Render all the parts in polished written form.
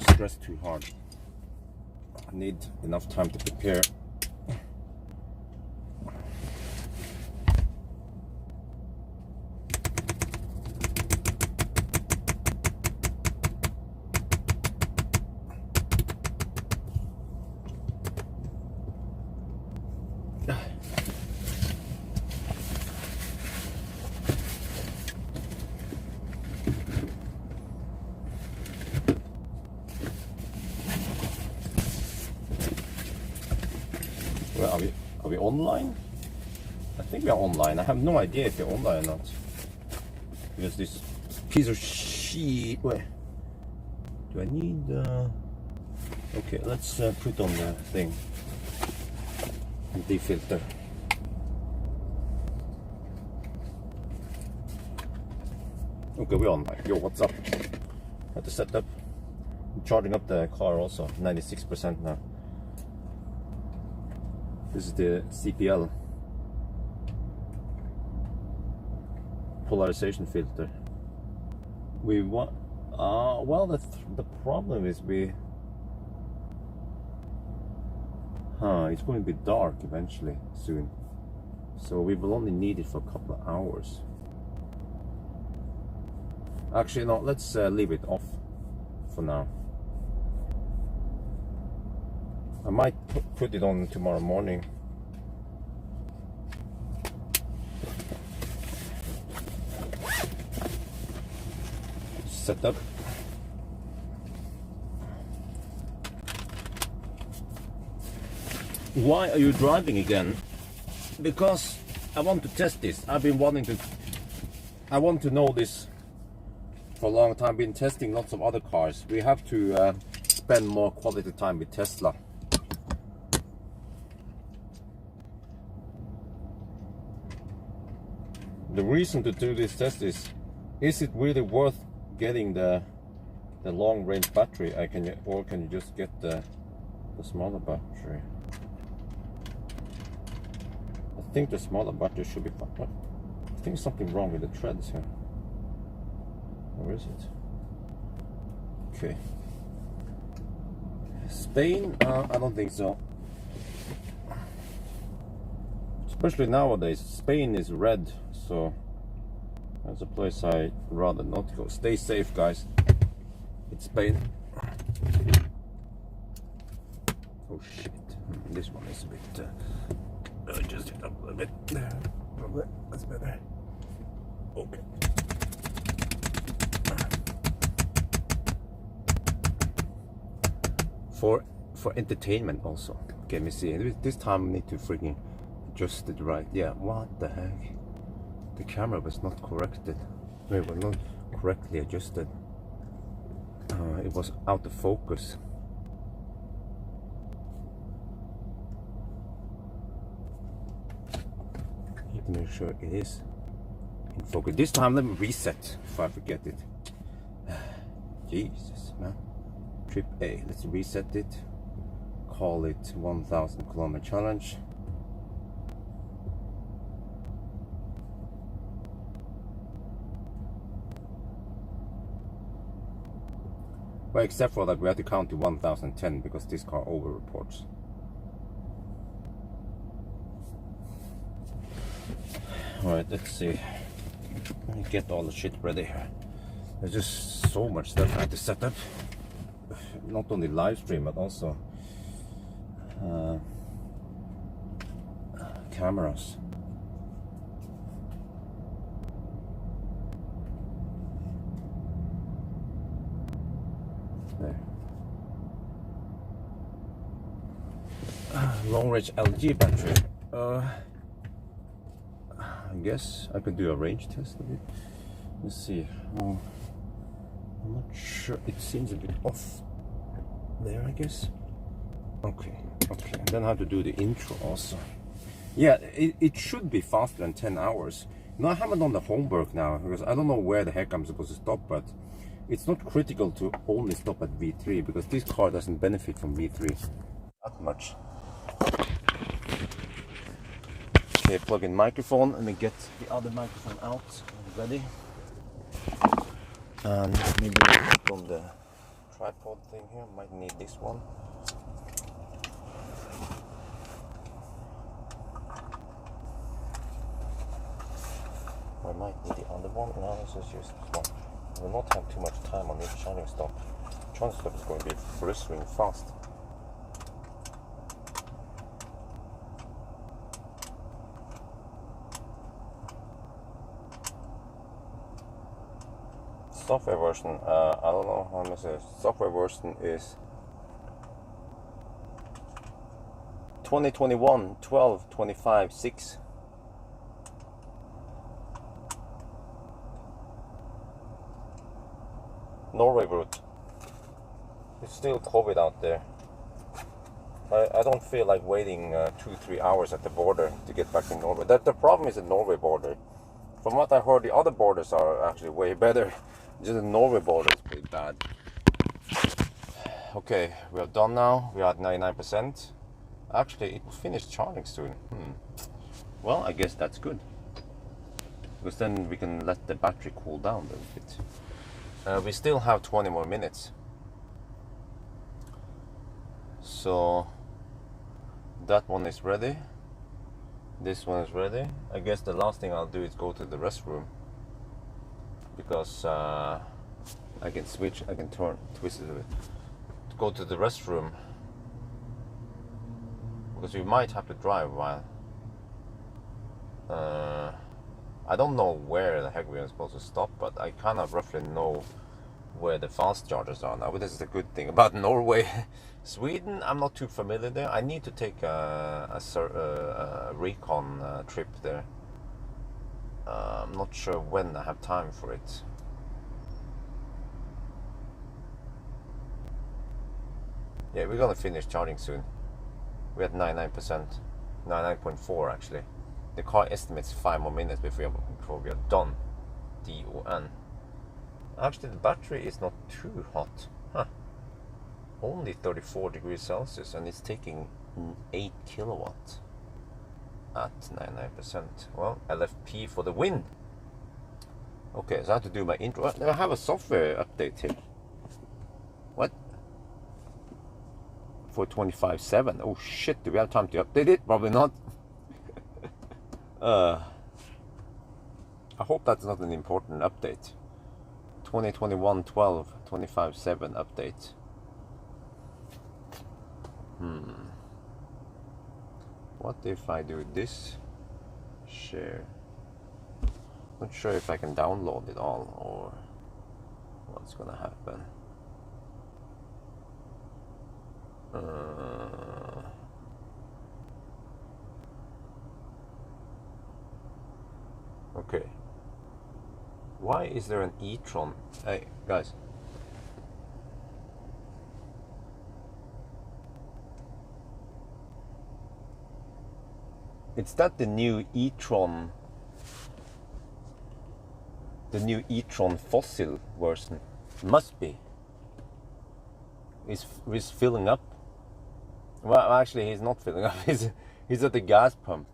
stress too hard. I need enough time to prepare. Well, are we online? I think we are online. I have no idea if we're online or not. Because this piece of shit. Wait. Do I need? Okay, let's put on the thing. Defilter. Okay, we're online. Yo, what's up? Have to set up. I'm charging up the car also. 96% now. This is the CPL polarization filter. We want. Well, that's the problem is it's going to be dark eventually soon, so we will only need it for a couple of hours. Actually, no. Let's leave it off for now. I might put it on tomorrow morning. Set up. Why are you driving again? Because I want to test this. I want to know this for a long time. I've been testing lots of other cars. We have to spend more quality time with Tesla. The reason to do this test is it really worth getting the long range battery? Or can you just get the smaller battery? I think the smaller battery should be fine. What? I think something wrong with the threads here. Where is it? Okay. Spain? I don't think so. Especially nowadays, Spain is red, so that's a place I'd rather not go. Stay safe, guys. It's Spain. Oh shit! This one is a bit. Adjust it up a little bit. There. That's better. Okay. For entertainment also. Okay, let me see. This time I need to freaking adjust it right. Yeah. What the heck? The camera was not corrected. No, it was not correctly adjusted. It was out of focus. Need to make sure it is in focus. This time, let me reset if I forget it. Jesus, man. Trip A. Let's reset it. Call it 1,000 kilometer challenge. Well, except for that, we have to count to 1,010 because this car over reports. Alright, let's see. Let me get all the shit ready here. There's just so much stuff I have to set up. Not only live stream, but also cameras. There. Long range LG battery. I guess I could do a range test of it. Let's see. I'm not sure. It seems a bit off there, I guess. Okay. And then I have to do the intro also. Yeah, it should be faster than 10 hours. Now I haven't done the homework now because I don't know where the heck I'm supposed to stop, but it's not critical to only stop at V3 because this car doesn't benefit from V3 that much. Okay, plug in microphone. Let me get the other microphone out. Ready? And maybe put on the tripod thing here. Might need this one. I might need the other one. No, let's just use this one. We will not have too much time on this charging stop. Charging stop is going to be blistering fast. Software version, I don't know how much the software version is. 2021 12 25 6. Norway route. It's still COVID out there. I don't feel like waiting 2-3 hours at the border to get back in Norway. The problem is the Norway border. From what I heard, the other borders are actually way better. Just the Norway border is pretty bad. Okay, we are done now. We are at 99%. Actually, it will finish charging soon. Well, I guess that's good. Because then we can let the battery cool down a little bit. We still have 20 more minutes. So that one is ready. This one is ready. I guess the last thing I'll do is go to the restroom, because I can twist it a bit. Go to the restroom, because we might have to drive a while. I don't know where the heck we're supposed to stop, but I kind of roughly know where the fast chargers are now. But this is the good thing about Norway. Sweden, I'm not too familiar there. I need to take a recon trip there. I'm not sure when I have time for it. Yeah, we're gonna finish charging soon. We're at 99%, 99.4 actually. The car estimates 5 more minutes before we are done. DON. Actually, the battery is not too hot. Huh. Only 34 degrees Celsius, and it's taking 8 kilowatts at 99%. Well, LFP for the win. Okay, so I have to do my intro. I have a software update here. What? For 25.7. Oh shit, do we have time to update it? Probably not. I hope that's not an important update. 2021 12 25.7 update. What if I do this? Share. Not sure if I can download it all or what's gonna happen. Okay. Why is there an e-tron? Hey, guys. Is that the new e-tron? The new e-tron fossil version? Must be. He's filling up. Well, actually, he's not filling up. He's at the gas pump.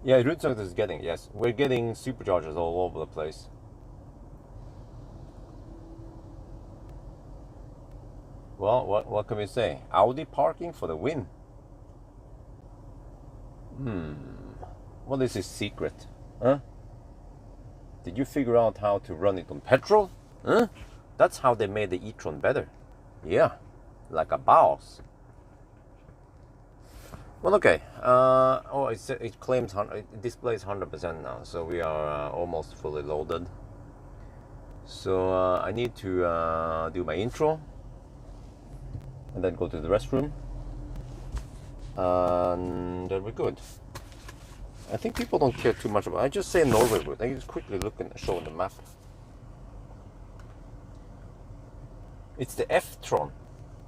Yeah, Rudsoft is getting, yes. We're getting superchargers all over the place. Well, what can we say? Audi parking for the win. What is his secret? Huh? Did you figure out how to run it on petrol? Huh? That's how they made the e-tron better. Yeah, like a boss. Well, okay. It claims it displays 100% now, so we are almost fully loaded. So I need to do my intro and then go to the restroom, and then we're good. I think people don't care too much about. I just say Norway route. I just quickly look and show on the map. It's the F-tron.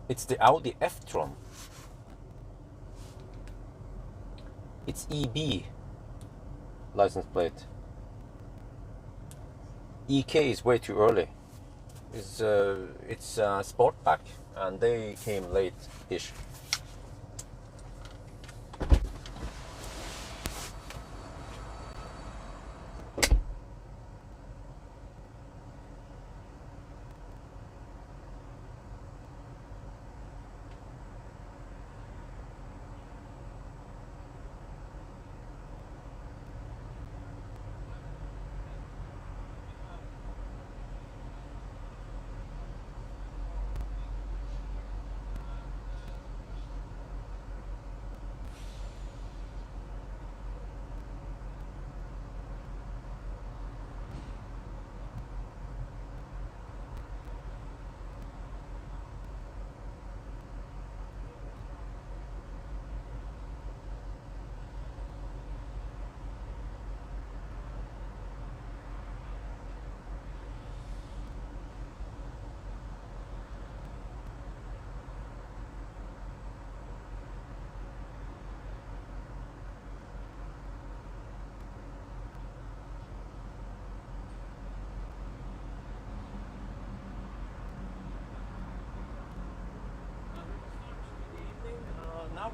It's the Audi F-tron. It's EB license plate. EK is way too early. It's Sportback, and they came late-ish.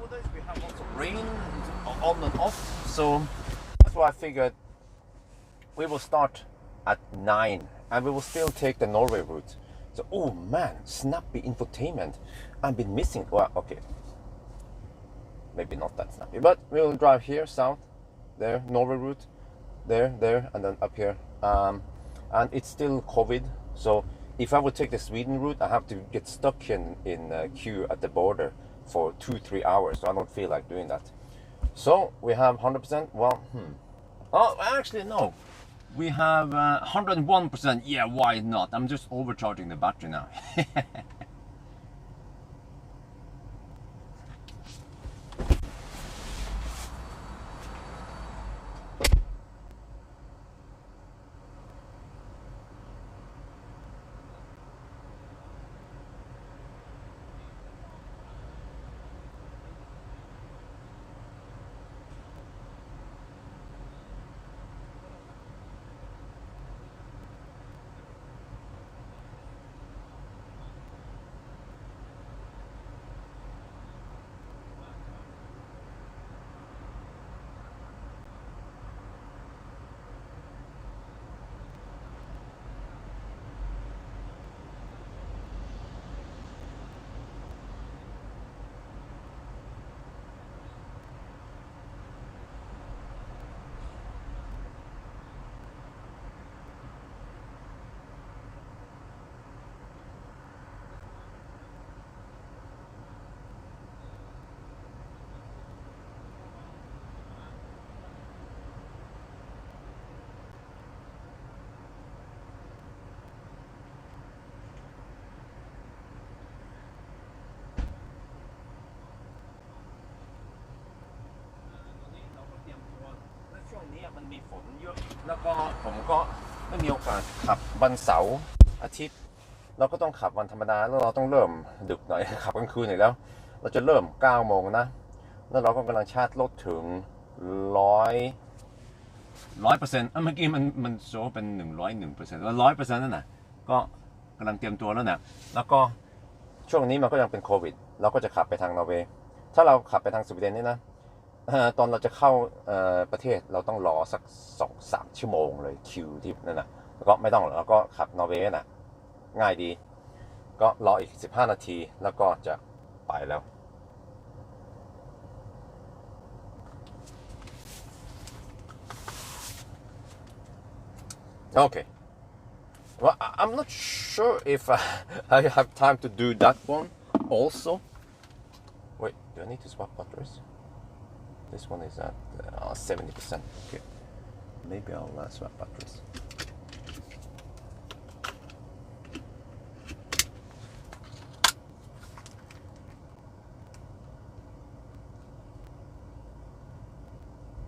nowadays we have lots of rain on and off, so that's why I figured we will start at 9 and we will still take the Norway route. So, oh man, snappy infotainment. I've been missing, well, okay. Maybe not that snappy, but we'll drive here, south, there, Norway route, there, and then up here. And it's still COVID, so if I would take the Sweden route, I have to get stuck in queue at the border for 2-3 hours, so I don't feel like doing that. So we have 100%, well, oh, actually no. We have 101%, yeah, why not? I'm just overcharging the battery now.มันมีฝนเยอะแล้วก็ผมก็ไม่มีโอกาสขับวันเสาร์อาทิตย์เราก็ต้องขับวันธรรมดาแล้วเราต้องเริ่มดึกหน่อยขับกลางคืนหน่อยแล้วเราจะเริ่ม9 โมงนะแล้วเราก็กำลังชาร์จรถถึง100%เมื่อกี้มันโชว์เป็น101%แล้ว100%นั่นน่ะก็กำลังเตรียมตัวแล้วนะแล้วก็ช่วงนี้มันก็ยังเป็นโควิดเราก็จะขับไปทางนอร์เวย์ถ้าเราขับไปทางสวีเดนนี่นะตอนเราจะเข้าประเทศเราต้องรอสัก 2-3 ชั่วโมงเลยคิวที่นั่นนะแล้วก็ไม่ต้องแล้วก็ขับนอร์เวย์น่ะง่ายดีก็รออีก15 นาทีแล้วก็จะไปแล้วOkay. Well, I'm not sure if I have time to do that one also. Wait, do I need to swap batteries? This one is at 70%. Okay. Maybe I'll swap batteries.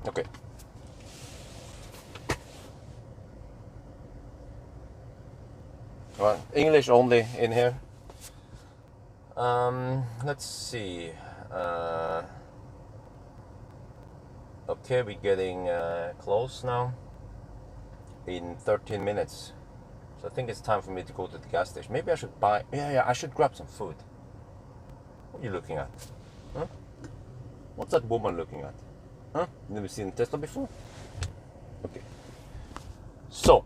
Okay. Well, English only in here. Let's see. Okay, we're getting close now. In 13 minutes. So I think it's time for me to go to the gas station. Maybe I should buy. Yeah, I should grab some food. What are you looking at? Huh? What's that woman looking at? Huh? Never seen Tesla before? Okay. So.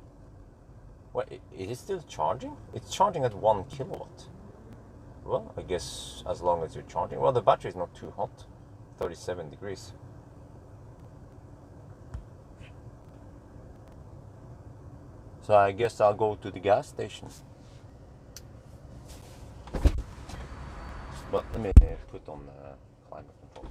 Well, it is still charging? It's charging at 1 kilowatt. Well, I guess as long as you're charging. Well, the battery is not too hot. 37 degrees. So I guess I'll go to the gas station. But let me put on the climate control.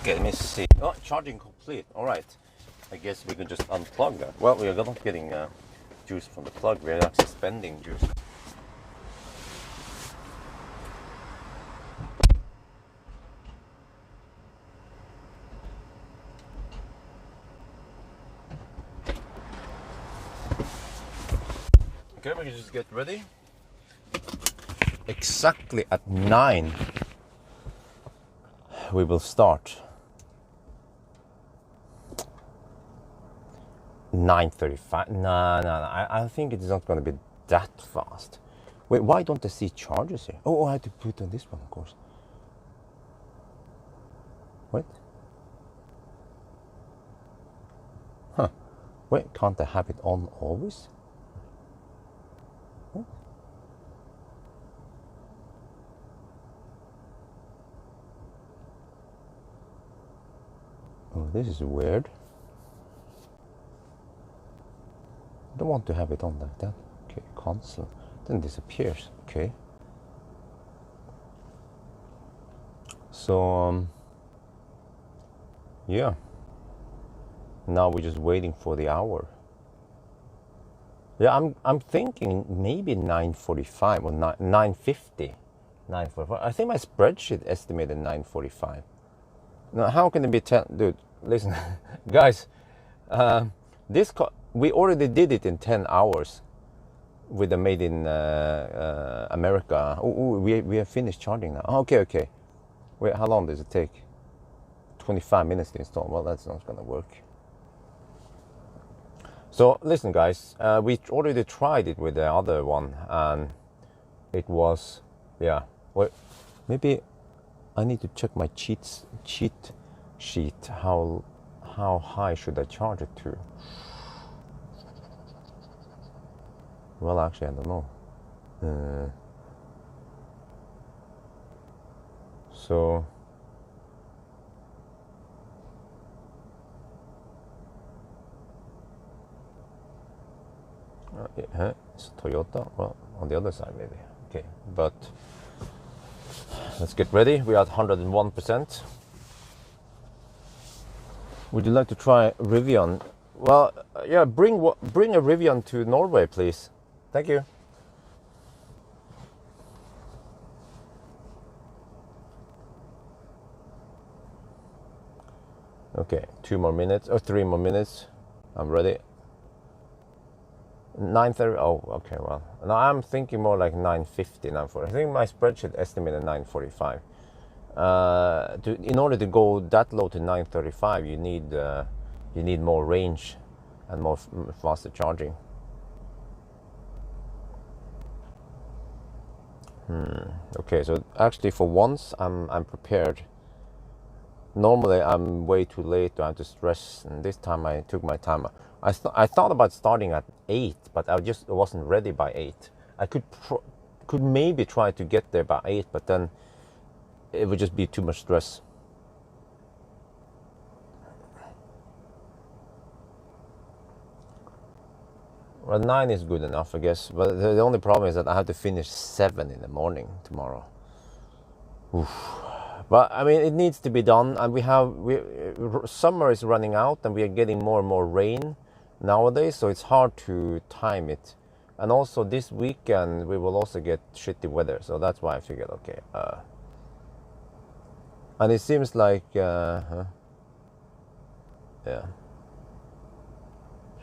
Okay, let me see. Oh, charging complete. All right. I guess we can just unplug that. Well, we are not getting juice from the plug. We are actually spending juice. Okay, we can just get ready. Exactly at 9 we will start. 9:35. No. I think it is not going to be that fast. Wait, why don't I see charges here? Oh, I have to put on this one, of course. Wait. Huh. Wait, can't I have it on always? What? Oh, this is weird. I don't want to have it on like that. Okay, cancel. Then disappears. Okay. So, yeah. Now we're just waiting for the hour. Yeah, I'm thinking maybe 9:45 or 9:50. 9:45. I think my spreadsheet estimated 9:45. Now, how can it be 10? Dude, listen, guys. We already did it in 10 hours with the made in America. Oh, we have finished charging now. Okay. Wait, how long does it take? 25 minutes to install. Well, that's not gonna work. So listen, guys, we already tried it with the other one, and it was, yeah. Well, maybe I need to check my cheat sheet. How high should I charge it to? Well, actually, I don't know. So it's Toyota. Well, on the other side, maybe. Okay, but let's get ready. We are at 101%. Would you like to try Rivian? Well, yeah. Bring a Rivian to Norway, please. Thank you. Okay, 2 more minutes or 3 more minutes. I'm ready. 9:30. Oh, okay. Well, now I'm thinking more like 9:50, 9:40. I think my spreadsheet estimated 9:45. In order to go that low to 9:35, you need more range and more faster charging. Okay, so actually for once I'm prepared. Normally I'm way too late. I have to stress, and this time I took my time. I thought about starting at 8, but I wasn't ready by 8. I could maybe try to get there by 8, but then it would just be too much stress. Well, 9 is good enough, I guess. But the only problem is that I have to finish 7 in the morning tomorrow. Oof. But I mean, it needs to be done, and summer is running out, and we are getting more and more rain nowadays, so it's hard to time it. And also this weekend we will also get shitty weather, so that's why I figured, okay. And it seems like, yeah.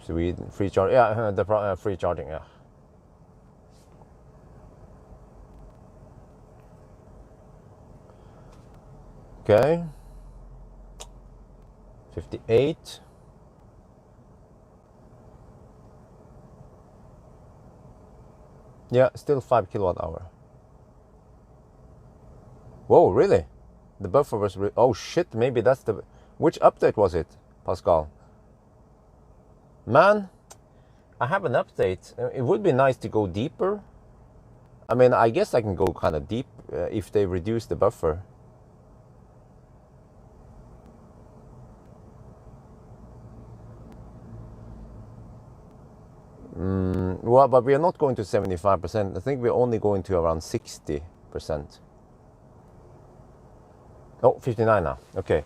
Sweden free charge, yeah. The free charging, yeah. Okay. 58. Yeah, still 5 kilowatt hour. Whoa, really? The buffer was oh shit, maybe that's the... Which update was it, Pascal? Man, I have an update. It would be nice to go deeper. I mean, I guess I can go kind of deep if they reduce the buffer. Well, but we are not going to 75%. I think we're only going to around 60%. Oh, 59 now. Okay.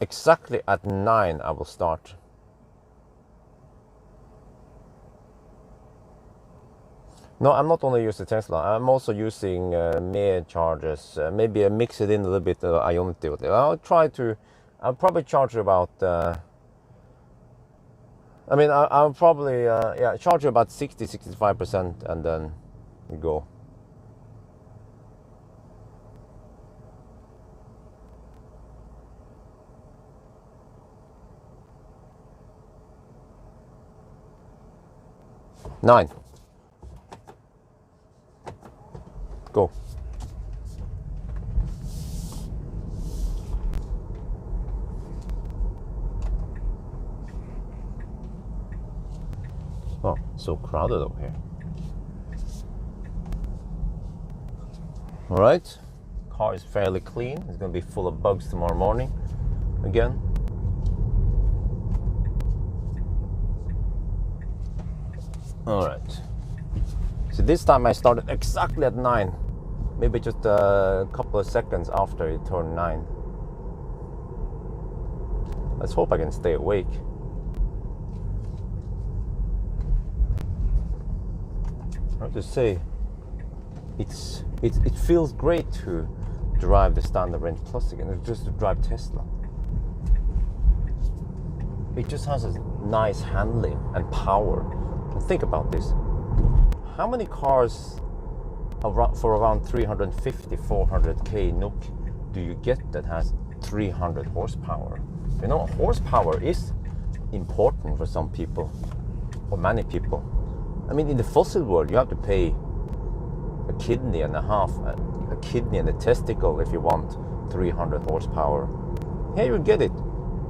exactly at 9 I will start. No, I'm not only using Tesla. I'm also using mere chargers. Maybe I mix it in a little bit Ionity with it. I'll probably charge about. I'll probably charge about 65% and then go. Nine. Go. Oh, so crowded over here. All right, car is fairly clean. It's gonna be full of bugs tomorrow morning again. All right, so this time I started exactly at 9, maybe just a couple of seconds after it turned 9. Let's hope I can stay awake. I have to say, it feels great to drive the standard range plus again, just to drive Tesla. It just has a nice handling and power. And think about this. How many cars for around 350, 400k NOK do you get that has 300 horsepower? You know, horsepower is important for some people, or many people. I mean, in the fossil world, you have to pay a kidney and a half, a kidney and a testicle if you want 300 horsepower. Here you get it,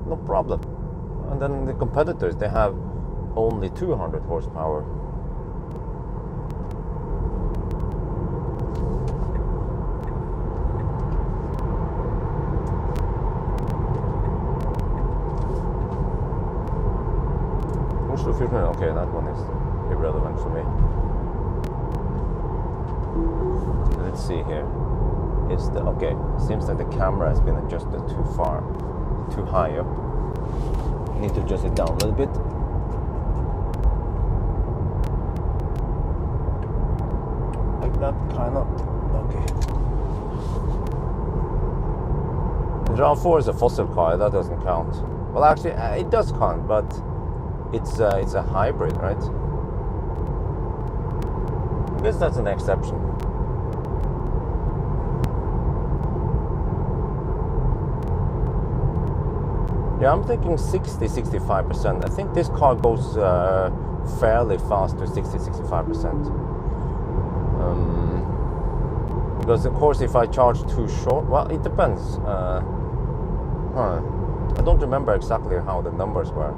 no problem. And then the competitors, they have only 200 horsepower. Okay, that one is irrelevant for me. Let's see here. Okay, seems like the camera has been adjusted too far, too high up. Need to adjust it down a little bit. Like that, kind of. Okay. The RAV4 is a fossil car, that doesn't count. Well, actually, it does count, but it's a hybrid, right? I guess that's an exception. Yeah, I'm thinking 60-65%. I think this car goes fairly fast to 60-65%. Because of course, if I charge too short, well, it depends. I don't remember exactly how the numbers were.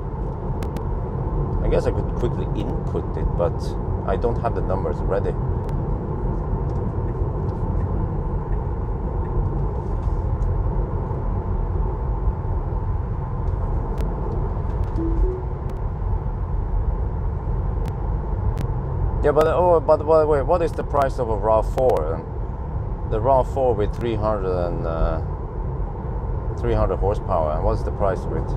I guess I could quickly input it, but I don't have the numbers ready. Yeah, but by the way, what is the price of a RAV4? The RAV4 with 300 horsepower, and what's the price of it?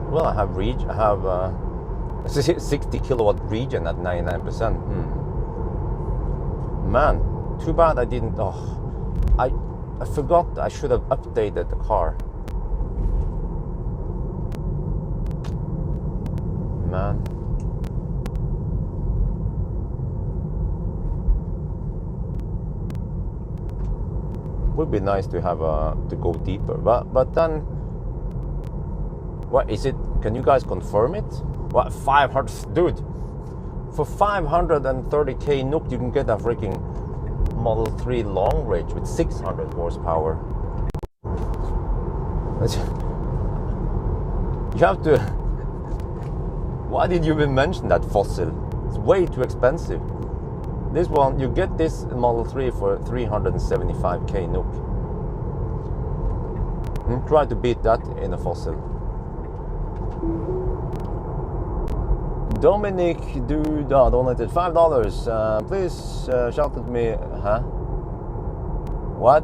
Well, I have a 60 kilowatt regen at 99%. Man, too bad I didn't. Oh, I forgot. I should have updated the car. Man. Would be nice to have to go deeper, but then, what is it? Can you guys confirm it? What, 500, dude? For 530k NOK, you can get a freaking Model 3 long range with 600 horsepower. You have to. Why did you even mention that fossil? It's way too expensive. This one, you get this Model 3 for 375k NOK. Try to beat that in a fossil. Dominic Dude donated $5. Please shout at me, huh? What?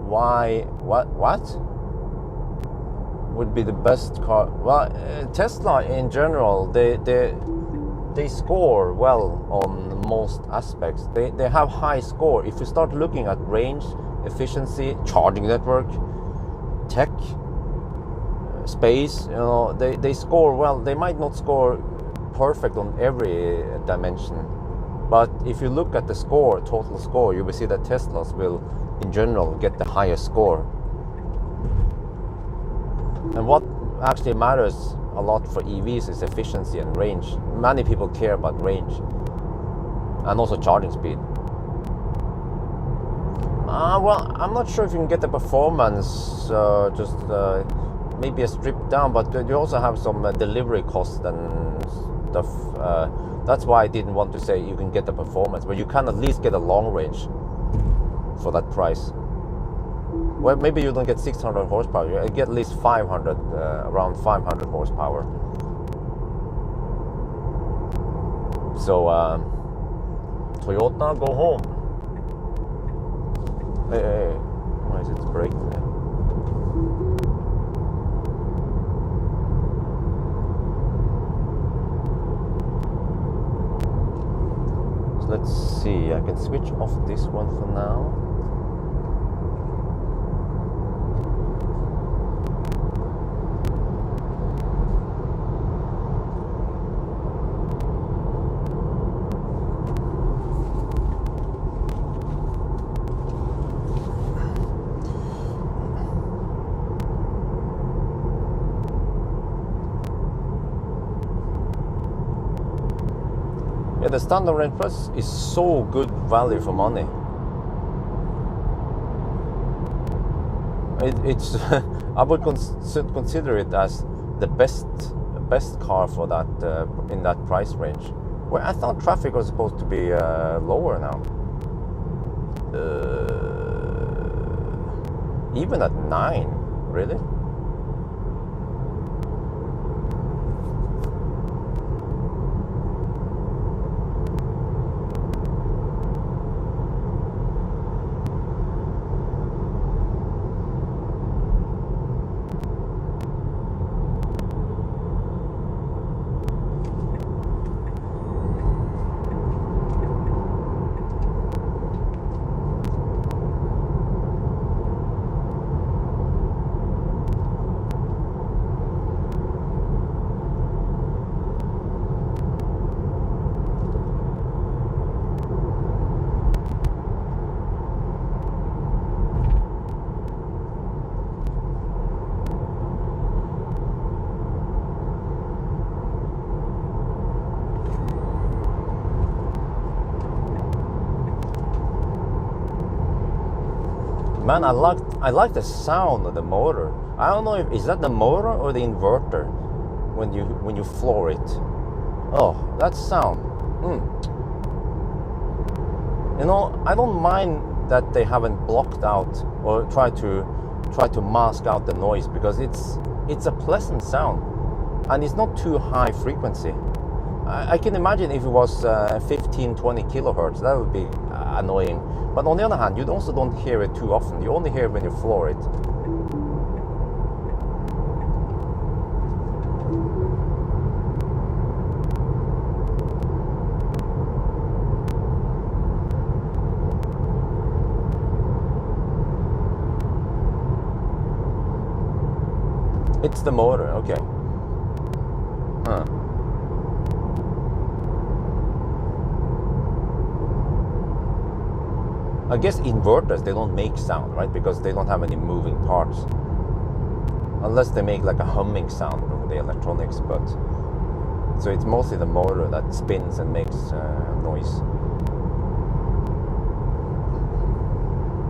Why? What? Would be the best car? Well, Tesla in general, they score well on most aspects. They have high score. If you start looking at range, efficiency, charging network, tech, space, you know, they score well. They might not score perfect on every dimension, but if you look at the score, total score, you will see that Teslas will in general get the highest score. And what actually matters a lot for EVs is efficiency and range. Many people care about range and also charging speed. Well, I'm not sure if you can get the performance maybe a strip down, but you also have some delivery costs and stuff. That's why I didn't want to say you can get the performance, but you can at least get a long range for that price. Well, maybe you don't get 600 horsepower, you get at least 500, around 500 horsepower. So, Toyota, go home. Hey, why is it breaking there? So let's see, I can switch off this one for now. Yeah, the standard range plus is so good value for money. It's I would consider it as the best car for that in that price range. Where I thought traffic was supposed to be lower now. Even at 9, really? Man, I like the sound of the motor. I don't know if is that the motor or the inverter when you floor it. Oh, that sound. You know, I don't mind that they haven't blocked out or try to mask out the noise, because it's a pleasant sound and it's not too high frequency. I can imagine if it was 15-20 kilohertz, that would be annoying. But on the other hand, you also don't hear it too often. You only hear it when you floor it. It's the motor, okay. Huh. I guess inverters, they don't make sound, right? Because they don't have any moving parts. Unless they make like a humming sound from the electronics, but... So it's mostly the motor that spins and makes noise.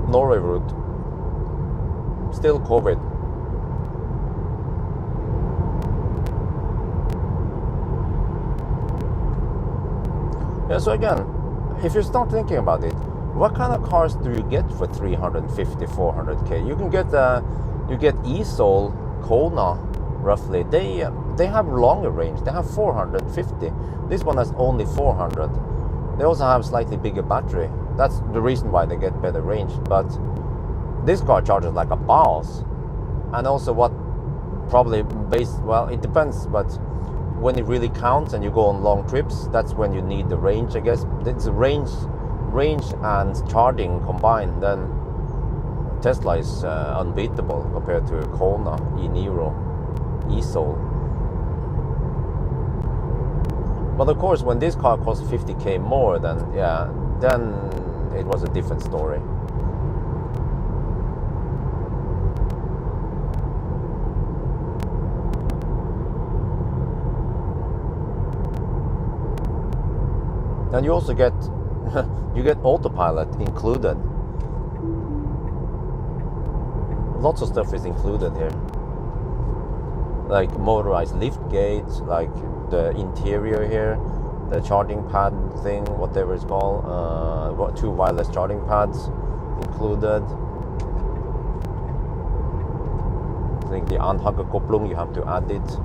Norway route. Still COVID. Yeah, so again, if you start thinking about it, what kind of cars do you get for 350, 400k? You can get you get eSoul, Kona, roughly. They they have longer range. They have 450. This one has only 400. They also have slightly bigger battery. That's the reason why they get better range. But this car charges like a boss. And also what probably well, it depends, but when it really counts and you go on long trips, that's when you need the range, I guess. It's range and charging combined, then Tesla is unbeatable compared to Kona, e-Niro, e-Soul. But of course, when this car costs 50k more, then it was a different story. And you also get autopilot included. Lots of stuff is included here, like motorized lift gates, like the interior here, the charging pad thing, whatever it's called, 2 wireless charging pads included. I think the anhagerkopplung, you have to add it.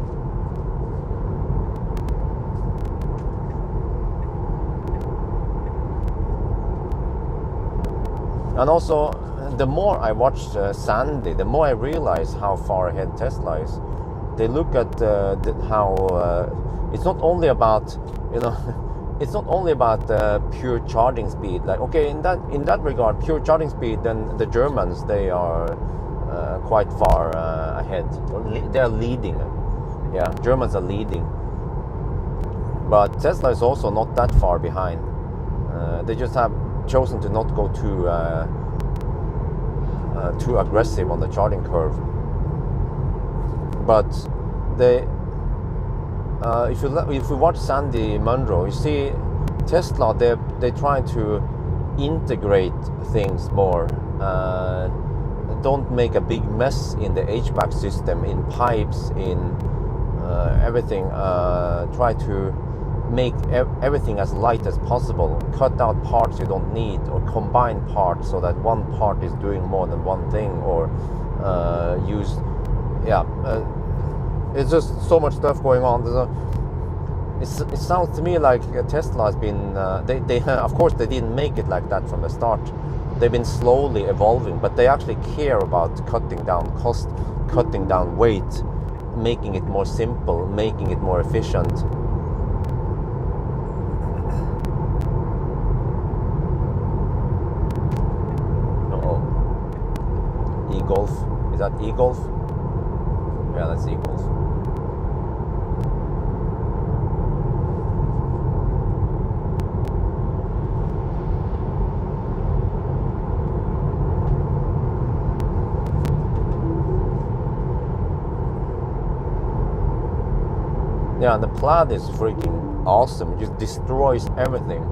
And also, the more I watch Sandy, the more I realize how far ahead Tesla is. They look at how it's not only about, it's not only about pure charging speed. Like, okay, in that regard, pure charging speed, then the Germans, they are quite far ahead. They're leading. Yeah, Germans are leading. But Tesla is also not that far behind. They just have chosen to not go too aggressive on the charging curve. But they, if you watch Sandy Munro, you see Tesla. They try to integrate things more. Don't make a big mess in the HVAC system, in pipes, in everything. Try to make everything as light as possible. Cut out parts you don't need, or combine parts so that one part is doing more than one thing, or it's just so much stuff going on. It sounds to me like Tesla has been they of course they didn't make it like that from the start. They've been slowly evolving, but they actually care about cutting down cost, cutting down weight, making it more simple, making it more efficient. E-Golf. Is that E-Golf? Yeah, that's E-Golf. Yeah, the Plaid is freaking awesome. It just destroys everything.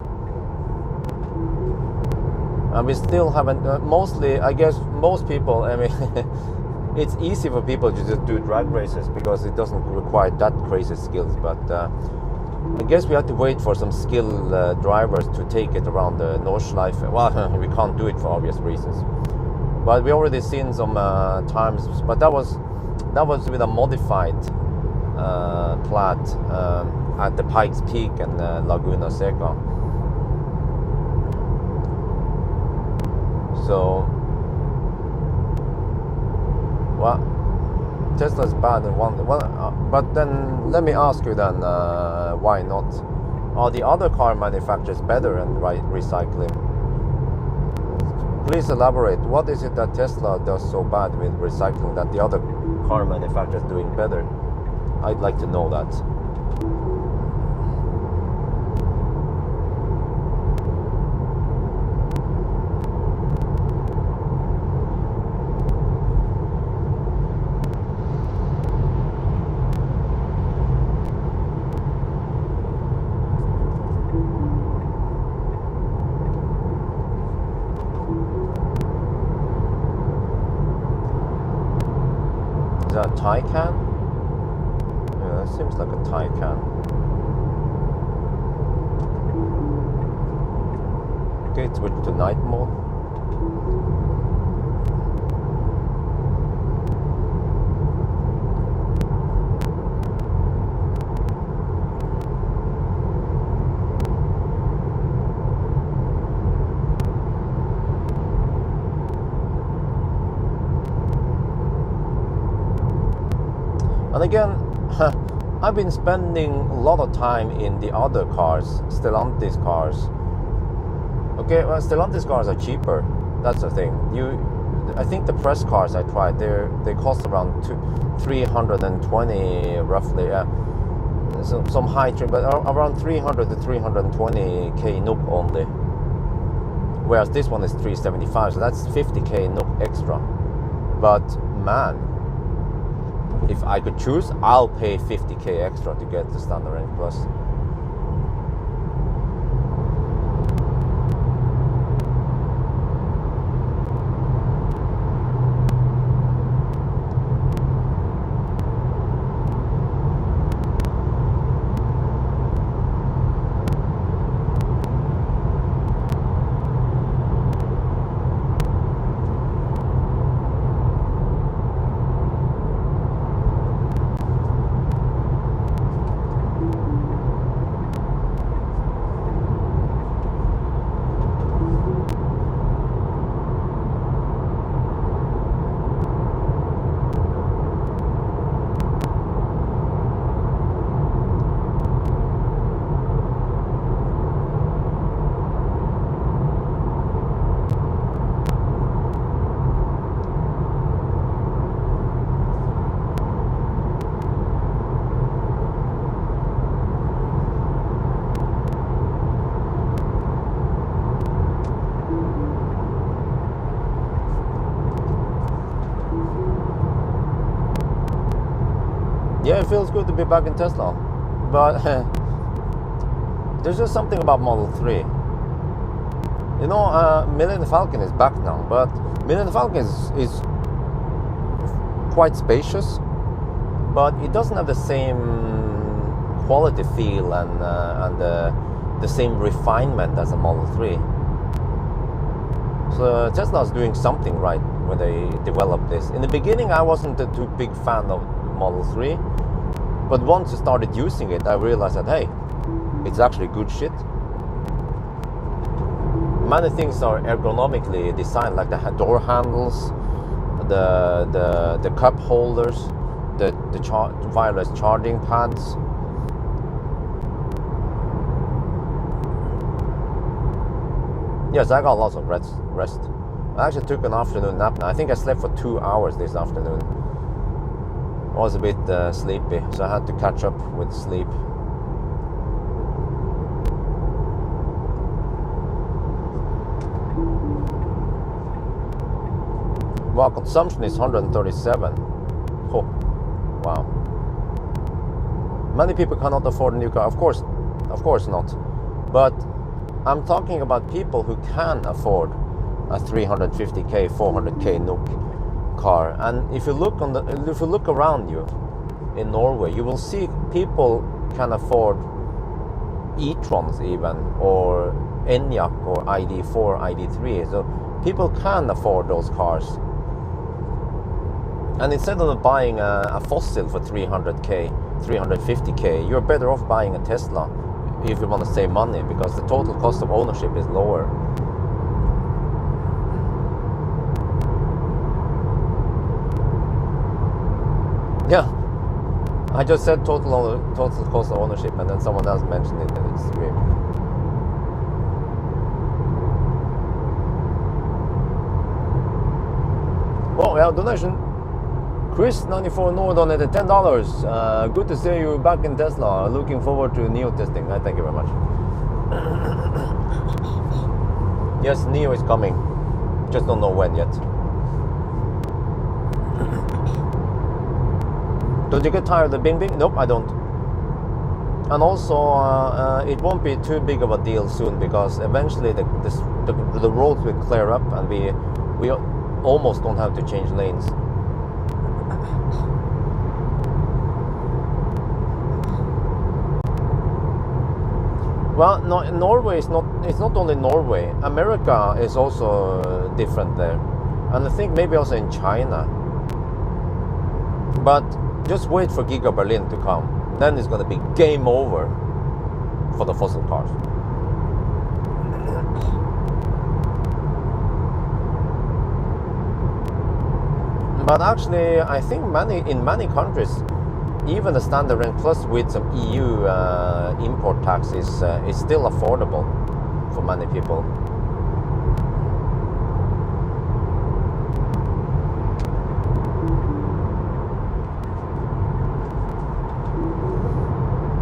And we still haven't, mostly, I guess most people, I mean, it's easy for people to just do drag races because it doesn't require that crazy skills. But I guess we have to wait for some skilled drivers to take it around the Nordschleife. Well, we can't do it for obvious reasons. But we already seen some times, but that was with a modified Plaid at the Pikes Peak and Laguna Seca. So, well, Tesla's bad in one. Well, but then let me ask you then, why not? Are the other car manufacturers better in recycling? Please elaborate. What is it that Tesla does so bad with recycling that the other car manufacturers doing better? I'd like to know that. Is that a Taycan? Yeah, that seems like a Taycan. Okay, switch to night mode. again, I've been spending a lot of time in the other cars, Stellantis cars. Okay, well, Stellantis cars are cheaper. That's the thing. I think the press cars I tried, they cost around 320 roughly. Yeah, some high trim, but around 300 to 320k NOK only. Whereas this one is 375, so that's 50k NOK extra. But man, if I could choose, I'll pay 50k extra to get the standard range plus. Yeah, it feels good to be back in Tesla, but there's just something about Model 3. You know, Millennium Falcon is back now, but Millennium Falcon is quite spacious, but it doesn't have the same quality feel and the same refinement as a Model 3. So Tesla's doing something right when they developed this. In the beginning, I wasn't a too big fan of Model 3, but once I started using it, I realized that, hey, it's actually good shit. Many things are ergonomically designed, like the door handles, the cup holders, the wireless charging pads. Yes, I got lots of rest. I actually took an afternoon nap. I think I slept for 2 hours this afternoon. I was a bit sleepy, so I had to catch up with sleep. Wow, consumption is 137. Oh, wow. Many people cannot afford a new car. Of course not. But I'm talking about people who can afford a 350k, 400k NOK car. And if you look around you in Norway, you will see people can afford e-trons even, or Enyaq, or ID4, ID3. So people can afford those cars. And instead of buying a fossil for 300k, 350k, you're better off buying a Tesla if you want to save money, because the total cost of ownership is lower. Yeah, I just said total cost of ownership, and then someone else mentioned it in the stream. Oh, yeah, donation. Chris94 Nord donated $10. Good to see you back in Tesla. Looking forward to Neo testing. Thank you very much. Yes, Neo is coming. Just don't know when yet. Don't you get tired of the bing bing? Nope, I don't. And also, it won't be too big of a deal soon, because eventually the roads will clear up, and we almost don't have to change lanes. Well, no, Norway is not. It's not only Norway. America is also different there, and I think maybe also in China. But just wait for Giga Berlin to come. Then it's going to be game over for the fossil cars. But actually, I think in many countries, even the standard range plus with some EU import tax is still affordable for many people.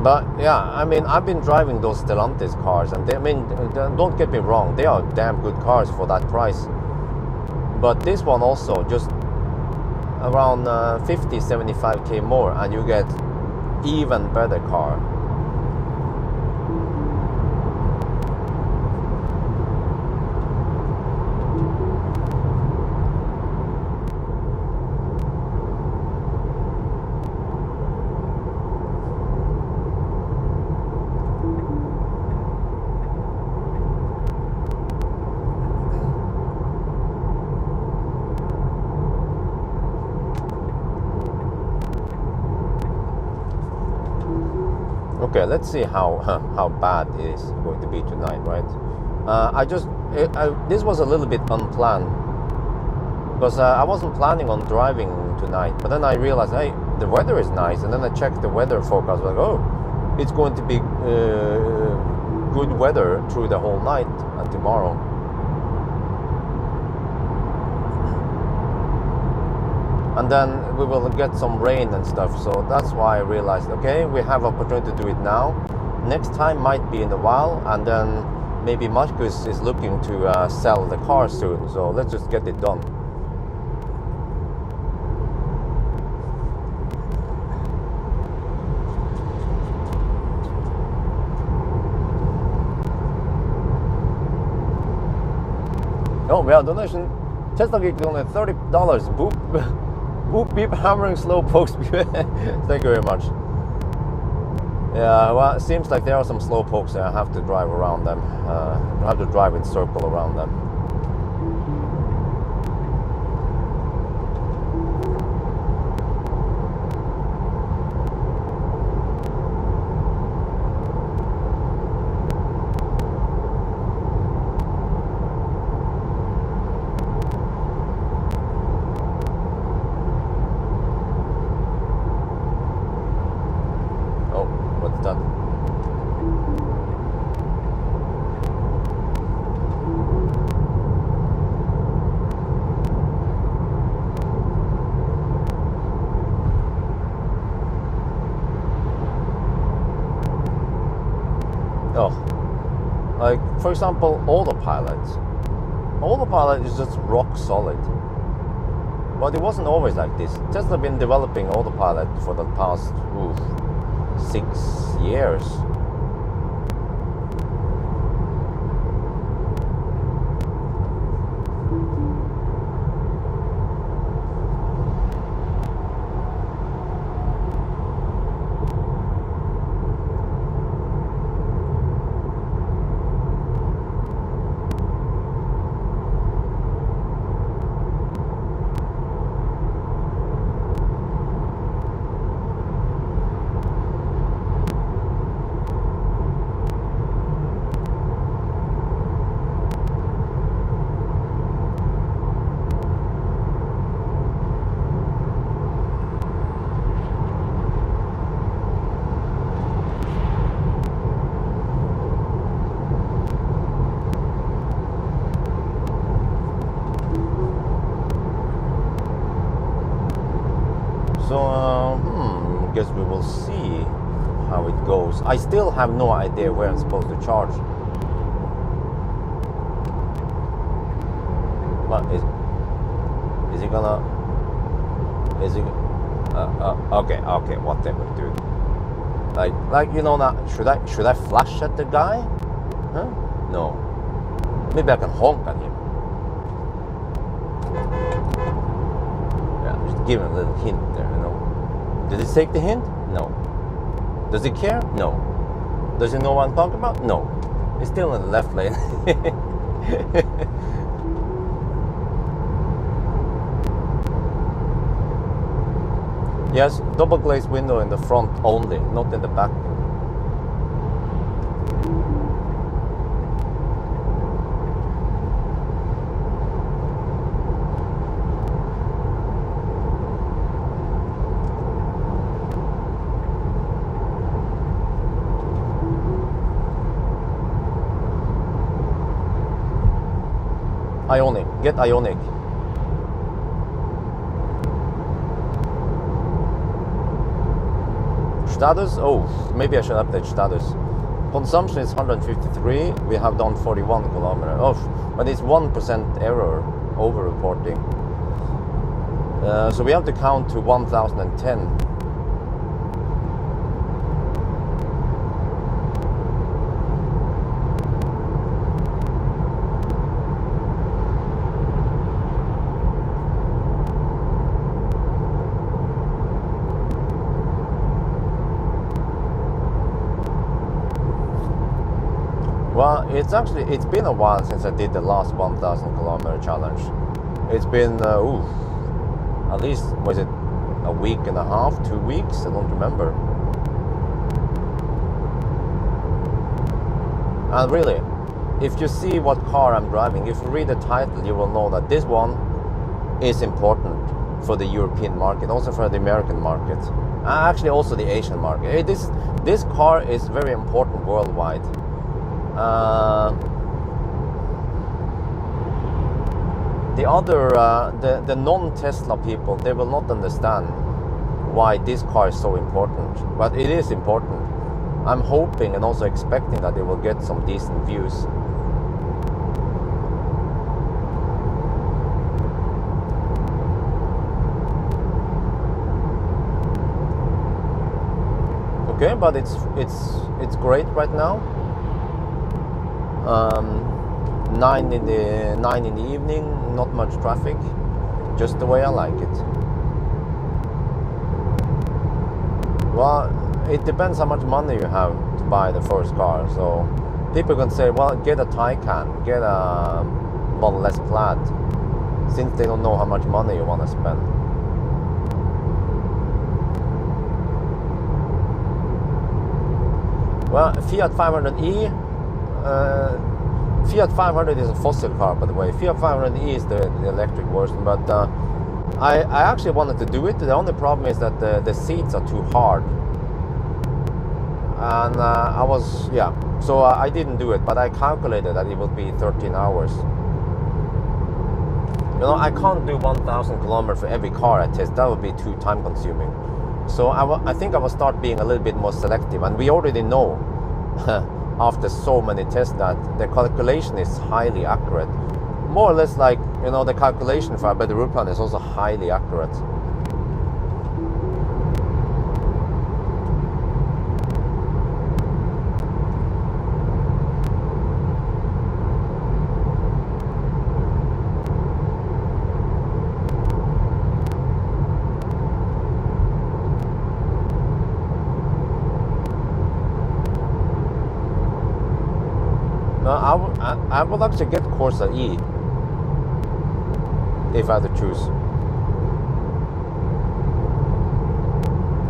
But yeah, I mean, I've been driving those Stellantis cars, and they, I mean, don't get me wrong, they are damn good cars for that price. But this one also just around 50-75k more, and you get even better car. Okay, let's see how bad it is going to be tonight, right? This was a little bit unplanned because I wasn't planning on driving tonight, but then I realized, hey, the weather is nice, and then I checked the weather forecast. Like, oh, it's going to be good weather through the whole night and tomorrow. And then we will get some rain and stuff, so that's why I realized, okay, we have opportunity to do it now. Next time might be in a while, and then maybe Marcus is looking to sell the car soon, so let's just get it done. Oh, we have donation. Tesla Geek only $30. Boop. Boop beep hammering slow pokes. Thank you very much. Yeah, well, it seems like there are some slow pokes and I have to drive around them. I have to drive in circle around them. Like, for example, autopilot. Autopilot is just rock solid. But it wasn't always like this. Tesla been developing autopilot for the past 6 years. So, guess we will see how it goes. I still have no idea where I'm supposed to charge. But is he gonna? Is he? Okay, whatever, dude. Like you know, now should I flash at the guy? Huh? No. Maybe I can honk at him. Give him a little hint there, you know. Did he take the hint? No. Does he care? No. Does he know what I'm talking about? No. He's still in the left lane. Yes, double glazed window in the front only, not in the back. Ionic. Get Ionic. Status? Oh, maybe I should update status. Consumption is 153. We have done 41 kilometers. Oh, but it's 1% error over reporting. So we have to count to 1010. Well, it's been a while since I did the last 1000 kilometer challenge. It's been at least, was it a week and a half, 2 weeks? I don't remember. And really, if you see what car I'm driving, if you read the title, you will know that this one is important for the European market, also for the American market, actually also the Asian market. This car is very important worldwide. The other, the non-Tesla people, they will not understand why this car is so important, but it is important. I'm hoping and also expecting that it will get some decent views. Okay, but it's great right now. 9 in the evening, not much traffic, just the way I like it. Well, it depends how much money you have to buy the first car. So people can say, well, get a Taycan, get a Model S Plaid, since they don't know how much money you want to spend. Well, Fiat 500e, Fiat 500 is a fossil car, by the way. Fiat 500e is the electric version, but I actually wanted to do it. The only problem is that the seats are too hard, and so I didn't do it, but I calculated that it would be 13 hours. You know, I can't do 1000 kilometers for every car I test. That would be too time consuming. So I think I will start being a little bit more selective, and we already know after so many tests that the calculation is highly accurate. More or less like, you know, the calculation for a better route plan is also highly accurate. I would actually get Corsa E if I had to choose.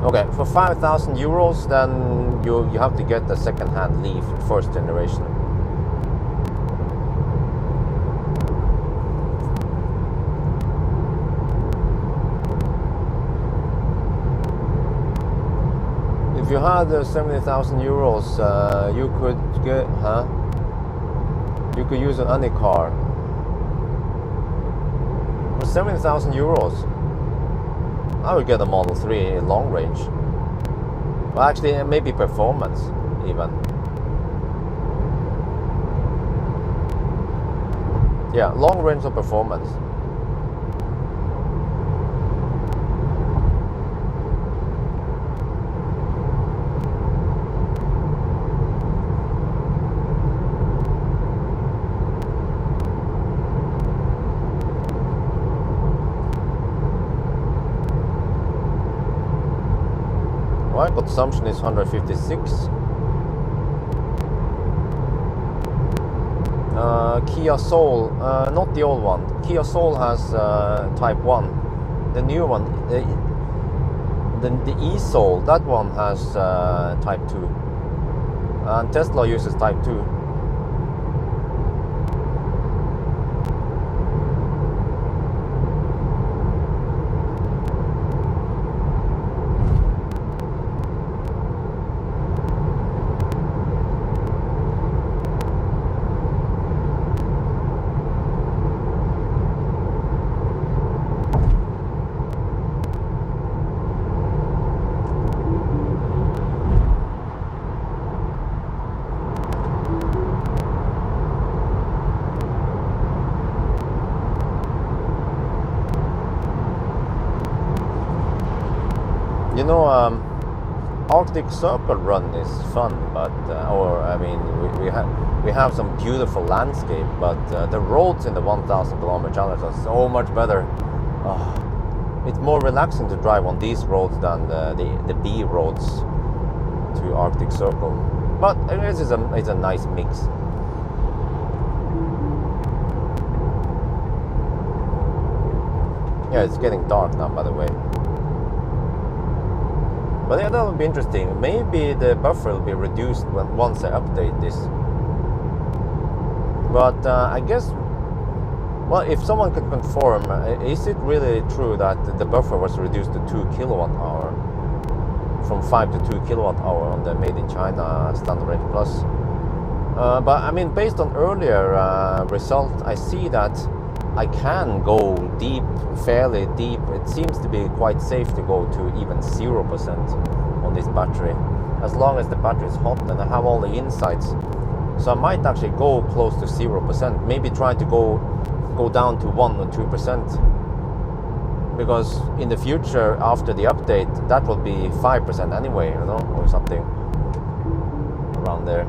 Okay, for 5,000 euros, then you have to get the second-hand Leaf, first generation. If you had 70,000 euros, you could get, you could use an any car. For 70,000 euros, I would get a Model 3 long range. Well, actually, maybe performance even. Yeah, long range or performance. Consumption is 156. Kia Soul, not the old one. Kia Soul has Type 1. The new one, the e-Soul, that one has Type 2. And Tesla uses Type 2. know, Arctic Circle run is fun, but we have some beautiful landscape, but the roads in the 1,000 kilometer challenge are so much better. It's more relaxing to drive on these roads than the B roads to Arctic Circle. But it's a nice mix. Yeah, it's getting dark now, by the way. But yeah, that would be interesting. Maybe the buffer will be reduced once I update this. But I guess, well, if someone can confirm, is it really true that the buffer was reduced to 2 kilowatt hour from 5 to 2 kilowatt hour on the Made in China Standard Range Plus? But I mean, based on earlier results, I see that I can go deep, fairly deep. It seems to be quite safe to go to even 0% on this battery, as long as the battery is hot and I have all the insights. So I might actually go close to 0%, maybe try to go down to 1 or 2%, because in the future, after the update, that will be 5% anyway, you know, or something around there.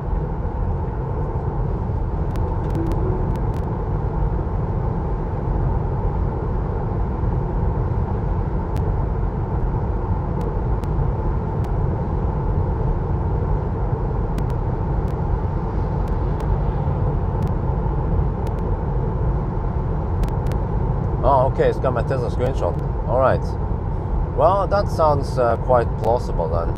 Oh, okay, it's got my Tesla screenshot. All right. Well, that sounds quite plausible then.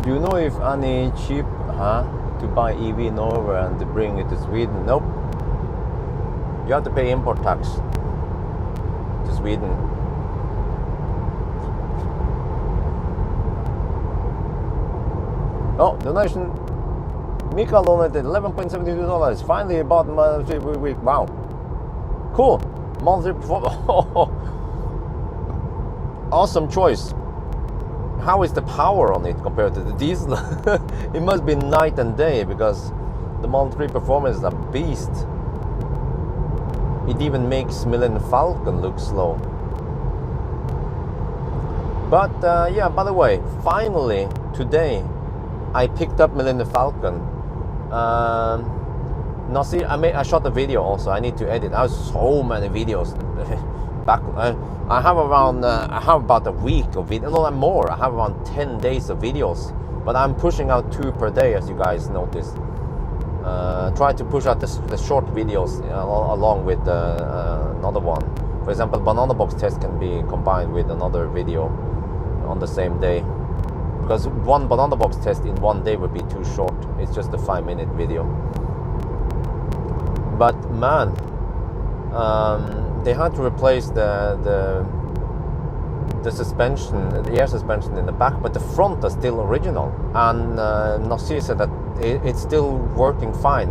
Do you know if any cheap to buy EV in Norway and to bring it to Sweden? Nope. You have to pay import tax to Sweden. Oh, donation. Mikael donated $11.72. Finally bought my week. Wow. Cool. Monthly performance. Awesome choice. How is the power on it compared to the diesel? It must be night and day, because the Model 3 performance is a beast. It even makes Millennium Falcon look slow. But yeah, by the way, finally today I picked up Millennium Falcon. Now see, I shot a video also. I need to edit. I have so many videos back. I have around I have about a week of video, no, more. I have around 10 days of videos, but I'm pushing out 2 per day, as you guys noticed. Try to push out the short videos along with another one. For example, banana box test can be combined with another video on the same day. because one banana box test in one day would be too short. It's just a 5-minute video. But man, they had to replace the suspension, the air suspension in the back, but the front is still original. And Nasir said that it's still working fine.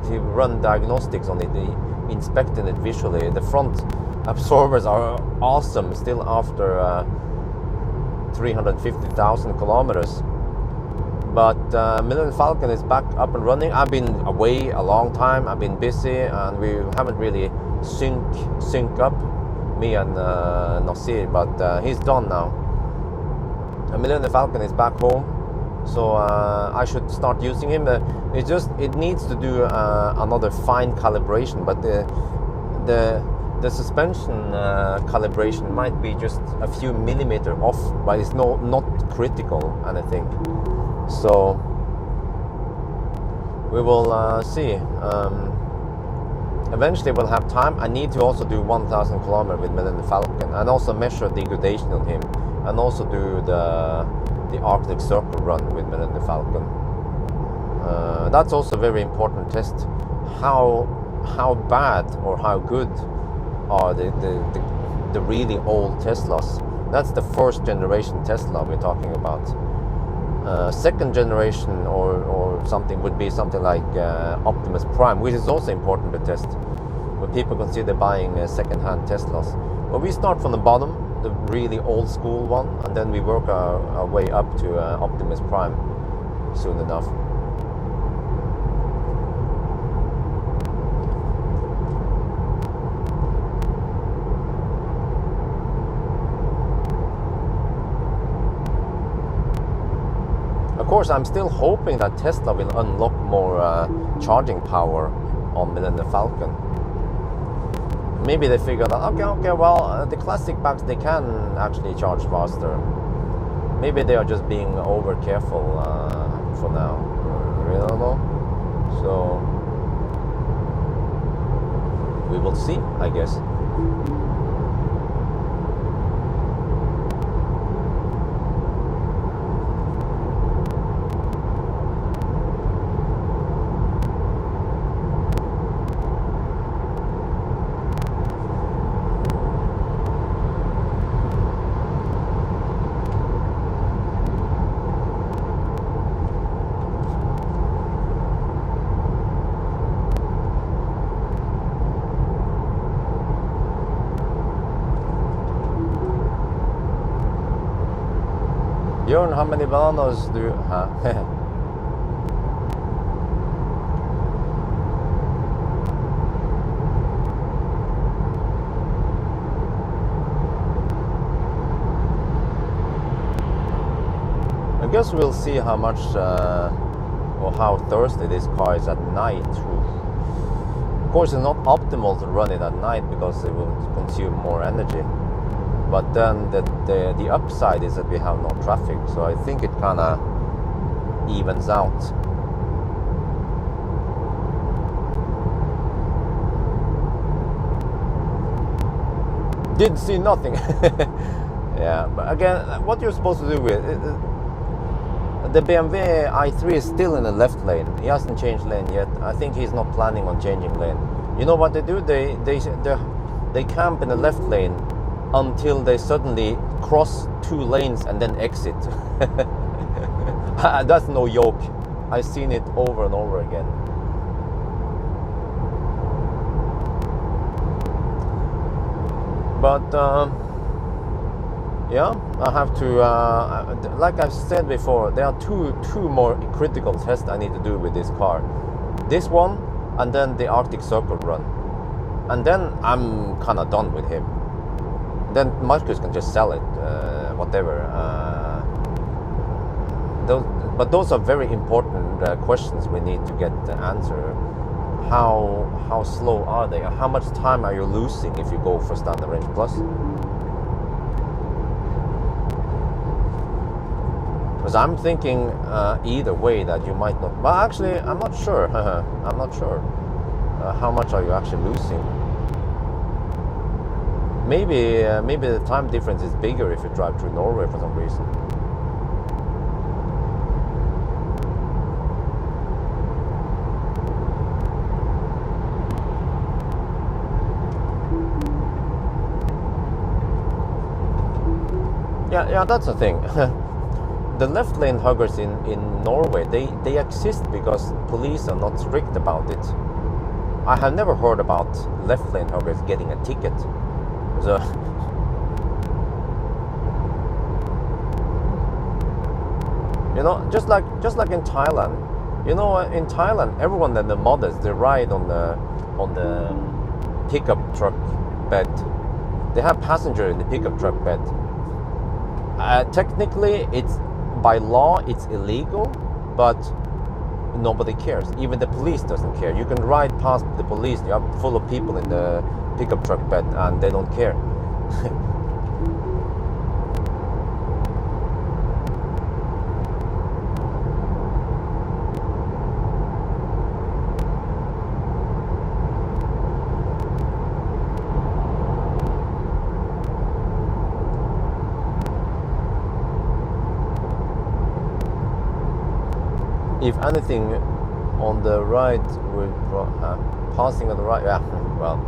He run diagnostics on it, he inspected it visually. The front absorbers are awesome still after 350,000 kilometers. But Millennium Falcon is back up and running. I've been away a long time. I've been busy, and we haven't really sync up, me and Nasir. But he's done now. Millennium Falcon is back home, so I should start using him. It needs to do another fine calibration, but the suspension calibration might be just a few millimeters off, but it's not critical, and I think. So we will see. Eventually we'll have time. I need to also do 1,000 kilometers with Millennium Falcon, and also measure degradation on him, and also do the Arctic Circle run with Millennium Falcon. That's also a very important test. How bad or how good are the really old Teslas? That's the first generation Tesla we're talking about. Second generation or something would be something like Optimus Prime, which is also important to test when people consider buying second-hand Teslas. But we start from the bottom, the really old school one, and then we work our way up to Optimus Prime soon enough. Of course, I'm still hoping that Tesla will unlock more charging power on Millennium Falcon. Maybe they figured out, okay, well, the classic backs, they can actually charge faster. Maybe they are just being over careful for now. I don't know. So we will see, I guess. Bjørn, how many bananas do you have? I guess we'll see how much or how thirsty this car is at night. Of course, it's not optimal to run it at night because it will consume more energy. But then the upside is that we have no traffic, so I think it kind of evens out. Didn't see nothing. Yeah, but again, what you're supposed to do with the BMW i3 is still in the left lane. He hasn't changed lane yet. I think he's not planning on changing lane. You know what they do? They camp in the left lane until they suddenly cross 2 lanes and then exit. That's no joke. I've seen it over and over again. But yeah, I have to, like I've said before, there are two more critical tests I need to do with this car. This one, and then the Arctic Circle run. And then I'm kind of done with him. Then Marcus can just sell it, whatever. But those are very important questions we need to get the answer. How slow are they? How much time are you losing if you go for Standard Range Plus? Because I'm thinking either way that you might not. Well, actually, I'm not sure. I'm not sure. How much are you actually losing? Maybe the time difference is bigger if you drive through Norway for some reason. Yeah, that's the thing. The left lane huggers in Norway, they exist because police are not strict about it. I have never heard about left lane huggers getting a ticket. So, you know, just like in Thailand, you know, in Thailand, everyone and the mothers, they ride on the pickup truck bed. They have passenger in the pickup truck bed. Technically, it's by law it's illegal, but nobody cares. Even the police doesn't care. You can ride past the police. You have full of people in the pickup truck bed, and they don't care. If anything, on the right, passing on the right. Yeah, well,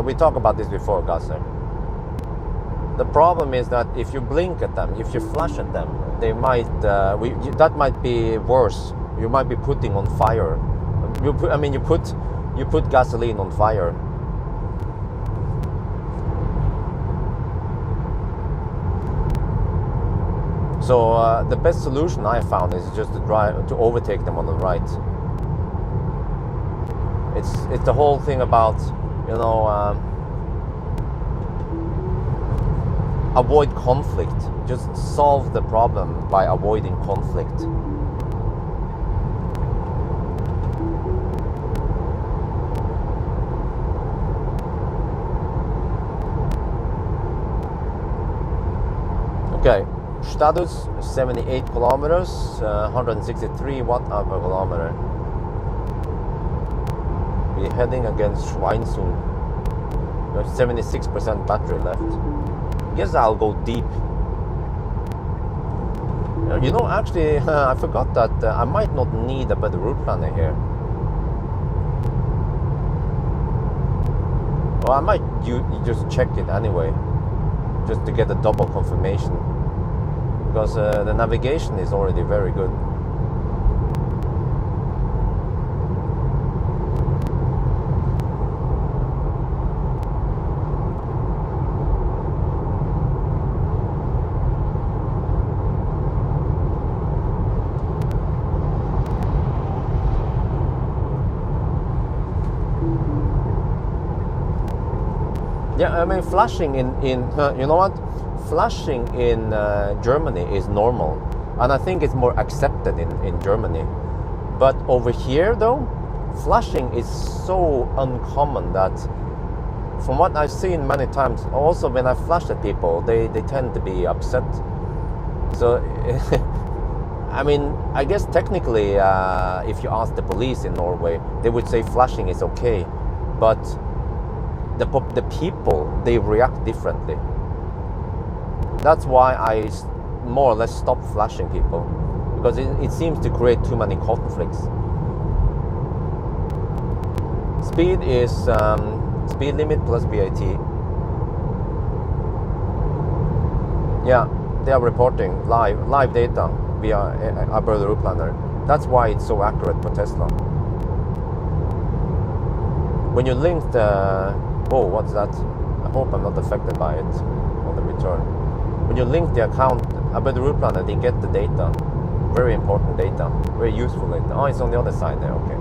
we talked about this before, guys. The problem is that if you blink at them, if you flash at them, they might. That might be worse. You might be putting on fire. You put gasoline on fire. So the best solution I found is just to overtake them on the right. It's the whole thing about, you know, avoid conflict. Just solve the problem by avoiding conflict. Okay. Status 78 kilometers, 163 watt-hour per kilometer. We're heading against Schweinsund. We have 76% battery left. Guess I'll go deep. You know, actually, I forgot that I might not need a better route planner here. Well, I might just check it anyway, just to get a double confirmation. Because the navigation is already very good. Yeah, I mean, flashing in you know what? Flashing in Germany is normal, and I think it's more accepted in Germany. But over here, though, flashing is so uncommon that, from what I've seen many times, also when I flash at people, they tend to be upset. So, I mean, I guess technically, if you ask the police in Norway, they would say flashing is okay, but the people, they react differently. That's why I more or less stopped flashing people, because it seems to create too many conflicts. Speed is speed limit plus VAT. Yeah, they are reporting live data via a better route planner. That's why it's so accurate for Tesla. When you link the what's that? I hope I'm not affected by it on the return. When you link the account about the route planner, they get the data. Very important data. Very useful data. Oh, it's on the other side there, okay.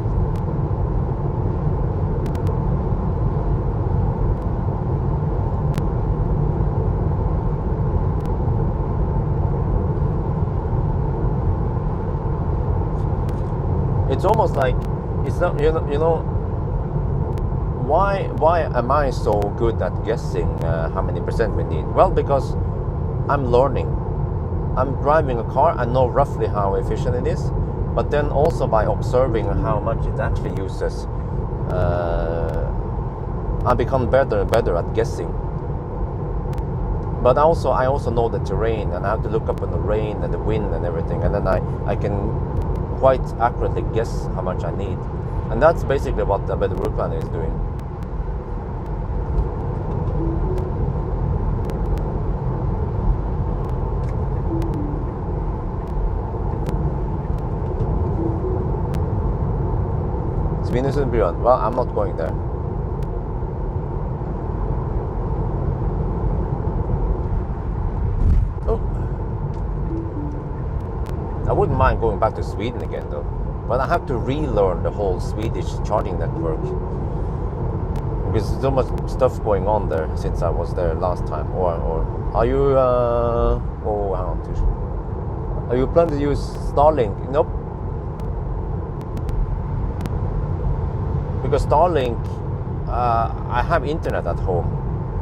It's almost like, it's not, you know, why am I so good at guessing how many percent we need? Well, because I'm learning. I'm driving a car, I know roughly how efficient it is, but then also by observing how much it actually uses, I become better and better at guessing. But I also know the terrain, and I have to look up on the rain and the wind and everything, and then I can quite accurately guess how much I need. And that's basically what the better route planner is doing. Svinesund Bjørn. Well, I'm not going there. Oh. I wouldn't mind going back to Sweden again though. But I have to relearn the whole Swedish charging network. Because there's so much stuff going on there since I was there last time. Or are you oh, hang on. Are you planning to use Starlink? Nope. Because Starlink, I have internet at home,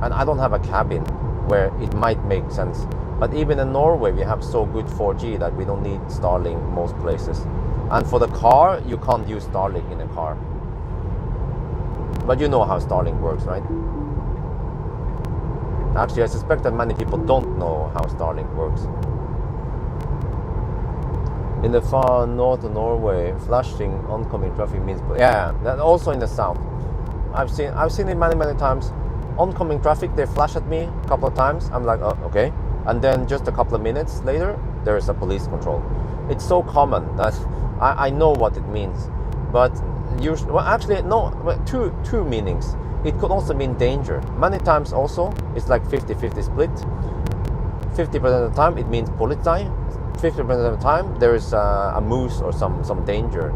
and I don't have a cabin where it might make sense. But even in Norway, we have so good 4G that we don't need Starlink most places. And for the car, you can't use Starlink in a car. But you know how Starlink works, right? Actually, I suspect that many people don't know how Starlink works. In the far north of Norway, flashing oncoming traffic means... Yeah, that also in the south. I've seen it many times. Oncoming traffic, they flash at me a couple of times. I'm like, oh, okay. And then just a couple of minutes later, there is a police control. It's so common that I know what it means. But usually, well, actually, no, two meanings. It could also mean danger. Many times also, it's like 50-50 split. 50% of the time, it means polizei. 50% of the time, there is a moose or some danger.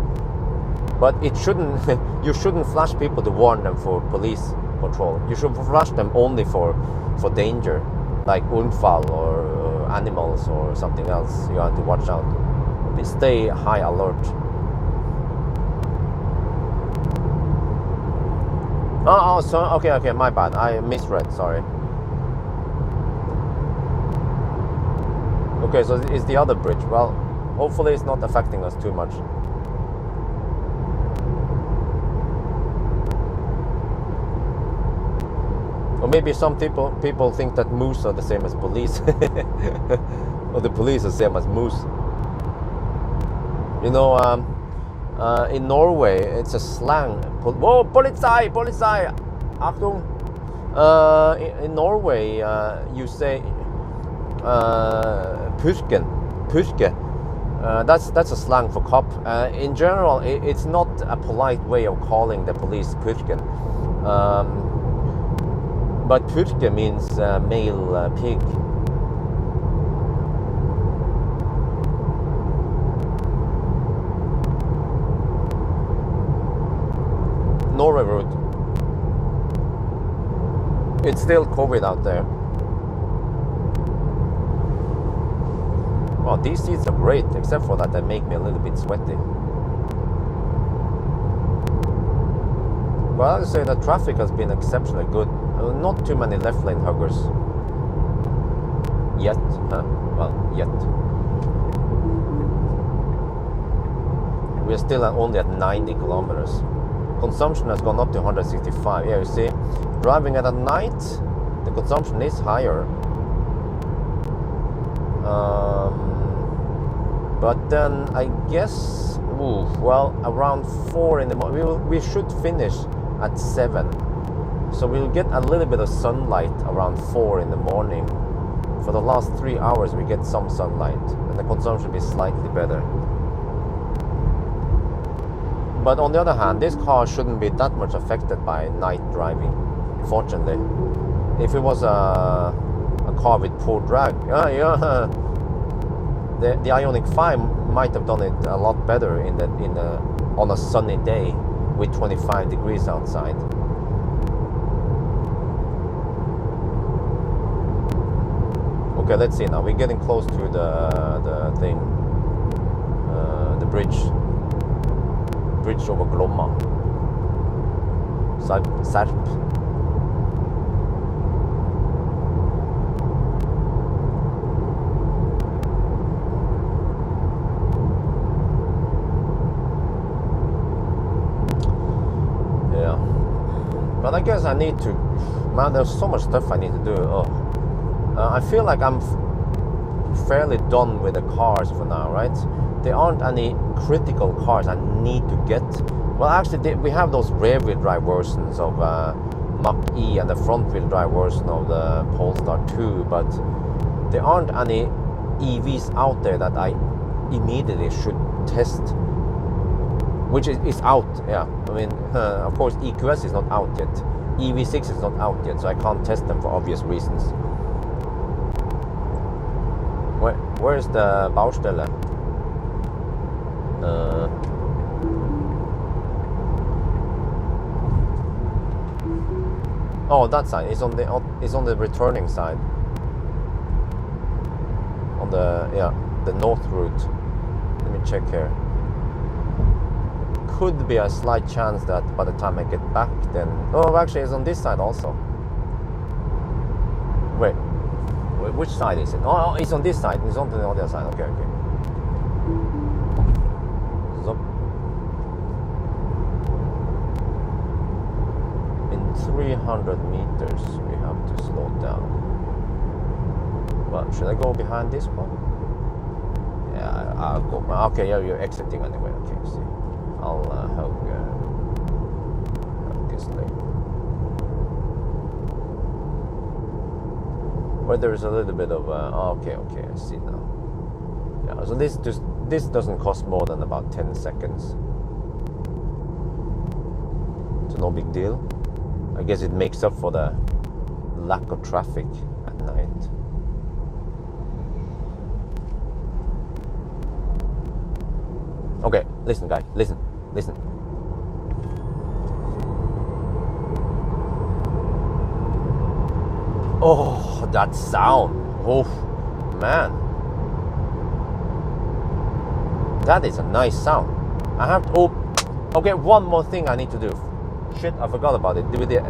But it shouldn't. You shouldn't flash people to warn them for police control. You should flash them only for danger, like unfall or animals or something else. You have to watch out. Stay high alert. Oh, so okay, my bad. I misread. Sorry. Okay, so it's the other bridge. Well, hopefully it's not affecting us too much. Or maybe some people think that moose are the same as police. Or the police are the same as moose. You know, in Norway, it's a slang. Whoa, polizei, Achtung. In Norway, you say purke. That's a slang for cop. In general, it's not a polite way of calling the police purken. But purke means male pig. Norway route. It's still COVID out there. Well, these seats are great, except for that they make me a little bit sweaty. Well, I would say that traffic has been exceptionally good. Not too many left lane huggers. Yet. Well, yet. We're still only at 90 kilometers. Consumption has gone up to 165. Yeah, you see, driving at night, the consumption is higher. But then I guess, well, around 4 in the morning, we should finish at 7. So we'll get a little bit of sunlight around 4 in the morning. For the last 3 hours, we get some sunlight, and the consumption will be slightly better. But on the other hand, this car shouldn't be that much affected by night driving, fortunately. If it was a car with poor drag, the Ioniq 5 might have done it a lot better on a sunny day with 25 degrees outside. Okay, let's see now. We're getting close to the thing, the bridge over Glomma. Serp. Yeah. But I guess I need to... Man, there's so much stuff I need to do. I feel like I'm fairly done with the cars for now, right? There aren't any critical cars I need to get. Well, actually, we have those rear-wheel drive versions of Mach-E and the front-wheel drive version of the Polestar 2, but there aren't any EVs out there that I immediately should test. which is out. Yeah, I mean, of course, EQS is not out yet. EV6 is not out yet, so I can't test them for obvious reasons. Where is the Baustelle? Oh, that side. It's on the returning side. On the north route. Let me check here. Could be a slight chance that by the time I get back, then actually it's on this side also. Wait, which side is it? Oh, it's on this side. It's on the other side. Okay. So in 300 meters, we have to slow down. Well, should I go behind this one? Yeah, I'll go. Okay, yeah, you're exiting anyway. Okay, see. I'll help this lane. Where there is a little bit of okay, I see now. Yeah, so this doesn't cost more than about 10 seconds. So no big deal. I guess it makes up for the lack of traffic at night. Okay, listen guys, listen. Oh, that sound. Oh, man. That is a nice sound. I have to... Okay, one more thing I need to do. Shit, I forgot about it. With the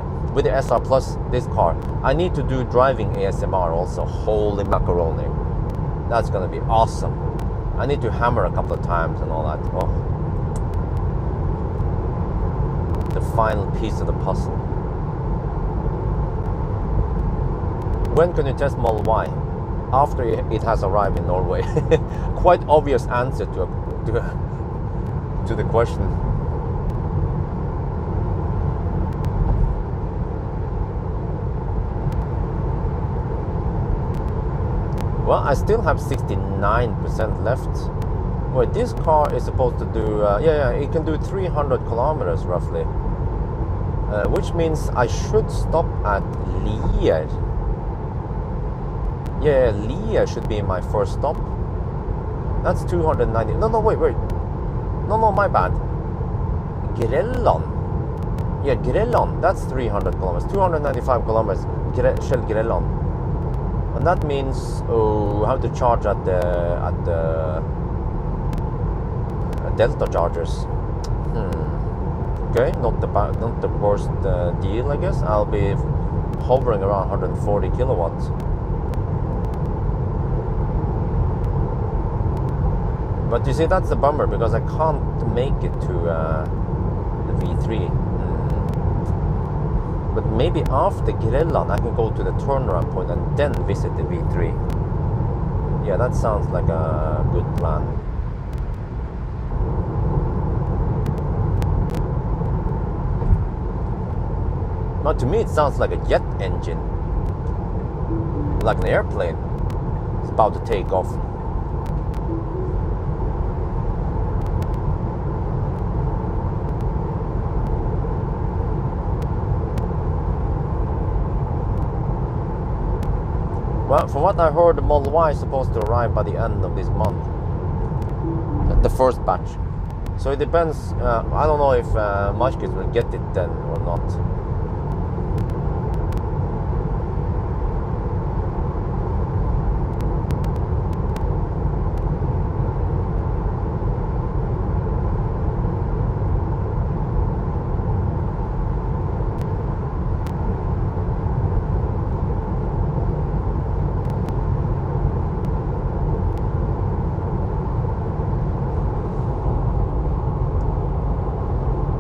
SR Plus, this car, I need to do driving ASMR also. Holy macaroni. That's gonna be awesome. I need to hammer a couple of times and all that. Oh. The final piece of the puzzle. When can you test Model Y? After it has arrived in Norway. Quite obvious answer to the question. Well, I still have 69% left. Wait, this car is supposed to do... it can do 300 kilometers roughly. Which means I should stop at Lier. Yeah, Lier should be my first stop. That's 290... No, wait. No, my bad. Grelland. Yeah, Grelland. That's 300 kilometers. 295 kilometers. Shell Grelland. And that means I have to charge at the Delta chargers. Okay, not the worst deal, I guess. I'll be hovering around 140 kilowatts. But you see, that's the bummer because I can't make it to the V3. But maybe after Grelland I can go to the turnaround point and then visit the V3. Yeah, that sounds like a good plan. But to me it sounds like a jet engine. Like an airplane. It's about to take off. Well, from what I heard, the Model Y is supposed to arrive by the end of this month. The first batch. So it depends. I don't know if Marcus will get it then or not.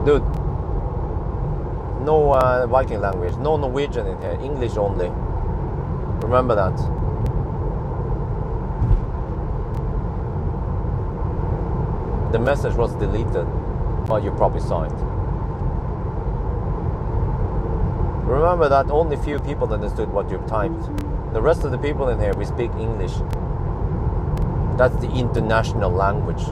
Dude, no Viking language, no Norwegian in here, English only. Remember that. The message was deleted, but you probably saw it. Remember that only few people understood what you've typed. The rest of the people in here, we speak English. That's the international language.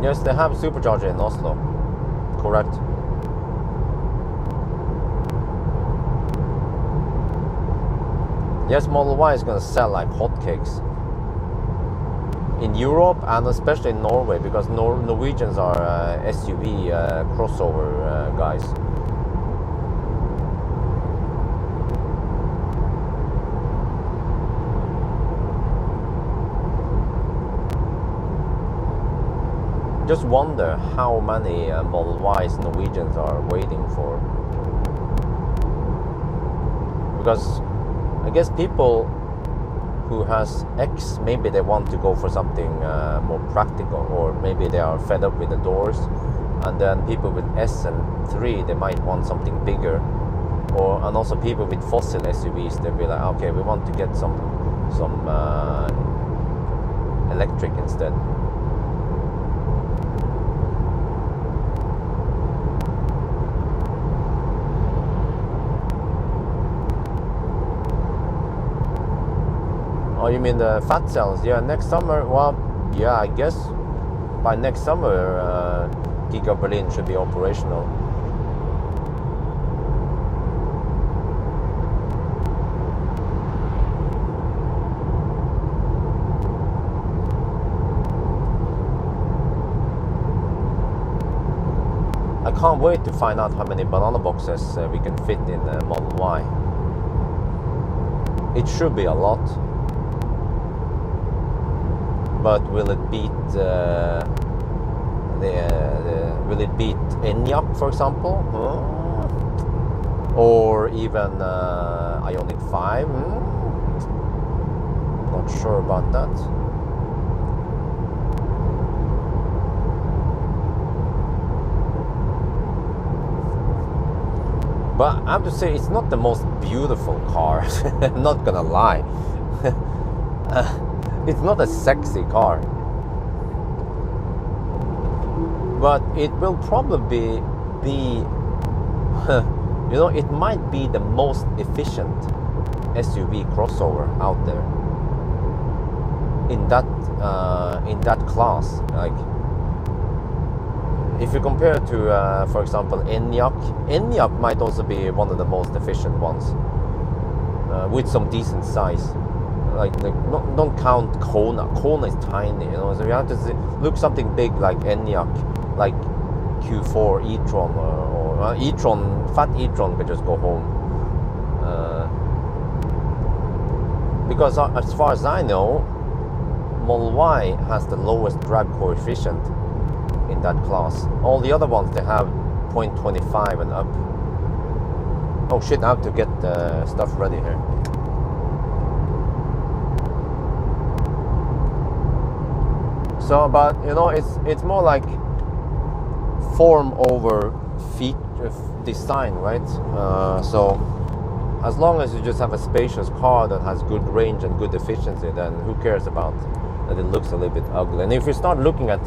Yes, they have supercharger in Oslo. Correct. Yes, Model Y is going to sell like hotcakes in Europe and especially in Norway, because Norwegians are SUV crossover guys. Just wonder how many Model Ys Norwegians are waiting for, because I guess people who has X, maybe they want to go for something more practical, or maybe they are fed up with the doors, and then people with S and 3, they might want something bigger, and also people with fossil SUVs, they'll be like, okay, we want to get some electric instead. Oh, you mean the fat cells? Yeah, next summer. Well, yeah, I guess by next summer, Giga Berlin should be operational. I can't wait to find out how many banana boxes we can fit in the Model Y. It should be a lot. But will it beat will it beat Enyaq, for example, or even Ioniq 5? Not sure about that. But I have to say, it's not the most beautiful car. I'm not gonna lie. It's not a sexy car, but it will probably be, you know, it might be the most efficient SUV crossover out there in that class. Like, if you compare to, for example, Enyaq might also be one of the most efficient ones, with some decent size. Like don't count Kona. Kona is tiny, you know. So you have to look something big like Enyaq, like Q4 e-tron, or e-tron. Fat e-tron could just go home. Because as far as I know, Model Y has the lowest drag coefficient in that class. All the other ones, they have 0.25 and up. Oh shit! I have to get the stuff ready here. So, but you know, it's more like form over feature design, right? So as long as you just have a spacious car that has good range and good efficiency, then who cares about that it looks a little bit ugly? And if you start looking at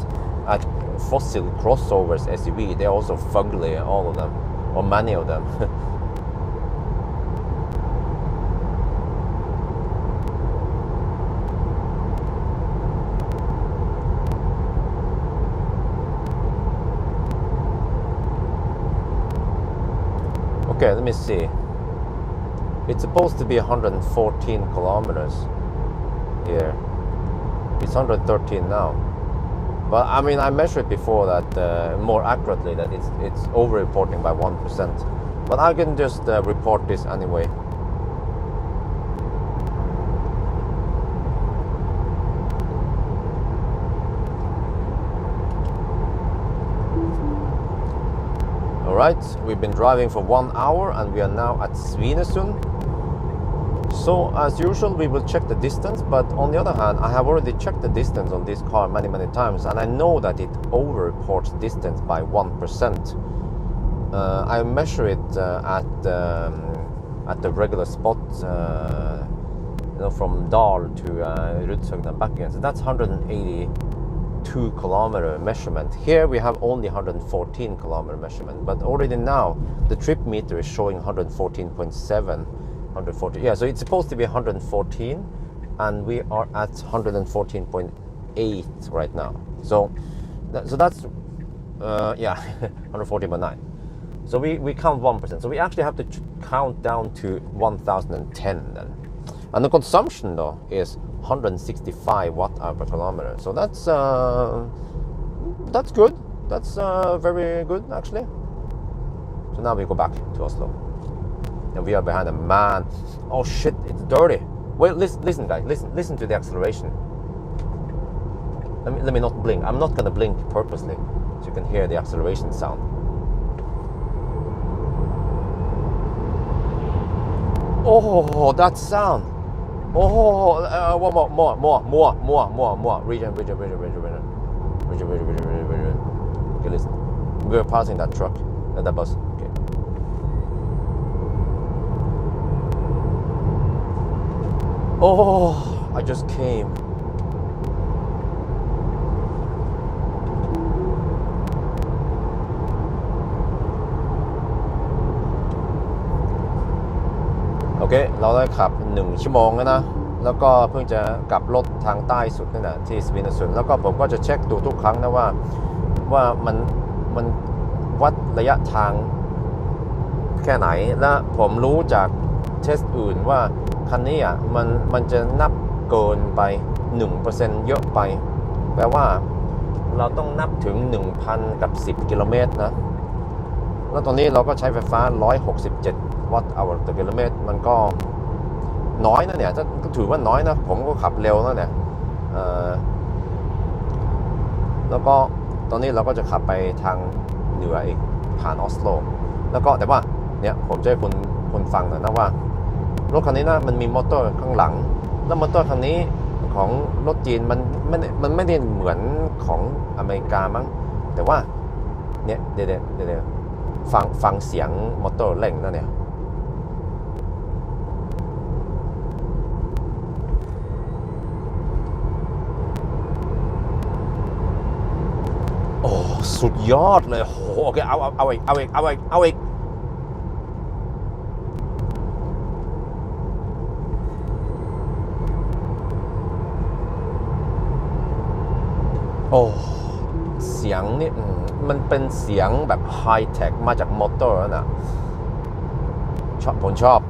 fossil crossovers SUV, they're also fugly, all of them, or many of them. Okay, let me see. It's supposed to be 114 kilometers here. It's 113 now. But I mean, I measured before that more accurately that it's over-reporting by 1%. But I can just report this anyway. Alright, we've been driving for 1 hour and we are now at Svinesund. So as usual, we will check the distance, but on the other hand, I have already checked the distance on this car many times, and I know that it over-reports distance by 1%. I measure it at the regular spot, you know, from Dal to Rudshøgda and back again. So that's 182 kilometer measurement. Here we have only 114 kilometer measurement, but already now the trip meter is showing 114.7. 140, yeah, so it's supposed to be 114 and we are at 114.8 right now. So So that's yeah, 140.9. So we count 1%. So we actually have to count down to 1010 then. And the consumption though is 165 watt-hour per kilometer. So that's good. That's very good actually. So now we go back to Oslo. And we are behind a man. Oh shit, it's dirty. Wait, listen guys, listen to the acceleration. Let me not blink. I'm not gonna blink purposely, so you can hear the acceleration sound. Oh, that sound. Oh, one more. Region. Okay, listen. We were passing that truck, that bus. Okay. Oh, I just came.โอเคเราได้ขับ1ชั่วโมงแล้วนะแล้วก็เพิ่งจะกลับรถทางใต้สุดนี่นะที่สวินสุดแล้วก็ผมก็จะเช็คดูทุกครั้งนะว่ามันวัดระยะทางแค่ไหนและผมรู้จากเทสอื่นว่าคันนี้อ่ะมันจะนับเกินไป 1% เยอะไปแปลว่าเราต้องนับถึง 1,000 กับ 10 กิโลเมตรนะแล้วตอนนี้เราก็ใช้ไฟฟ้า167วัตต์เอาต่อกิโลเมตรมันก็น้อยนะเนี่ยก็ถือว่าน้อยนะผมก็ขับเร็วนะเนี่ยแล้วก็ตอนนี้เราก็จะขับไปทางเหนืออีกผ่านออสโลแล้วก็แต่ว่าเนี่ยผมจะให้คุณฟังหน่อยนะว่ารถคันนี้นะมันมีมอเตอร์ข้างหลังแล้วมอเตอร์คันนี้ของรถจีนมันไม่ได้เหมือนของอเมริกามั้งแต่ว่าเนี่ยเดี๋ยวฟังเสียงมอเตอร์เร่งนะเนี่ยโอ้สุดยอดเลยโหโอเคเอาอีกโอ้เสียงนี่มันเป็นเสียงแบบไฮเทคมาจากมอเตอร์นะผมชอบ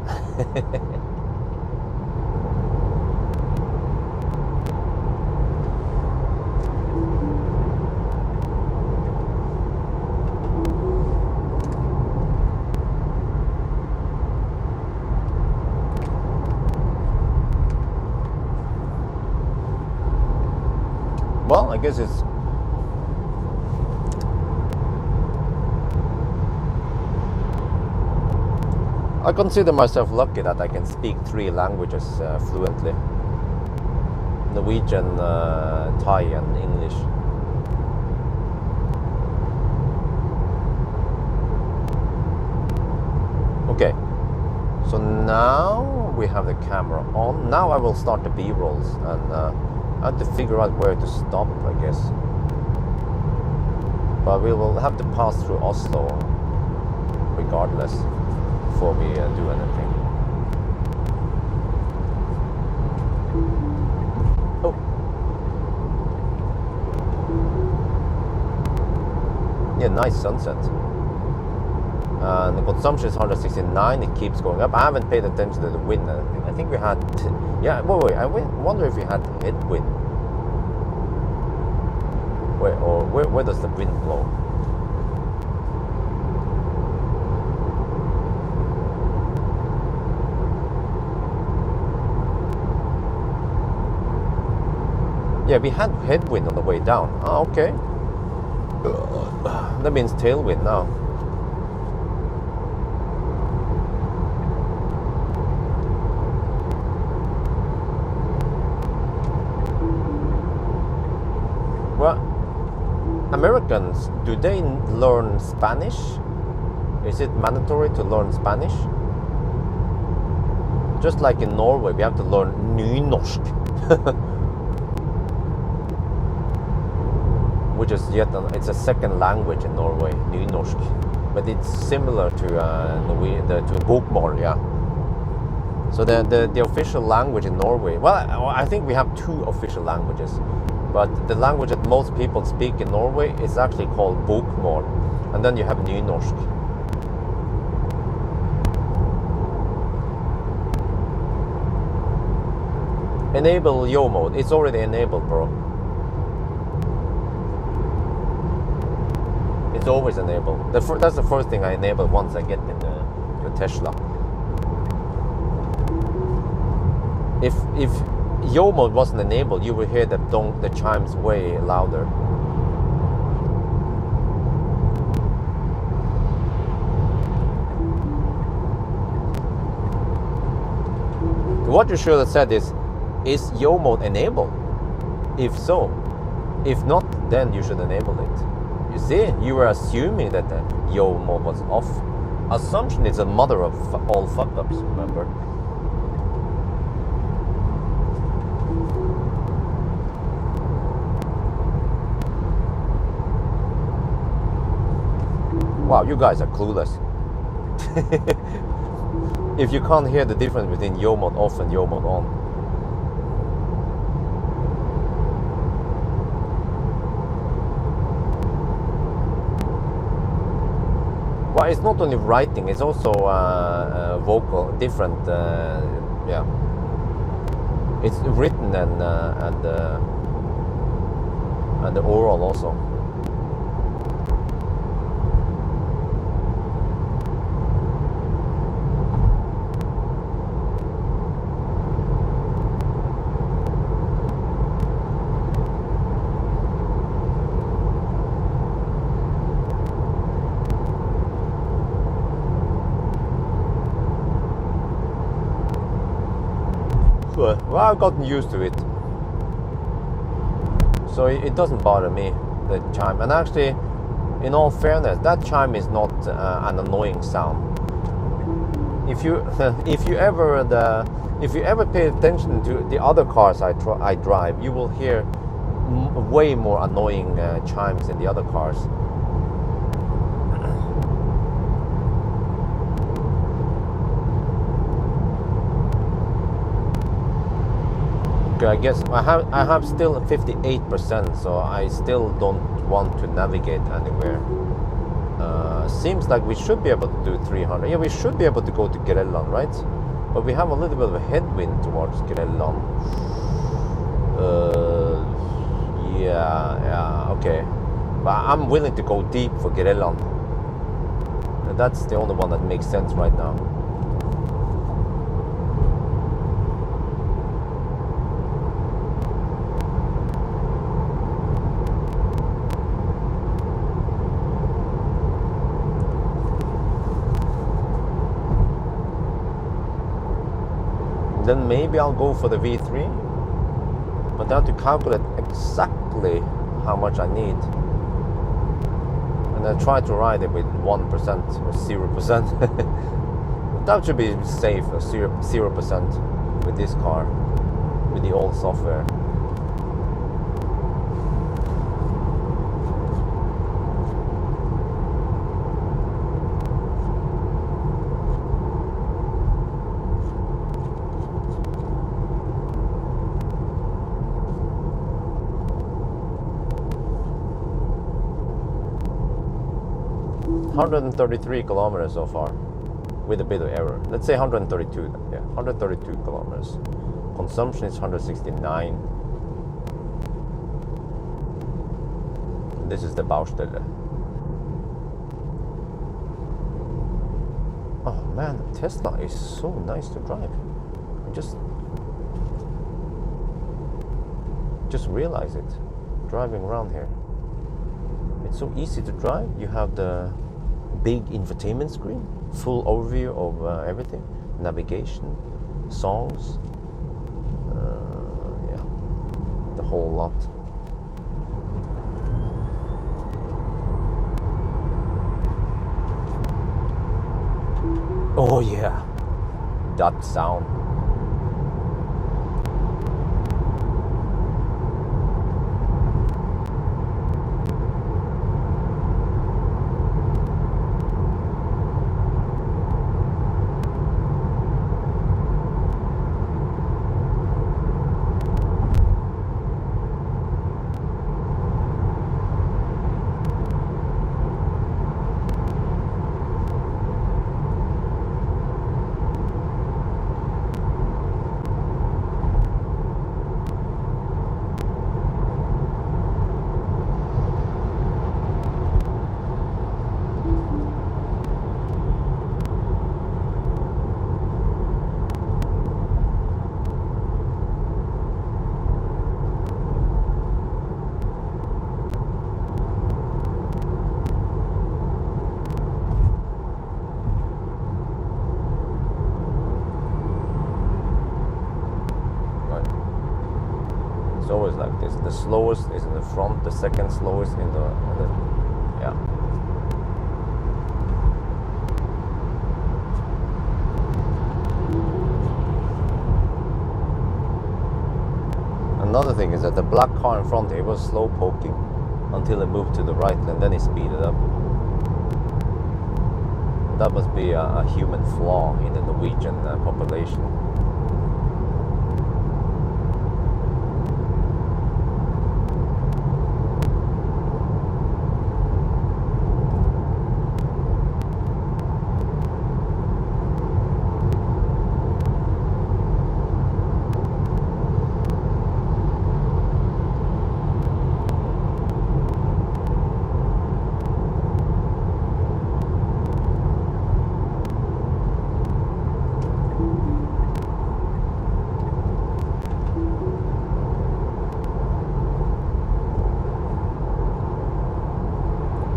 Well, I guess it's I consider myself lucky that I can speak 3 languages fluently: Norwegian, Thai, and English. Okay, so now we have the camera on. Now I will start the B-rolls, and I have to figure out where to stop, I guess. But we will have to pass through Oslo regardless before we do anything. Oh. Yeah, nice sunset. The consumption is 169. It keeps going up. I haven't paid attention to the wind. I think we had, yeah. Wait. I wonder if we had headwind. Where does the wind blow? Yeah, we had headwind on the way down. Ah, okay. That means tailwind now. Well, Americans, do they learn Spanish? Is it mandatory to learn Spanish? Just like in Norway, we have to learn nynorsk. Which is it's a second language in Norway, nynorsk, but it's similar to bokmål, yeah. So the official language in Norway. Well, I think we have 2 official languages. But the language that most people speak in Norway is actually called bokmål, and then you have nynorsk. Enable yo mode. It's already enabled, bro. It's always enabled. That's the first thing I enable once I get in the Tesla. If yo mode wasn't enabled, you would hear the chimes way louder. What you should have said is yo mode enabled? If so, if not, then you should enable it. You see, you were assuming that the yo mode was off. Assumption is the mother of all fuck ups, remember? Wow, you guys are clueless. If you can't hear the difference between yo mode off and yo mode on. Well, it's not only writing, it's also vocal, different, yeah. It's written and the oral also. Well, I've gotten used to it, so it doesn't bother me, the chime. And actually, in all fairness, that chime is not an annoying sound. If you ever pay attention to the other cars I drive, you will hear way more annoying chimes in the other cars. Okay, I guess I have still 58%, so I still don't want to navigate anywhere. Seems like we should be able to do 300. Yeah, we should be able to go to Grelland, right? But we have a little bit of a headwind towards Grelland. Yeah, okay. But I'm willing to go deep for Grelland. That's the only one that makes sense right now. Then maybe I'll go for the V3, but I have to calculate exactly how much I need, and I try to ride it with 1% or 0%. That should be safe, 0% with this car, with the old software. $133 kilometers so far, with a bit of error. Let's say 132. Yeah, 132 kilometers. Consumption is 169. This is the Baustelle. Oh man, the Tesla is so nice to drive. I just realize it driving around here. It's so easy to drive. You have the big infotainment screen, full overview of everything, navigation, songs, yeah, the whole lot. Oh yeah, that sound. It's always like this. The slowest is in the front, the second slowest in the yeah. Another thing is that the black car in front, it was slow poking until it moved to the right, and then it speeded up. That must be a human flaw in the Norwegian population.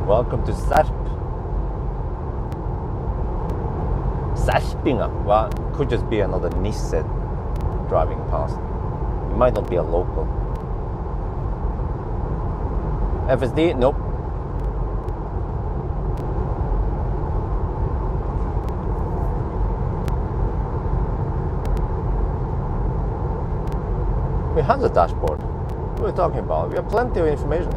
Welcome to Sarpinga. Well, it could just be another Nissan driving past. It might not be a local. FSD? Nope. We have the dashboard. What are we talking about? We have plenty of information.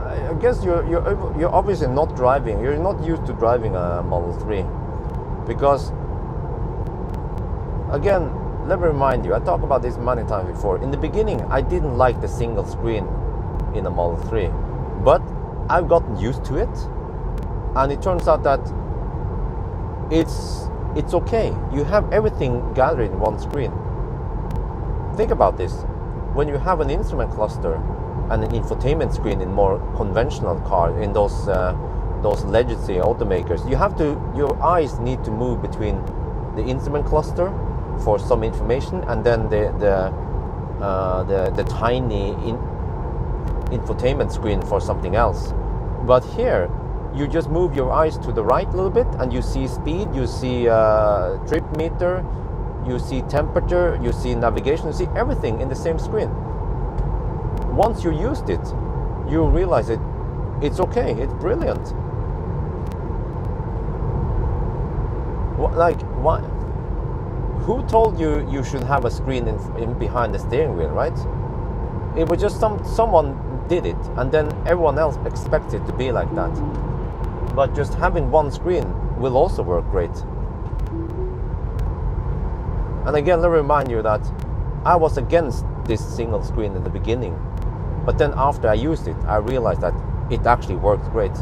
I guess you're obviously not driving. You're not used to driving a Model 3, because again, let me remind you. I talked about this many times before. In the beginning, I didn't like the single screen in a Model 3, but I've gotten used to it, and it turns out that it's okay. You have everything gathered in one screen. Think about this. When you have an instrument cluster and an infotainment screen in more conventional cars, in those legacy automakers, your eyes need to move between the instrument cluster for some information and then the tiny infotainment screen for something else. But here, you just move your eyes to the right a little bit, and you see speed, you see trip meter, you see temperature, you see navigation, you see everything in the same screen. Once you used it, you realize it's okay, it's brilliant. What? Who told you you should have a screen in behind the steering wheel, right? It was just someone did it, and then everyone else expects it to be like that. But just having one screen will also work great. And again, let me remind you that I was against this single screen in the beginning. But then after I used it, I realized that it actually works great.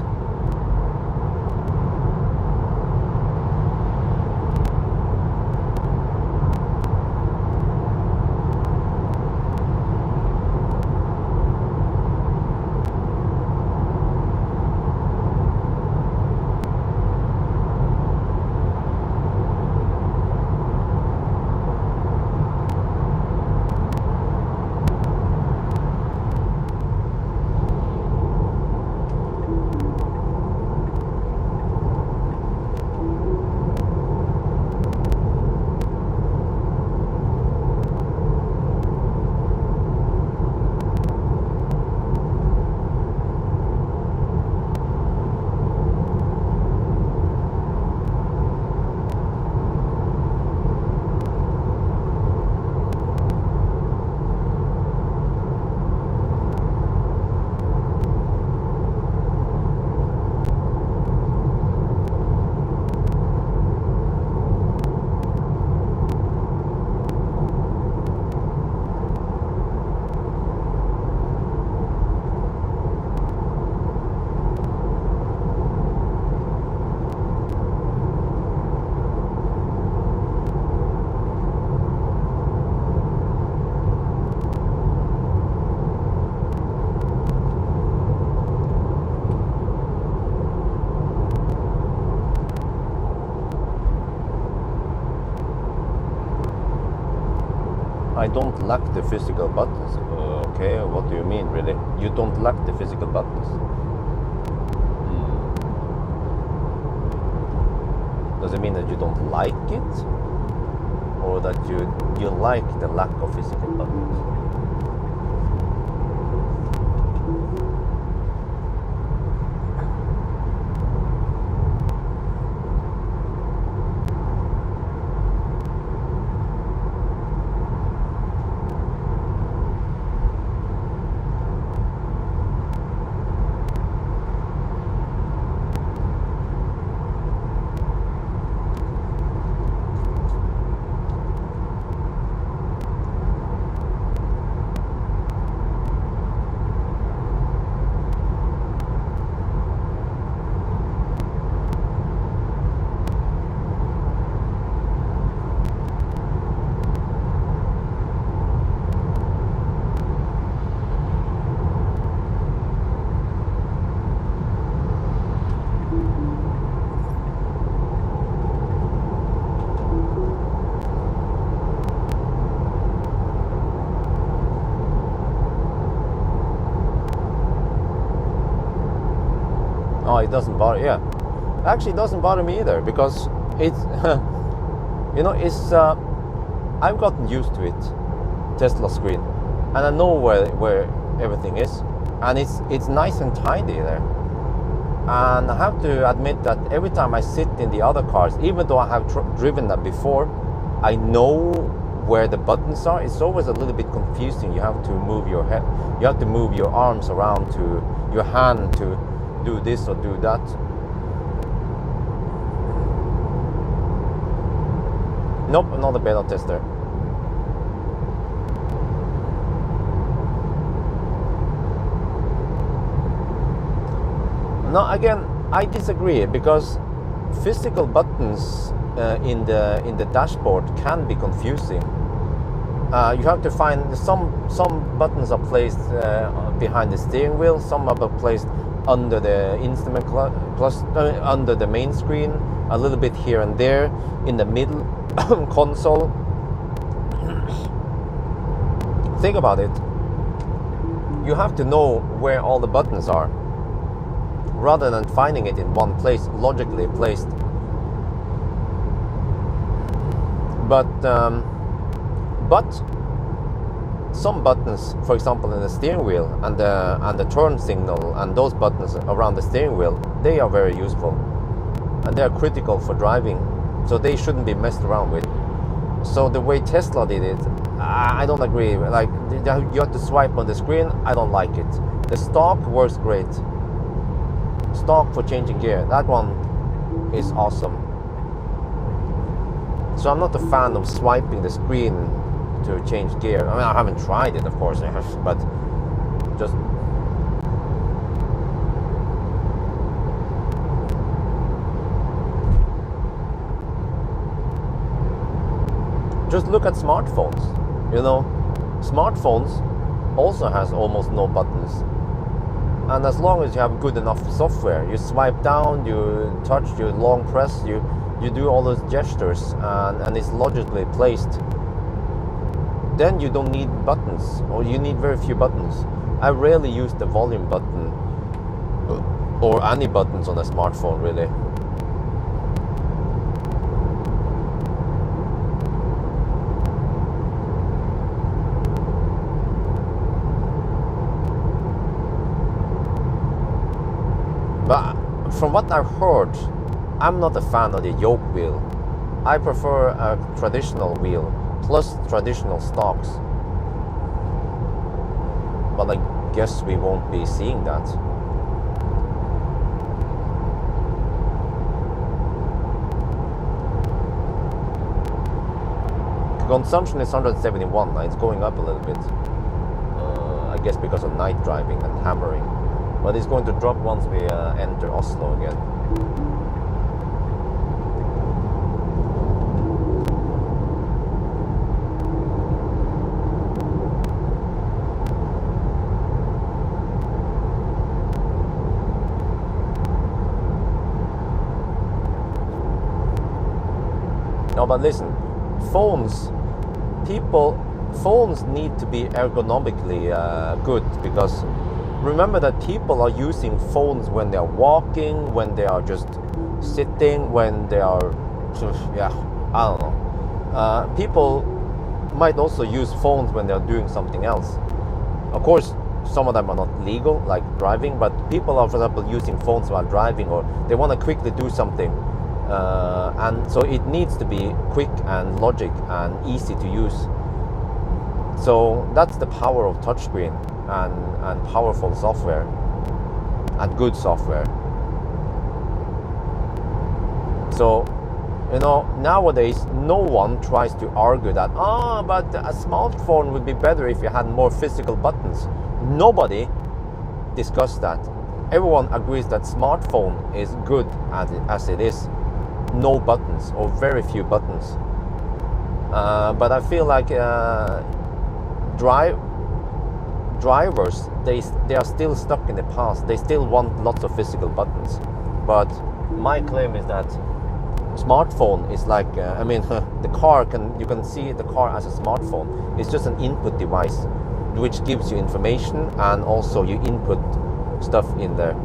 I don't lack the physical buttons. Okay, what do you mean, really? You don't lack the physical buttons. Does it mean that you don't like it? Or that you like the lack of physical buttons? it doesn't bother. Yeah, actually, it doesn't bother me either because it's it's I've gotten used to it, Tesla screen, and I know where everything is, and it's nice and tidy there. And I have to admit that every time I sit in the other cars, even though I have driven them before, I know where the buttons are. It's always a little bit confusing. You have to move your head, you have to move your arms around to your hand to do this or do that. Nope, not a beta tester. No, again, I disagree because physical buttons in the dashboard can be confusing. You have to find some buttons are placed behind the steering wheel, some are placed under the instrument cluster, under the main screen, a little bit here and there in the middle console. Think about it. You have to know where all the buttons are, rather than finding it in one place, logically placed. But some buttons, for example, in the steering wheel and the turn signal and those buttons around the steering wheel, they are very useful and they are critical for driving, so they shouldn't be messed around with. So the way Tesla did it, I don't agree. Like, you have to swipe on the screen. I don't like it. The stock works great. Stock for changing gear, that one is awesome. So I'm not a fan of swiping the screen to change gear. I mean, I haven't tried it, of course, but just look at smartphones. Smartphones also has almost no buttons. And as long as you have good enough software, you swipe down, you touch, you long press, you do all those gestures, and it's logically placed, then you don't need buttons, or you need very few buttons. I rarely use the volume button or any buttons on a smartphone, really. But from what I've heard, I'm not a fan of the yoke wheel. I prefer a traditional wheel plus traditional stocks. But I guess we won't be seeing that. Consumption is 171. Now it's going up a little bit. I guess because of night driving and hammering. But it's going to drop once we enter Oslo again. No, but listen, phones need to be ergonomically good, because remember that people are using phones when they are walking, when they are just sitting, when they are, I don't know. People might also use phones when they are doing something else. Of course, some of them are not legal, like driving, but people are, for example, using phones while driving, or they want to quickly do something. And so it needs to be quick and logic and easy to use. So that's the power of touchscreen and powerful software and good software. So, nowadays no one tries to argue that, but a smartphone would be better if you had more physical buttons. Nobody discussed that. Everyone agrees that smartphone is good as it is. No buttons, or very few buttons. But I feel like drivers, they are still stuck in the past. They still want lots of physical buttons. But my claim is that smartphone is like, the car you can see the car as a smartphone. It's just an input device which gives you information, and also you input stuff in there.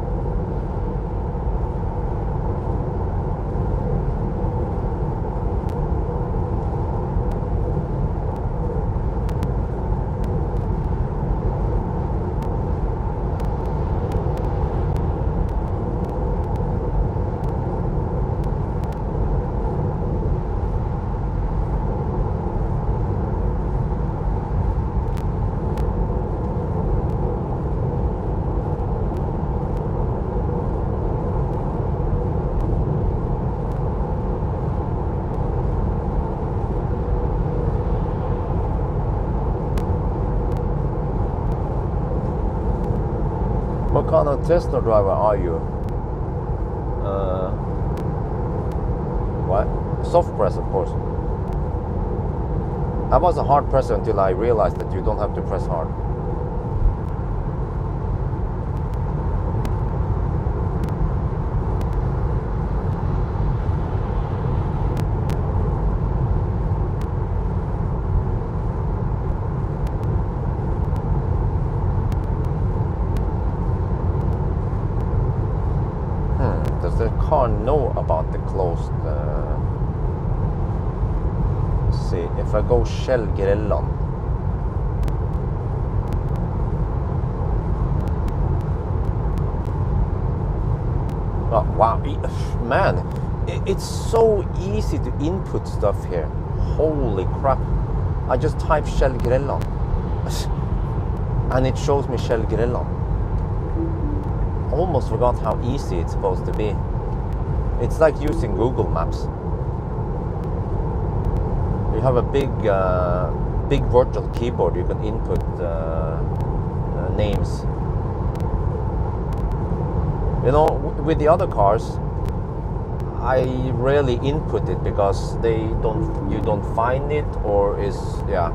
What kind of Tesla driver are you? What? Soft press, of course. I was a hard presser until I realized that you don't have to press hard. Does the car know about the closed? Let's see, if I go Shell Grelland. Oh, wow, man, it's so easy to input stuff here. Holy crap. I just type Shell Grelland and it shows me Shell Grelland. Almost forgot how easy it's supposed to be. It's like using Google Maps. You have a big virtual keyboard. You can input names. You know, with the other cars, I rarely input it because you don't find it, or is, yeah.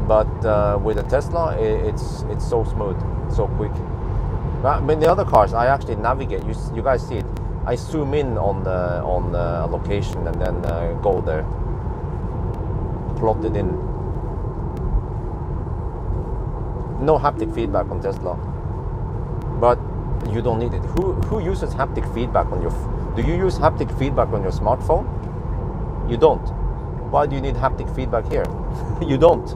But with a Tesla, it's so smooth, so quick. But with the other cars, I actually navigate. You guys see it. I zoom in on a location and then go there, plot it in. No haptic feedback on Tesla, but you don't need it. Who uses haptic feedback on your? Do you use haptic feedback on your smartphone? You don't. Why do you need haptic feedback here? You don't.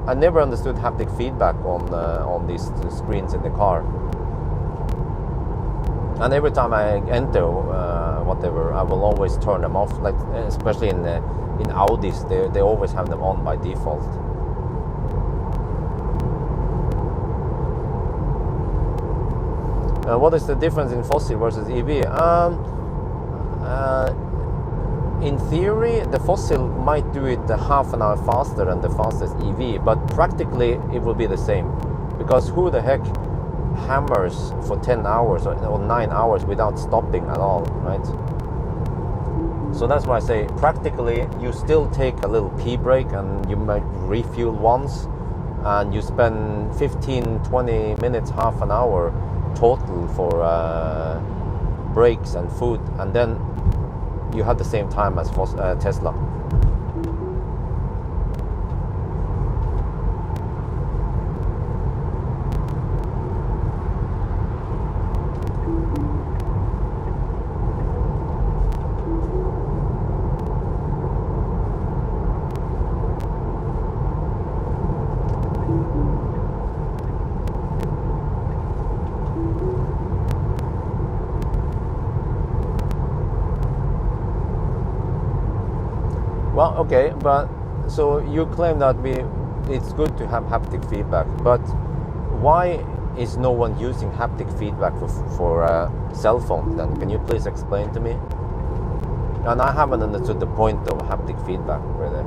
I never understood haptic feedback on these screens in the car. And every time I enter whatever, I will always turn them off. Like especially in Audis, they always have them on by default. What is the difference in fossil versus EV? In theory, the fossil might do it half an hour faster than the fastest EV, but practically it will be the same. Because who the heck hammers for 10 hours or 9 hours without stopping at all, right? So that's why I say practically you still take a little pee break and you might refuel once, and you spend 15-20 minutes, half an hour total for breaks and food, and then you have the same time as Tesla. Well, okay, but so you claim that it's good to have haptic feedback, but why is no one using haptic feedback for cell phones then? Can you please explain to me? And I haven't understood the point of haptic feedback, really.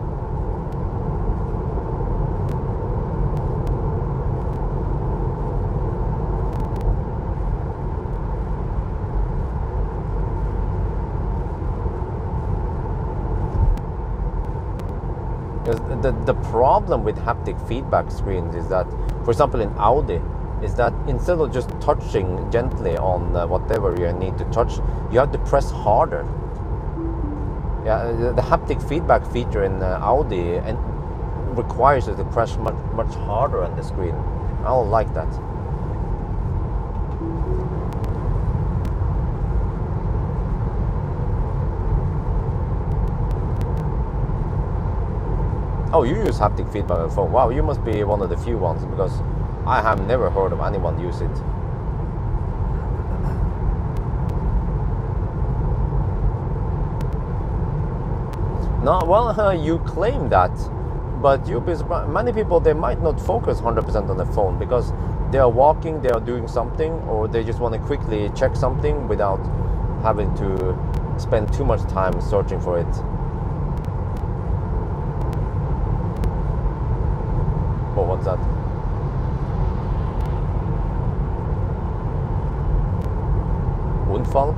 The problem with haptic feedback screens is that, for example, in Audi, is that instead of just touching gently on whatever you need to touch, you have to press harder. Yeah, the haptic feedback feature in Audi requires you to press much harder on the screen. I don't like that. Oh, you use haptic feedback on the phone. Wow, you must be one of the few ones, because I have never heard of anyone use it. No, well, you claim that, but many people, they might not focus 100% on the phone because they are walking, they are doing something, or they just want to quickly check something without having to spend too much time searching for it. Oh, what's that? Sundsvall.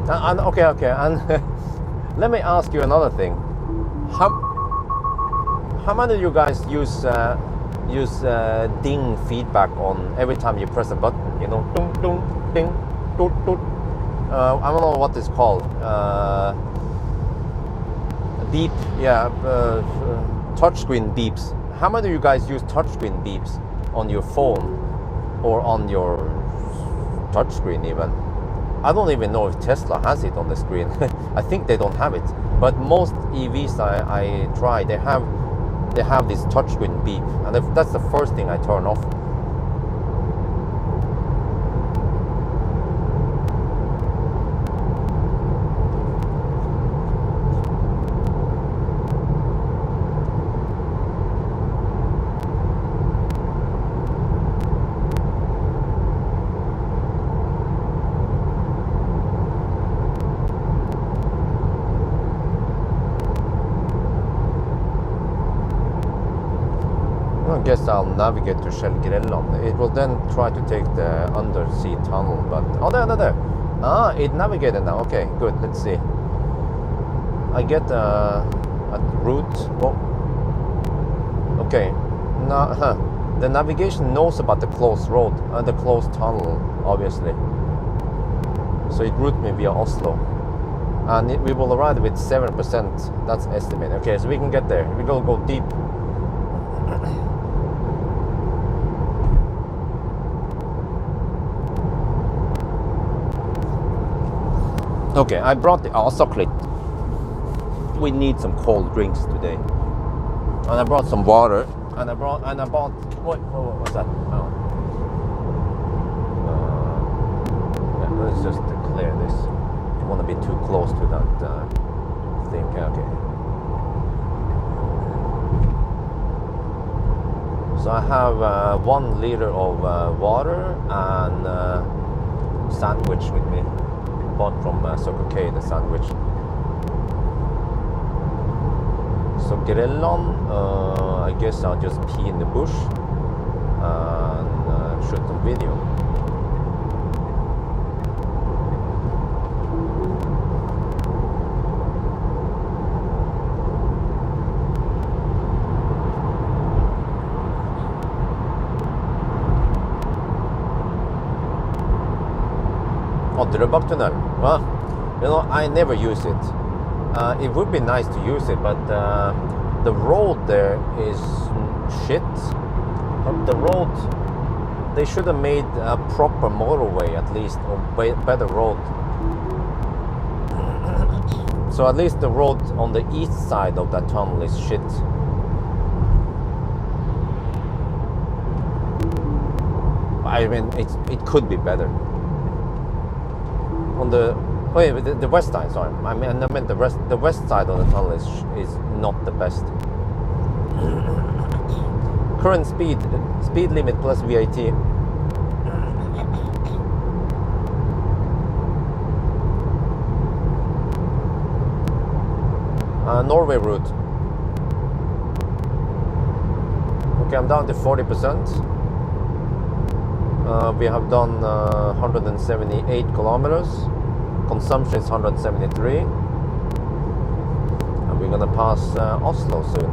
And okay, and let me ask you another thing. How many of you guys use ding feedback on every time you press a button? You know, ding, ding, ding, doot, doot. I don't know what it's called. Beep, yeah, touchscreen beeps. How many of you guys use touchscreen beeps on your phone or on your touchscreen even? I don't even know if Tesla has it on the screen. I think they don't have it. But most EVs I try, they have this touchscreen beep, and that's the first thing I turn off. I guess I'll navigate to Skjellgrelland. It will then try to take the undersea tunnel, but oh, there. Ah, it navigated now. Okay, good. Let's see. I get a route. Oh, okay. Now, the navigation knows about the closed road, the closed tunnel, obviously. So it routes me via Oslo, and we will arrive with 7%. That's estimated. Okay, so we can get there. We will go deep. Okay, I brought the chocolate. We need some cold drinks today, and I brought some water, and I bought what was that? Oh. Yeah, let's just clear this. Don't want to be too close to that thing. Okay. So I have 1 liter of water and sandwich with me. Bought from Circle K, the sandwich. So Grelland, I guess I'll just pee in the bush and shoot some video. Oh, Drøbak-tunnel. Well, you know, I never use it. It would be nice to use it, but the road there is shit. The road, they should have made a proper motorway at least, or better road. So at least the road on the east side of that tunnel is shit. I mean, it could be better. On the the west side, sorry. I meant the west side of the tunnel is not the best. Current speed limit plus VAT. Norway route. Okay, I'm down to 40%. We have done 178 kilometers. Consumption is 173. And we're gonna pass Oslo soon.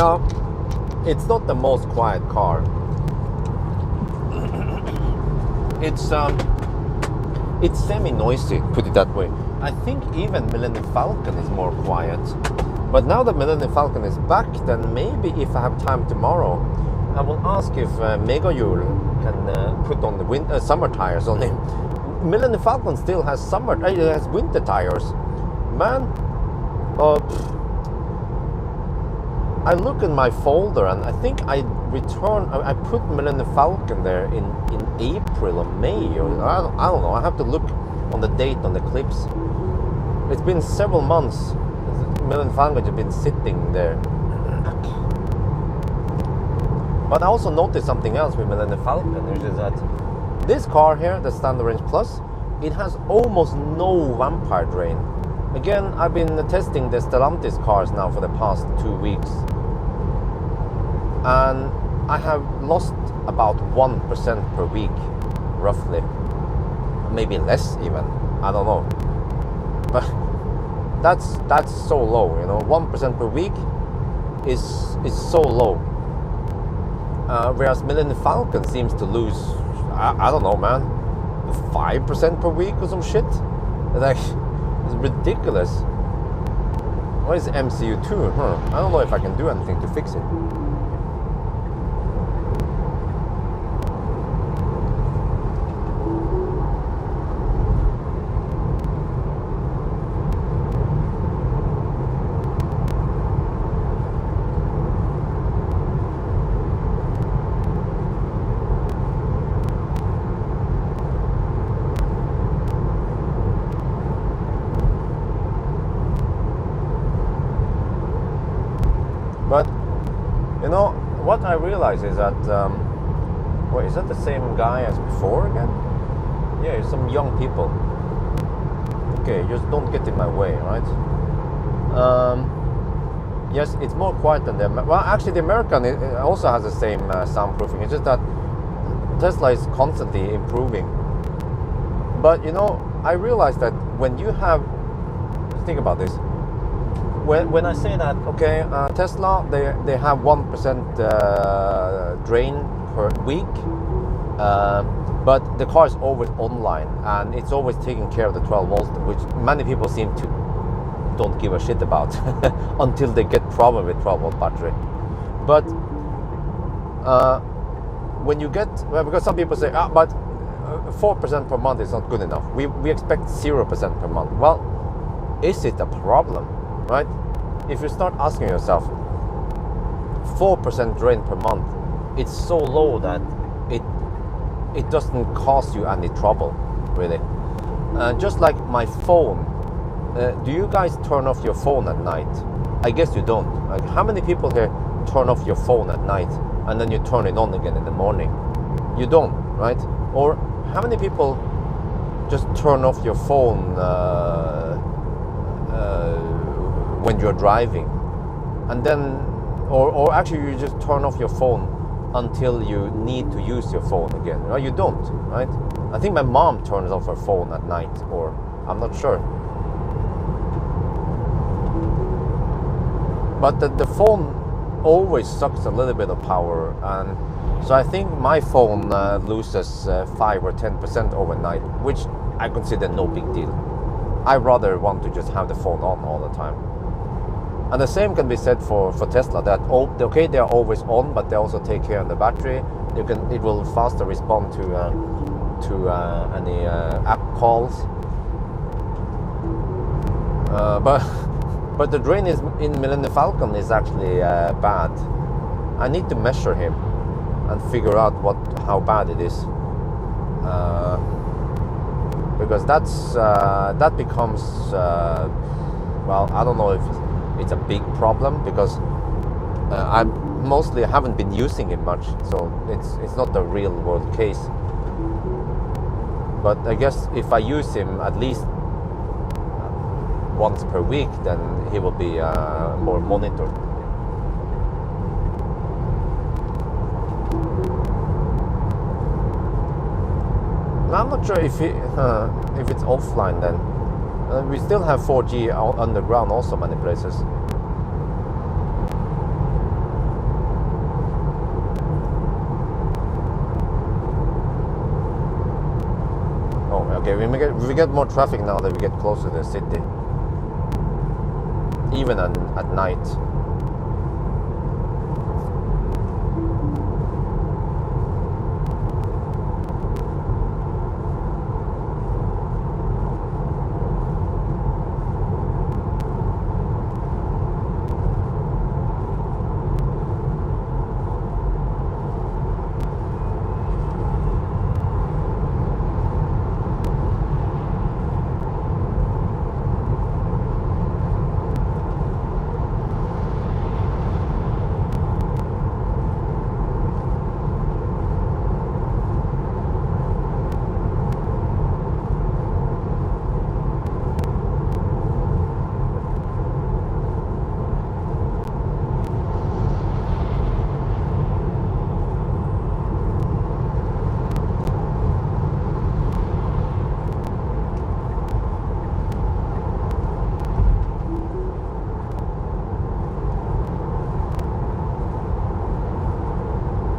Now, it's not the most quiet car. It's semi-noisy, put it that way. I think even Millennium Falcon is more quiet. But now that Millennium Falcon is back, then maybe if I have time tomorrow, I will ask if Megajul can put on the summer tires on him. Millennium Falcon still has has winter tires. Man, I look in my folder and I think I put Millennium Falcon there in April or May, or I don't know. I have to look on the date on the clips. It's been several months. Millennium Falcon has been sitting there. But I also noticed something else with Millennium Falcon, which is that this car here, the Standard Range Plus, it has almost no vampire drain. Again, I've been testing the Stellantis cars now for the past 2 weeks, and I have lost about 1% per week, roughly. Maybe less even, I don't know. But that's so low, you know. 1% per week is so low. Whereas Millennium Falcon seems to lose, I don't know, man, 5% per week or some shit. Like, it's ridiculous. What is MCU2? I don't know if I can do anything to fix it. But, you know, what I realize is that, wait, is that the same guy as before again? Yeah, it's some young people. Okay, just don't get in my way, right? Yes, it's more quiet than them. Well, actually, the American also has the same soundproofing. It's just that Tesla is constantly improving. But, you know, I realize that when you have, think about this. When I say that, okay, Tesla, they have 1% drain per week, but the car is always online and it's always taking care of the 12 volts, which many people seem to don't give a shit about until they get problem with 12 volt battery. But when you get, well, because some people say, but 4% per month is not good enough. We expect 0% per month. Well, is it a problem? Right? If you start asking yourself, 4% drain per month, it's so low that it doesn't cause you any trouble, really. Just like my phone, do you guys turn off your phone at night? I guess you don't. Like, how many people here turn off your phone at night and then you turn it on again in the morning? You don't, right? Or how many people just turn off your phone when you're driving, and then, or actually you just turn off your phone until you need to use your phone again? No, you don't, right? I think my mom turns off her phone at night, or I'm not sure. But the phone always sucks a little bit of power, and so I think my phone loses 5 or 10% overnight, which I consider no big deal. I rather want to just have the phone on all the time. And the same can be said for Tesla, that okay, they are always on, but they also take care of the battery. It will faster respond to any app calls. But the drain is in Millennium Falcon is actually bad. I need to measure him and figure out how bad it is. Because that becomes well, I don't know if it's a big problem, because I mostly haven't been using it much, so it's not the real world case. But I guess if I use him at least once per week, then he will be more monitored. I'm not sure if it's offline then. We still have 4G underground also many places. Okay, we get more traffic now that we get closer to the city. Even at night.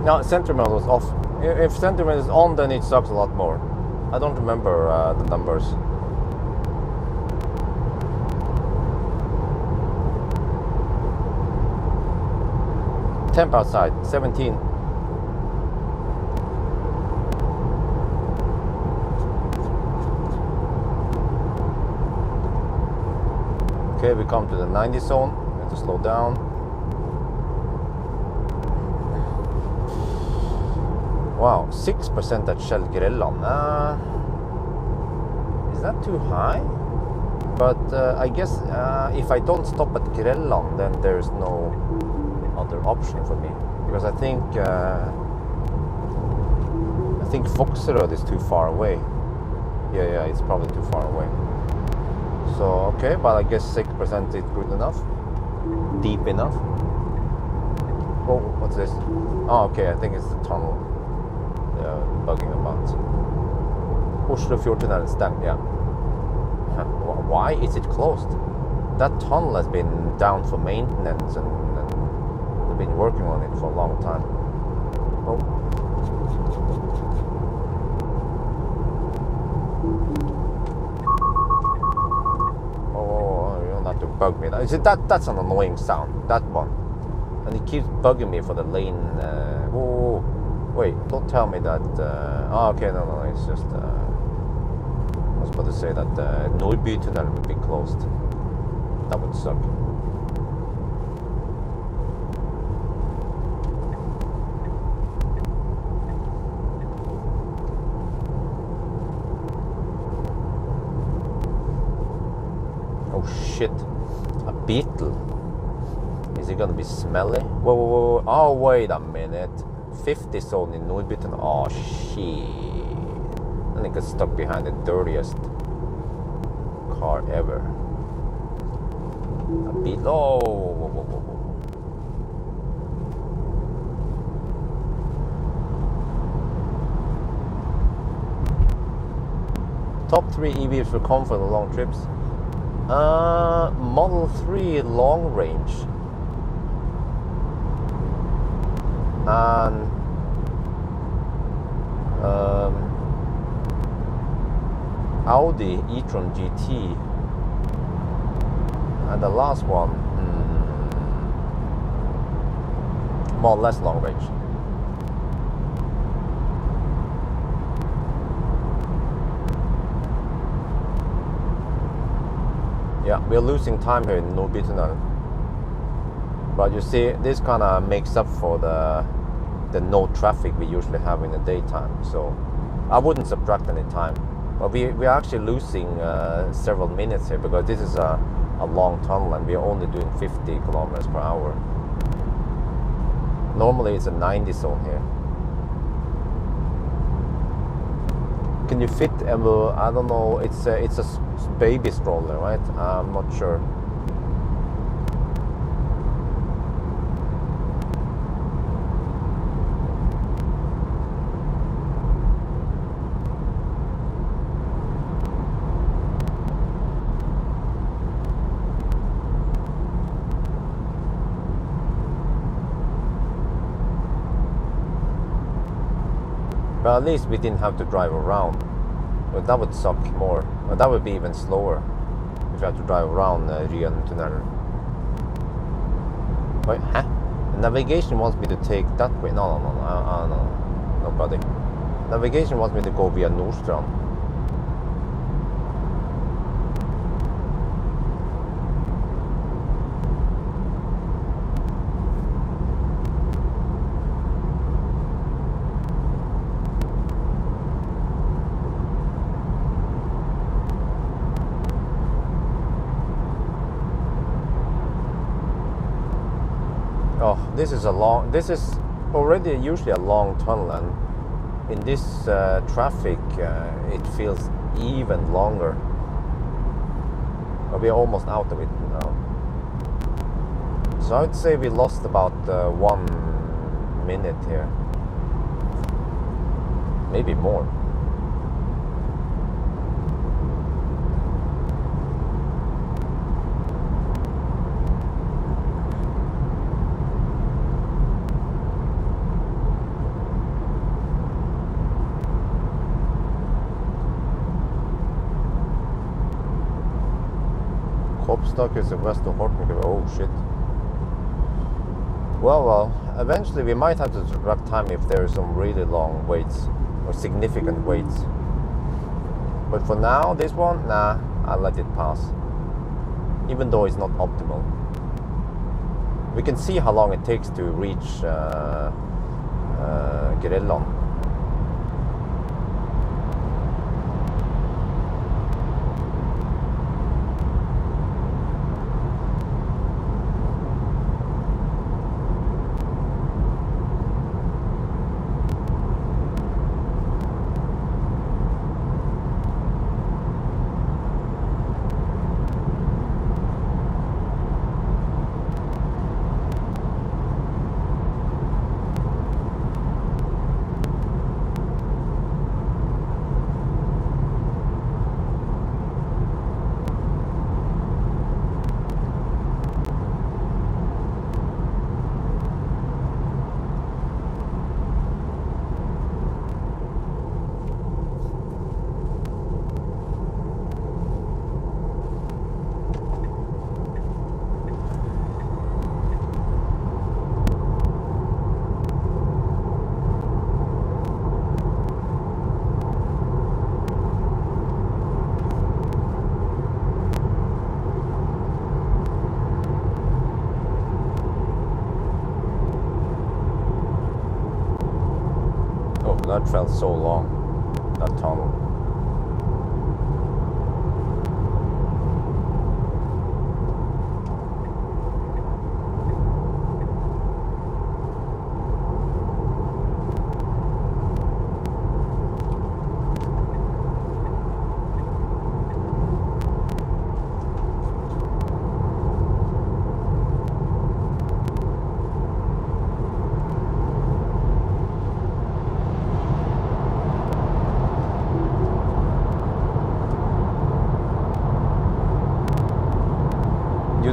No, sentiment was off. If sentiment is on, then it sucks a lot more. I don't remember the numbers. Temp outside, 17. Okay, we come to the 90 zone. We have to slow down. Wow, 6% at Shell Grelland. Is that too high? But I guess if I don't stop at Grelland, then there's no other option for me. Because I think Foxerød is too far away. Yeah, it's probably too far away. So, okay, but I guess 6% is good enough. Deep enough. Oh, what's this? Oh, okay, I think it's the tunnel. Bugging about. Oslofjordtunnelen stengt, yeah. Why is it closed? That tunnel has been down for maintenance and they've been working on it for a long time. Oh. Oh, you don't have to bug me. That's an annoying sound, that one. And it keeps bugging me for the lane. Whoa. Wait, don't tell me that... okay, no, it's just... I was about to say that Nordbytunnel would be closed. That would suck. Oh shit, a beetle. Is it gonna be smelly? Whoa. Oh, wait a minute. 50 zone in Nordbytunnel. Oh shit. And it got stuck behind the dirtiest car ever. A beetle. Oh, whoa. Top 3 EVs for comfort on long trips. Model 3 long range. And Audi e-tron GT, and the last one more or less long range. Yeah, we're losing time here in Nordbytunnel. But you see, this kind of makes up for the no traffic we usually have in the daytime. So I wouldn't subtract any time. But we're actually losing several minutes here because this is a long tunnel and we're only doing 50 kilometers per hour. Normally it's a 90 zone here. Can you fit? I don't know. It's a baby stroller, right? I'm not sure. But at least we didn't have to drive around. But that would suck more. But that would be even slower if you had to drive around Ryen-tunnelen. Wait, huh? The navigation wants me to take that way. No, buddy. Navigation wants me to go via Nordstrand. Oh, this is already usually a long tunnel, and in this traffic it feels even longer. But we're almost out of it now. So I would say we lost about 1 minute here. Maybe more. Kopstak is west of Horten. Oh shit. Well, eventually we might have to subtract time if there are some really long waits or significant waits. But for now, this one, nah, I'll let it pass. Even though it's not optimal. We can see how long it takes to reach Grelland. That felt so long, that tunnel. You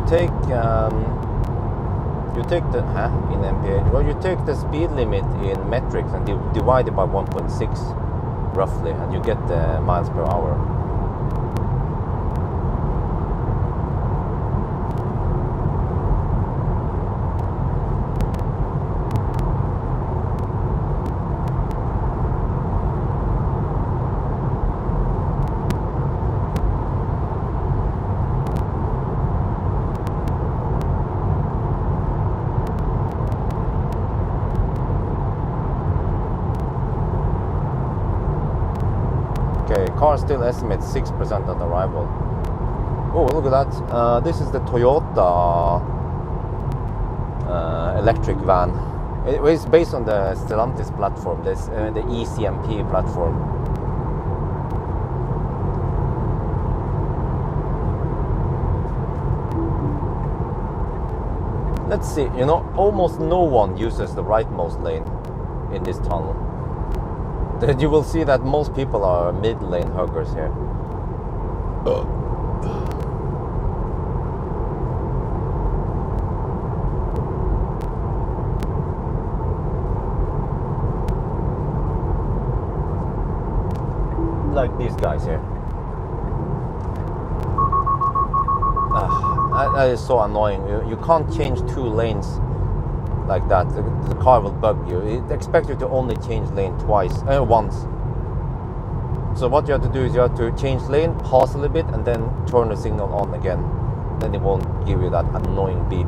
take the in mph. Well, you take the speed limit in metrics and divide it by 1.6 roughly, and you get the miles per hour. Car still estimates 6% on arrival. Oh, look at that. This is the Toyota electric van. It is based on the Stellantis platform, the ECMP platform. Let's see, you know, almost no one uses the rightmost lane in this tunnel. Then you will see that most people are mid-lane huggers here. like these guys here. That is so annoying. You can't change 2 lanes like that. The car will bug you. It expects you to only change lane once. So what you have to do is you have to change lane, pause a little bit, and then turn the signal on again. Then it won't give you that annoying beep.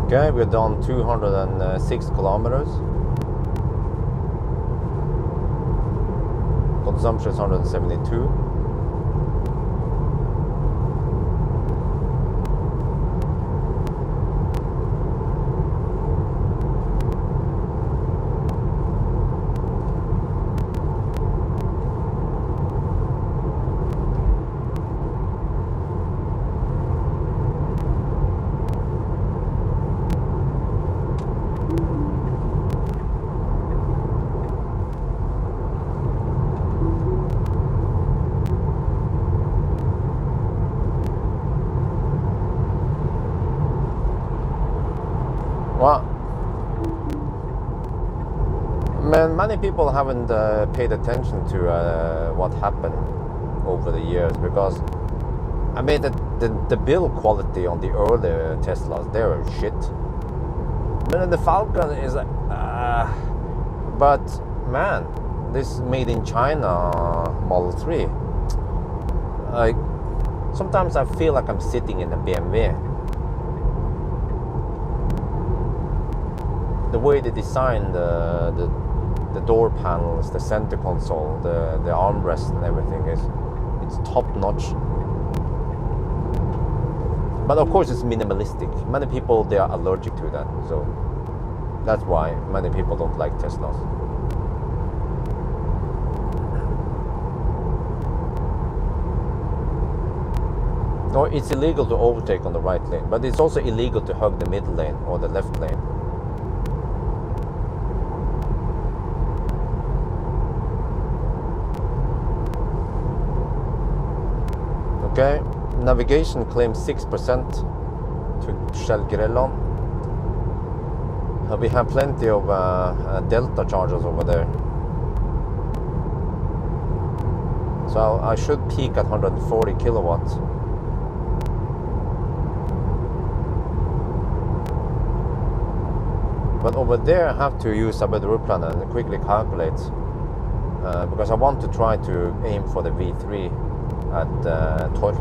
Okay, we're done 206 kilometers. Consumption is 172. Well, man, many people haven't paid attention to what happened over the years, because I mean the build quality on the earlier Teslas, they were shit. I mean, the Falcon is but man, this made in China Model 3, like sometimes I feel like I'm sitting in a BMW. The way they designed the door panels, the center console, the armrest and everything it's top notch. But of course it's minimalistic. Many people, they are allergic to that, so that's why many people don't like Teslas. No, it's illegal to overtake on the right lane, but it's also illegal to hug the middle lane or the left lane. Okay, navigation claims 6% to Skjellgrelland. We have plenty of Delta chargers over there. So I should peak at 140 kilowatts. But over there I have to use a better route planner and quickly calculate, because I want to try to aim for the V3 at Torp.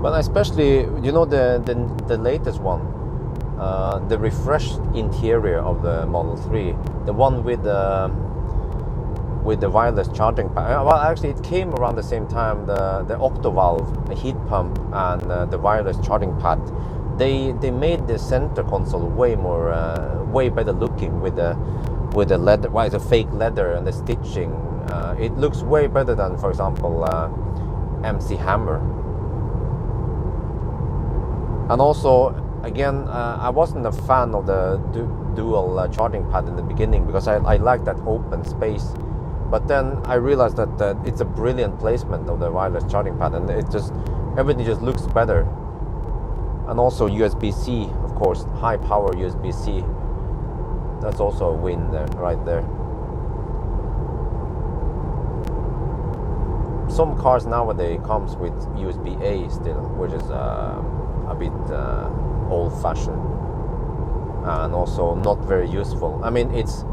But especially, you know, the latest one, the refreshed interior of the Model 3, the one with the wireless charging pad. Well, actually, it came around the same time. The Octovalve, the heat pump, and the wireless charging pad. They made the center console way more, way better looking with the leather. Well, it's a fake leather and the stitching. It looks way better than, for example, MC Hammer. And also, again, I wasn't a fan of the dual charging pad in the beginning, because I like that open space. But then I realized that it's a brilliant placement of the wireless charging pad, and everything just looks better. And also USB-C, of course, high power USB-C. That's also a win there, right there. Some cars nowadays comes with USB-A still, which is a bit old-fashioned. and also not very useful. I mean, it's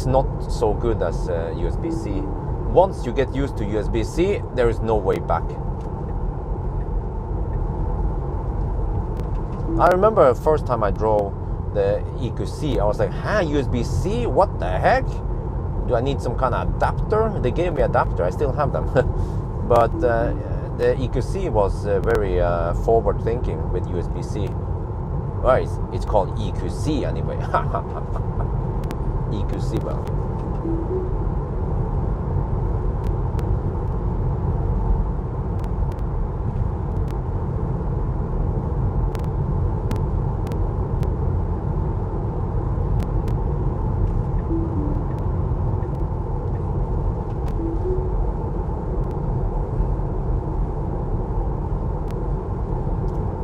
not so good as USB-C. Once you get used to USB-C, there is no way back. I remember the first time I drove the EQC, I was like, USB-C? What the heck? Do I need some kind of adapter? They gave me adapter, I still have them. But the EQC was very forward thinking with USB-C. Well, it's called EQC anyway. EQC, well.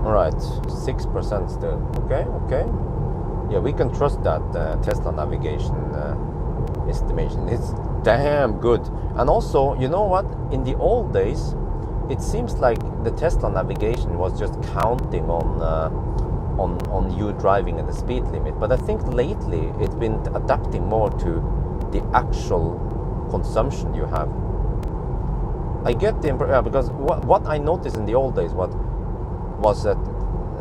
Alright, 6% still. Okay. Yeah, we can trust that Tesla navigation estimation. It's damn good. And also, you know what? In the old days, it seems like the Tesla navigation was just counting on you driving at the speed limit. But I think lately it's been adapting more to the actual consumption you have. I get the impression, because what I noticed in the old days was that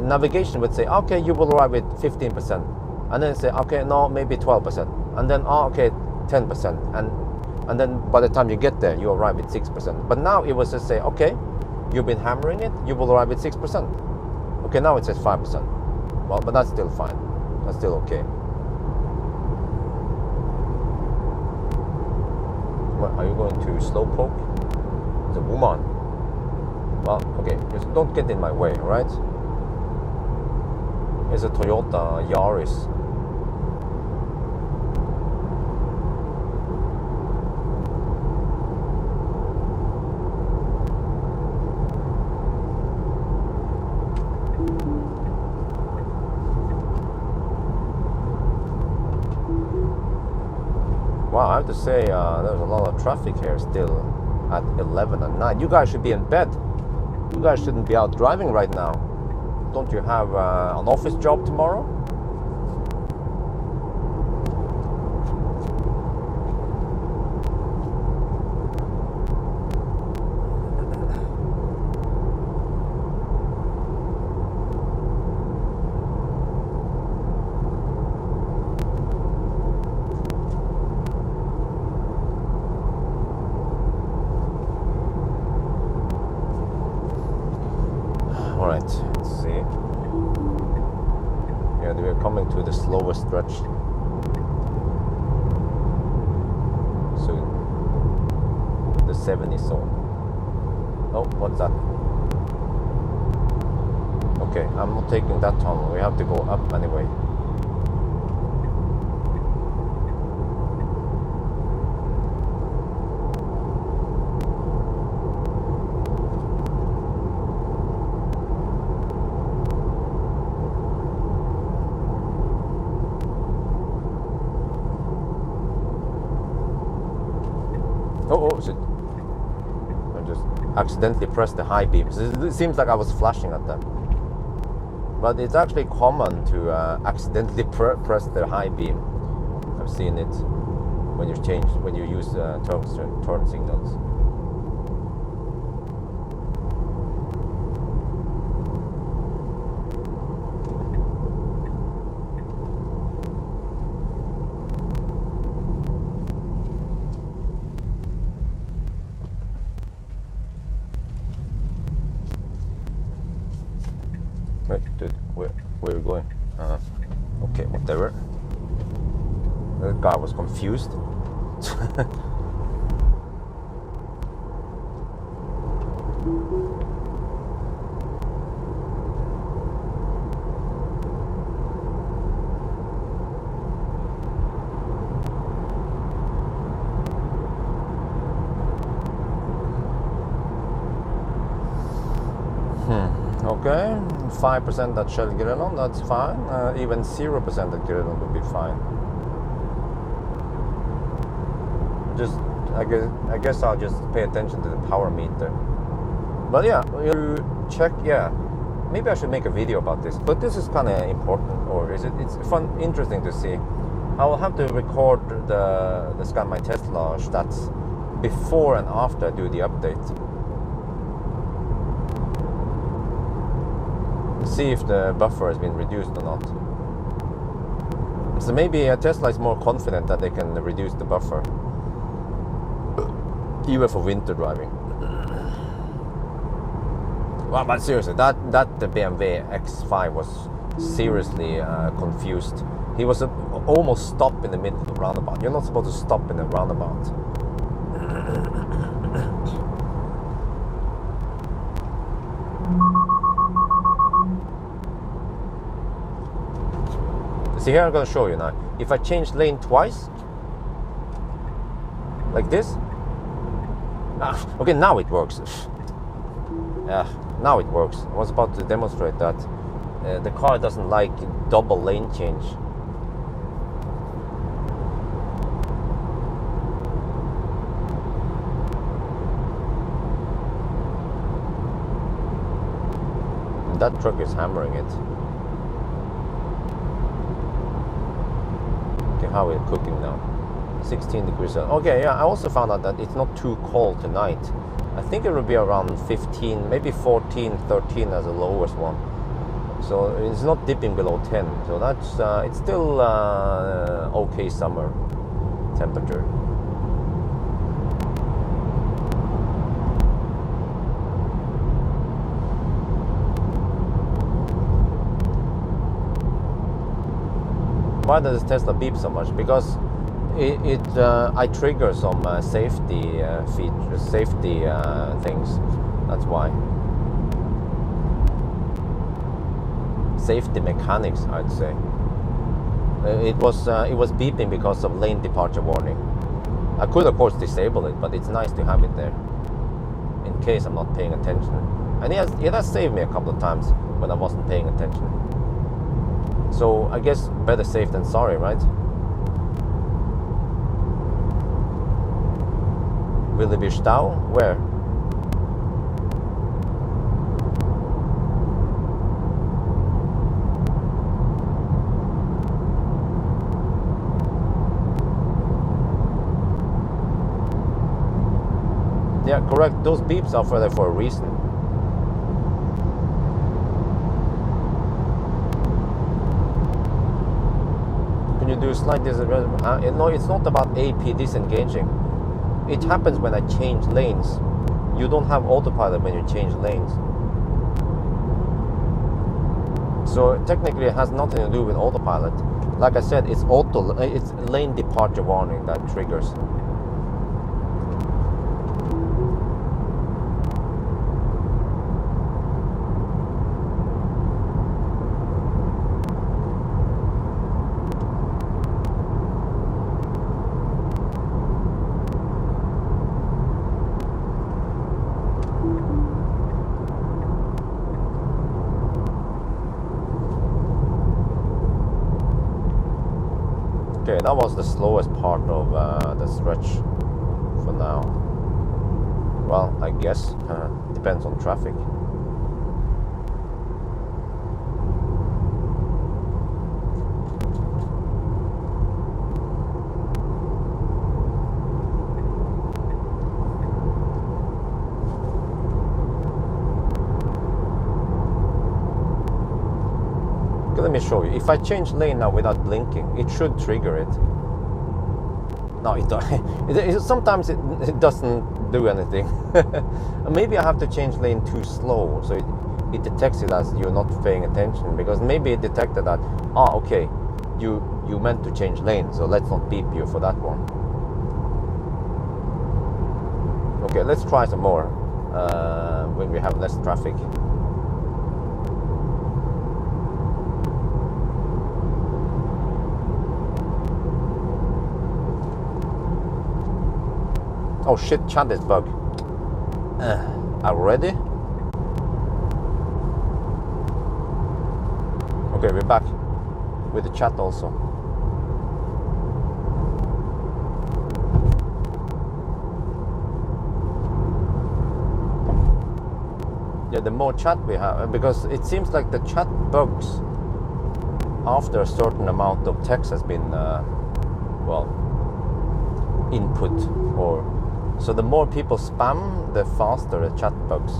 navigation would say, okay, you will arrive with 15%, and then say, okay, no, maybe 12%, and then, oh, okay, 10%, and then by the time you get there, you arrive with 6%. But now it was just say, okay, you've been hammering it, you will arrive with 6%. Okay, now it says 5%. Well, but that's still fine. That's still okay. What, are you going to slowpoke? It's a woman. Well, okay, just don't get in my way, right? It's a Toyota Yaris. Wow, I have to say, there's a lot of traffic here still at 11 at night. You guys should be in bed. You guys shouldn't be out driving right now. Don't you have an office job tomorrow? Alright, let's see. Yeah, we're coming to the slowest stretch soon. The 70 zone. Oh, what's that? Okay, I'm not taking that tunnel. We have to go up anyway. Oh, shit. I just accidentally pressed the high beams. It seems like I was flashing at them. But it's actually common to accidentally press the high beam. I've seen it when you use turn signals. Wait, dude, where are you going? Okay, whatever. The guy was confused. Okay, 5% at Shell Grelon, that's fine. Even 0% at Grelon would be fine. Just, I guess I'll just pay attention to the power meter. But yeah, you check, yeah. maybe I should make a video about this, but this is kind of important, or is it? It's fun, interesting to see. I will have to record the scan my Tesla stats before and after I do the update. See if the buffer has been reduced or not. So maybe Tesla is more confident that they can reduce the buffer, even for winter driving. Well, but seriously, that the BMW X5 was seriously confused. He was almost stopped in the middle of the roundabout. You're not supposed to stop in a roundabout. See, here I'm going to show you now. If I change lane twice, like this, okay, now it works. Now it works. I was about to demonstrate that the car doesn't like double lane change. And that truck is hammering it. Okay, how we're cooking now. 16 degrees. Okay, yeah, I also found out that it's not too cold tonight. I think it will be around 15, maybe 14, 13 as the lowest one. So it's not dipping below 10. So that's it's still okay summer temperature. Why does Tesla beep so much? Because I trigger some safety features, safety things. That's why. Safety mechanics, I'd say. It was beeping because of lane departure warning. I could of course disable it, but it's nice to have it there in case I'm not paying attention. And it has saved me a couple of times when I wasn't paying attention. So I guess better safe than sorry, right? Will there be stau? Where? Yeah, correct. Those beeps are there for a reason. Can you do slight disengagement? No, it's not about AP disengaging. It happens when I change lanes. You don't have autopilot when you change lanes. So technically it has nothing to do with autopilot. Like I said, it's lane departure warning that triggers. Okay, that was the slowest part of the stretch for now. Well, I guess. Depends on traffic. Let me show you. If I change lane now without blinking, it should trigger it. No, it don't. Sometimes it doesn't do anything. Maybe I have to change lane too slow, so it detects it as you're not paying attention. Because maybe it detected that, okay, you meant to change lane, so let's not beep you for that one. Okay, let's try some more when we have less traffic. Oh shit, chat is bug. Are we ready? Okay, we're back with the chat also. Yeah, the more chat we have, because it seems like the chat bugs after a certain amount of text has been, well, input, or so the more people spam, the faster the chat bugs.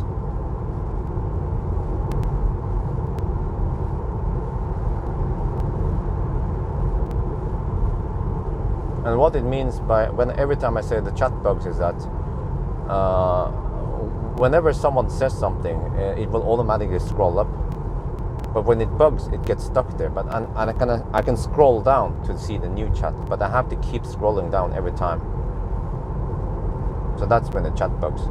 And what it means by every time I say the chat bugs is that whenever someone says something, it will automatically scroll up. But when it bugs, it gets stuck there. But I can scroll down to see the new chat, but I have to keep scrolling down every time. So that's when the chat bugs.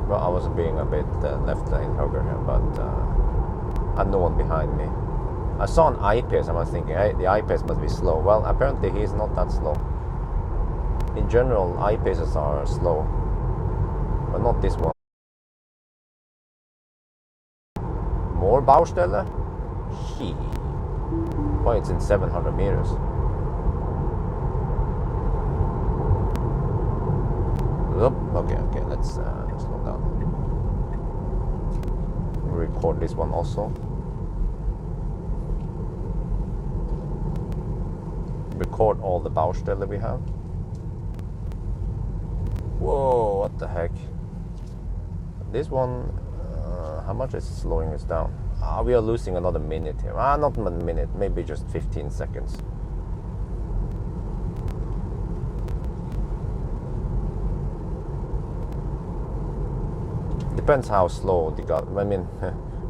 Well, I was being a bit left lane hugger here, but I had no one behind me. I saw an I-Pace, I was thinking, hey, the I-Pace must be slow. Well, apparently he's not that slow. In general, I-Paces are slow, but not this one. More Baustelle? Gee. Well, it's in 700 meters. Okay, let's slow down. Record this one also. Record all the Baustelle we have. Whoa, what the heck? This one, how much is slowing us down? We are losing another minute here. Not a minute, maybe just 15 seconds. Depends how slow the guy, I mean,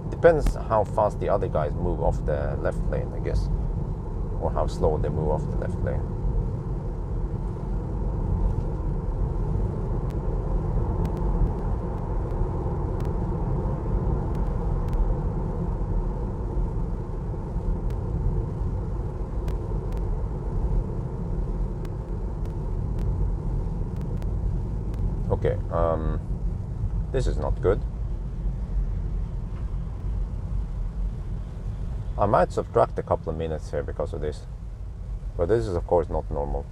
depends how fast the other guys move off the left lane, I guess. Or how slow they move off the left lane. Okay, this is not good. I might subtract a couple of minutes here because of this. But this is of course not normal.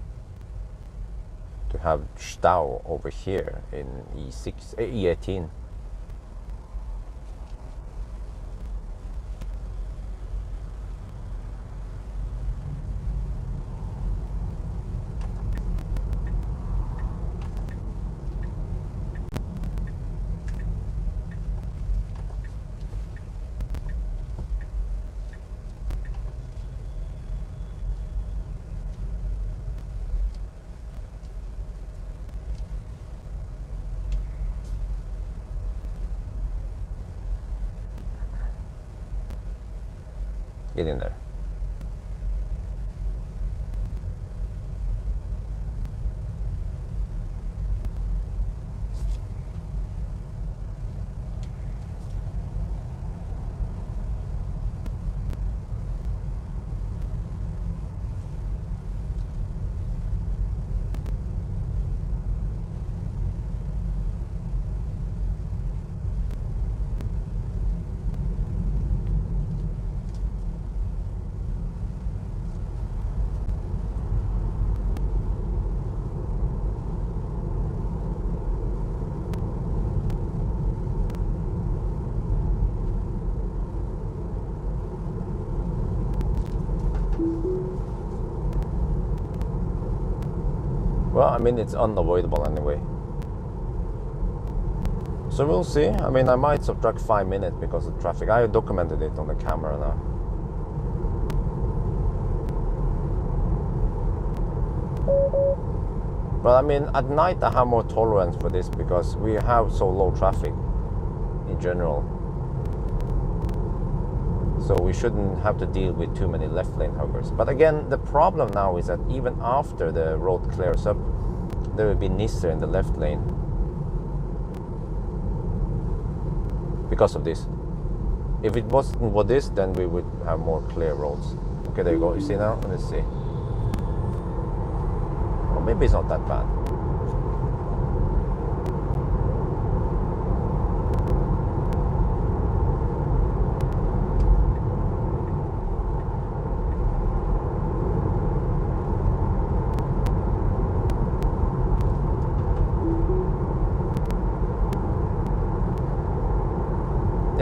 To have Stau over here in E18. Get in there. Well, I mean, it's unavoidable anyway. So we'll see. I mean, I might subtract 5 minutes because of traffic. I documented it on the camera now. But I mean, at night I have more tolerance for this because we have so low traffic in general. So we shouldn't have to deal with too many left lane huggers. But again, the problem now is that even after the road clears up, there will be Nisser in the left lane. Because of this. If it wasn't for this, then we would have more clear roads. Okay, there you go. You see now? Let's see. Well, maybe it's not that bad.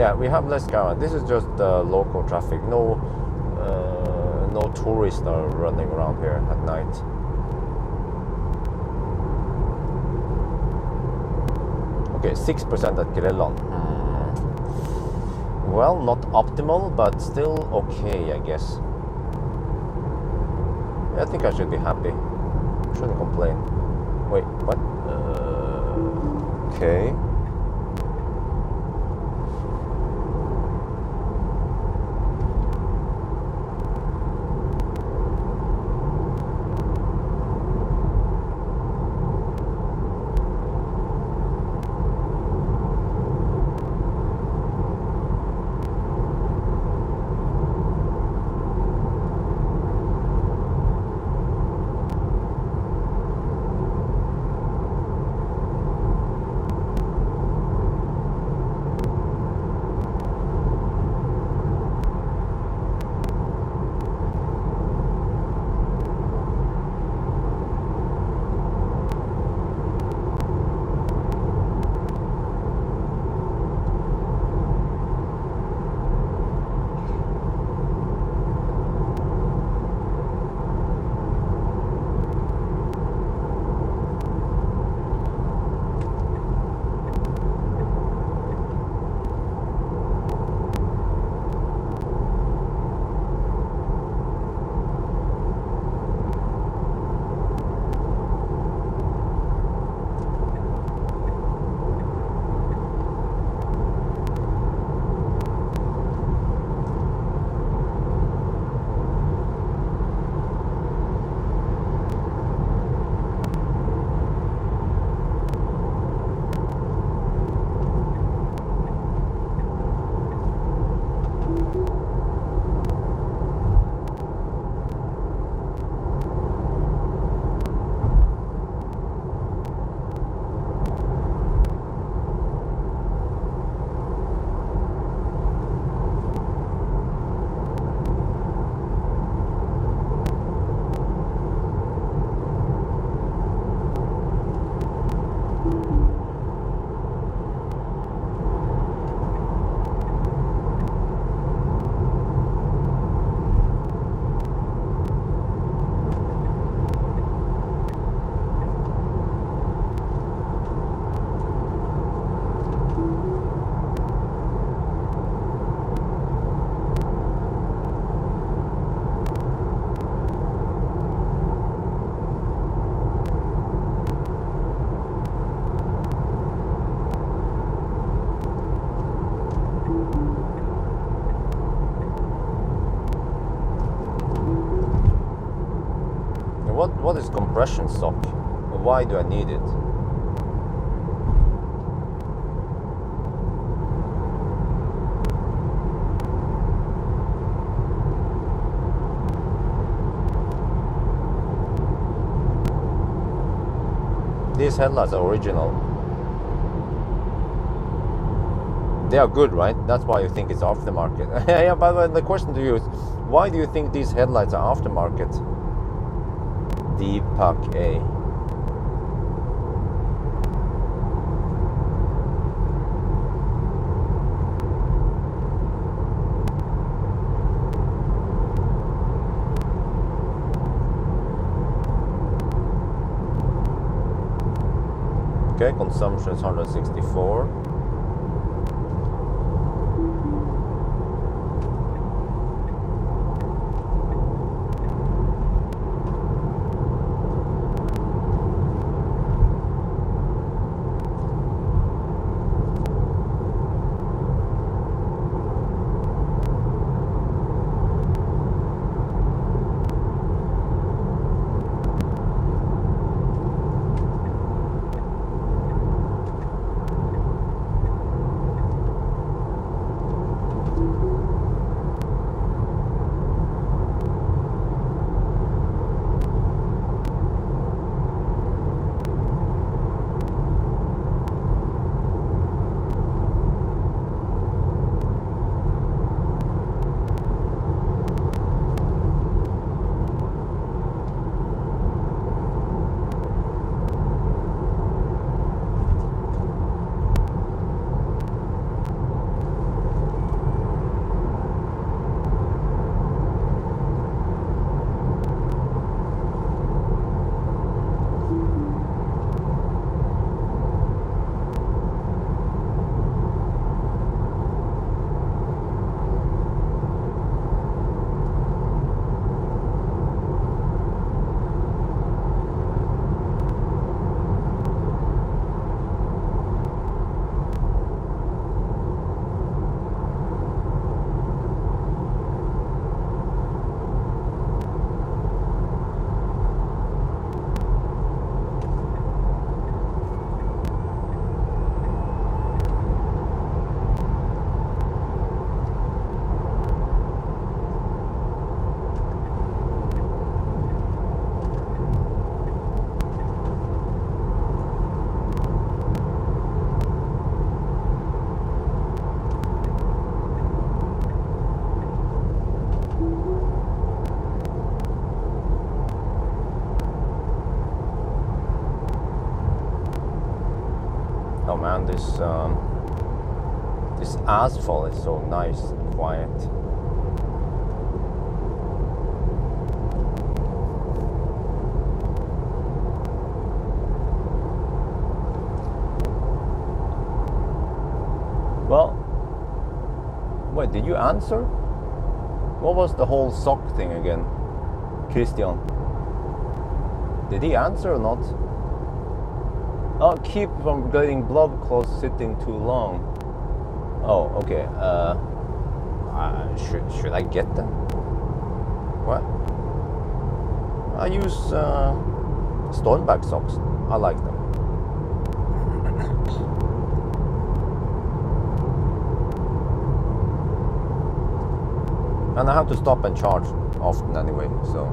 Yeah, we have less caravan. This is just local traffic. No tourists are running around here at night. Okay, 6% at Grelland. Well, not optimal, but still okay, I guess. I think I should be happy. Shouldn't complain. Wait, what? Okay. What is compression stop? Why do I need it? These headlights are original. They are good, right? That's why you think it's aftermarket. Yeah, by the way, the question to you is, why do you think these headlights are aftermarket? Deepak A. Okay, consumption is 164. this asphalt is so nice and quiet. Well, wait, did you answer? What was the whole sock thing again, Christian? Did he answer or not? Oh, keep from getting blood clots sitting too long. Oh, okay. Should I get them? What? I use Stormback socks. I like them. And I have to stop and charge often anyway, so.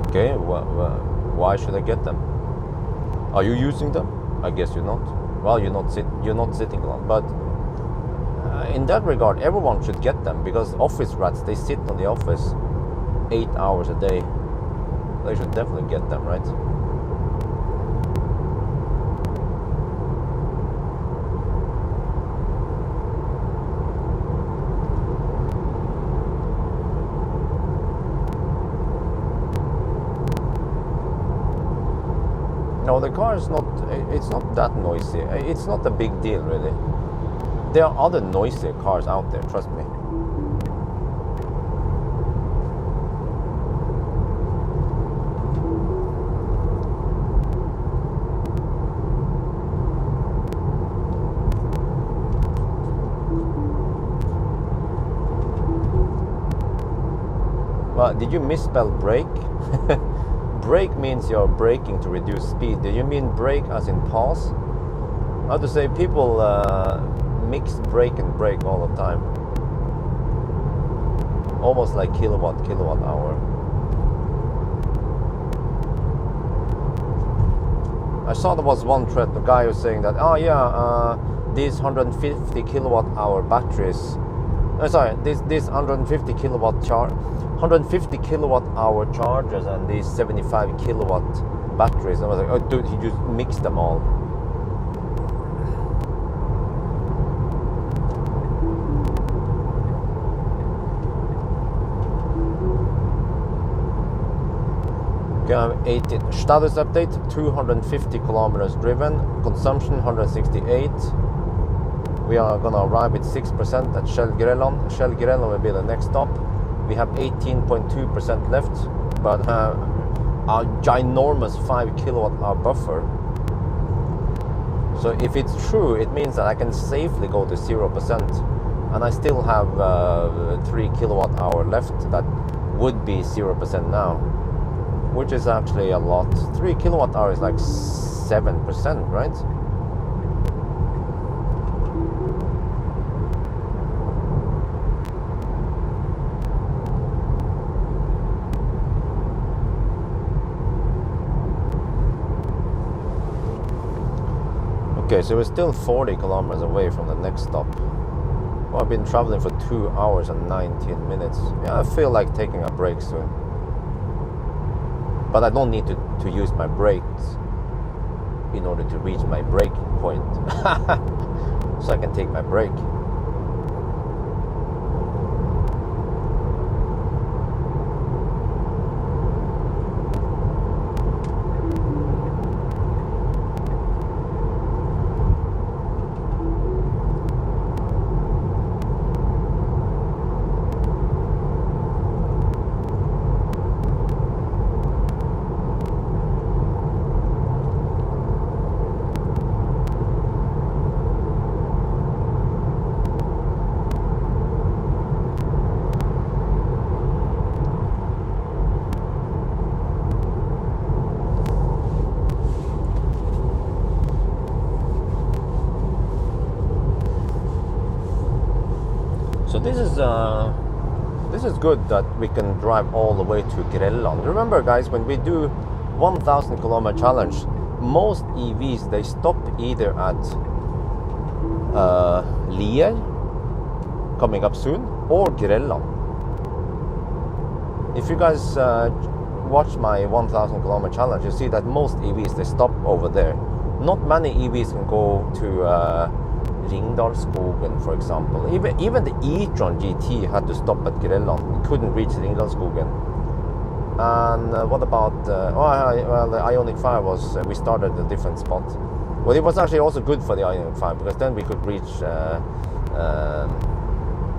Okay, why should I get them? Are you using them? I guess you're not. Well, you're not sitting long, but in that regard, everyone should get them, because office rats, they sit on the office 8 hours a day. They should definitely get them, right? No, the car is not, it's not that noisy. It's not a big deal, really. There are other noisier cars out there, trust me. Well, did you misspell brake? Brake means you're braking to reduce speed. Do you mean brake as in pause? I have to say, people mix brake and brake all the time. Almost like kilowatt hour. I saw there was one thread, the guy was saying that, oh yeah, these 150 kilowatt hour batteries, this 150 kilowatt hour chargers and these 75 kilowatt batteries. And I was like, oh dude, he just mixed them all. Okay, I'm 18. Status update, 250 kilometers driven, consumption 168. We are gonna arrive with 6% at Shell Grelland. Shell Grelland will be the next stop. We have 18.2% left, but a ginormous 5 kilowatt hour buffer. So if it's true, it means that I can safely go to 0%, and I still have 3 kilowatt hour left that would be 0% now, which is actually a lot. 3 kilowatt hour is like 7%, right? Okay, so we're still 40 kilometers away from the next stop. Well, I've been traveling for 2 hours and 19 minutes. Yeah, I feel like taking a break soon. But I don't need to use my brakes in order to reach my break point. So I can take my break. So this is good that we can drive all the way to Grelland. Remember guys, when we do 1000 kilometer challenge, most EVs, they stop either at Lier, coming up soon, or Grelland. If you guys watch my 1,000 kilometer challenge, you see that most EVs, they stop over there. Not many EVs can go to Ringdalsskogen, for example. Even the e-tron GT had to stop at Grelland. It couldn't reach Ringdalsskogen. And what about the Ioniq 5 was, we started at a different spot. Well, it was actually also good for the Ioniq 5, because then we could reach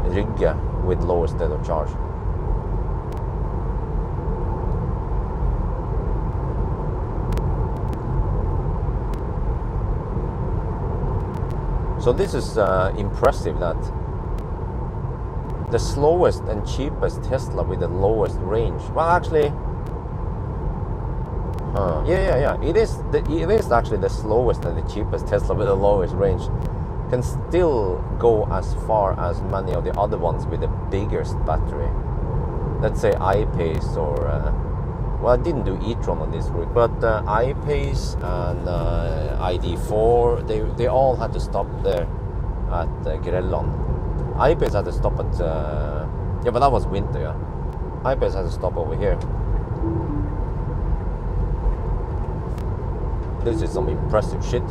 Rygge with lower state of charge. So this is impressive, that the slowest and cheapest Tesla with the lowest range. Well, actually, yeah. It is actually the slowest and the cheapest Tesla with the lowest range. Can still go as far as many of the other ones with the biggest battery. Let's say I-Pace or well, I didn't do e-tron on this route, but I-Pace and ID4, they all had to stop there at Grelland. I-Pace had to stop at yeah, but that was winter. Yeah, I-Pace had to stop over here. This is some impressive shit.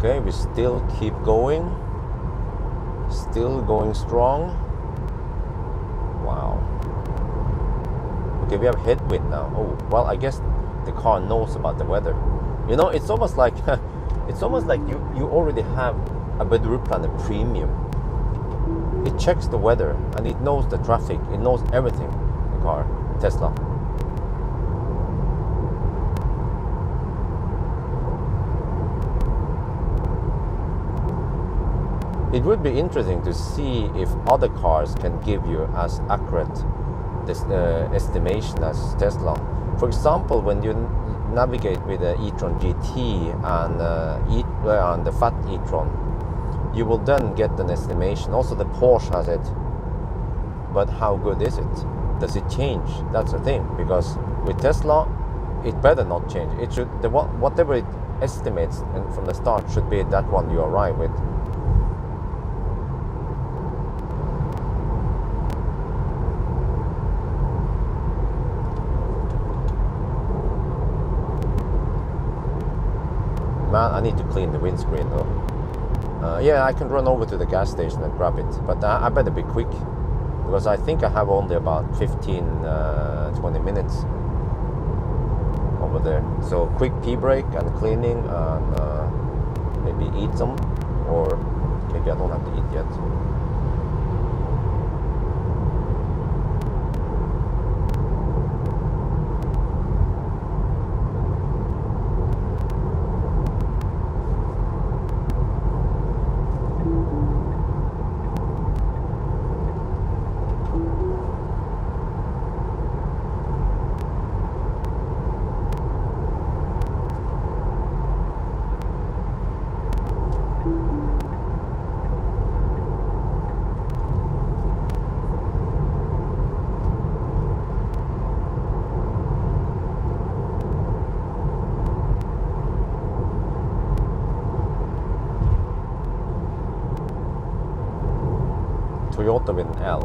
Okay, we still keep going. Still going strong. Wow. Okay, we have headwind now. Oh, well, I guess the car knows about the weather. You know, it's almost like you already have a Bedrouplanner Premium. It checks the weather and it knows the traffic. It knows everything. The car, Tesla. It would be interesting to see if other cars can give you as accurate this estimation as Tesla. For example, when you navigate with the e-tron GT and the fat e-tron, you will then get an estimation. Also, the Porsche has it, but how good is it? Does it change? That's the thing, because with Tesla, it better not change. It should, whatever it estimates and from the start should be that one you arrive with. Man, I need to clean the windscreen though. Yeah, I can run over to the gas station and grab it, but I better be quick, because I think I have only about 15-20 minutes over there. So quick pee break and cleaning, and maybe eat some, or maybe I don't have to eat yet. Toyota with an L.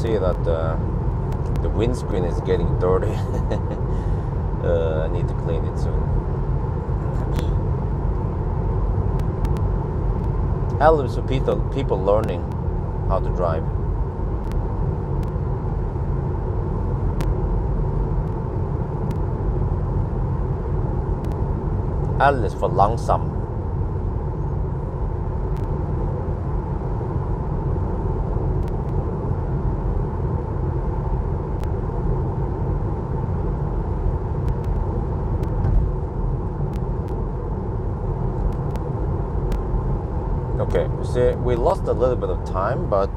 see that the windscreen is getting dirty. I need to clean it soon. Helps for people learning how to drive. L is for langsam. Okay, see, we lost a little bit of time, but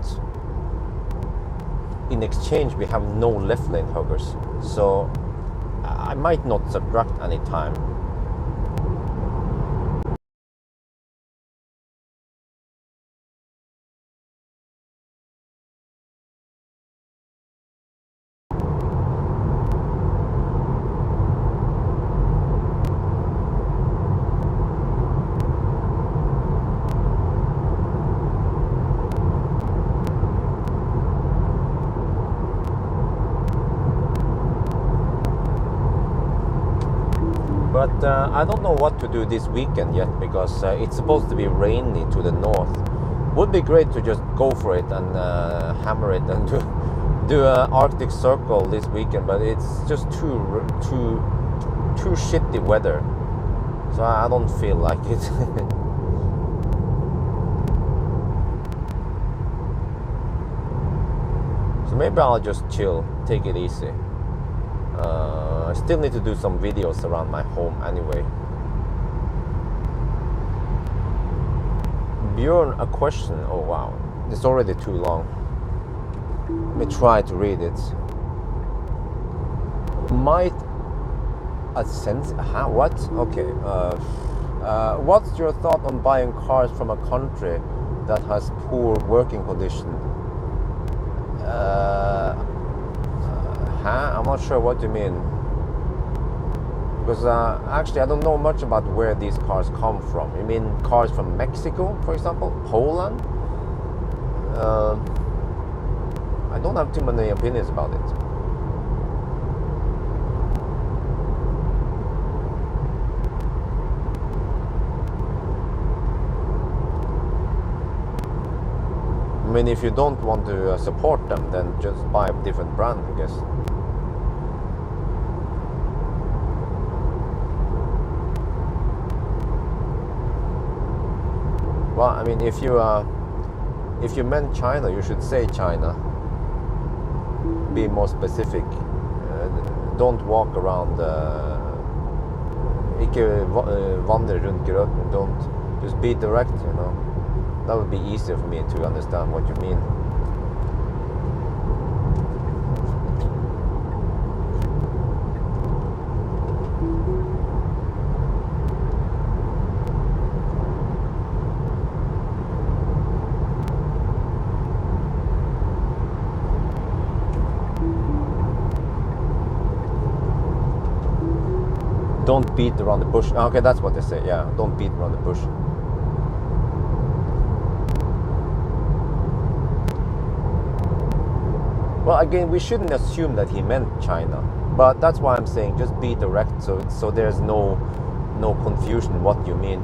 in exchange we have no left lane huggers, so I might not subtract any time. But I don't know what to do this weekend yet, because it's supposed to be rainy to the north. Would be great to just go for it and hammer it and do an Arctic Circle this weekend, but it's just too shitty weather, so I don't feel like it. So maybe I'll just chill, take it easy. I still need to do some videos around my home anyway. Bjørn, a question. Oh wow, it's already too long. Let me try to read it. Might a sense? What? Okay. What's your thought on buying cars from a country that has poor working conditions? I'm not sure what you mean. Because actually I don't know much about where these cars come from. You mean cars from Mexico, for example? Poland? I don't have too many opinions about it. I mean, if you don't want to support them, then just buy a different brand, I guess. Well, I mean, if you meant China, you should say China. Be more specific. Don't walk around. Ikke vandre rundt grøten. Don't just be direct. You know, that would be easier for me to understand what you mean. Don't beat around the bush. Okay, that's what they say. Yeah, don't beat around the bush. Well, again, we shouldn't assume that he meant China, but that's why I'm saying just be direct, so there's no confusion what you mean.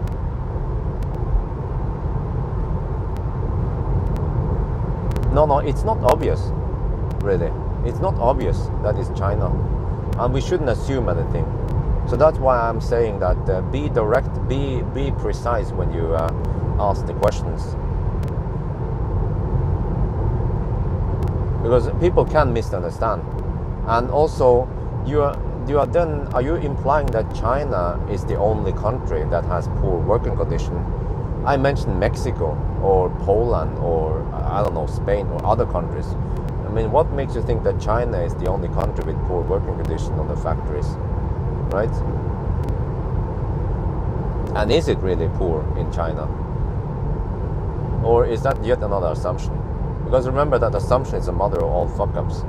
No, it's not obvious, really. It's not obvious that it's China, and we shouldn't assume anything. So that's why I'm saying that be direct, be precise when you ask the questions, because people can misunderstand. And also, are you implying that China is the only country that has poor working conditions? I mentioned Mexico or Poland or I don't know, Spain or other countries. I mean, what makes you think that China is the only country with poor working conditions on the factories? Right? And is it really poor in China? Or is that yet another assumption? Because remember that assumption is the mother of all fuck-ups.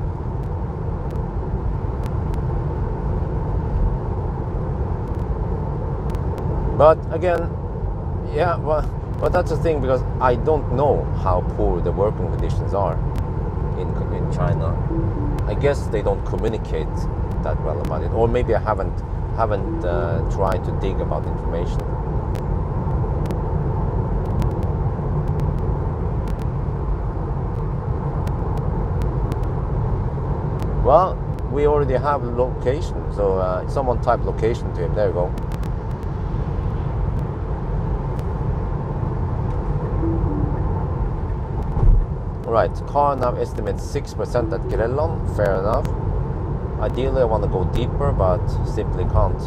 But again, yeah, well, but that's the thing, because I don't know how poor the working conditions are. in China. I guess they don't communicate that well about it, or maybe I haven't tried to dig about information. Well, we already have location, so someone type location to him. There you go. Right, car now estimates 6% at Grelland. Fair enough. Ideally, I want to go deeper, but simply can't.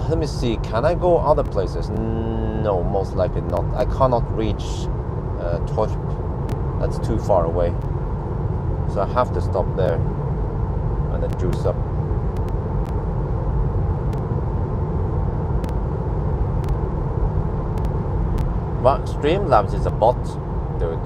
Let me see. Can I go other places? No, most likely not. I cannot reach Torp. That's too far away. So I have to stop there and then juice up. But Streamlabs is a bot, dude.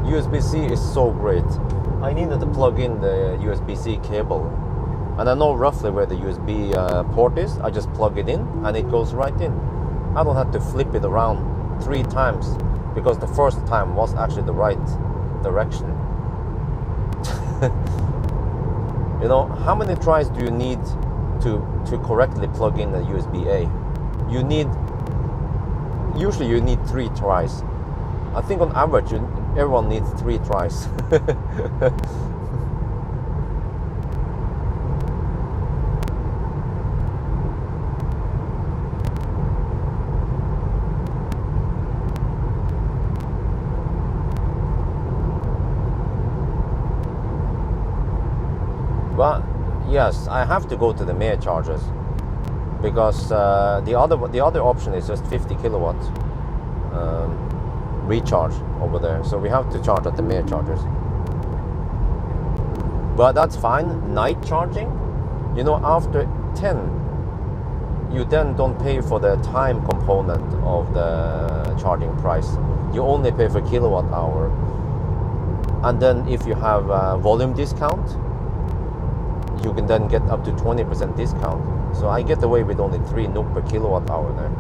USB-C is so great. I needed to plug in the USB-C cable, and I know roughly where the USB port is. I just plug it in and it goes right in. I don't have to flip it around 3 times, because the first time was actually the right direction. You know, how many tries do you need to correctly plug in a USB-A? Usually you need 3 tries. I think on average everyone needs 3 tries. But yes, I have to go to the Mere chargers, because the other option is just 50 kilowatts recharge over there. So we have to charge at the Mere chargers. But that's fine. Night charging, you know, after 10, you then don't pay for the time component of the charging price. You only pay for kilowatt hour. And then if you have a volume discount, you can then get up to 20% discount. So I get away with only 3 NOK per kilowatt hour there.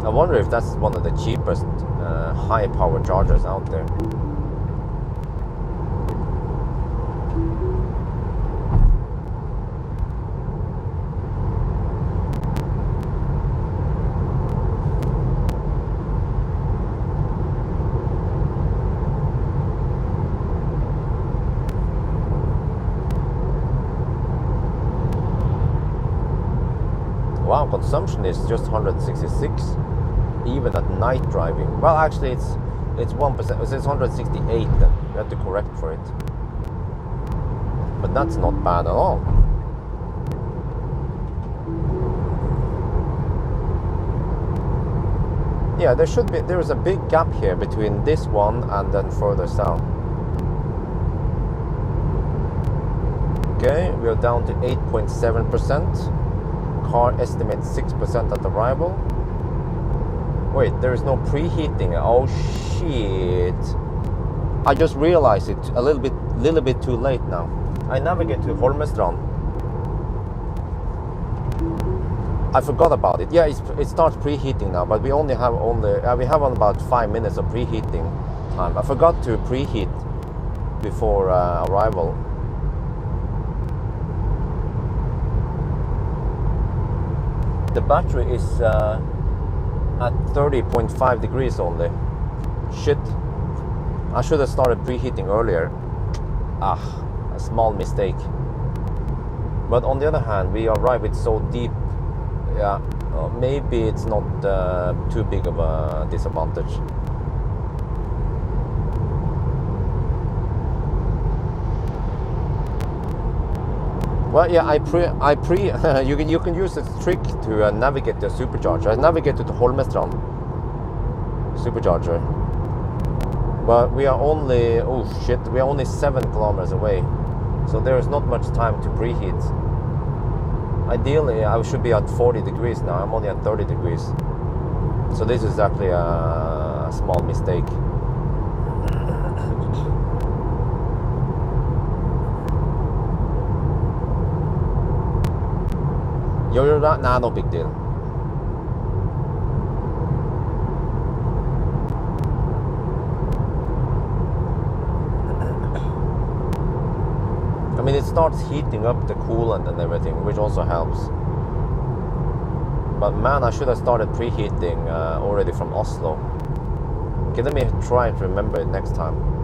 I wonder if that's one of the cheapest high power chargers out there. Wow, consumption is just 166. Even at night driving. Well, actually it's 1%. It's 168 then. You have to correct for it. But that's not bad at all. Yeah, there is a big gap here between this one and then further south. Okay, we are down to 8.7%. Car estimates 6% at arrival. Wait, there is no preheating. Oh shit! I just realized it a little bit too late now. I navigate to Holmestrand. I forgot about it. Yeah, it starts preheating now, but we only have we have about 5 minutes of preheating time. I forgot to preheat before arrival. The battery is at 30.5 degrees only. Shit. I should have started preheating earlier. A small mistake. But on the other hand, we arrive it so deep. Yeah, maybe it's not too big of a disadvantage. Well, yeah, you can use this trick to navigate the supercharger. I navigated to Holmestrand supercharger, but we are only we are only 7 kilometers away, so there is not much time to preheat. Ideally, I should be at 40 degrees now. I'm only at 30 degrees, so this is actually a small mistake. You're not, nah, no big deal. I mean, it starts heating up the coolant and everything, which also helps. But man, I should have started preheating already from Oslo. Okay, let me try to remember it next time.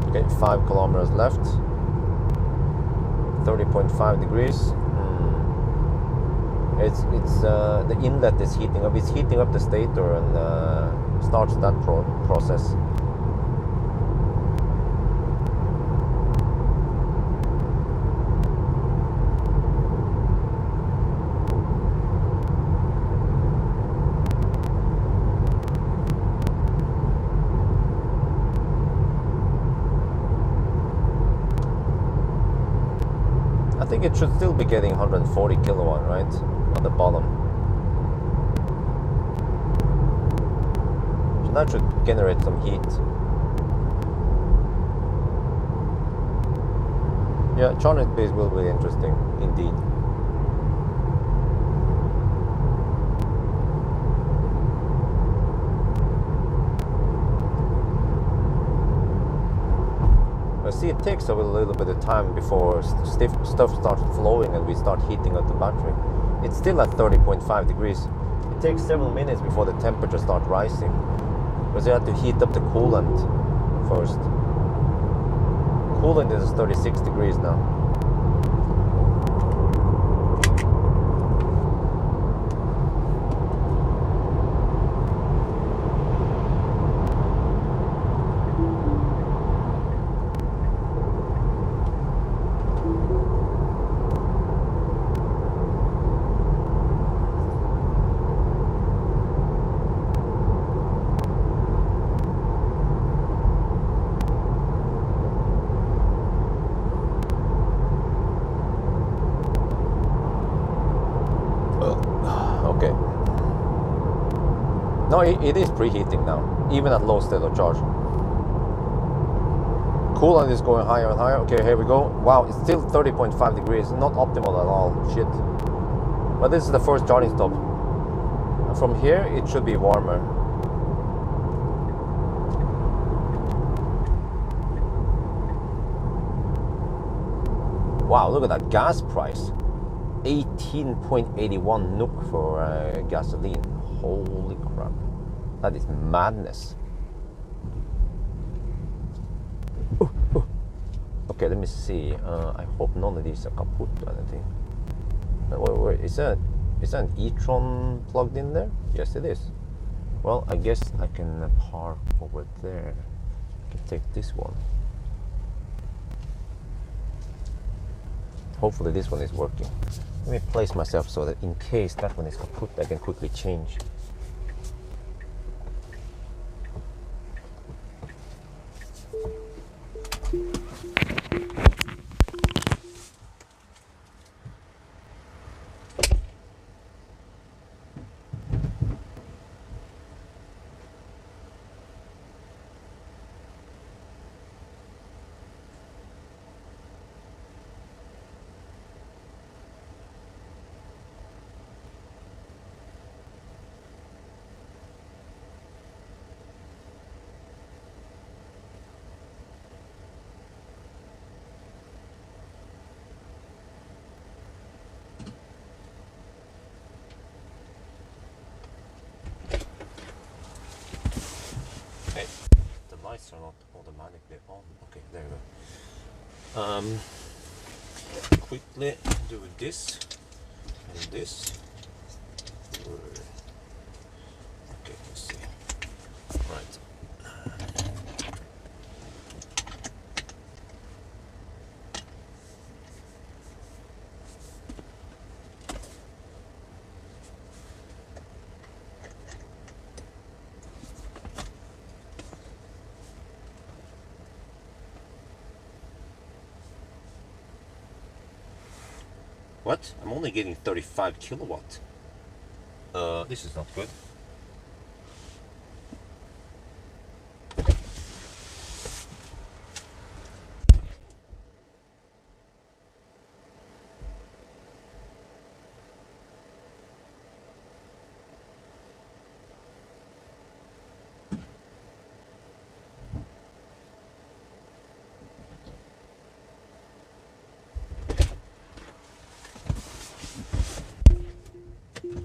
Okay, 5 kilometers left. 30.5 degrees. It's the inlet is heating up. It's heating up the stator and starts that process. I think it should still be getting 140 kilowatt, right? On the bottom. So that should generate some heat. Yeah, charging base will be interesting, indeed. See, it takes a little bit of time before stuff starts flowing and we start heating up the battery. It's still at 30.5 degrees. It takes several minutes before the temperature starts rising, because you have to heat up the coolant first. Coolant is 36 degrees now. No, it is preheating now, even at low state of charge. Coolant is going higher and higher. Okay, here we go. Wow, it's still 30.5 degrees. Not optimal at all. Shit. But this is the first charging stop. And from here, it should be warmer. Wow, look at that gas price. 18.81 NOK for gasoline. Holy crap. That is madness. Okay, let me see. I hope none of these are kaput or anything. Wait, is that an e-tron plugged in there? Yes, it is. Well, I guess I can park over there. I can take this one. Hopefully this one is working. Let me place myself so that in case that one is kaput, I can quickly change. Lights are not automatically on. Okay, there we go. Quickly do this and this. Okay, let's see. Right. What? I'm only getting 35 kilowatt. This is not good.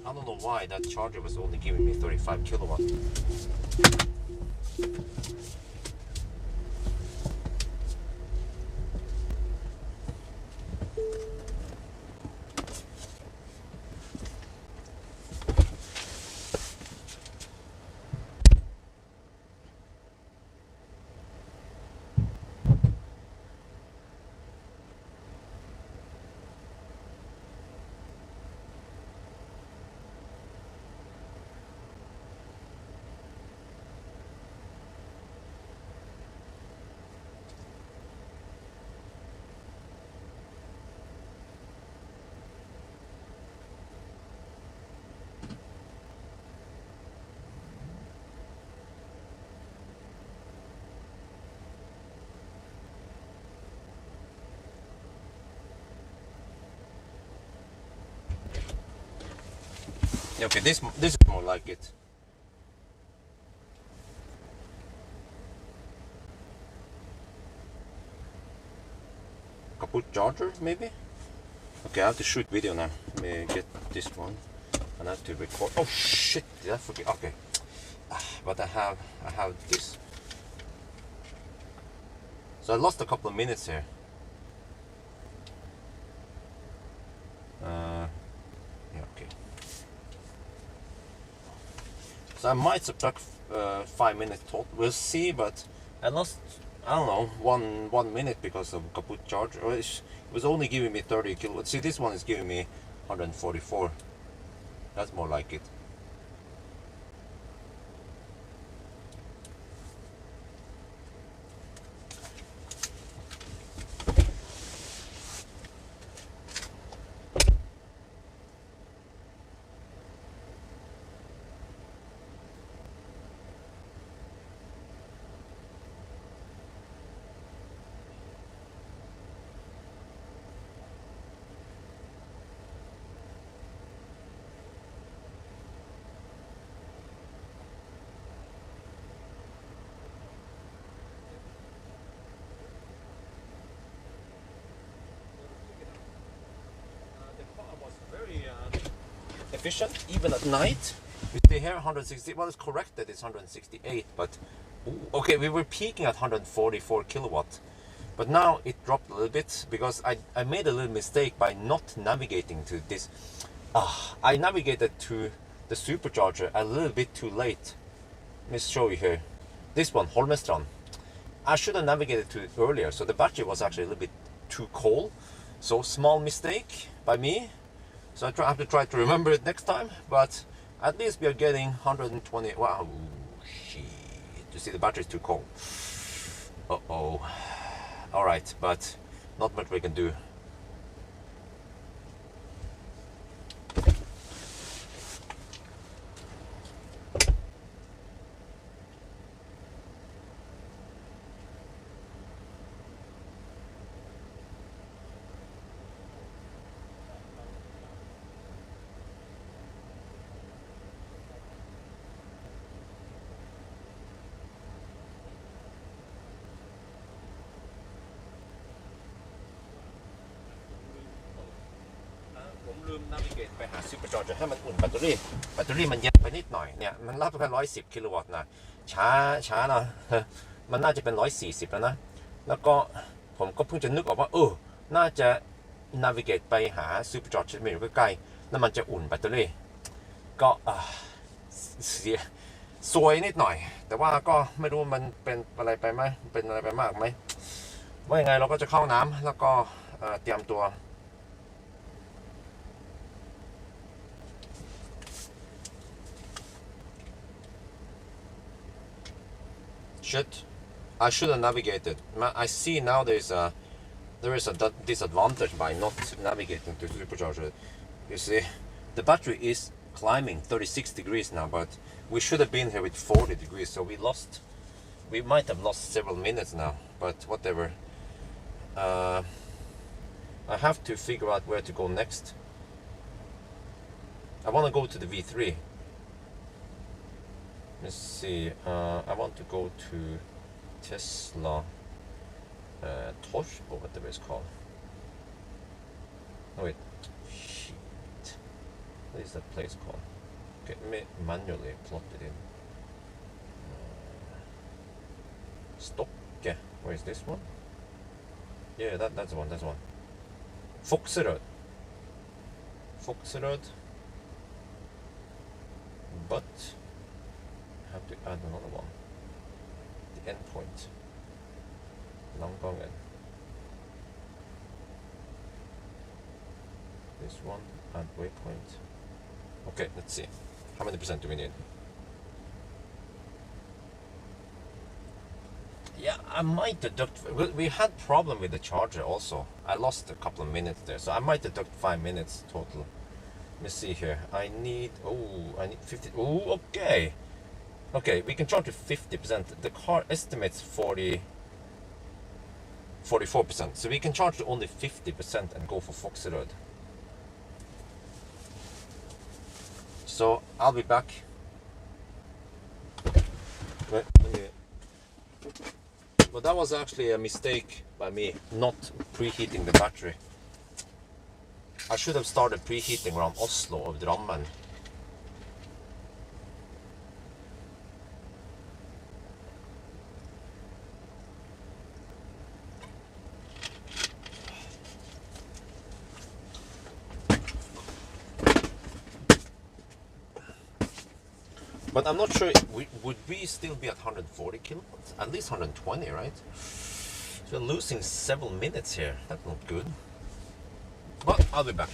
I don't know why that charger was only giving me 35 kilowatt. Okay, this is more like it. Kaput charger, maybe? Okay, I have to shoot video now. Let me get this one. And I have to record. Oh shit! Did I forget? Okay, but I have this. So I lost a couple of minutes here. Yeah, okay. So I might subtract 5 minutes total. We'll see, but I lost, I don't know, one minute because of kaput charge. Or it was only giving me 30 kilowatts. See, this one is giving me 144. That's more like it. Efficient even at night. You see here 160. Well, it's correct that it's 168, but ooh, okay, we were peaking at 144 kilowatt, but now it dropped a little bit because I made a little mistake by not navigating to this. I navigated to the supercharger a little bit too late. Let me show you here. This one, Holmestrand. I should have navigated to it earlier, so the battery was actually a little bit too cold. So small mistake by me. So I have to try to remember it next time, but at least we are getting 120. Wow, shit! You see, the battery is too cold. Uh-oh. All right, but not much we can do.ลืม navigate ไปหา supercharger ให้มันอุ่นแบตเตอรี่มันเย็นไปนิดหน่อยเนี่ยมันรับแค่110 กิโลวัตต์นะช้านะมันน่าจะเป็น140แล้วนะแล้วก็ผมก็เพิ่งจะนึกออกว่าน่าจะ navigate ไปหา supercharger ที่อยู่ใกล้ๆแล้วมันจะอุ่นแบตเตอรี่ก็เสียซวยนิดหน่อยแต่ว่าก็ไม่รู้มันเป็นอะไรไปไหมเป็นอะไรไปมากไหมว่ายังไงเราก็จะเข้าน้ำแล้วก็เตรียมตัวI should have navigated. I see now there's there is a disadvantage by not navigating to supercharger. You see, the battery is climbing 36 degrees now, but we should have been here with 40 degrees, so we might have lost several minutes now, but whatever. I have to figure out where to go next. I want to go to the V3. Let's see, I want to go to Tesla Torch, or whatever it's called. Oh wait, shit. What is that place called? Okay, let me manually plot it in. Stokke, where is this one? Yeah, that's the one, that's the one. Fokserød. But I have to add another one. The endpoint. Langangen. This one, add waypoint. Okay, let's see. How many percent do we need? Yeah, I might deduct. We had problem with the charger also. I lost a couple of minutes there, so I might deduct 5 minutes total. Let me see here. I need 50. Oh, okay. Okay, we can charge to 50%. The car estimates 44%. So we can charge to only 50% and go for Fokserød. So I'll be back. Wait, but that was actually a mistake by me, not preheating the battery. I should have started preheating around Oslo or Drammen. But I'm not sure, would we still be at 140 kilowatts? At least 120, right? So we're losing several minutes here. That's not good. But I'll be back.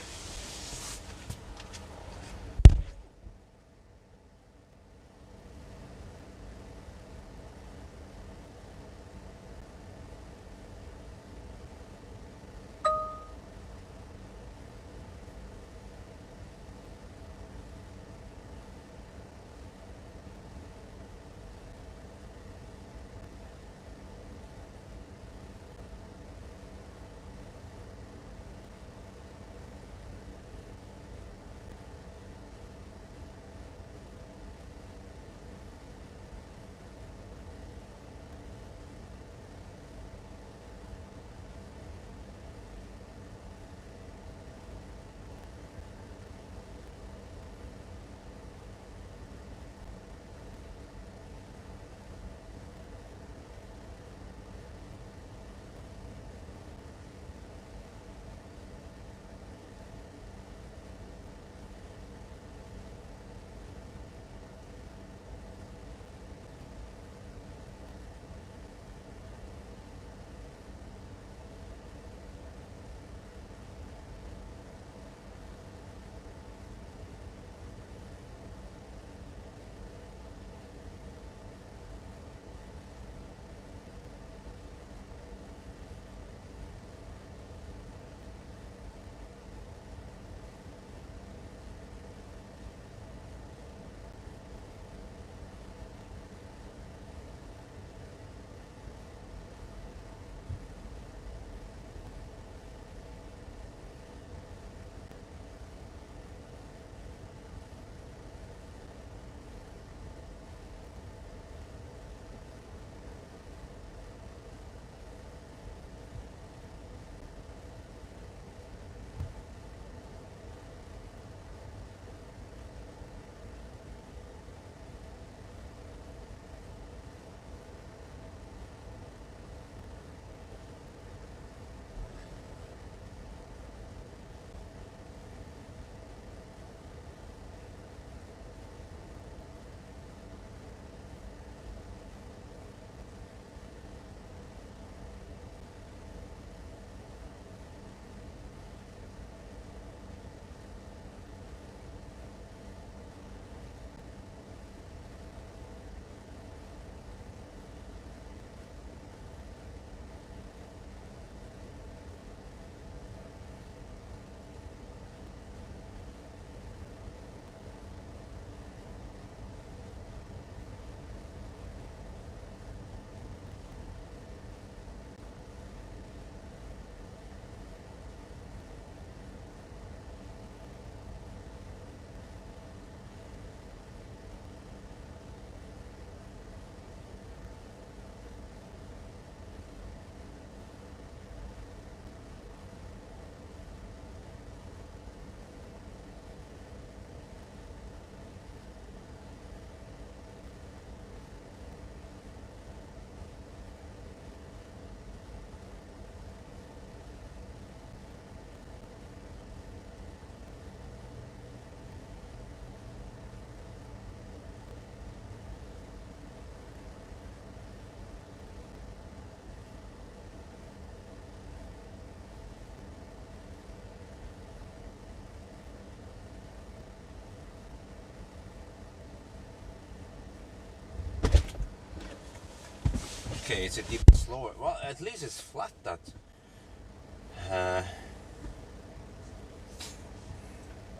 Okay, it's even slower. Well, at least it's flat. That.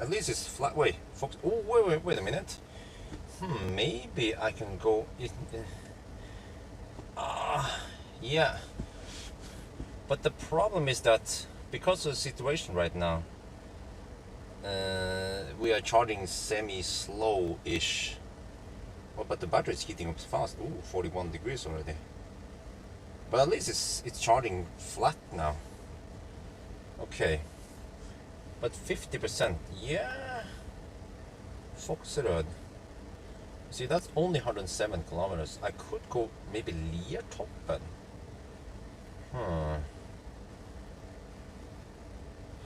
At least it's flat. Wait, Fox. Oh, wait a minute. Maybe I can go. Yeah. But the problem is that because of the situation right now, we are charging semi-slow-ish. Oh, but the battery is heating up fast. Ooh, 41 degrees already. But at least it's charging flat now. Okay. But 50%, yeah. Foxerød. See, that's only 107 kilometers. I could go maybe Liertoppen.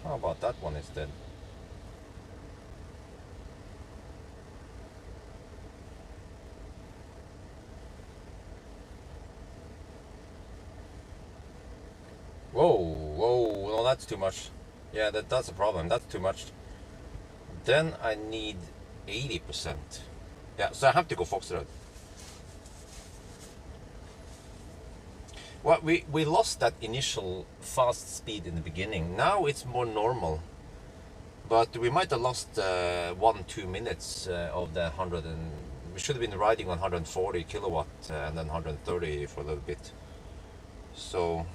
How about that one instead? Whoa, no, that's too much. Yeah, that's a problem. That's too much. Then I need 80%. Yeah, so I have to go Foxerød. Well, we lost that initial fast speed in the beginning. Now it's more normal. But we might have lost 1-2 minutes of the 100 and we should have been riding on 140 kilowatt and then 130 for a little bit. So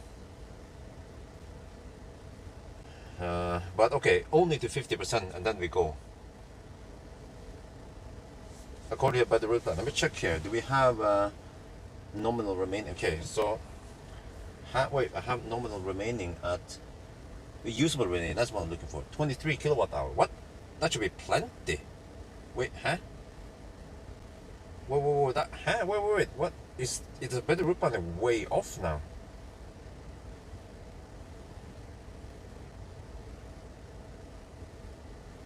but okay, only to 50% and then we go. According to the route plan. Let me check here. Do we have nominal remaining? Okay, so wait, I have nominal remaining at usable remaining. That's what I'm looking for. 23 kilowatt hour. What? That should be plenty. Wait, huh? Whoa, that, huh? Wait. What is? It's a better route plan way off now.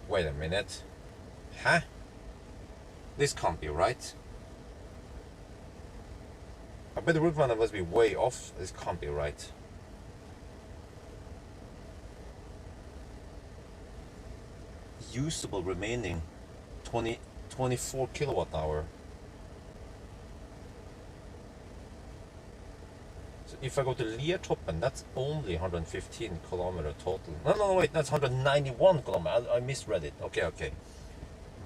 Wait a minute. Huh? This can't be right. I bet the route runner must be way off. This can't be right. Usable remaining 24 kilowatt hour. So if I go to Liertoppen, that's only 115 kilometer total. No, wait, that's 191 kilometer. I misread it. Okay.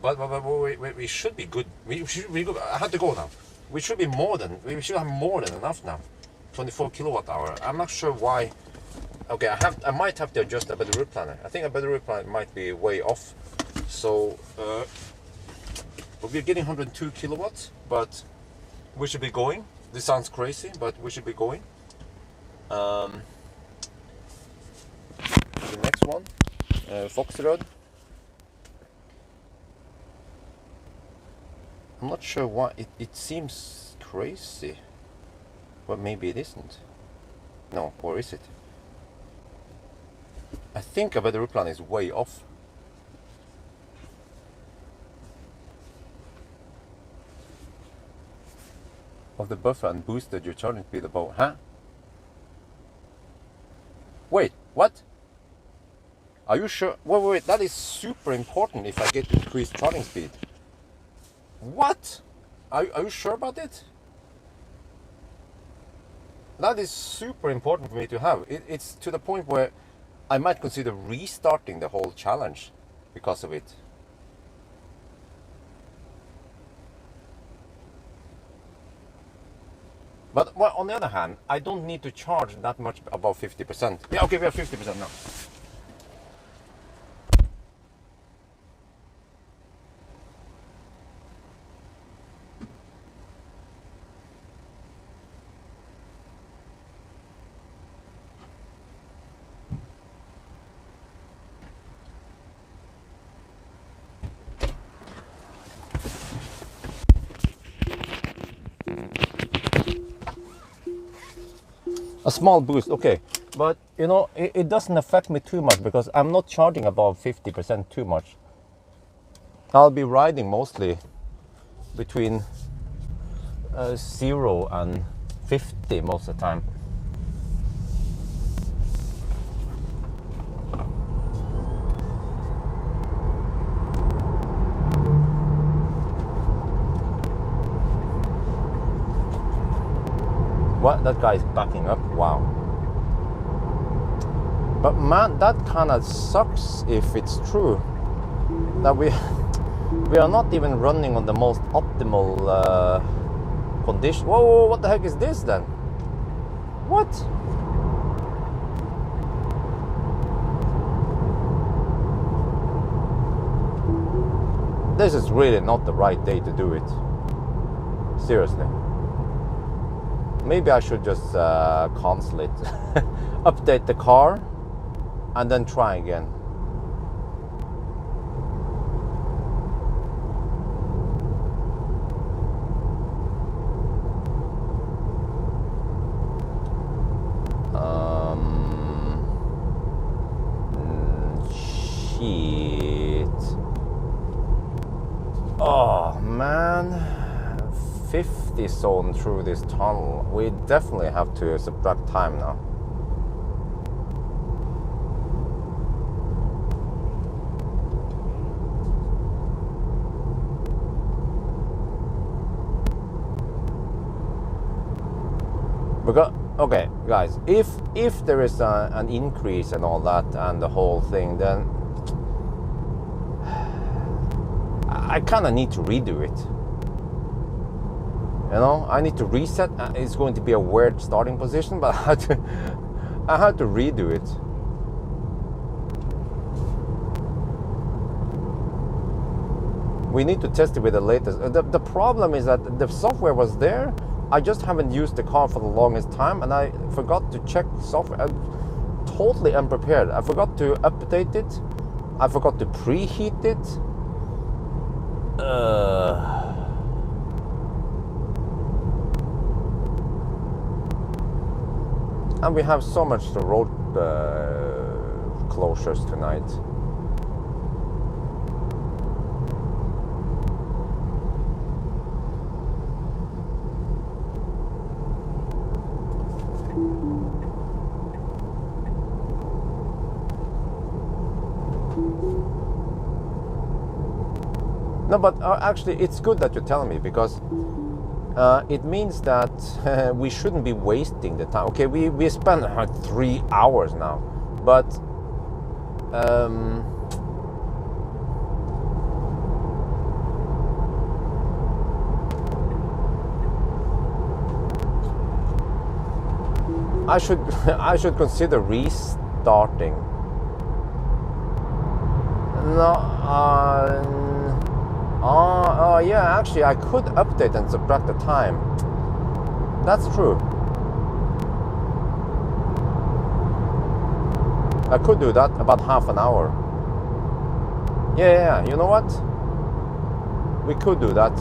But wait, we should be good. We should be good. I have to go now. We should have more than enough now. 24 kilowatt hour. I'm not sure why. Okay, I might have to adjust a better route planner. I think a better route planner might be way off. So but we're getting 102 kilowatts, but we should be going. This sounds crazy, but we should be going. The next one, Foxerød. I'm not sure why it seems crazy, but maybe it isn't. No, or is it? I think a better route plan is way off. Of the buffer and boosted your charging speed above, huh? Wait, what? Are you sure? Wait, that is super important if I get increased charging speed. What? Are you sure about it? That is super important for me to have. It's to the point where I might consider restarting the whole challenge because of it. But well, on the other hand, I don't need to charge that much above 50%. Yeah, okay, we have 50% now. A small boost, okay, but you know, it doesn't affect me too much because I'm not charging above 50% too much. I'll be riding mostly between 0 and 50 most of the time. What? That guy is backing up? Wow. But man, that kind of sucks if it's true. That we are not even running on the most optimal condition. Whoa, what the heck is this then? What? This is really not the right day to do it. Seriously. Maybe I should just cancel it. Update the car and then try again. Shit. Oh man, 50 zone through this tunnel. We definitely have to subtract time now. Because, okay, guys, if there is an increase and all that and the whole thing, then I kind of need to redo it. You know, I need to reset. It's going to be a weird starting position, but I had to redo it. We need to test it with the latest. The problem is that the software was there. I just haven't used the car for the longest time, and I forgot to check software. I'm totally unprepared. I forgot to update it. I forgot to preheat it. And we have so much the road closures tonight. No, but actually it's good that you're telling me, because it means that we shouldn't be wasting the time. Okay, we spent 3 hours now, but I should consider restarting. No. Yeah, actually I could update and subtract the time. That's true. I could do that, about half an hour. Yeah, you know what? We could do that.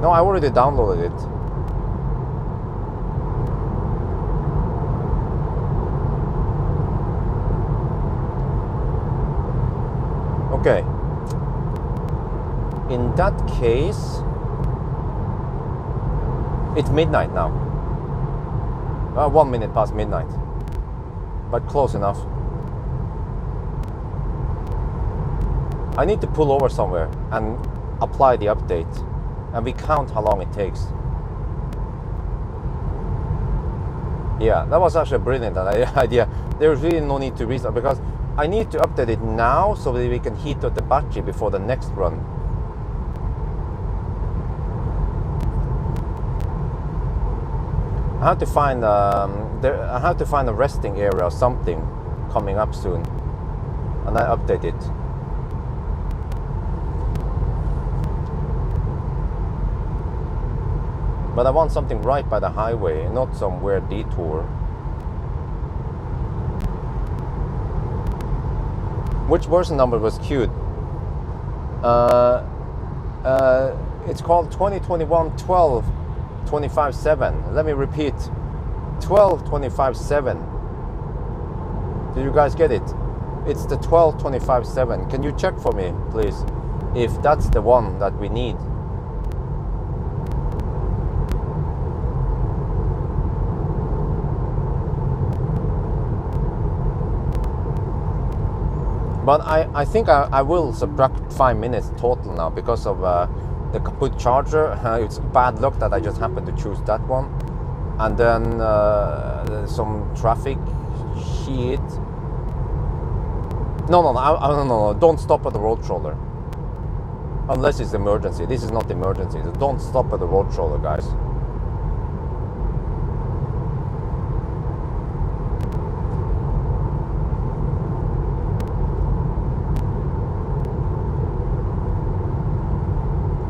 No, I already downloaded it. Okay. In that case, it's midnight now. 1 minute past midnight, but close enough. I need to pull over somewhere and apply the update, and we count how long it takes. Yeah, that was actually a brilliant idea. There's really no need to restart, because I need to update it now so that we can heat up the battery before the next run. I have to find I have to find a resting area or something coming up soon, and I update it. But I want something right by the highway, not some weird detour. Which version number was queued? It's called 2021-12. 25.7. Let me repeat. 12.25.7. Did you guys get it? It's the 12.25.7. Can you check for me, please, if that's the one that we need? But I think I will subtract 5 minutes total now because of the kaput charger. It's bad luck that I just happened to choose that one. and then some traffic shit. No, don't stop at the road shoulder. Unless it's emergency. This is not emergency, so don't stop at the road shoulder, guys.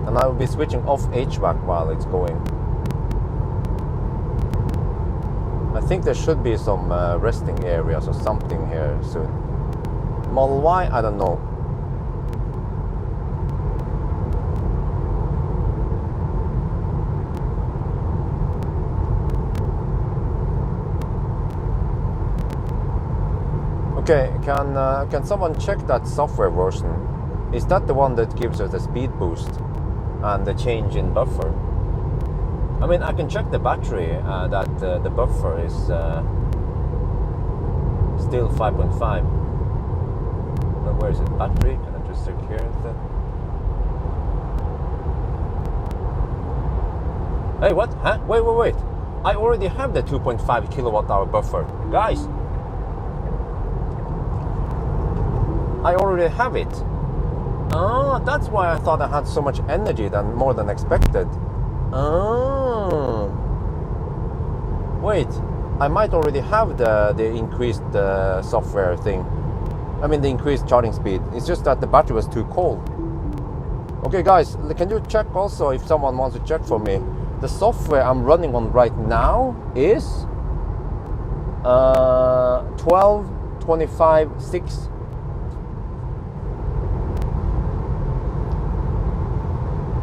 And I will be switching off HVAC while it's going. I think there should be some resting areas or something here soon. Model Y, I don't know. Okay, can someone check that software version? Is that the one that gives us the speed boost and the change in buffer? I mean, I can check the battery that the buffer is still 5.5. But where is it? Battery? Can I just check here instead? Hey, what? Huh? Wait. I already have the 2.5 kilowatt hour buffer. Guys! I already have it. Ah, that's why I thought I had so much energy more than expected. Ah. Wait, I might already have the increased software thing. I mean the increased charging speed. It's just that the battery was too cold. Okay guys, can you check also if someone wants to check for me? The software I'm running on right now is 12.25.6.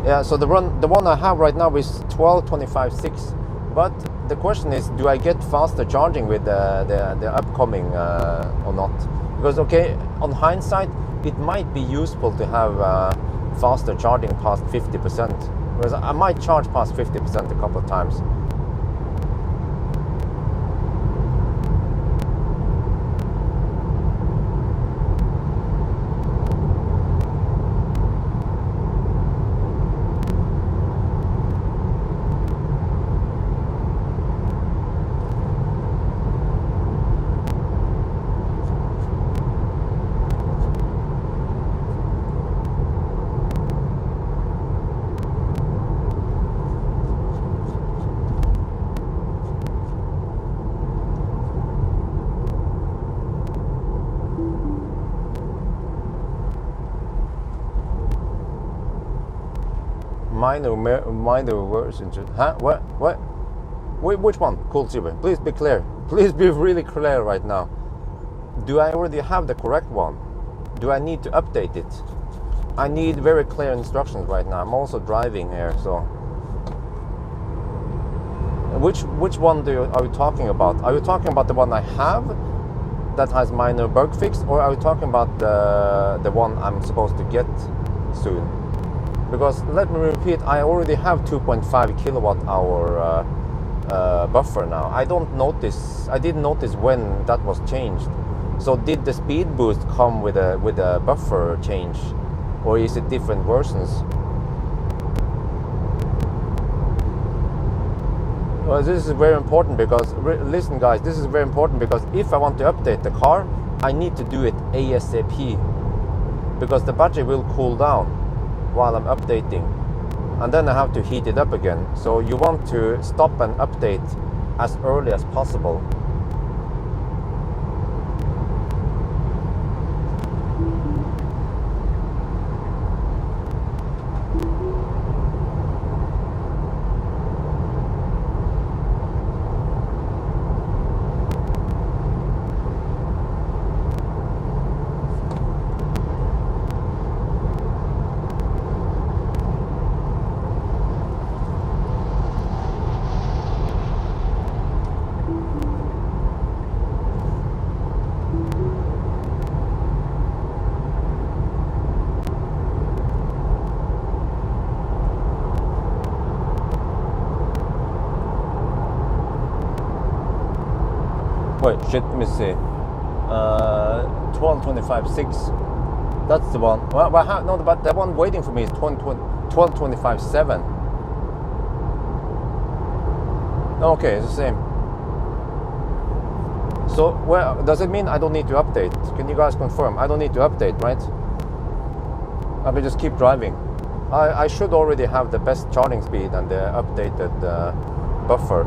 Yeah, so the one I have right now is 12.25.6. But the question is, do I get faster charging with the upcoming or not? Because okay, on hindsight, it might be useful to have faster charging past 50%. Whereas I might charge past 50% a couple of times. Minor versions. Huh? What? Wait, which one? Cool, Silver. Please be clear. Please be really clear right now. Do I already have the correct one? Do I need to update it? I need very clear instructions right now. I'm also driving here, so. Which one are you talking about? Are you talking about the one I have that has minor bug fix, or are you talking about the one I'm supposed to get soon? Because let me repeat, I already have 2.5 kilowatt hour buffer now. I didn't notice when that was changed. So did the speed boost come with a buffer change, or is it different versions? Well, this is very important because listen, guys, this is very important because if I want to update the car, I need to do it ASAP, because the battery will cool down while I'm updating, and then I have to heat it up again. So you want to stop and update as early as possible. Wait, shit, let me see. 12.25.6. That's the one. Well, no, but the one waiting for me is 12.25.7. Okay, it's the same. So, well, does it mean I don't need to update? Can you guys confirm? I don't need to update, right? I will just keep driving. I should already have the best charging speed and the updated buffer.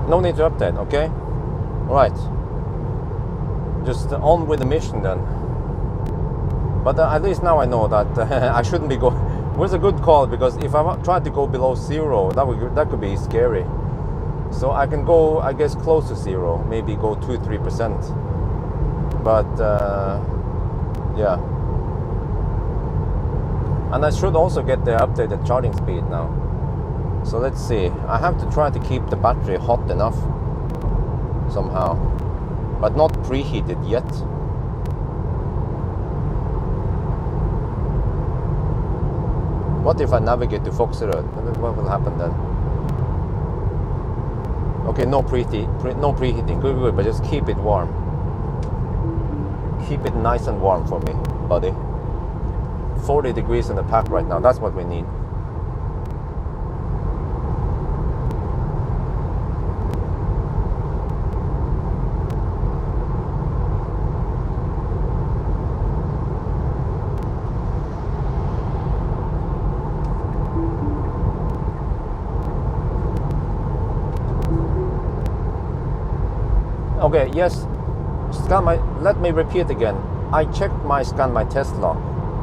No need to update, okay? Right. Just on with the mission then. But at least now I know that I shouldn't be going. It was a good call, because if I tried to go below 0, that could be scary. So I can go, I guess, close to 0, maybe go 2-3%. But yeah. And I should also get the updated charging speed now. So let's see. I have to try to keep the battery hot enough somehow, but not preheated yet. What if I navigate to Foxerød? What will happen then? Okay, no preheating. Good, but just keep it warm. Keep it nice and warm for me, buddy. 40 degrees in the pack right now. That's what we need. Okay, yes, let me repeat again. I checked scan my Tesla.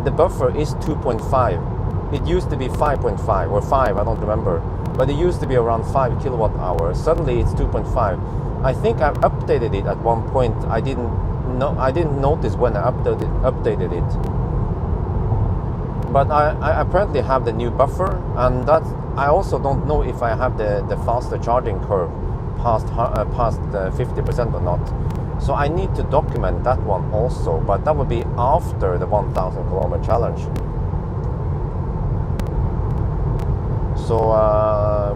The buffer is 2.5. It used to be 5.5 or 5, I don't remember. But it used to be around 5 kilowatt hours. Suddenly it's 2.5. I think I updated it at one point. I didn't notice when I updated it. But I apparently have the new buffer, and I also don't know if I have the faster charging curve past 50% or not. So I need to document that one also, but that would be after the 1,000 kilometer challenge. So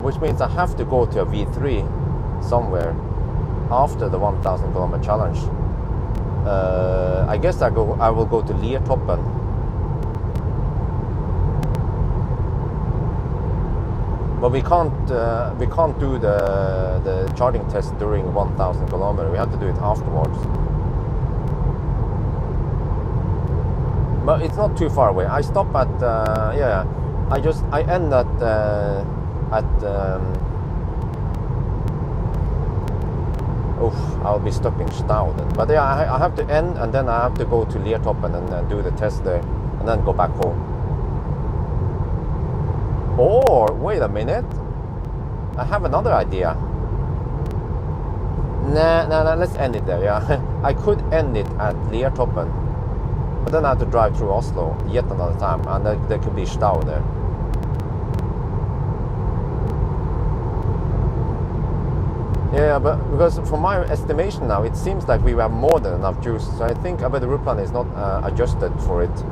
which means I have to go to a V3 somewhere after the 1,000 kilometer challenge. I guess I will go to Liertoppen. But we can't do the charging test during 1,000 kilometers. We have to do it afterwards. But it's not too far away. I stop at yeah. I end at I'll be stuck in Stau then. But yeah, I have to end, and then I have to go to Liertoppen and do the test there, and then go back home. Or, wait a minute, I have another idea. Nah, let's end it there, yeah. I could end it at Liertoppen, but then I have to drive through Oslo yet another time, and there could be Stau there. Yeah, but because from my estimation now, it seems like we have more than enough juice, so I think the route plan is not adjusted for it.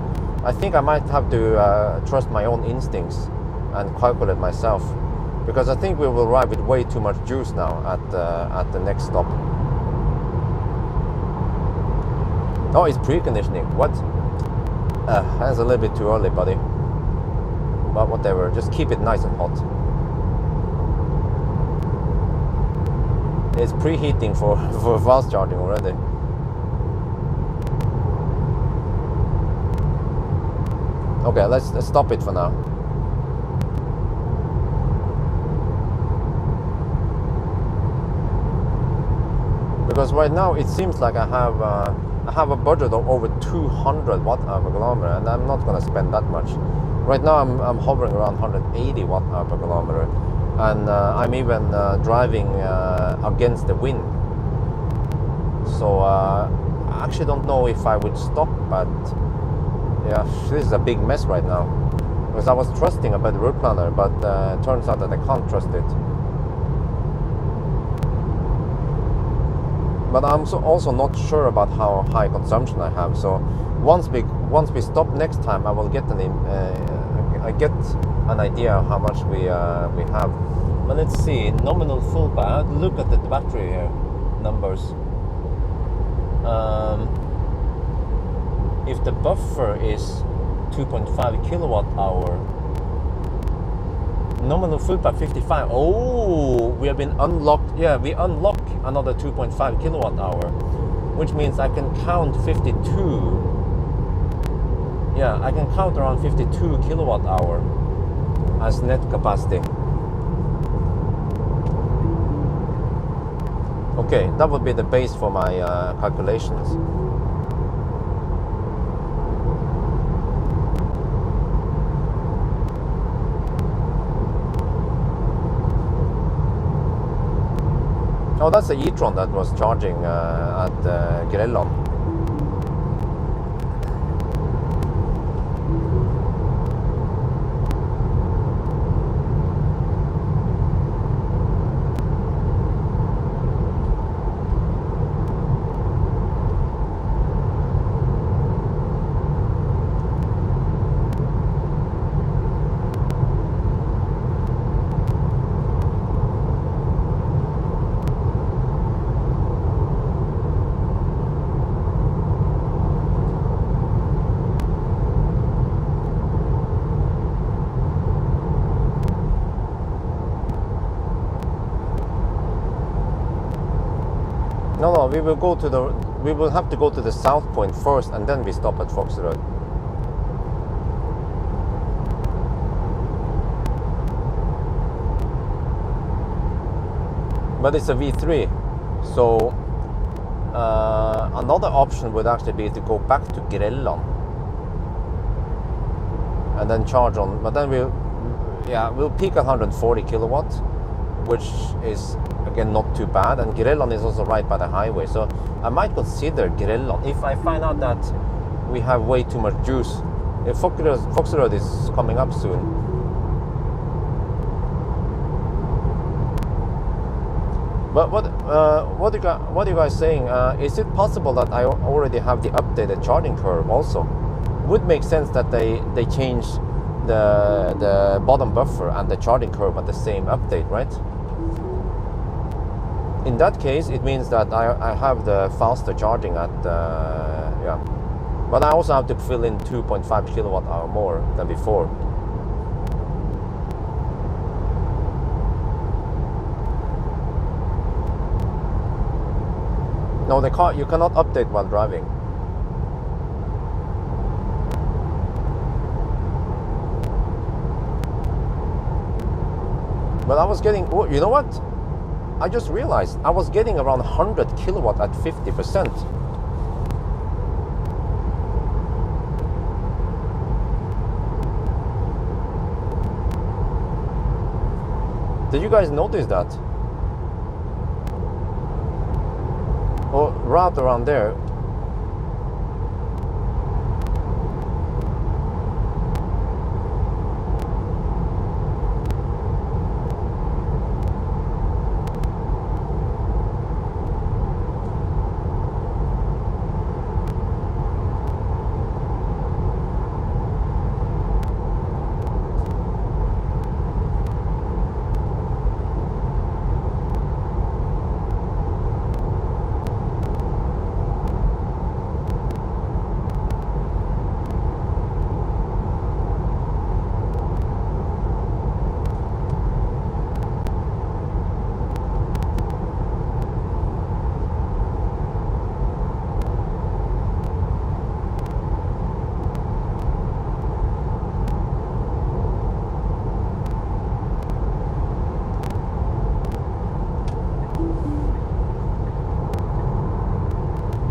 I think I might have to trust my own instincts and calculate myself, because I think we will arrive with way too much juice now at the next stop. Oh, it's preconditioning. What? That's a little bit too early, buddy. But whatever, just keep it nice and hot. It's preheating for fast charging already. Okay, let's stop it for now. Because right now it seems like I have a budget of over 200 watt-hour per kilometer, and I'm not going to spend that much. Right now I'm hovering around 180 watt-hour per kilometer, and I'm even driving against the wind. So I actually don't know if I would stop, but yeah, this is a big mess right now. Because I was trusting about the route planner, but it turns out that I can't trust it. but I'm also not sure about how high consumption I have. So once we stop next time, I will get I get an idea of how much we have. But let's see, nominal full power. Look at the battery here, numbers. If the buffer is 2.5 kilowatt hour, nominal full power 55. Oh, we have been unlocked. Yeah, we unlock another 2.5 kilowatt hour, which means I can count 52. Yeah, I can count around 52 kilowatt hour as net capacity. Okay, that would be the base for my calculations. Oh, that's the e-tron that was charging at Grelland. No, we will have to go to the south point first, and then we stop at Foxroad. But it's a V3, so another option would actually be to go back to Grelland and then charge on. But then we'll peak at 140 kilowatts, which is again not too bad, and Grelland is also right by the highway, so I might consider Grelland if I find out that we have way too much juice. If Foxroad is coming up soon. But what are you guys saying? Is it possible that I already have the updated charging curve also? Would make sense that they change the bottom buffer and the charging curve at the same update, right? In that case, it means that I have the faster charging at, yeah. But I also have to fill in 2.5 kilowatt hour more than before. No, the car, you cannot update while driving. But I was getting, you know what? I just realized I was getting around 100 kilowatt at 50%. Did you guys notice that? Or right around there.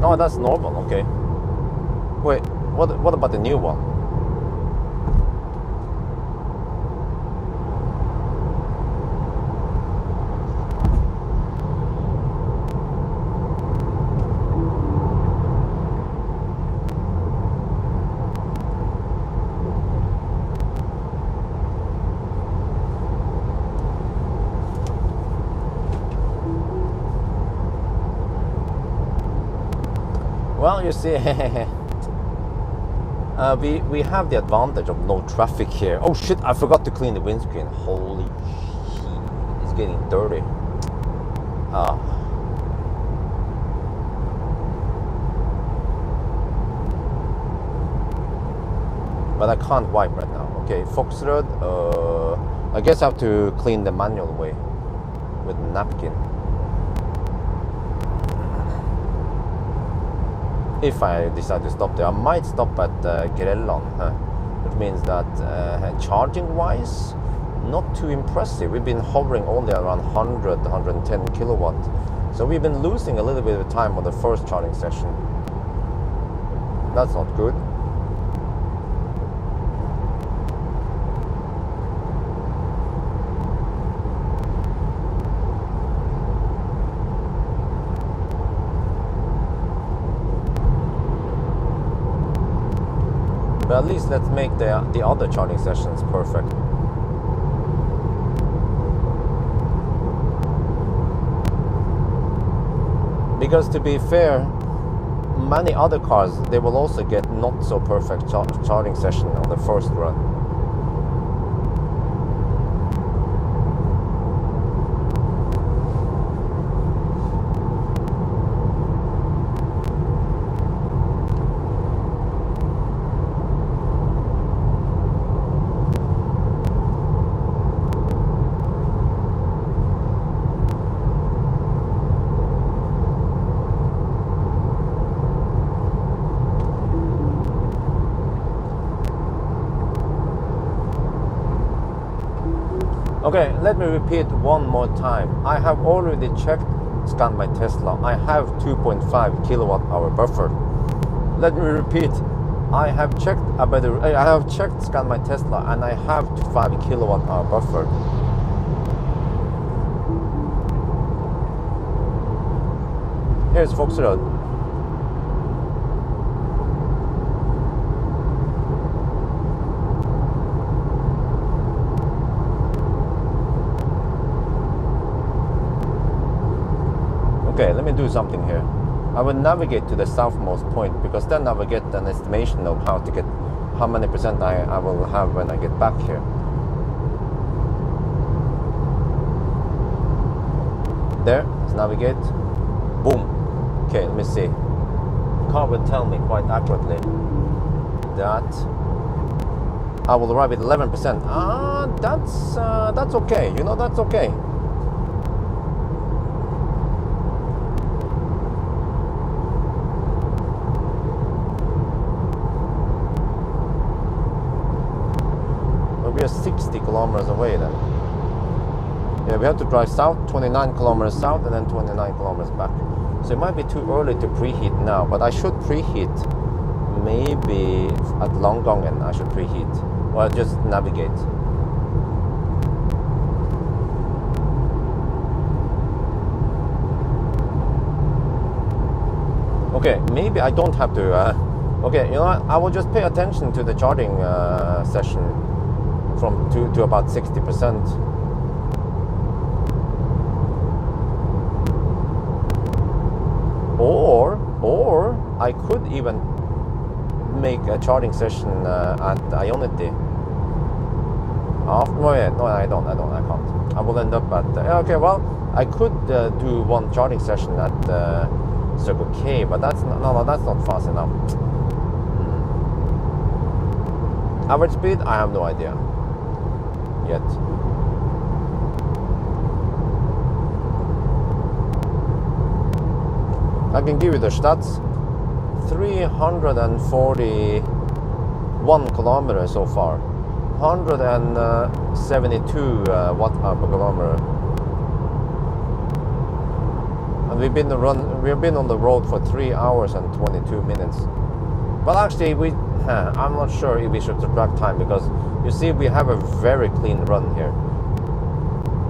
Oh, that's normal, okay. Wait, what about the new one? Well, you see, we have the advantage of no traffic here. Oh shit, I forgot to clean the windscreen. Holy shit, it's getting dirty. But I can't wipe right now. Okay, Foxrod, I guess I have to clean the manual way with a napkin. If I decide to stop there, I might stop at Grelland, which means that charging wise, not too impressive. We've been hovering only around 100, 110 kilowatt. So we've been losing a little bit of time on the first charging session. That's not good. But at least let's make the other charging sessions perfect. Because to be fair, many other cars, they will also get not so perfect charging session on the first run. Okay, let me repeat one more time. I have already checked, scanned my Tesla. I have 2.5 kilowatt hour buffer. Let me repeat. I have checked, scanned my Tesla, and I have 5 kilowatt hour buffer. Here's Foxrod. Okay, let me do something here. I will navigate to the southmost point, because then I will get an estimation of how many percent I will have when I get back here. There, let's navigate. Boom. Okay, let me see. The car will tell me quite accurately that I will arrive at 11%. That's okay. You know, that's okay. We are 60 kilometers away then. Yeah, we have to drive south, 29 kilometers south, and then 29 kilometers back. So it might be too early to preheat now, but I should preheat maybe at Langangen. I should preheat, or I'll just navigate. Okay, maybe I don't have to. Okay, you know what? I will just pay attention to the charging session from to about 60%. Or I could even make a charging session at Ionity. No, I can't. I will end up at okay. Well, I could do one charging session at Circle K, but that's not fast enough. Average speed, I have no idea yet. I can give you the stats. 341 kilometers so far. 172 watt-hour per kilometer. And we've been on the road for 3 hours and 22 minutes. Well, actually, I'm not sure if we should subtract time, because you see we have a very clean run here.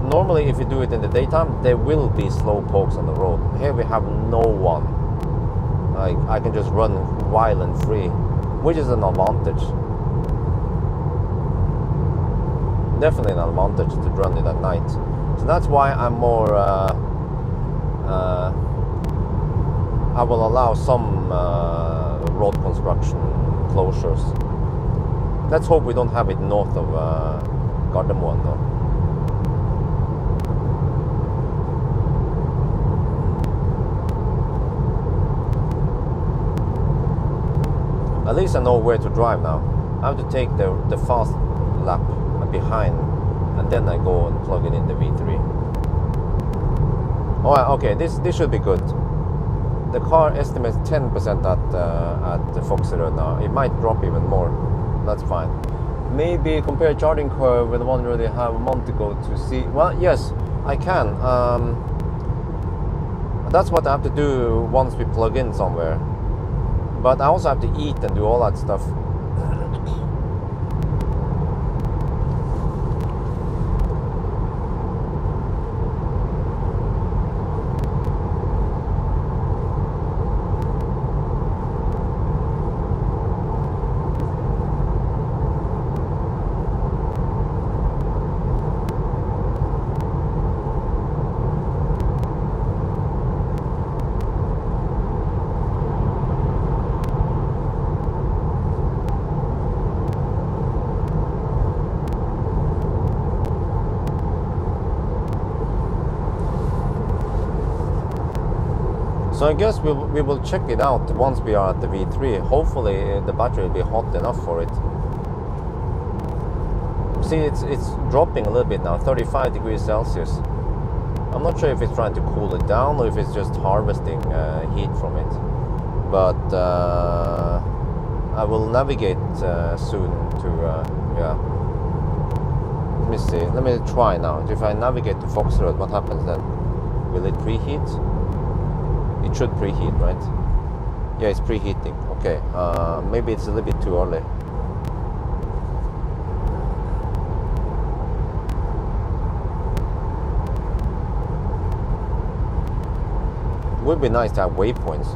Normally, if you do it in the daytime, there will be slow pokes on the road. Here we have no one. I can just run wild and free, which is an advantage. Definitely an advantage to run it at night. So that's why I'm more I will allow some road construction closures. Let's hope we don't have it north of Gardermoen though. At least I know where to drive now. I have to take the fast lap behind, and then I go and plug it in the V3. Oh, okay, this should be good. The car estimates 10% at the Foxerud now. It might drop even more. That's fine. Maybe compare charging curve with the one we already have a month ago to see. Well, yes, I can. That's what I have to do once we plug in somewhere. But I also have to eat and do all that stuff. So I guess we will check it out once we are at the V3. Hopefully the battery will be hot enough for it. See, it's dropping a little bit now, 35 degrees Celsius. I'm not sure if it's trying to cool it down or if it's just harvesting heat from it. But I will navigate soon to, yeah. Let me see, let me try now. If I navigate to Foxerud, what happens then? Will it preheat? It should preheat, right? Yeah, it's preheating. Okay, maybe it's a little bit too early. Would be nice to have waypoints.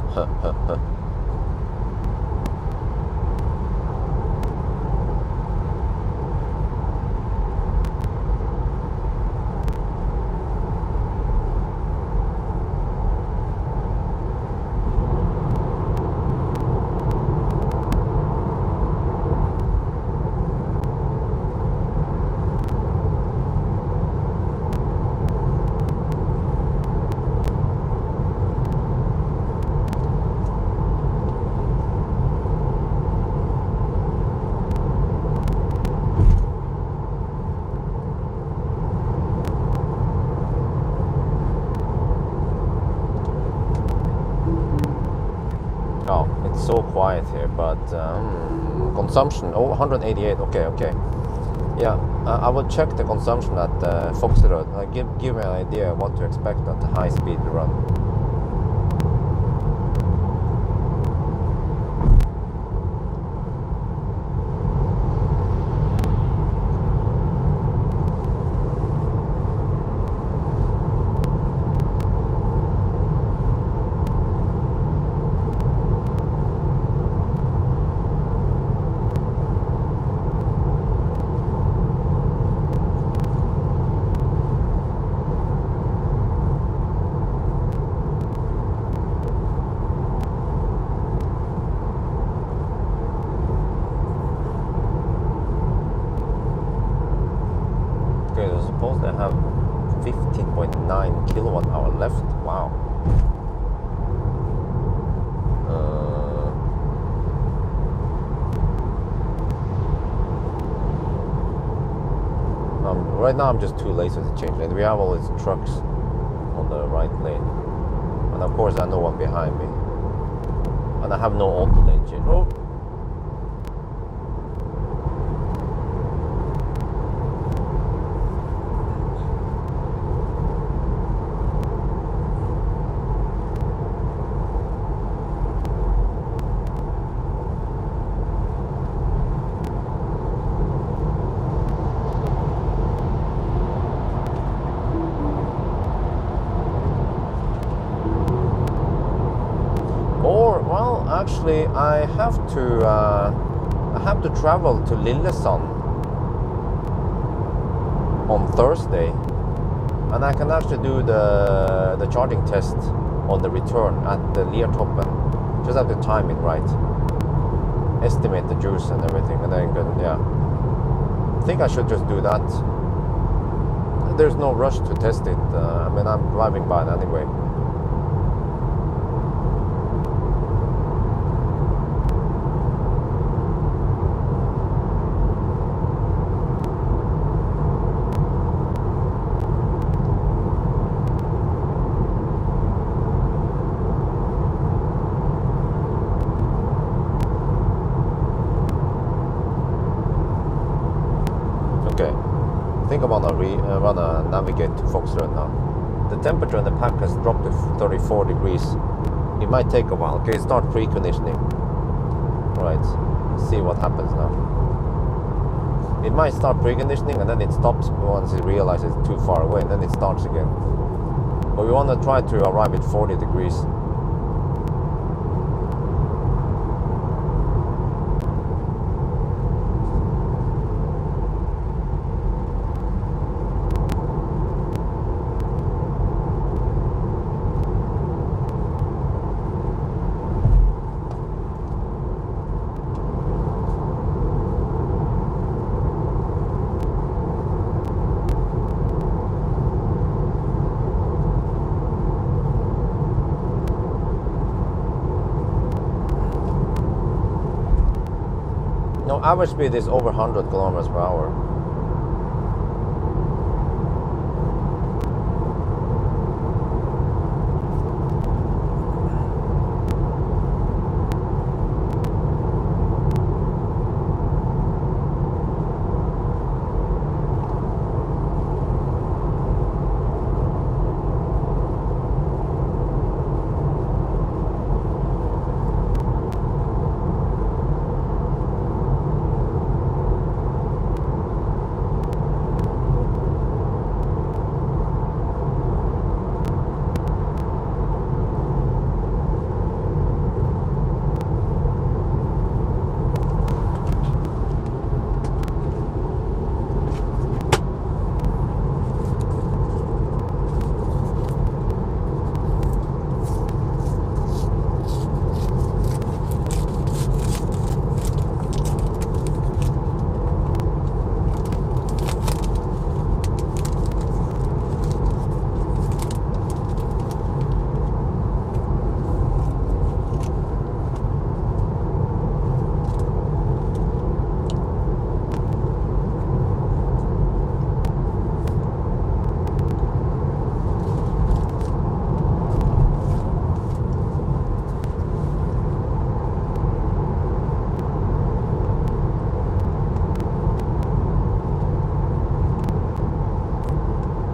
So quiet here, but consumption, oh, 188, okay. Yeah, I will check the consumption at Foxerud. Give me an idea of what to expect at the high speed run. Suppose they have 15.9 kilowatt hour left. Wow. Right now I'm just too lazy to change lane. We have all these trucks on the right lane, and of course I have no one behind me, and I have no auto lane change. Oh. Actually, I have to travel to Lillesand on Thursday, and I can actually do the charging test on the return at the Leertoppen. Just have to time it right. Estimate the juice and everything, and then yeah. I think I should just do that. There's no rush to test it. I mean, I'm driving by it anyway. I wanna navigate to Foxroad now. The temperature in the pack has dropped to 34 degrees. It might take a while. Okay, start preconditioning. Right, see what happens now. It might start preconditioning and then it stops once it realizes it's too far away, and then it starts again. But we want to try to arrive at 40 degrees. Average speed is over 100 kilometers per hour.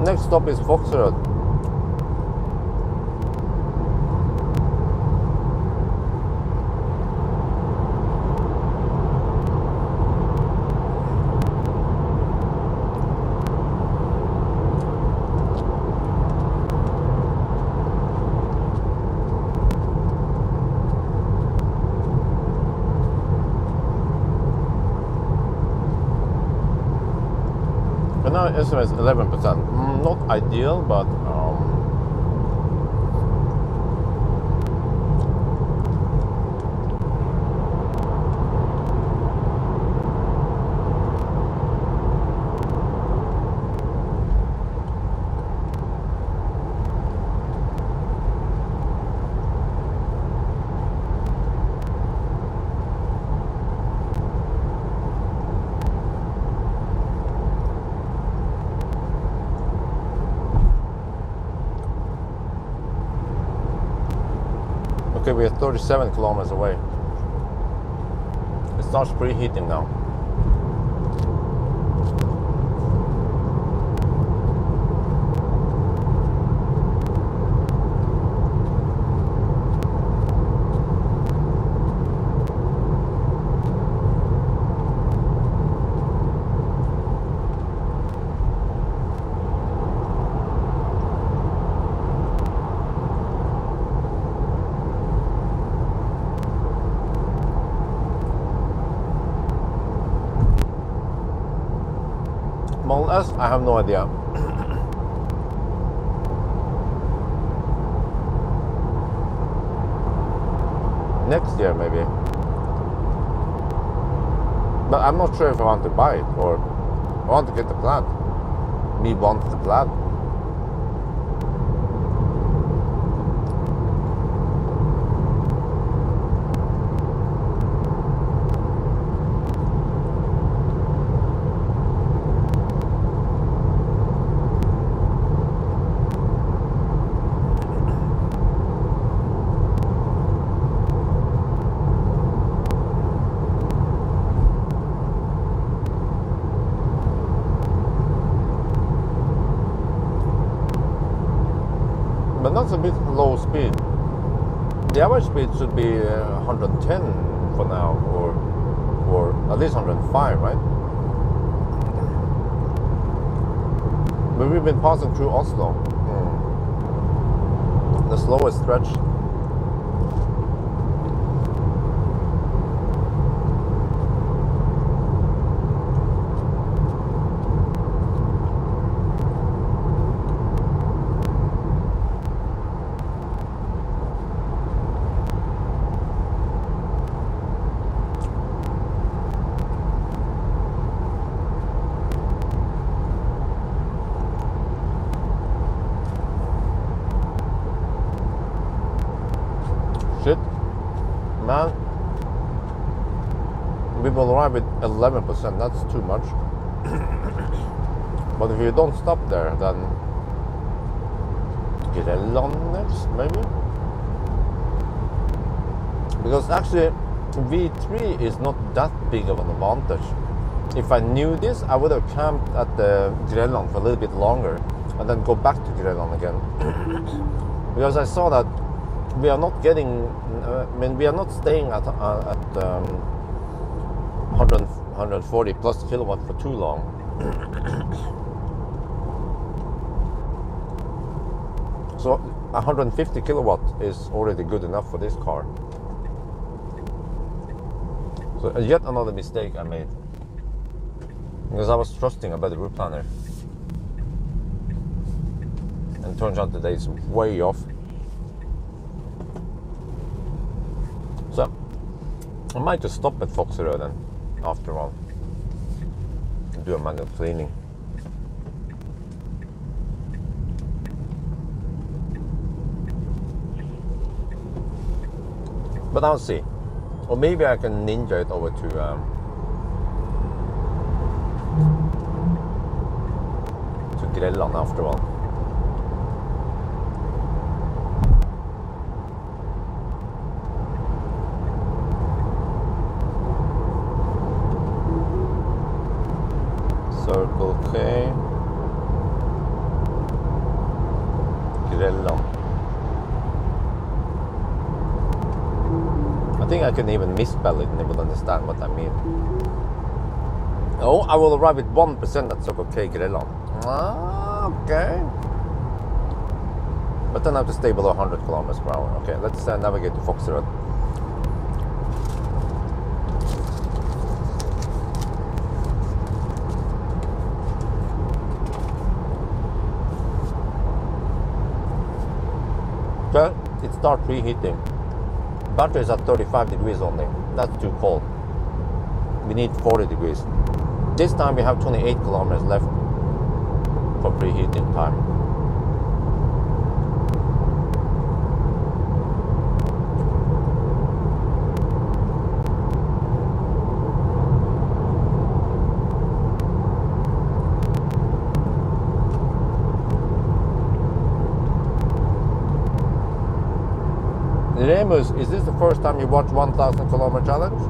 Next stop is Foxroad. But now estimate is 11%. Not ideal, but okay, we are 37 kilometers away. It starts preheating now. Model S, I have no idea. next year maybe. But I'm not sure if I want to buy it or I want to get the plant. Me want the plant. But that's a bit low speed. The average speed should be 110 for now, or at least 105, right? But we've been passing through Oslo. The slowest stretch. Shit, man, we will arrive with 11%, that's too much. But if you don't stop there, then Grellanders, maybe? Because actually, V3 is not that big of an advantage. If I knew this, I would have camped at the Grelland for a little bit longer and then go back to Grelland again. Because I saw that we are not getting, we are not staying at 140 plus kilowatt for too long. So 150 kilowatt is already good enough for this car. So yet another mistake I made, because I was trusting a better route planner, and turns out today it's way off. So I might just stop at Foxerød then after all and do a manual cleaning. But I'll see. Or maybe I can ninja it over to Grelland after all. Circle K, Grelland. I think I can even misspell it and they will understand what I mean. Oh, I will arrive with 1% at Circle K Grelland. Ah, okay. But then I have to stay below 100 kilometers per hour. Okay, let's navigate to Foxerød. Okay, it starts preheating. Battery is at 35 degrees only. That's too cold. We need 40 degrees. This time we have 28 kilometers left for preheating time. Remus, is this the first time you watch 1000 kilometer challenge?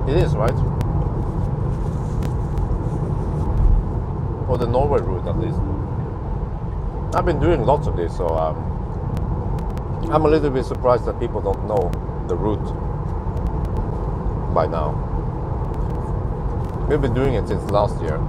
It is, right? Or the Norway route, at least. I've been doing lots of this, so I'm a little bit surprised that people don't know the route by now. We've been doing it since last year.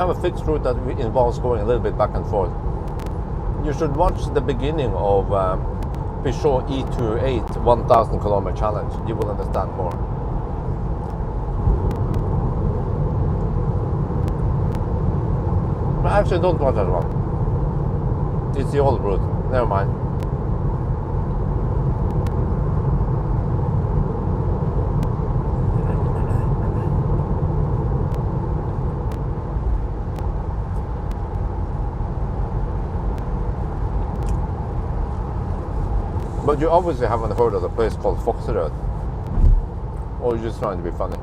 have a fixed route that involves going a little bit back and forth, you should watch the beginning of Peugeot E28 1000 kilometer challenge. You will understand more. But actually, don't watch that one. It's the old route. Never mind. But you obviously haven't heard of a place called Foxerød. Or you're just trying to be funny.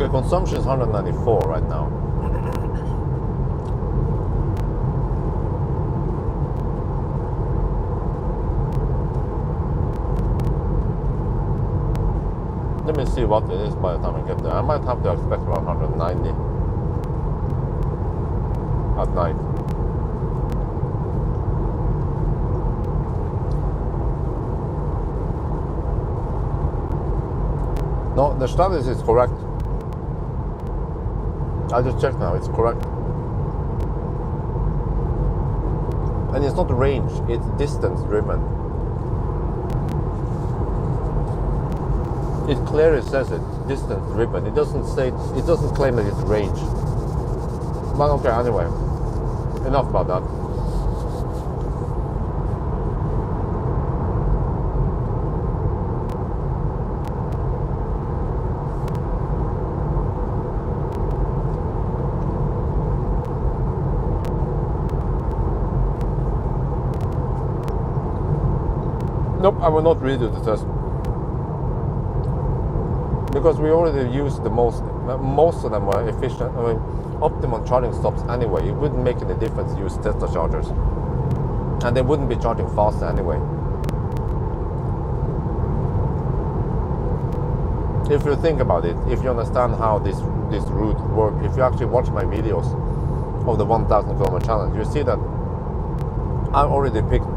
Okay, consumption is 194 right now. Let me see what it is by the time I get there. I might have to expect around 190 at night. No, the status is correct. I just checked now, it's correct. And it's not range, it's distance driven. It clearly says it, distance driven. It doesn't say, it doesn't claim that it's range. But okay, anyway, enough about that. Nope, I will not redo the test. Because we already used the most of them were efficient, I mean, optimal charging stops anyway. It wouldn't make any difference to use Tesla chargers. And they wouldn't be charging fast anyway. If you think about it, if you understand how this route works, if you actually watch my videos of the 1000 kilometer challenge, you see that I already picked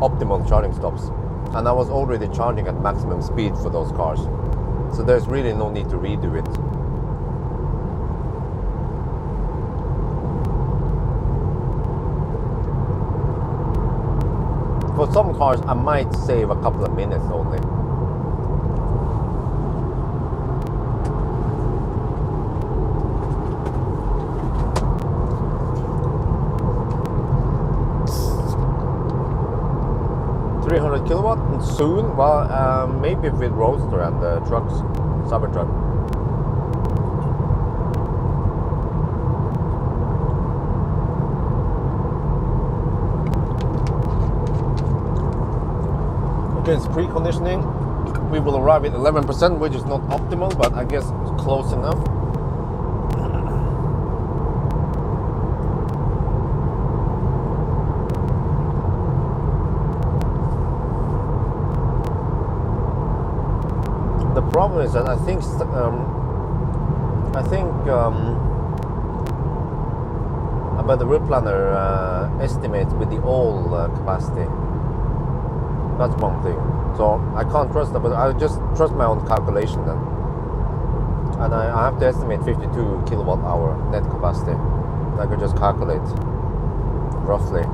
optimal charging stops. And I was already charging at maximum speed for those cars. So there's really no need to redo it. For some cars, I might save a couple of minutes only. Kilowatt and soon, well, maybe with Roadster and the trucks, Cybertruck. Okay, it's preconditioning. We will arrive at 11%, which is not optimal, but I guess close enough. The problem is that I think about the route planner estimates with the old capacity. That's one thing. So I can't trust that, but I just trust my own calculation then. And I have to estimate 52 kilowatt hour net capacity. I could just calculate roughly.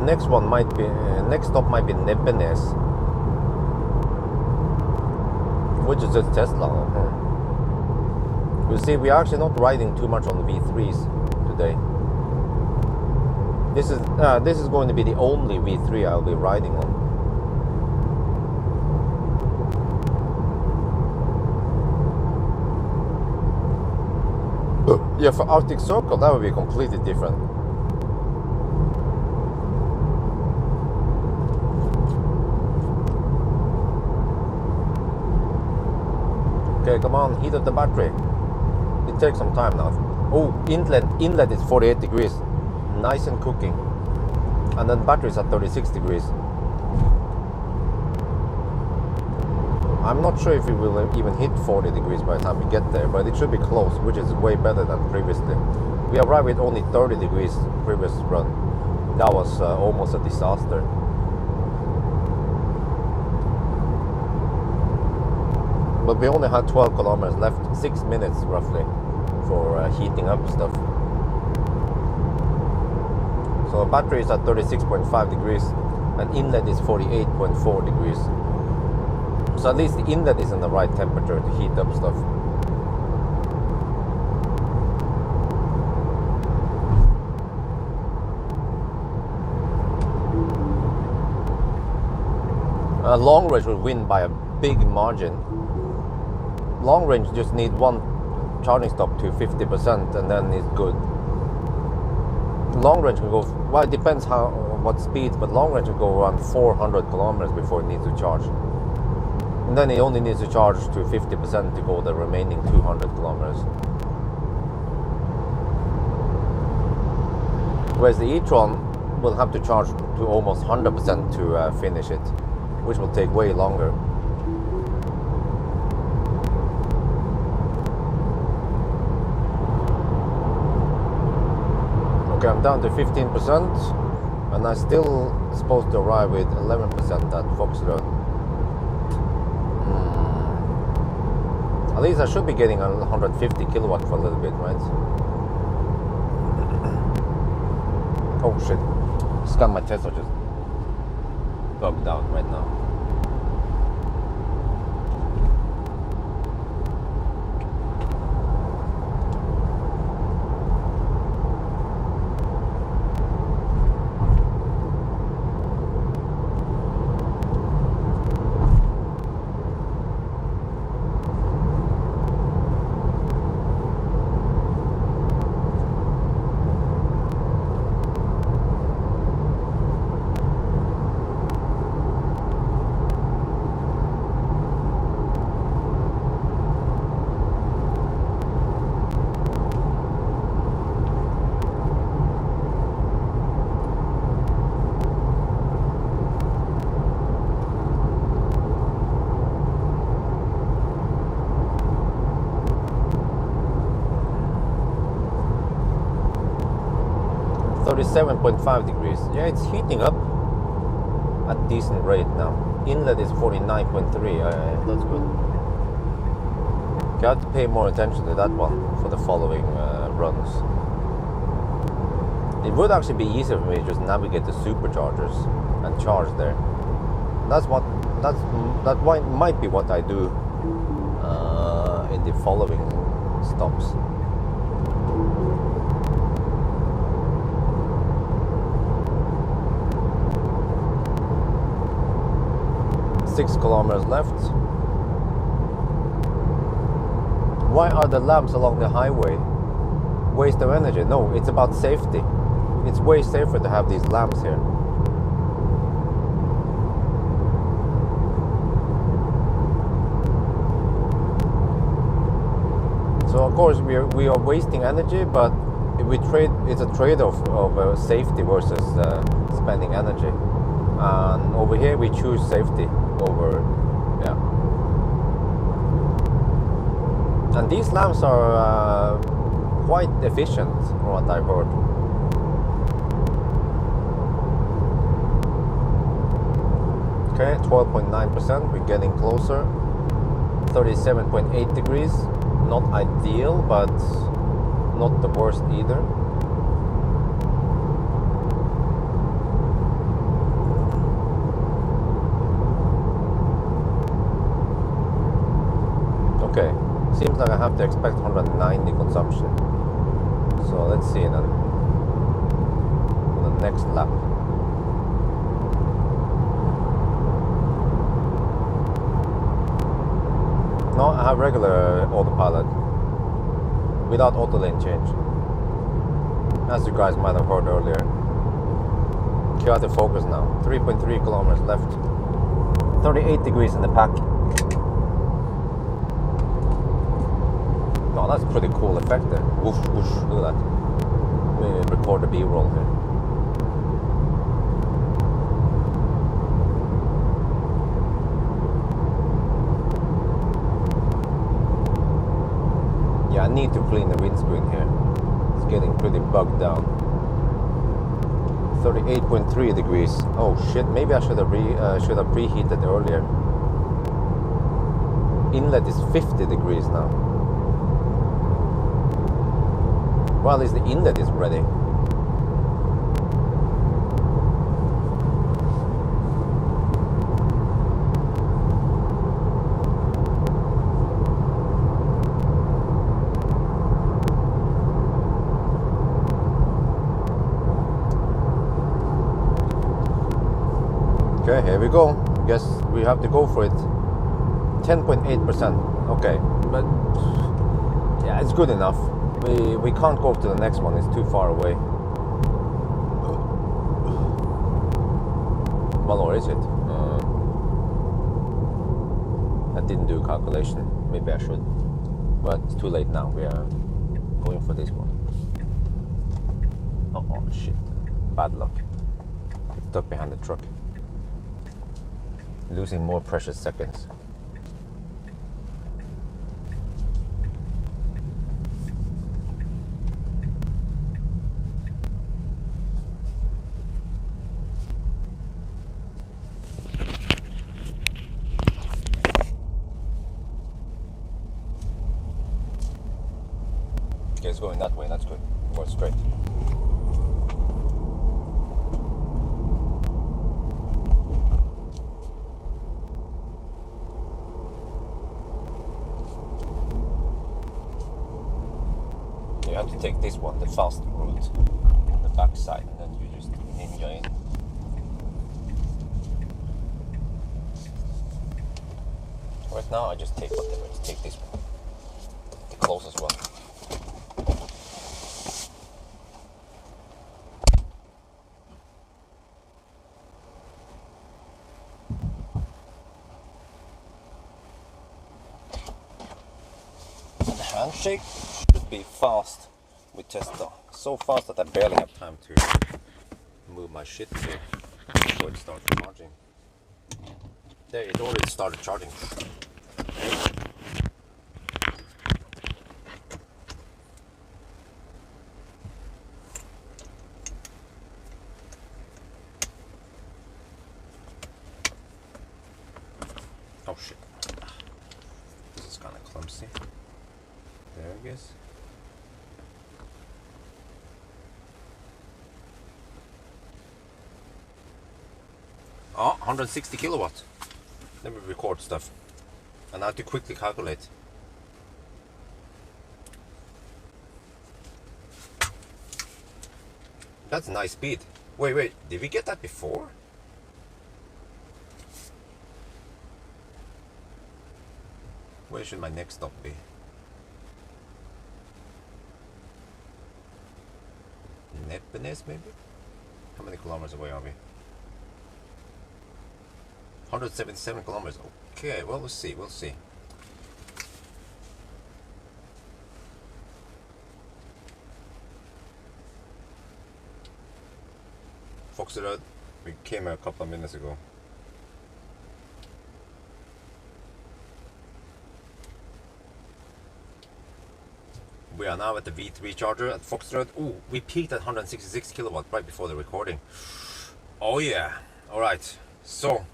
Next stop might be Nebbenes, which is just Tesla. You see, we are actually not riding too much on the V3s today. This is going to be the only V3 I'll be riding on. Yeah, for Arctic Circle, that would be completely different. Okay, come on, heat up the battery. It takes some time now. Oh, inlet is 48 degrees. Nice and cooking. And then batteries at 36 degrees. I'm not sure if it will even hit 40 degrees by the time we get there, but it should be close, which is way better than previously. We arrived with only 30 degrees previous run. That was almost a disaster. But we only had 12 kilometers left, 6 minutes roughly for heating up stuff. So battery is at 36.5 degrees and inlet is 48.4 degrees. So at least the inlet is in the right temperature to heat up stuff. Long range will win by a big margin. Long range just need one charging stop to 50% and then it's good. Long range can go, well, it depends what speeds, but long range can go around 400 kilometers before it needs to charge. And then it only needs to charge to 50% to go the remaining 200 kilometers. Whereas the e-tron will have to charge to almost 100% to finish it, which will take way longer. Okay, I'm down to 15% and I'm still supposed to arrive with 11% at Foxroad. At least I should be getting 150 kilowatt for a little bit, right? Oh shit. Scan my Tesla just bugged out right now. .5 degrees. Yeah, it's heating up at decent rate now. Inlet is 49.3. That's good. Okay, I have to pay more attention to that one for the following runs. It would actually be easier for me to just navigate the superchargers and charge there. That might be what I do in the following stops. 6 kilometers left. Why are the lamps along the highway waste of energy? No, it's about safety. It's way safer to have these lamps here. So of course we are wasting energy, but it's a trade-off of safety versus spending energy. And over here we choose safety over, yeah. And these lamps are quite efficient, from what I've heard. Okay, 12.9%, we're getting closer. 37.8 degrees. Not ideal, but not the worst either. Okay, seems like I have to expect 190 consumption. So let's see then. The next lap. No, I have regular autopilot without auto lane change, as you guys might have heard earlier. Got to focus now. 3.3 kilometers left. 38 degrees in the pack. Oh, that's a pretty cool effect there. Whoosh, whoosh, look at that. Let me record the B-roll here. Yeah, I need to clean the windscreen here. It's getting pretty bugged down. 38.3 degrees. Oh shit, maybe I should have preheated earlier. Inlet is 50 degrees now. Well, at least the inlet is ready. Okay, here we go. Guess we have to go for it. 10.8%. Okay, but yeah, it's good enough. We can't go to the next one. It's too far away. Well, or is it? I didn't do a calculation. Maybe I should, but it's too late now. We are going for this one. Oh shit! Bad luck. Stuck behind the truck. Losing more precious seconds. Okay, it's going that way. That's good. More straight. You have to take this one, the fast route, the backside, and then you just ninja in. Right now, I just take whatever. Just take this one, the closest one. And the handshake should be fast with Tesla. So fast that I barely have time to move my shit here before it starts charging. There, it already started charging. Oh shit. This is kind of clumsy. There, I guess. Oh, 160 kilowatts. Let me record stuff. And I have to quickly calculate. That's a nice speed. Wait, did we get that before? Where should my next stop be? Nepenthes, maybe? How many kilometers away are we? 177 kilometers. Okay, well, we'll see. Foxtrot, we came a couple of minutes ago. We are now at the V3 charger at Foxtrot. Ooh, we peaked at 166 kilowatt right before the recording. Oh yeah. All right. So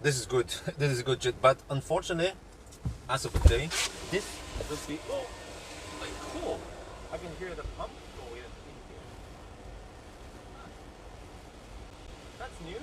this is good. This is good shit. But unfortunately, as of today, this will be like cool. I can hear the pump going in here. That's new.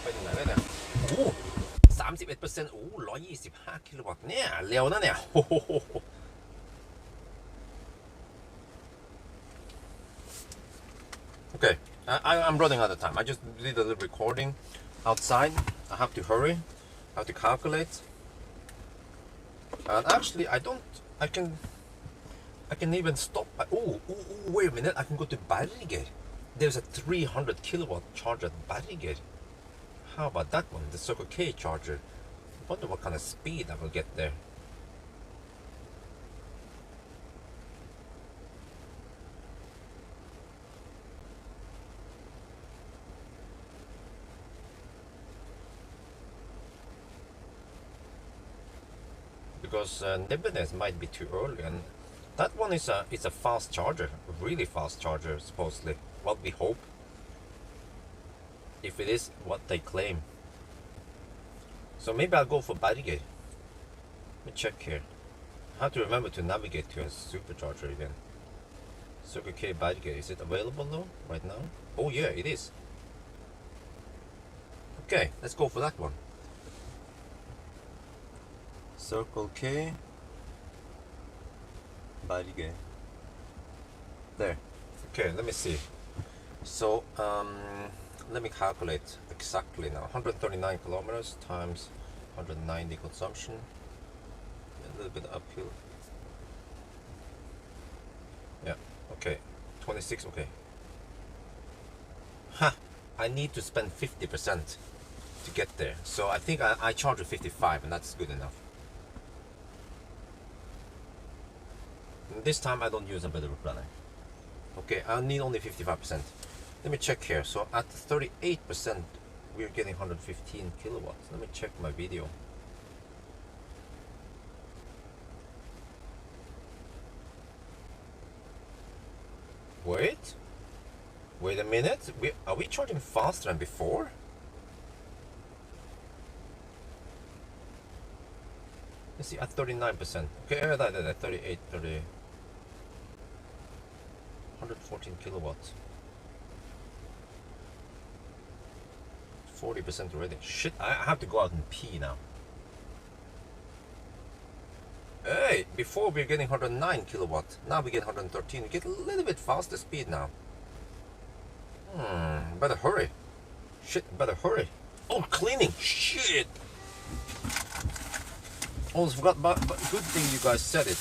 ไปถึงไหนแล้วเนี่ยโอ้31%โอ้125 กิโลวัตต์เนี่ยเร็วนะเนี่ยโอ้โห Okay, I'm running out of time. I just did a little recording outside. I have to hurry. I have to calculate. And actually, I can even stop. Oh, wait a minute. I can go to Berger. There's a 300 kilowatt charger at Berger. How about that one? The Circle K charger. I wonder what kind of speed I will get there. Because Nebenes might be too early, and that one is a fast charger, a really fast charger supposedly. Well, we hope, if it is what they claim. So maybe I'll go for Berger. Let me check here. I have to remember to navigate to a supercharger again. Circle K Berger, is it available though right now? Oh yeah, it is. Okay, let's go for that one. Circle K Berger. There. Okay, let me see. So Let me calculate exactly now. 139 kilometers times 190 consumption. A little bit uphill. Yeah, okay. 26, okay. Ha! I need to spend 50% to get there. So I think I charge you 55 and that's good enough. And this time I don't use a better replanner. Okay, I need only 55%. Let me check here. So at 38%, we're getting 115 kilowatts. Let me check my video. Wait a minute. Are we charging faster than before? Let's see, at 39%. Okay, 38, 30. 114 kilowatts. 40% already. Shit, I have to go out and pee now. Hey, before we were getting 109 kilowatts. Now we get 113. We get a little bit faster speed now. Better hurry. Shit, better hurry. Oh, cleaning. Shit. Almost forgot, but good thing you guys said it.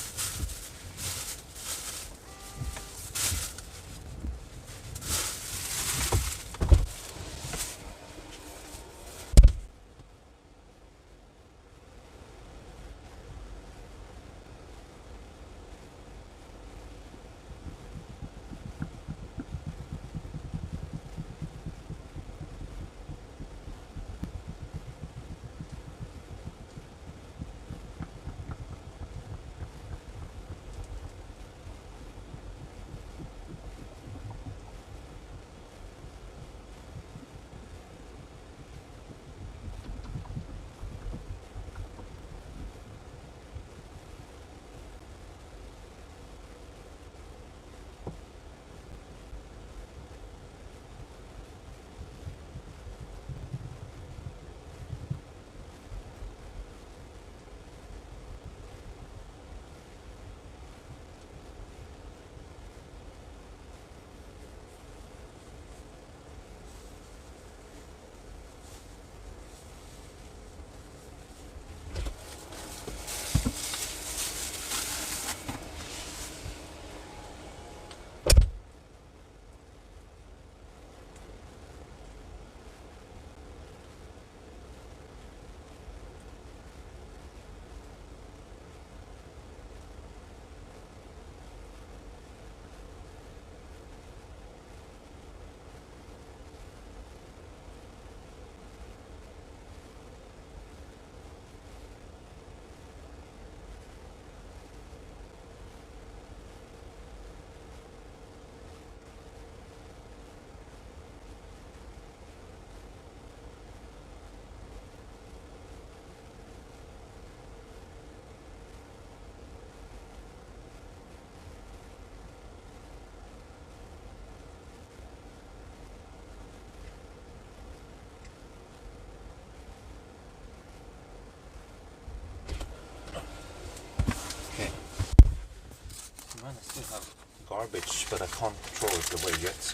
Man, I still have garbage, but I can't throw it away yet.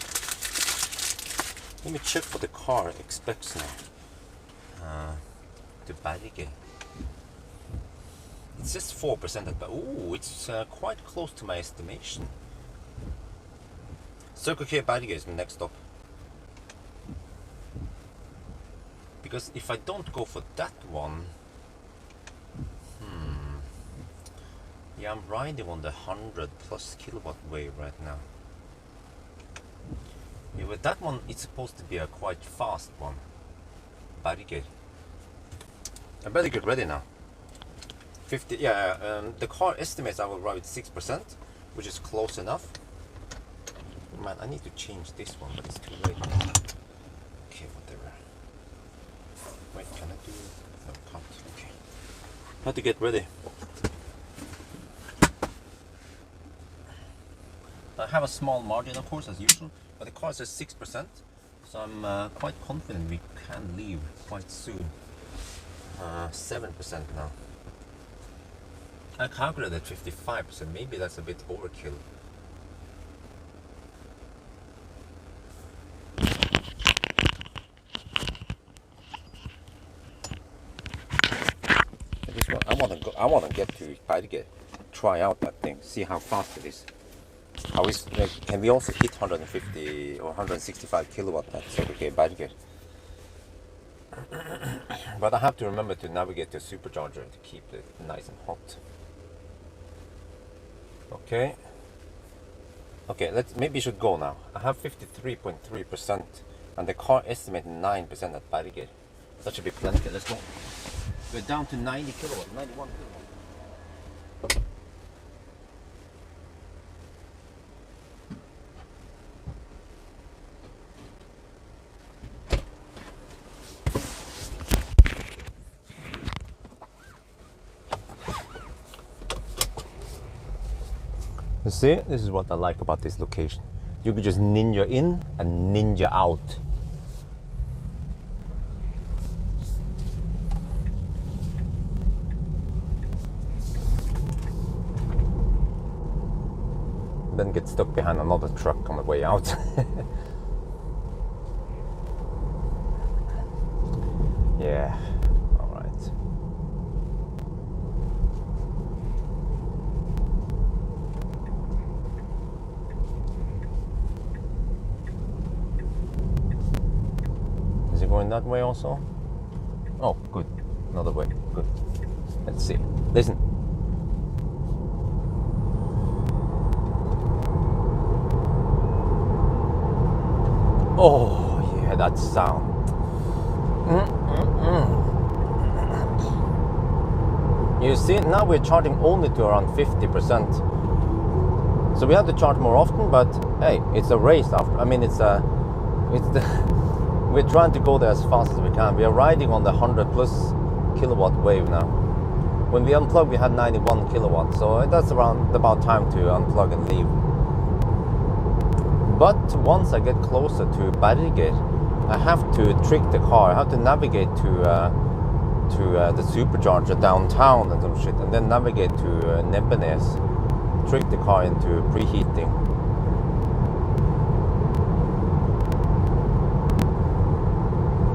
Let me check what the car expects now. The battery. It says 4% at ooh, it's quite close to my estimation. Circle K battery is next up. Because if I don't go for that one, yeah, I'm riding on the 100 plus kilowatt wave right now. Yeah, with that one, it's supposed to be a quite fast one. Barricade. I better get ready now. 50, yeah, the car estimates I will ride with 6%, which is close enough. Man, I need to change this one, but it's too late. Okay, whatever. Wait, can I do it? No, can't. Okay. I have to get ready. I have a small margin, of course, as usual, but the car says 6%, so I'm quite confident we can leave quite soon. 7% now. I calculated 55%, maybe that's a bit overkill. So I want to get to Bergen, try out that thing, see how fast it is. How is, can we also hit 150 or 165 kilowatt at CBK Bergen? But I have to remember to navigate the supercharger to keep it nice and hot. Okay. Okay, maybe we should go now. I have 53.3% and the car estimated 9% at Bergen. That should be plenty. Let's go. We're down to 90 kilowatt, 91 kilowatt. You see, this is what I like about this location. You can just ninja in and ninja out. Then get stuck behind another truck on the way out. Yeah, all right. Is it going that way also? Oh, good. Another way. Good. Let's see. Listen. Oh, yeah, that sound. You see, now we're charging only to around 50%. So we have to charge more often, but hey, it's a race after. I mean, we're trying to go there as fast as we can. We are riding on the 100 plus kilowatt wave now. When we unplugged, we had 91 kilowatt. So that's around about time to unplug and leave. But once I get closer to Bergen, I have to trick the car. I have to navigate to the supercharger downtown and some shit, and then navigate to Nebbenes, trick the car into preheating.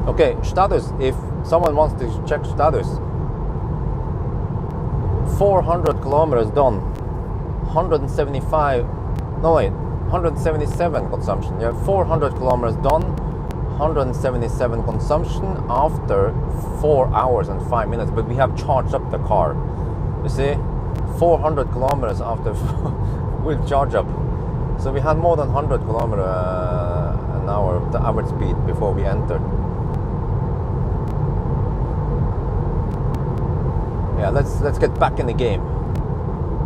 Okay, status. If someone wants to check status, 400 kilometers done, 175. No wait. 177 consumption. Yeah, 400 kilometers done, 177 consumption after 4 hours and 5 minutes. But we have charged up the car. You see, 400 kilometers after we'll charge up. So we had more than 100 kilometers an hour, the average speed before we entered. Yeah, let's get back in the game.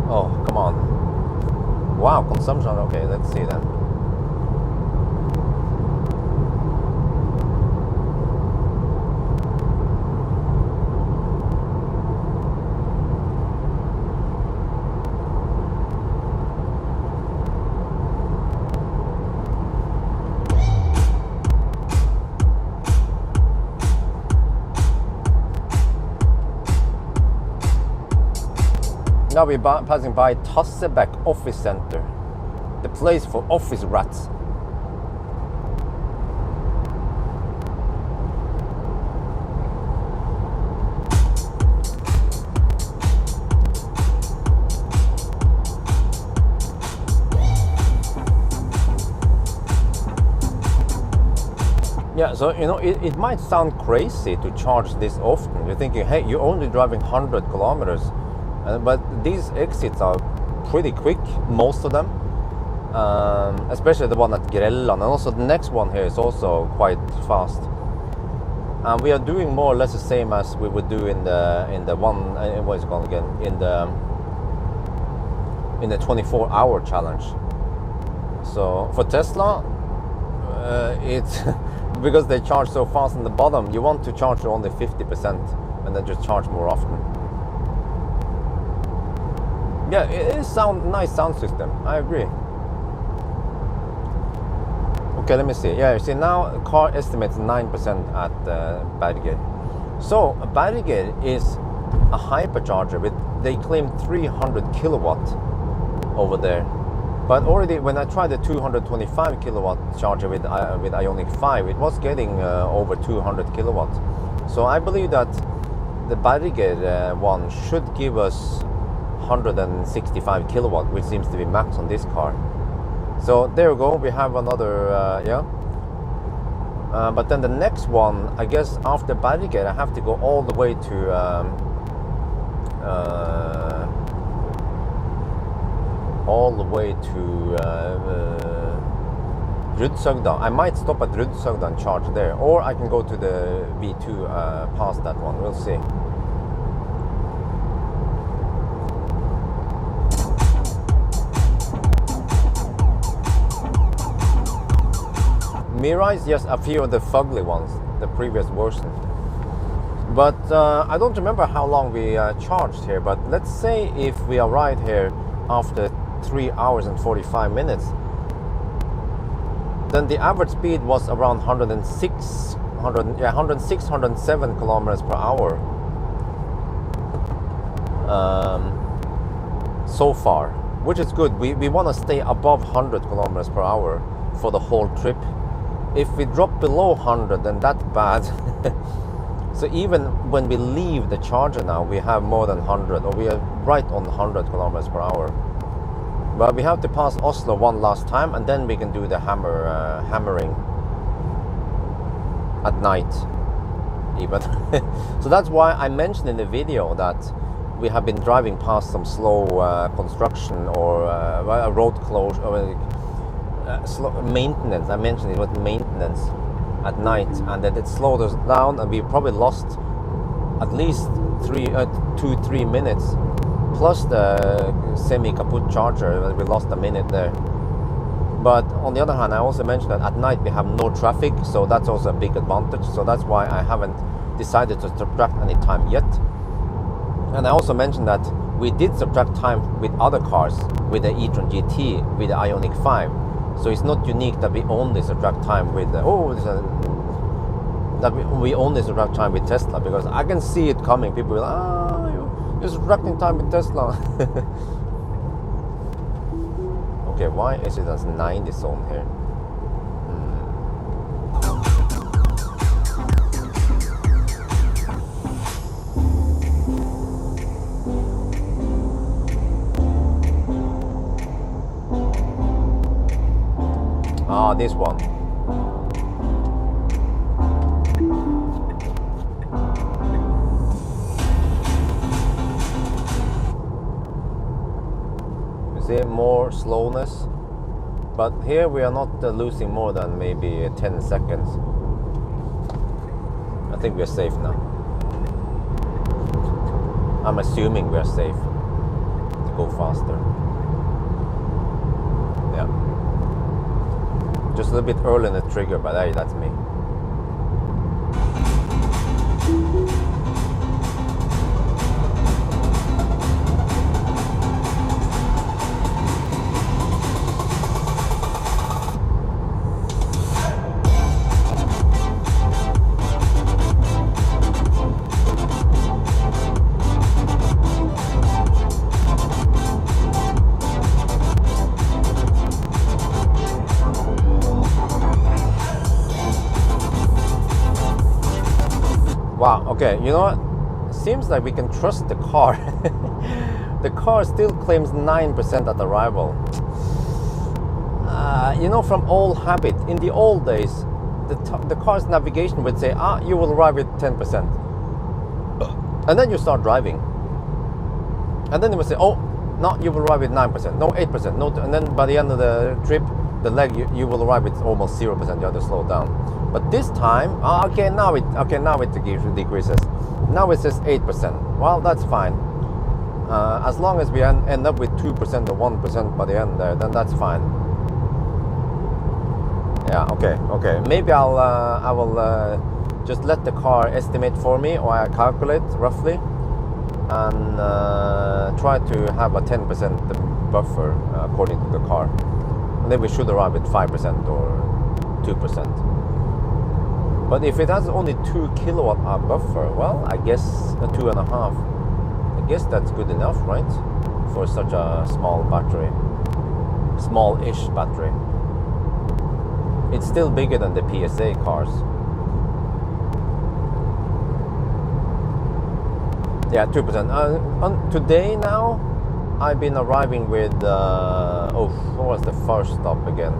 Oh, come on. Wow, consumption. Okay, let's see then. Now we're passing by Tassebekk Office Center, the place for office rats. Yeah, so you know, it might sound crazy to charge this often. You're thinking, hey, you're only driving 100 kilometers. But these exits are pretty quick, most of them, especially the one at Grelland, and also the next one here is also quite fast. And we are doing more or less the same as we would do in the one, what is it called again, in the 24-hour challenge. So for Tesla, it's because they charge so fast in the bottom. You want to charge only 50% and then just charge more often. Yeah, it is nice sound system. I agree. Okay, let me see. Yeah, you see now the car estimates 9% at Bergen. So Bergen is a hypercharger with, they claim 300 kilowatt over there. But already when I tried the 225 kilowatt charger with Ioniq 5, it was getting over 200 kilowatt. So I believe that the Berger one should give us 165 kilowatt, which seems to be max on this car. So there we go, we have another, but then the next one, I guess after Berger, I have to go all the way to Rudshøgda. I might stop at Rudshøgda and charge there, or I can go to the V2 past that one. We'll see. Mirais, yes, a few of the fugly ones, the previous version. But I don't remember how long we charged here, but let's say if we arrive here after 3 hours and 45 minutes, then the average speed was around 106, 107 kilometers per hour so far, which is good. We want to stay above 100 kilometers per hour for the whole trip. If we drop below 100, then that's bad. So even when we leave the charger now, we have more than 100, or we are right on 100 kilometers per hour. But we have to pass Oslo one last time, and then we can do the hammering at night even. So that's why I mentioned in the video that we have been driving past some slow construction or a road closure, or slow maintenance. I mentioned it was maintenance at night, and then it slowed us down, and we probably lost at least 2-3 minutes, plus the semi-kaput charger. We lost a minute there. But on the other hand, I also mentioned that at night we have no traffic, so that's also a big advantage. So that's why I haven't decided to subtract any time yet. And I also mentioned that we did subtract time with other cars, with the e-tron GT, with the Ioniq 5. So it's not unique that we only subtract time with we only subtract time with Tesla, because I can see it coming. People will, you're subtracting time with Tesla. Okay, why is it as 90 zone here? This one. You see more slowness, but here we are not losing more than maybe 10 seconds. I think we are safe now. I'm assuming we are safe to go faster. Yeah. Just a little bit early in the trigger, but hey, that's me. Wow, okay, you know what? Seems like we can trust the car. The car still claims 9% at arrival. You know, from old habit, in the old days, the car's navigation would say, you will arrive with 10%. And then you start driving. And then it would say, no, you will arrive with 9%, no 8%, no, and then by the end of the trip, the leg, you will arrive with almost 0%, you have to slow down. But this time, now it decreases. Now it says 8%. Well, that's fine. As long as we end up with 2% or 1% by the end there, then that's fine. Yeah, okay. Maybe I will just let the car estimate for me, or I calculate roughly, and try to have a 10% buffer according to the car. And then we should arrive at 5% or 2%. But if it has only 2 kilowatt hour buffer, well, I guess a 2.5. I guess that's good enough, right? For such a small battery, small-ish battery. It's still bigger than the PSA cars. Yeah, 2%. On today now, I've been arriving with, what was the first stop again?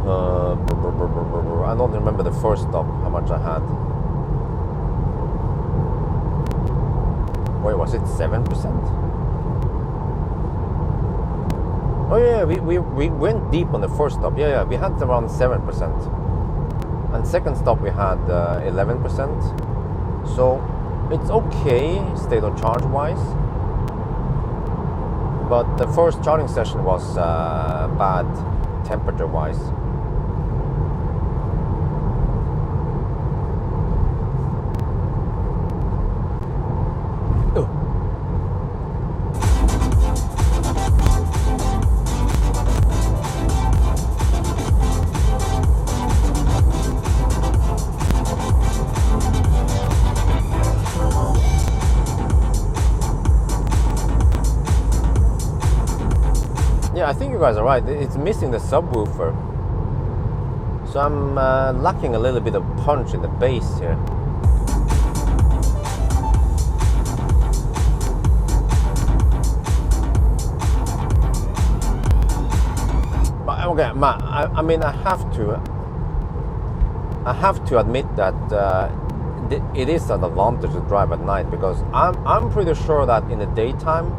I don't remember the first stop, how much I had. Wait, was it 7%? Oh yeah, we went deep on the first stop. Yeah, we had around 7%. And second stop we had 11%. So it's okay state of charge wise. But the first charging session was bad temperature wise. Yeah, I think you guys are right. It's missing the subwoofer. So I'm lacking a little bit of punch in the bass here. But okay, I mean, I have to admit that it is an advantage to drive at night, because I'm pretty sure that in the daytime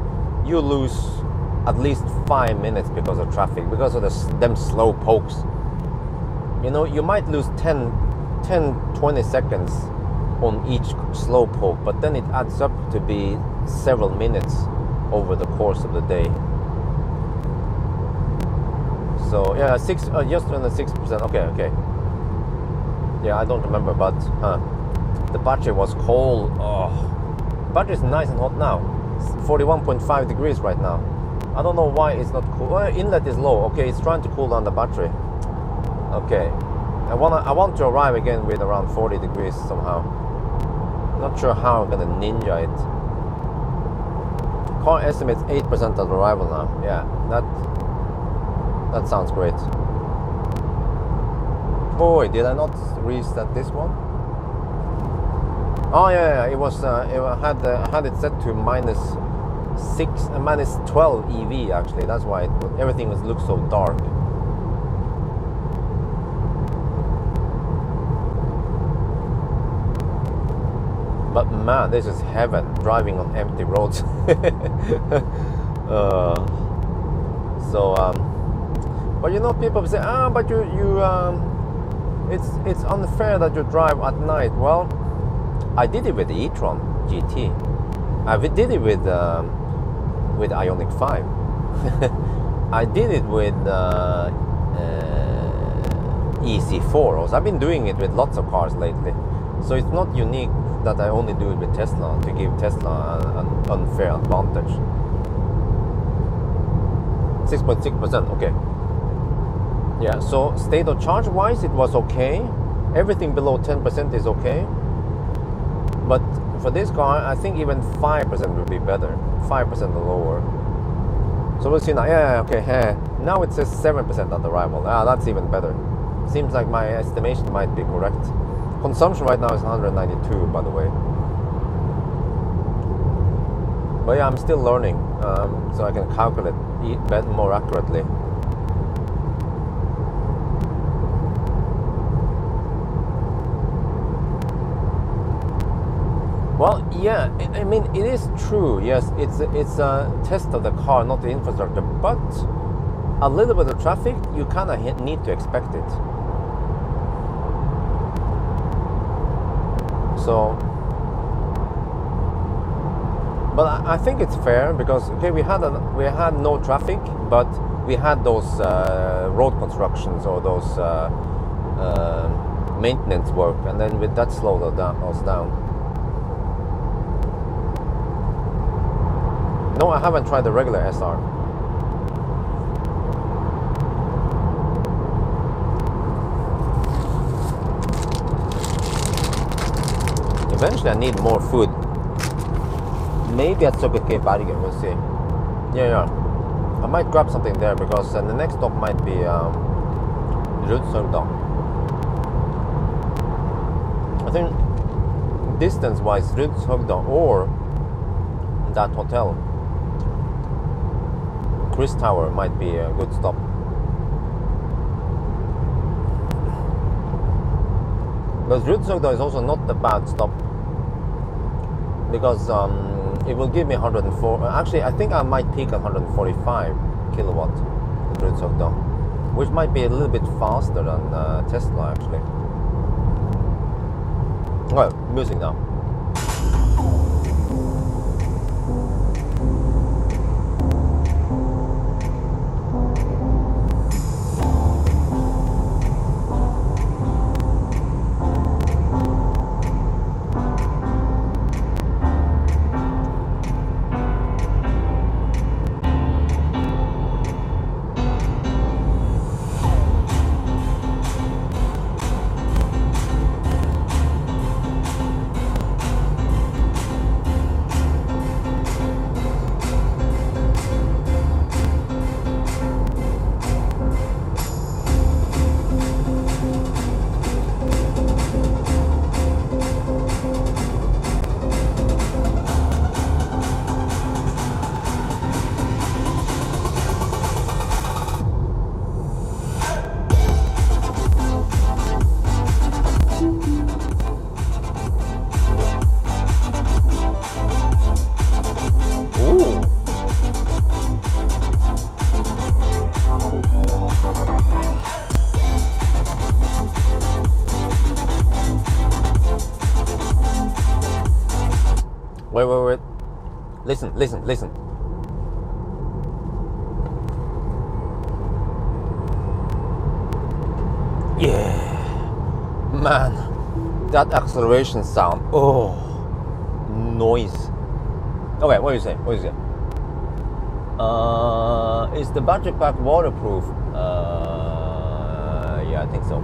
you lose at least 5 minutes because of traffic, because of them slow pokes. You know, you might lose 10-20 seconds on each slow poke, but then it adds up to be several minutes over the course of the day. So yeah, just under 6%. Okay. Yeah, I don't remember, but the battery was cold. Oh, the battery is nice and hot now. It's 41.5 degrees right now. I don't know why it's not cool. Well, inlet is low. Okay, it's trying to cool down the battery. Okay, I want to arrive again with around 40 degrees somehow. Not sure how I'm gonna ninja it. Car estimates 8% of arrival now. Yeah, that sounds great. Boy, did I not reset this one? Oh yeah, it was. I had it set to minus 12 EV actually. That's why everything looks so dark. But man, this is heaven, driving on empty roads. But you know, people say, but it's unfair that you drive at night. Well, I did it with the e-tron GT. I did it with Ioniq 5. I did it with EC4 also. I've been doing it with lots of cars lately. So it's not unique that I only do it with Tesla to give Tesla an unfair advantage. 6.6%, okay. Yeah, so state of charge wise it was okay. Everything below 10% is okay. But for this car, I think even 5% would be better. 5% or lower. So we'll see now. Yeah, okay. Now it says 7% at arrival. That's even better. Seems like my estimation might be correct. Consumption right now is 192, by the way. But yeah, I'm still learning, so I can calculate more accurately. Well, yeah, I mean, it is true. Yes, it's a test of the car, not the infrastructure. But a little bit of traffic, you kind of need to expect it. So, but I think it's fair because okay, we had no traffic, but we had those road constructions or those maintenance work, and then with that slowed us down. No, I haven't tried the regular SR. Eventually I need more food. Maybe at Circuit K Bergen, we'll see. Yeah. I might grab something there because the next stop might be Rudsøgda. I think distance-wise, Rudshøgda or that hotel, Chris Tower, might be a good stop. But Rudshøgda is also not a bad stop, because it will give me 104. Actually, I think I might peak at 145 kilowatt at Rudshøgda, which might be a little bit faster than Tesla actually. Well, music now. Wait. Listen. Yeah, man, that acceleration sound. Oh, noise. Okay, what do you say? Is the battery pack waterproof? Yeah, I think so.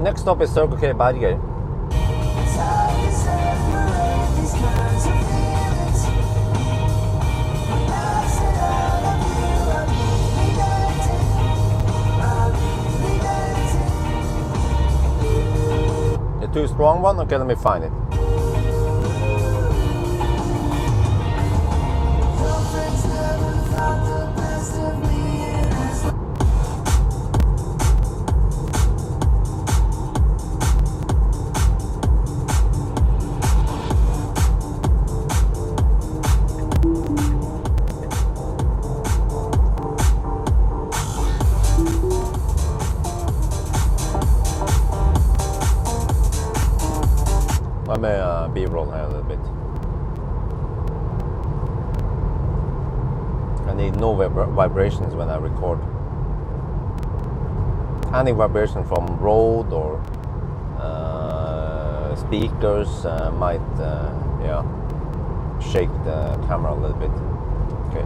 Next stop is Circle K Berger. The too strong one? Okay, let me find it. Let me B-roll here a little bit. I need no vibrations when I record. Any vibration from road or speakers might shake the camera a little bit. Okay.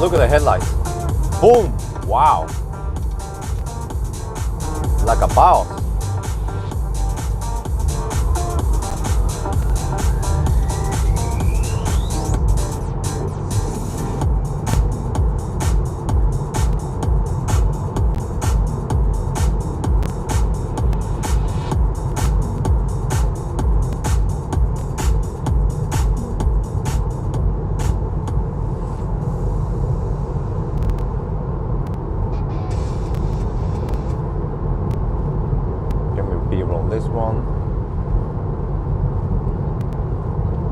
look at the headlights. Boom! Wow. Like a boss. This one.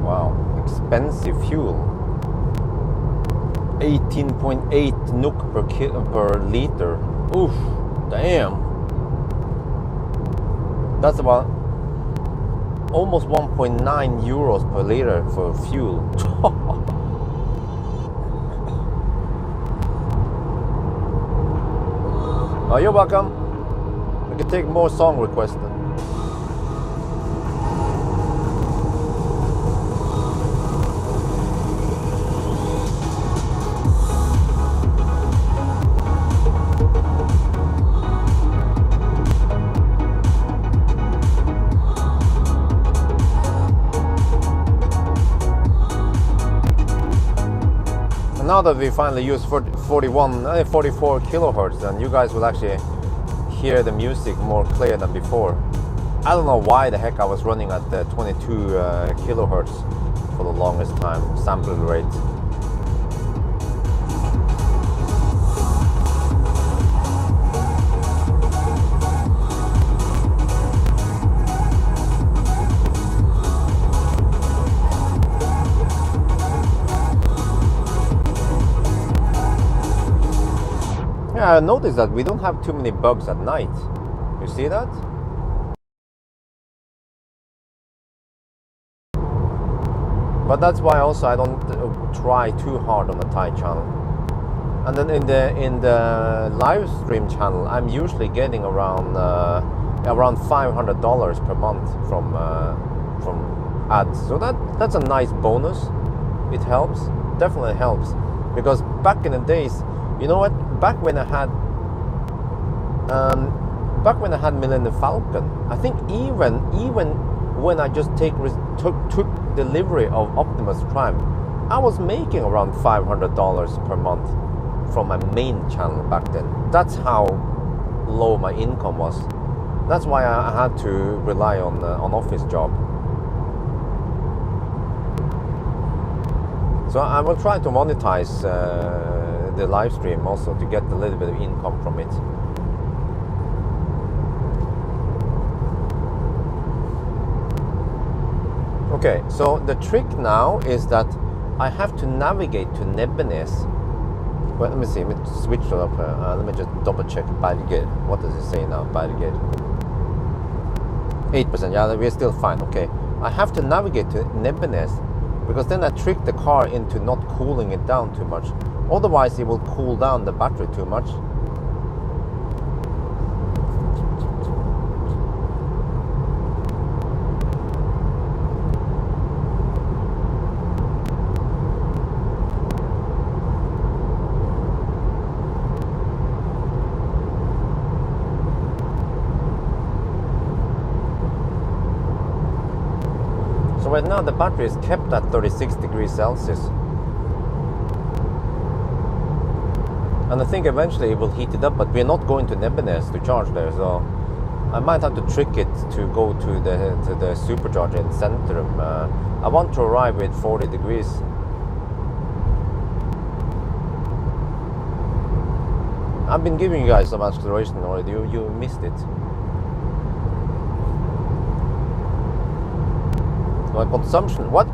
Wow, expensive fuel. 18.8 NOK per liter. Oof, damn. That's about almost 1.9 euros per liter for fuel. Oh, you're welcome. We can take more song requests then. Now that we finally use 44 kilohertz, then you guys will actually hear the music more clear than before. I don't know why the heck I was running at the 22 kilohertz for the longest time, sample rate. I noticed that we don't have too many bugs at night. You see that? But that's why also I don't try too hard on the Thai channel. And then in the live stream channel, I'm usually getting around $500 per month from ads. So that's a nice bonus. It helps, definitely helps, because back in the days, you know what? Back when I had Millennium Falcon, I think even when I just took delivery of Optimus Prime, I was making around $500 per month from my main channel back then. That's how low my income was. That's why I had to rely on office job. So I will try to monetize the live stream also to get a little bit of income from it. Okay, so the trick now is that I have to navigate to Nebbenes. Well, let me see, let me switch it up. Let me just double check Berger. What does it say now, Berger? 8%, yeah, we're still fine, okay. I have to navigate to Nebbenes because then I trick the car into not cooling it down too much. Otherwise, it will cool down the battery too much. So right now the battery is kept at 36 degrees Celsius. And I think eventually it will heat it up, but we're not going to Nebbenes to charge there, so I might have to trick it to go to the supercharger in Centrum. I want to arrive with 40 degrees. I've been giving you guys some acceleration already, you missed it. My consumption, what?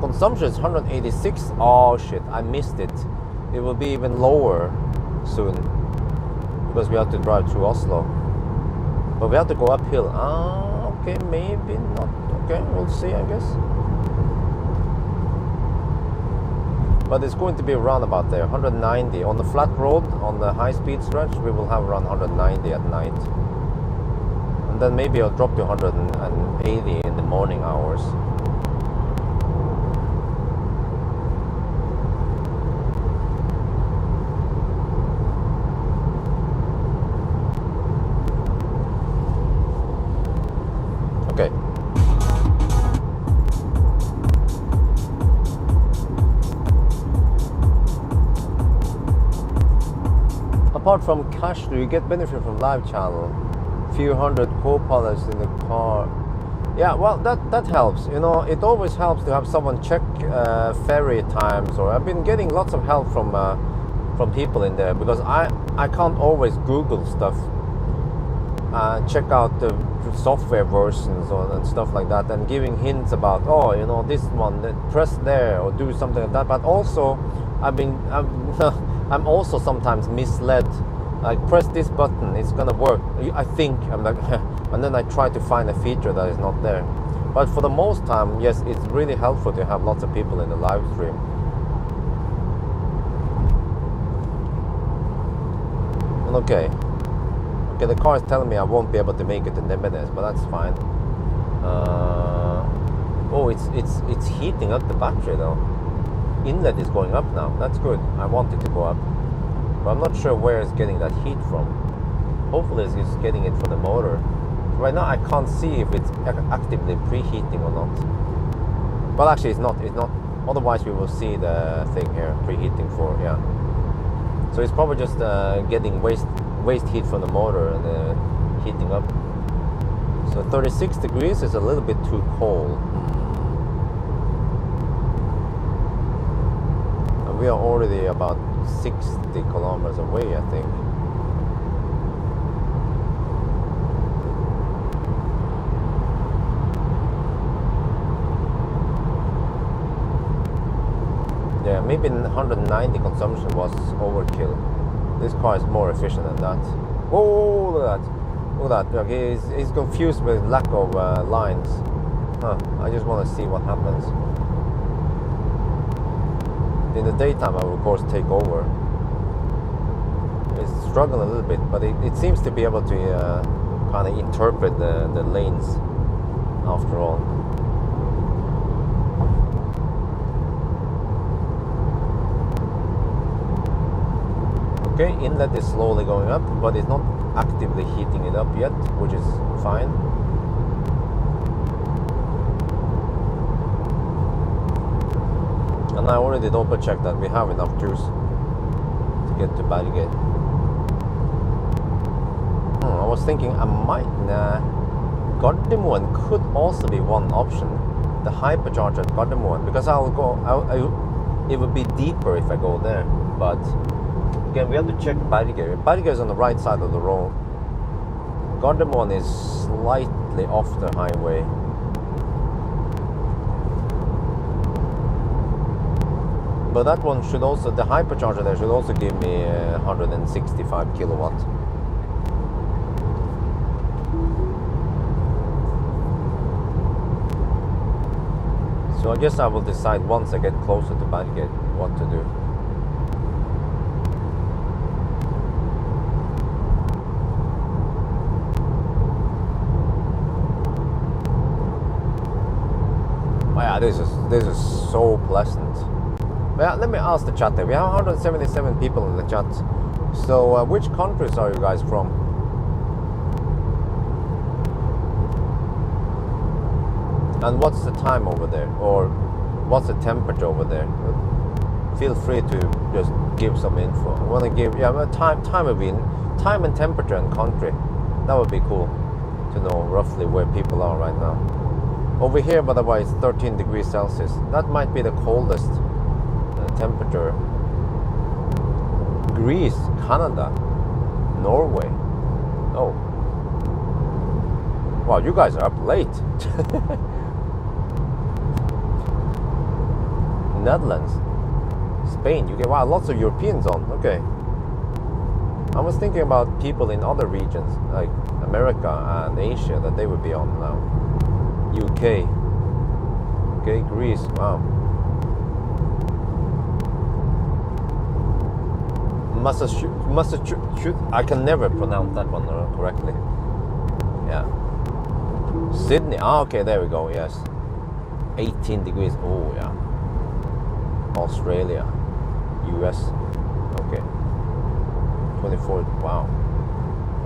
Consumption is 186, oh shit, I missed it. It will be even lower soon because we have to drive through Oslo, but we have to go uphill. Okay, maybe not. Okay, we'll see, I guess. But it's going to be around about there, 190 on the flat road. On the high speed stretch we will have around 190 at night, and then maybe I'll drop to 180 in the morning hours. Apart from cash, do you get benefit from live channel? Few hundred co-pilots in the car. Yeah, well, that helps. You know, it always helps to have someone check ferry times. Or I've been getting lots of help from people in there, because I can't always Google stuff. Check out the software versions and stuff like that, and giving hints about, oh, you know, this one, press there or do something like that. But also, I'm also sometimes misled. Like, press this button, it's gonna work. I think I'm like, and then I try to find a feature that is not there. But for the most time, yes, it's really helpful to have lots of people in the live stream. Okay, the car is telling me I won't be able to make it to Nebenes, but that's fine. Oh, it's heating up the battery though. Inlet is going up now. That's good. I want it to go up, but I'm not sure where it's getting that heat from. Hopefully it's just getting it from the motor. Right now I can't see if it's actively preheating or not. Well, actually it's not. Otherwise we will see the thing here preheating for, yeah. So it's probably just getting waste heat from the motor and heating up. So 36 degrees is a little bit too cold. And we are already about 60 kilometers away, I think. Yeah, maybe 190 consumption was overkill. This car is more efficient than that. Whoa, look at that. Look at that. Okay, he's confused with lack of lines. Huh, I just want to see what happens. In the daytime, I will of course take over. It's struggling a little bit, but it seems to be able to kind of interpret the lanes after all. Okay, inlet is slowly going up, but it's not actively heating it up yet, which is fine. And I already double checked that we have enough juice to get to Bergen. I was thinking I might, Gardermoen could also be one option. The hypercharger at Gardermoen, because it would be deeper if I go there, but again, we have to check Bergen. Bergen is on the right side of the road. Gardermoen is slightly off the highway. But that one should also, the hypercharger there should also give me 165 kilowatt. So I guess I will decide once I get closer to Bergen what to do. This is so pleasant. Well, let me ask the chat there. We have 177 people in the chat. So which countries are you guys from? And what's the time over there? Or what's the temperature over there? Feel free to just give some info. I want to give, yeah, time would be, time and temperature and country. That would be cool to know roughly where people are right now. Over here, by the way, it's 13 degrees Celsius. That might be the coldest temperature. Greece, Canada, Norway. Oh. Wow, you guys are up late. Netherlands, Spain, UK. Wow, lots of Europeans on. Okay. I was thinking about people in other regions, like America and Asia, that they would be on now. UK. Okay, Greece. Wow. Massachusetts. I can never pronounce that one correctly. Yeah. Sydney. Ah, okay, there we go. Yes. 18 degrees. Oh, yeah. Australia. US. Okay. 24. Wow.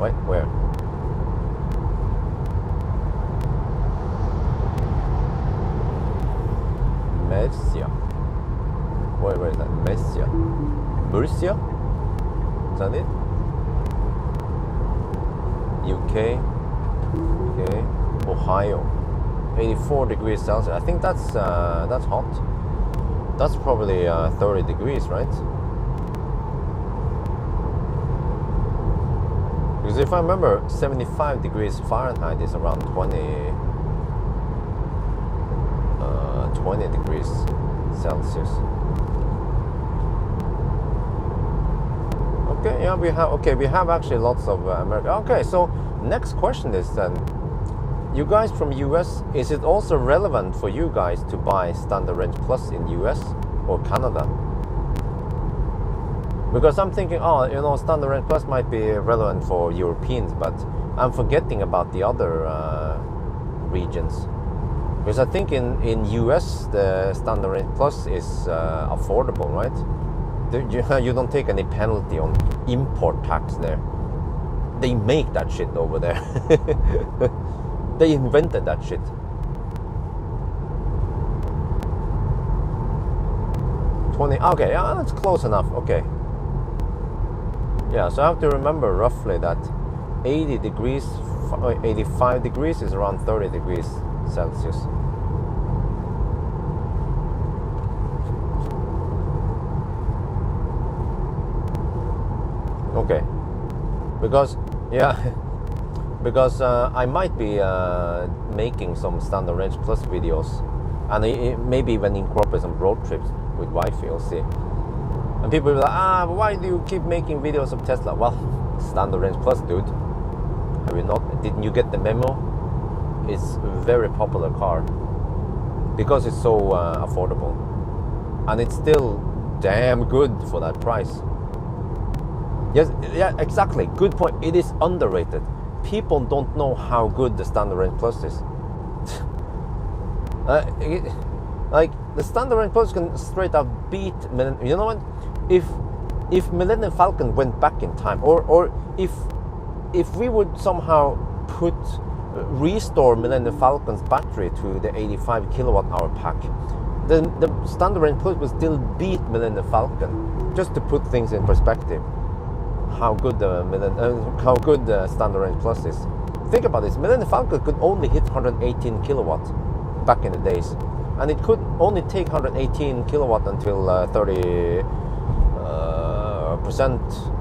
Wait, where? Murcia. Where is that? Murcia? Is that it? UK, okay, Ohio, 84 degrees Celsius. I think that's hot. That's probably 30 degrees, right? Because if I remember, 75 degrees Fahrenheit is around 20 degrees Celsius. Okay, yeah, we have actually lots of America. Okay, so next question is then, you guys from US, is it also relevant for you guys to buy Standard Range Plus in US or Canada? Because I'm thinking, oh, you know, Standard Range Plus might be relevant for Europeans, but I'm forgetting about the other regions. Because I think in US the Standard Range Plus is affordable, right? You don't take any penalty on import tax there. They make that shit over there. They invented that shit. Okay, yeah, that's close enough. Okay. Yeah, so I have to remember roughly that 80 degrees, 85 degrees is around 30 degrees Celsius. Okay, because I might be making some Standard Range Plus videos, and maybe even incorporate some road trips with wifey. You'll see. And people will be like, why do you keep making videos of Tesla? Well, Standard Range Plus, dude. Have you not? Didn't you get the memo? It's a very popular car because it's so affordable, and it's still damn good for that price. Yes, yeah, exactly. Good point. It is underrated. People don't know how good the Standard Range Plus is. Like the Standard Range Plus can straight up beat. You know what? If Millennium Falcon went back in time, or if we would somehow restore Millennium Falcon's battery to the 85 kilowatt hour pack, then the Standard Range Plus would still beat Millennium Falcon. Just to put things in perspective, how good the Standard Range Plus is. Think about this: Millennium Falcon could only hit 118 kilowatt back in the days, and it could only take 118 kilowatt until 30%.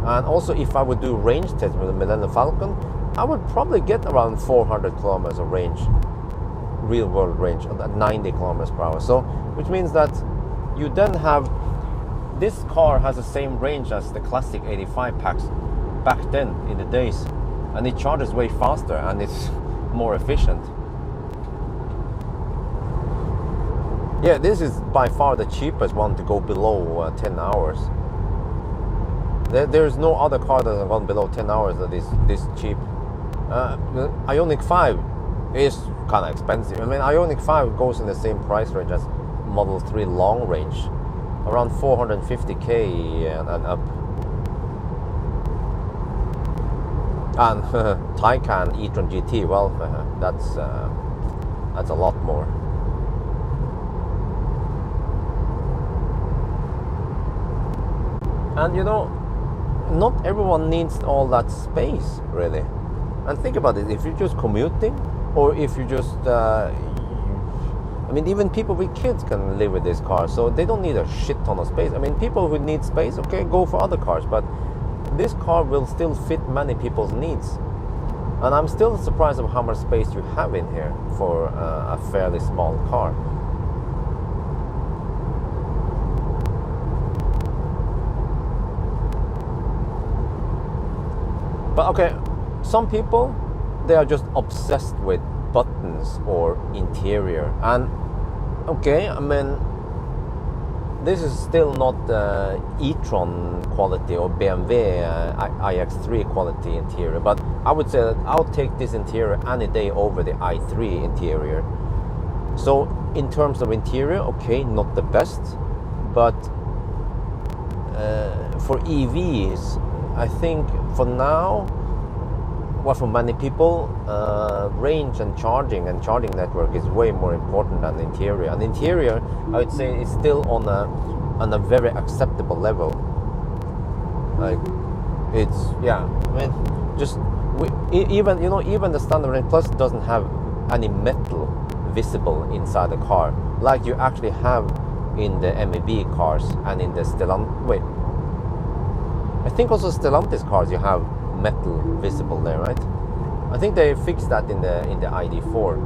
And also, if I would do range test with the Millennium Falcon, I would probably get around 400 kilometers of range, real world range, at 90 kilometers per hour. So, which means that you then have, this car has the same range as the classic 85 packs back then in the days, and it charges way faster and it's more efficient. Yeah, this is by far the cheapest one to go below 10 hours. There's no other car that has gone below 10 hours that is this cheap. Ioniq 5 is kind of expensive. I mean, Ioniq 5 goes in the same price range as Model 3 long range, around 450k and up. And Taycan e-tron GT, well, that's a lot more. And you know, not everyone needs all that space, really. And think about it, if you're just commuting, or if you just, I mean, even people with kids can live with this car, so they don't need a shit ton of space. I mean, people who need space, okay, go for other cars, but this car will still fit many people's needs. And I'm still surprised of how much space you have in here for a fairly small car. But okay, some people, they are just obsessed with buttons or interior. And okay, I mean, this is still not e-tron quality or BMW iX3 quality interior, but I would say that I'll take this interior any day over the i3 interior. So in terms of interior, okay, not the best, but for EVs, I think for now, well, for many people, range and charging network is way more important than the interior. And interior, I would say, is still on a very acceptable level. Like, it's, yeah, I mean, Just even even the standard range plus doesn't have any metal visible inside the car like you actually have in the MEB cars and in the Stellantis. I think also Stellantis cars you have metal visible there, right? I think they fixed that in the ID4.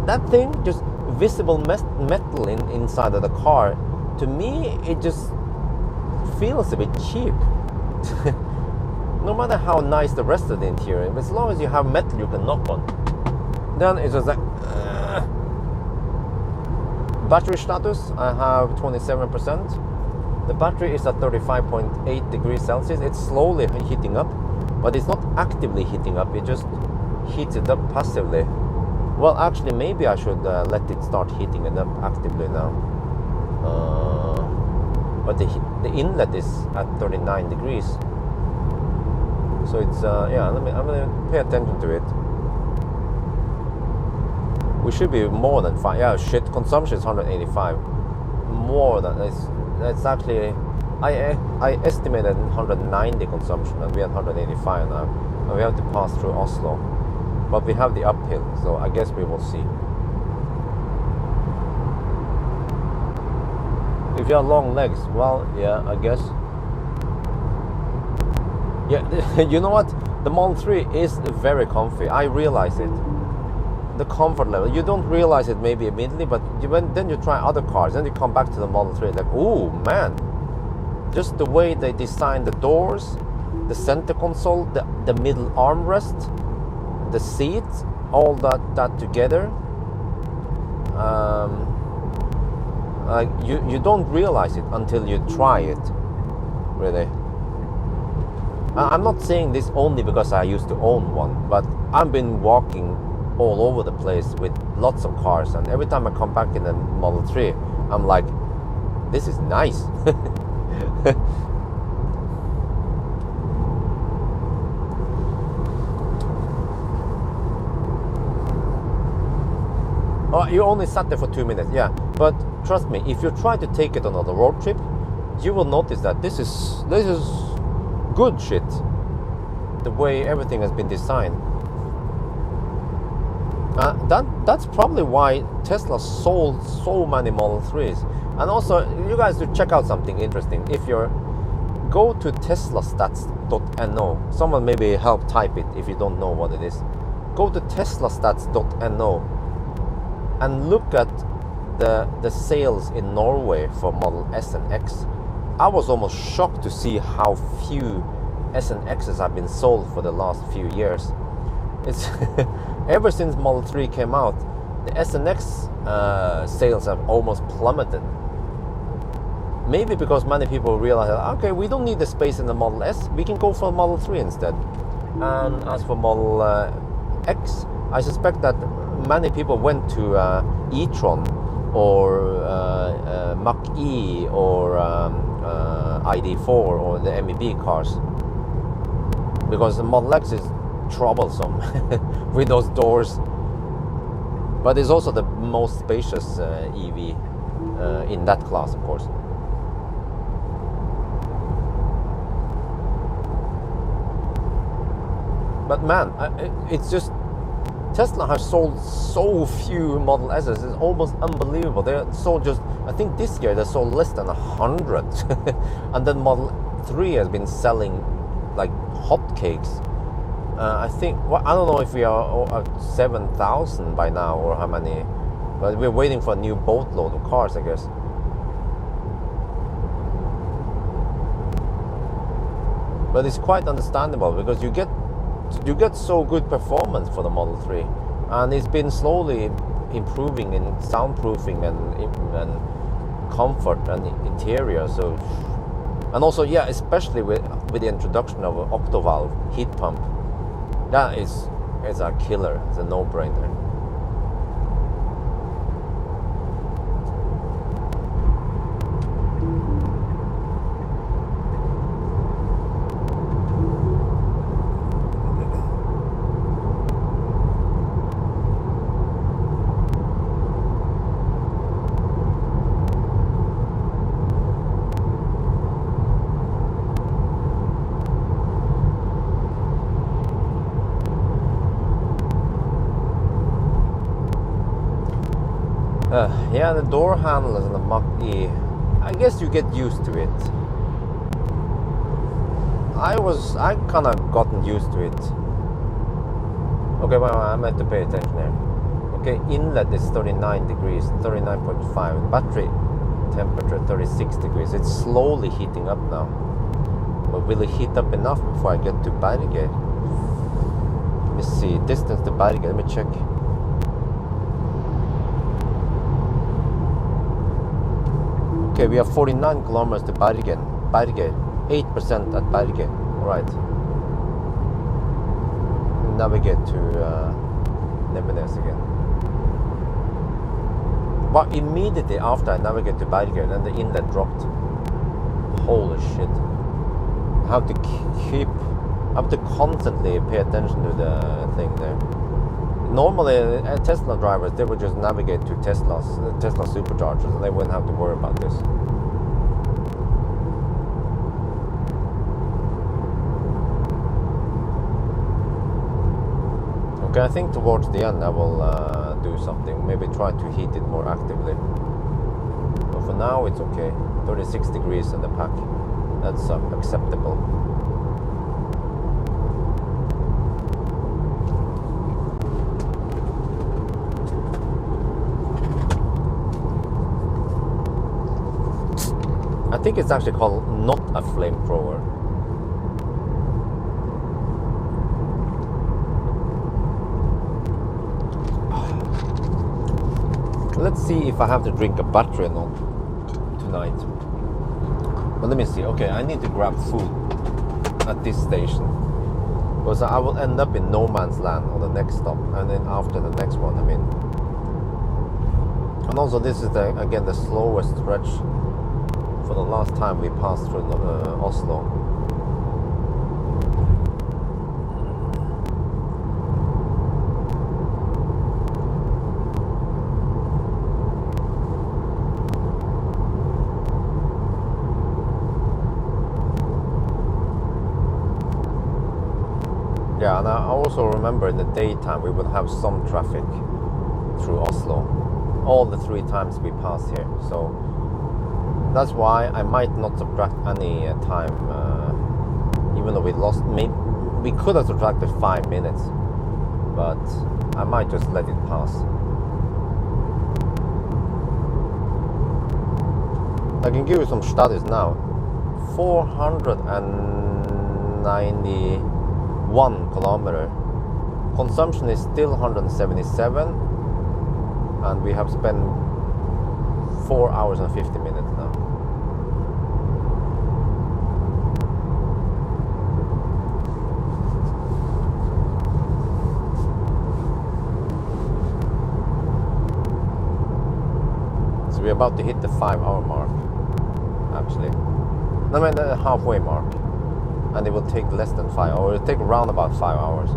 That thing, just visible metal inside of the car, to me it just feels a bit cheap. No matter how nice the rest of the interior, as long as you have metal you can knock on, then it's just like battery status. I have 27%. The battery is at 35.8 degrees Celsius. It's slowly heating up, but it's not actively heating up. It just heats it up passively. Well, actually, maybe I should let it start heating it up actively now. But the inlet is at 39 degrees. So it's yeah. I'm gonna pay attention to it. We should be more than 5. Yeah, shit. Consumption is 185. More than that's actually. I estimated 190 consumption, and we're at 185 now. And we have to pass through Oslo, but we have the uphill, so I guess we will see. If you have long legs, well, yeah, I guess. Yeah, you know what? The Model 3 is very comfy. I realize it. The comfort level. You don't realize it maybe immediately, but then you try other cars, then you come back to the Model 3, like, oh man. Just the way they design the doors, the center console, the middle armrest, the seat, all that together. You don't realize it until you try it, really. I'm not saying this only because I used to own one, but I've been walking all over the place with lots of cars, and every time I come back in the Model 3, I'm like, this is nice. Oh, you only sat there for 2 minutes, yeah. But trust me, if you try to take it on a road trip, you will notice that this is good shit. The way everything has been designed. That's probably why Tesla sold so many Model 3s. And also, you guys should check out something interesting. If you're go to teslastats.no. Someone maybe help type it if you don't know what it is. Go to teslastats.no and look at the sales in Norway for Model S and X. I was almost shocked to see how few S and X's have been sold for the last few years. It's ever since Model 3 came out, the S and X sales have almost plummeted. Maybe because many people realize, okay, we don't need the space in the Model S, we can go for Model 3 instead. And as for Model X, I suspect that many people went to e-tron or Mach-E or ID4 or the MEB cars, because the Model X is troublesome with those doors, but it's also the most spacious EV in that class, of course. But man, it's just Tesla has sold so few Model S's. It's almost unbelievable. They're sold just, I think this year they sold less than 100, and then Model 3 has been selling like hotcakes. I think, well, I don't know if we are at 7,000 by now or how many, but we're waiting for a new boatload of cars, I guess. But it's quite understandable because you get so good performance for the Model 3, and it's been slowly improving in soundproofing and comfort and interior. So, and also, yeah, especially with the introduction of an octovalve heat pump, that is a killer. It's a no-brainer. Yeah, the door handles and the Mach-E, I guess you get used to it. I kind of gotten used to it. Okay, well, I meant to pay attention here. Okay, inlet is 39 degrees, 39.5. Battery temperature 36 degrees. It's slowly heating up now. But will it heat up enough before I get to Berge? Let me see, distance to Berge, let me check. Okay, we have 49 kilometers to Bergen. 8% at Berge. Alright. Navigate to Nebenes again. But immediately after I navigate to Berge, then the inlet dropped. Holy shit. I have to constantly pay attention to the thing there. Normally, Tesla drivers, they would just navigate to Tesla superchargers, and they wouldn't have to worry about this. Okay, I think towards the end I will do something. Maybe try to heat it more actively. But for now, it's okay. 36 degrees in the pack. That's acceptable. I think it's actually called not a flamethrower. Let's see if I have to drink a battery or not tonight. But let me see. Okay, I need to grab food at this station, because I will end up in no man's land on the next stop, and then after the next one, I mean. And also, this is again the slowest stretch for the last time we passed through Oslo. Yeah, and I also remember in the daytime we would have some traffic through Oslo, all the 3 times we passed here. So that's why I might not subtract any time, even though we lost. We could have subtracted 5 minutes, but I might just let it pass. I can give you some studies now. 491 kilometer. Consumption is still 177, and we have spent 4 hours and 50 minutes now. So we're about to hit the 5-hour mark, actually. I mean the halfway mark. And it will take less than 5 hours. It will take around about 5 hours.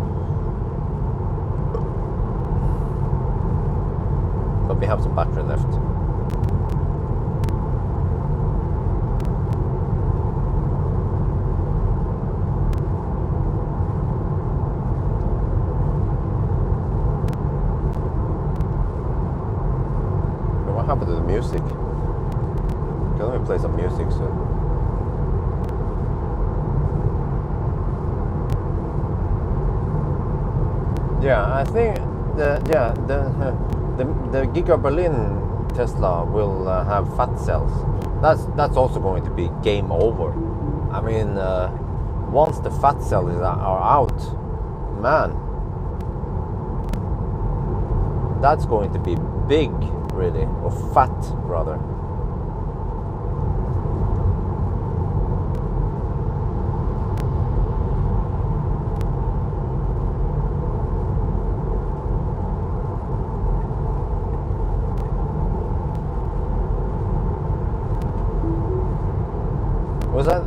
But we have some battery left. What happened to the music? Okay, let me play some music soon. Yeah, I think the Giga Berlin Tesla will have fat cells. That's also going to be game over. I mean, once the fat cells are out, man, that's going to be big, really, or fat rather.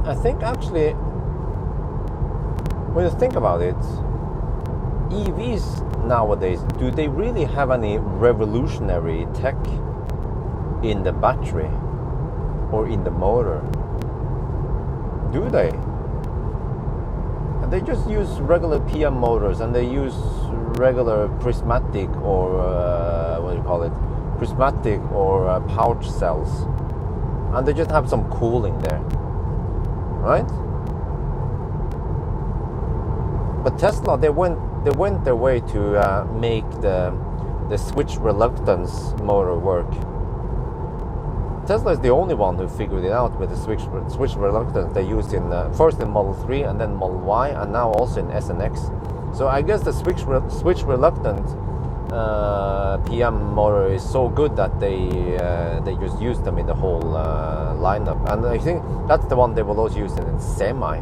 I think actually, when you think about it, EVs nowadays, do they really have any revolutionary tech in the battery or in the motor? Do they? They just use regular PM motors, and they use regular prismatic or what do you call it, prismatic or pouch cells, and they just have some cooling there, right? But Tesla, they went their way to make the switch reluctance motor work. Tesla is the only one who figured it out with the switch reluctance they used in first in Model 3 and then Model Y, and now also in S and X. So I guess the switch reluctant PM motor is so good that they just use them in the whole lineup, and I think that's the one they will also use in Semi.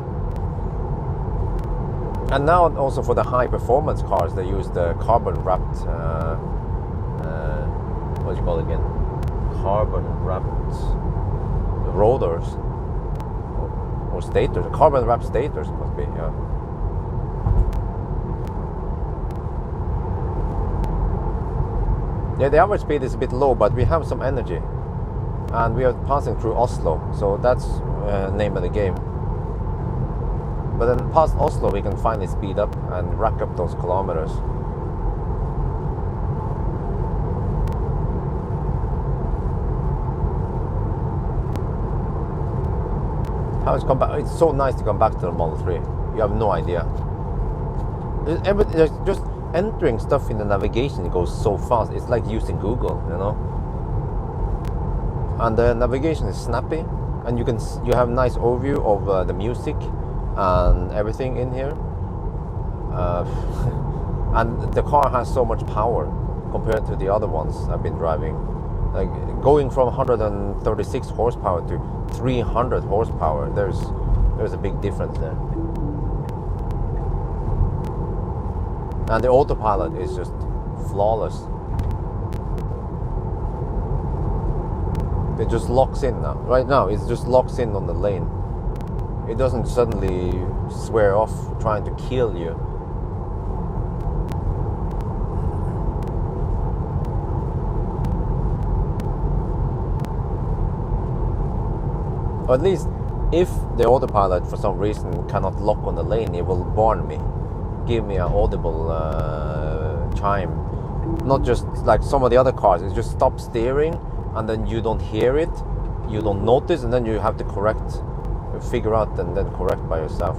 And now also for the high performance cars, they use the carbon wrapped what do you call it again? Carbon wrapped rotors or stators. Carbon wrapped stators must be, yeah. Yeah, the average speed is a bit low, but we have some energy, and we are passing through Oslo, so that's name of the game. But then past Oslo, we can finally speed up and rack up those kilometers. It's so nice to come back to the Model 3. You have no idea. There's just entering stuff in the navigation, it goes so fast. It's like using Google, you know. And the navigation is snappy, and you have nice overview of the music and everything in here. And the car has so much power compared to the other ones I've been driving. Like going from 136 horsepower to 300 horsepower, there's a big difference there. And the autopilot is just flawless. It just locks in now. Right now, it just locks in on the lane. It doesn't suddenly swear off trying to kill you. Or at least, if the autopilot for some reason cannot lock on the lane, it will warn me. Give me an audible chime. Not just like some of the other cars, it's just stop steering and then you don't hear it, you don't notice, and then you have to figure out and then correct by yourself.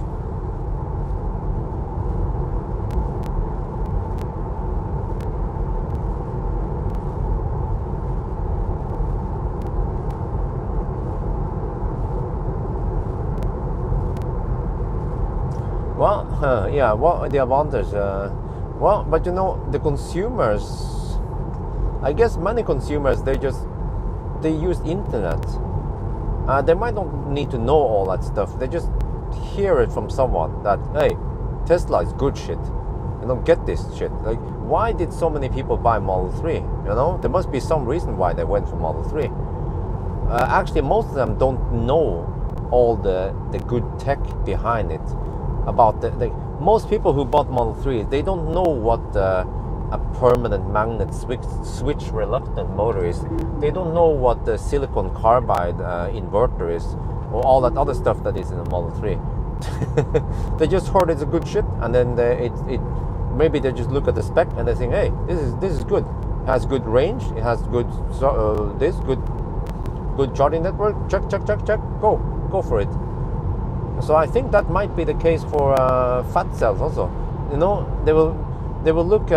Well, yeah, what are the advantages? Well, but you know, the consumers, I guess many consumers, they use internet. They might not need to know all that stuff. They just hear it from someone that, hey, Tesla is good shit. You know, get this shit. Like, why did so many people buy Model 3? You know, there must be some reason why they went for Model 3. Actually, most of them don't know all the good tech behind it. About most people who bought Model 3, they don't know what a permanent magnet switch reluctant motor is. They don't know what the silicon carbide inverter is, or all that other stuff that is in the Model 3. They just heard it's a good shit, and then maybe they just look at the spec and they think, hey, this is good. It has good range. It has good good charging network. Check. Go for it. So I think that might be the case for fat cells also. You know, they will look.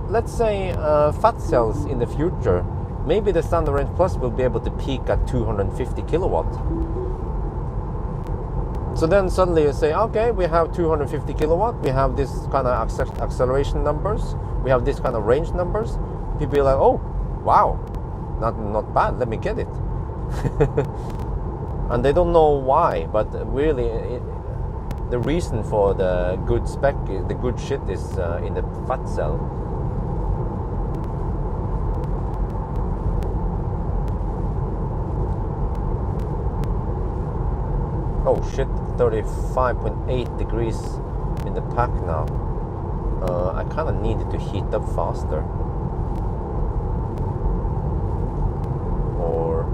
Let's say fat cells in the future. Maybe the Standard Range Plus will be able to peak at 250 kilowatt. So then suddenly you say, okay, we have 250 kilowatt. We have this kind of acceleration numbers. We have this kind of range numbers. People are like, oh, wow, not bad. Let me get it. And they don't know why, but really, the reason for the good spec, the good shit, is in the fat cell. Oh shit, 35.8 degrees in the pack now. I kind of needed to heat up faster. Or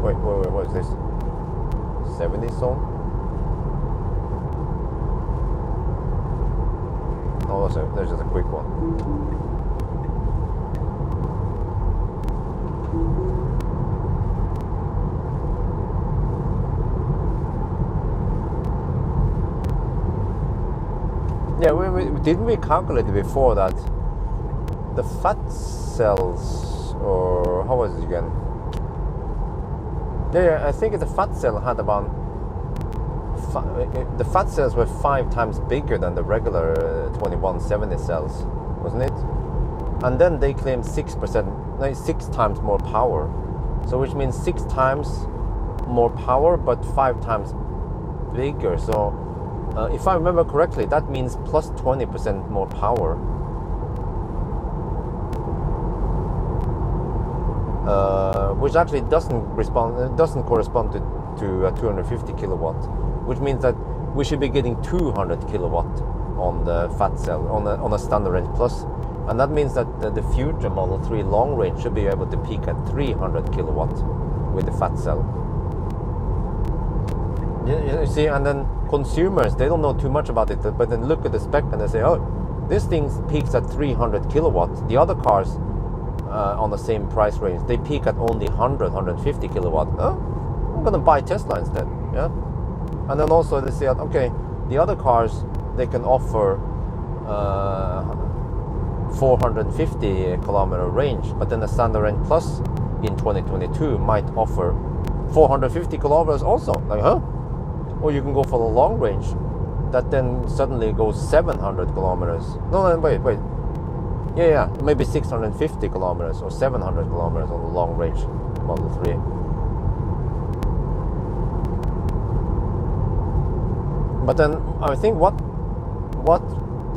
wait, what is this? Also, there's just a quick one. Yeah, didn't we calculate before that the fat cells, or how was it again? Yeah, I think the fat cell had about the fat cells were 5 times bigger than the regular 2170 cells, wasn't it? And then they claimed 6 times more power. So which means 6 times more power, but 5 times bigger. So if I remember correctly, that means plus 20% more power. Which actually doesn't correspond to 250 kilowatt, which means that we should be getting 200 kilowatt on the fat cell on a standard range plus, and that means that the future Model 3 long range should be able to peak at 300 kilowatt with the fat cell. You see, and then consumers, they don't know too much about it, but then look at the spec and they say, oh, this thing peaks at 300 kilowatt. The other cars on the same price range, they peak at only 150 kilowatt. I'm gonna buy Tesla instead. Yeah. And then also they say, okay, the other cars, they can offer 450 kilometer range, but then the standard range plus in 2022 might offer 450 kilometers also. Like, huh? Or you can go for the long range that then suddenly goes 700 kilometers. No, wait. Yeah, maybe 650 kilometers or 700 kilometers on the long range Model 3. But then I think what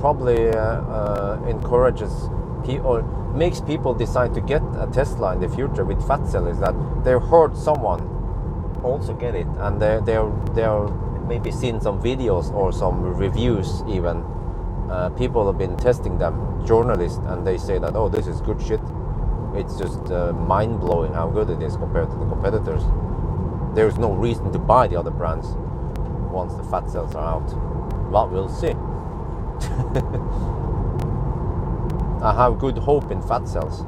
probably encourages or makes people decide to get a Tesla in the future with fat cell is that they've heard someone also get it, and they're maybe seen some videos or some reviews even. People have been testing them, journalists, and they say that, oh, this is good shit. It's just mind-blowing how good it is compared to the competitors. There's no reason to buy the other brands once the fat cells are out. Well, we'll see. I have good hope in fat cells.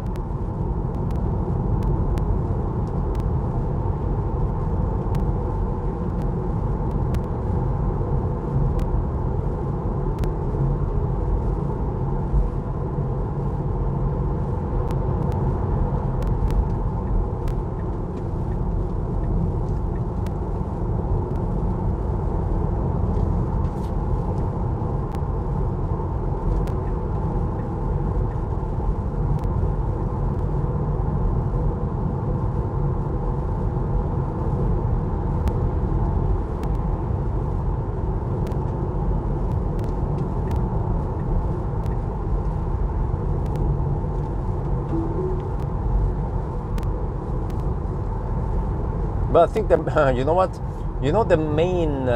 But I think you know what? You know, the main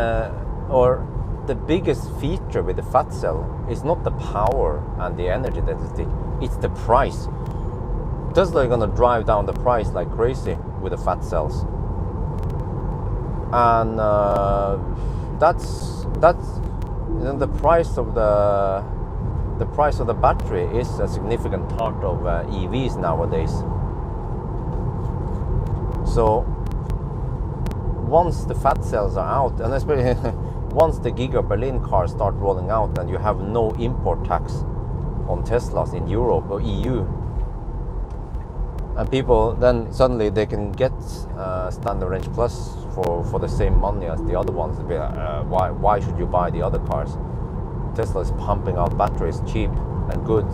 or the biggest feature with the fat cell is not the power and the energy density, it's the price. Tesla is gonna drive down the price like crazy with the fat cells, and that's you know, the price of the battery is a significant part of EVs nowadays. So once the fat cells are out, and especially once the Giga Berlin cars start rolling out and you have no import tax on Teslas in Europe or EU, and people then suddenly they can get standard range plus for the same money as the other ones. Why should you buy the other cars? Tesla is pumping out batteries cheap and good,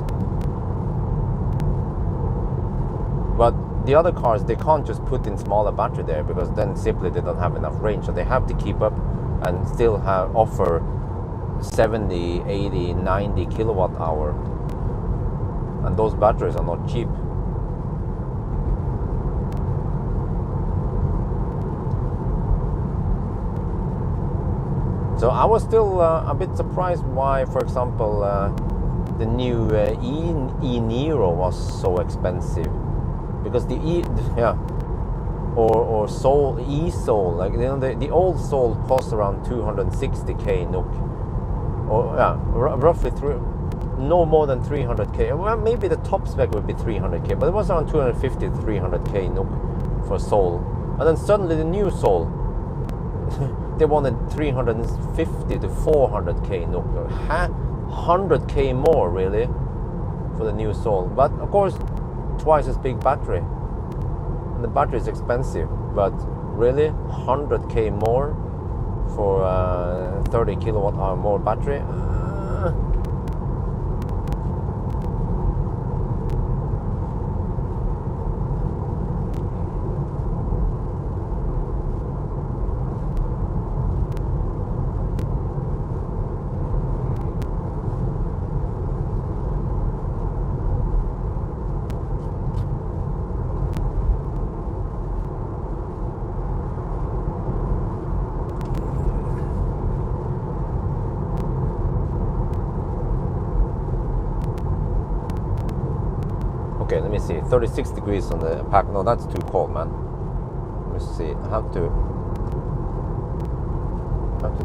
but the other cars, they can't just put in smaller battery there, because then simply they don't have enough range. So they have to keep up and still offer 70, 80, 90 kilowatt hour, and those batteries are not cheap. So I was still a bit surprised why, for example, the new e-Niro was so expensive. Because the or Soul, e-Soul, like, you know, the old Soul costs around 260k NOK, or yeah, roughly no more than 300k. Well, maybe the top spec would be 300k, but it was around 250 to 300k NOK for Soul. And then suddenly the new Soul, they wanted 350 to 400k NOK. 100k more, really, for the new Soul. But of course, twice as big battery. And the battery is expensive, but really, 100k more for 30 kilowatt hour more battery. Okay, let me see. 36 degrees on the pack. No, that's too cold, man. Let me see. I have to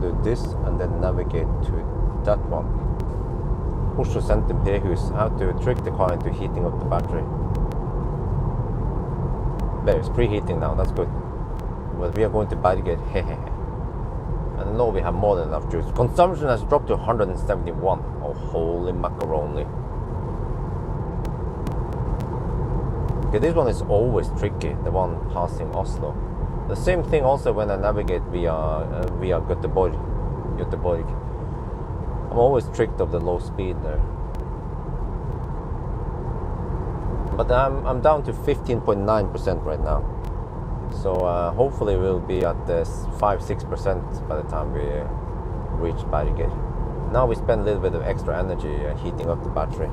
do this and then navigate to that one. Oslo Sentrum P-hus. I have to trick the car into heating up the battery. There, it's preheating now. That's good. But we are going to Berger. And I know we have more than enough juice. Consumption has dropped to 171. Oh, holy macaroni. Okay, this one is always tricky, the one passing Oslo. The same thing also when I navigate via Göteborg. I'm always tricked of the low speed there. But I'm down to 15.9% right now. So hopefully we'll be at 5-6% by the time we reach Berger. Now we spend a little bit of extra energy heating up the battery.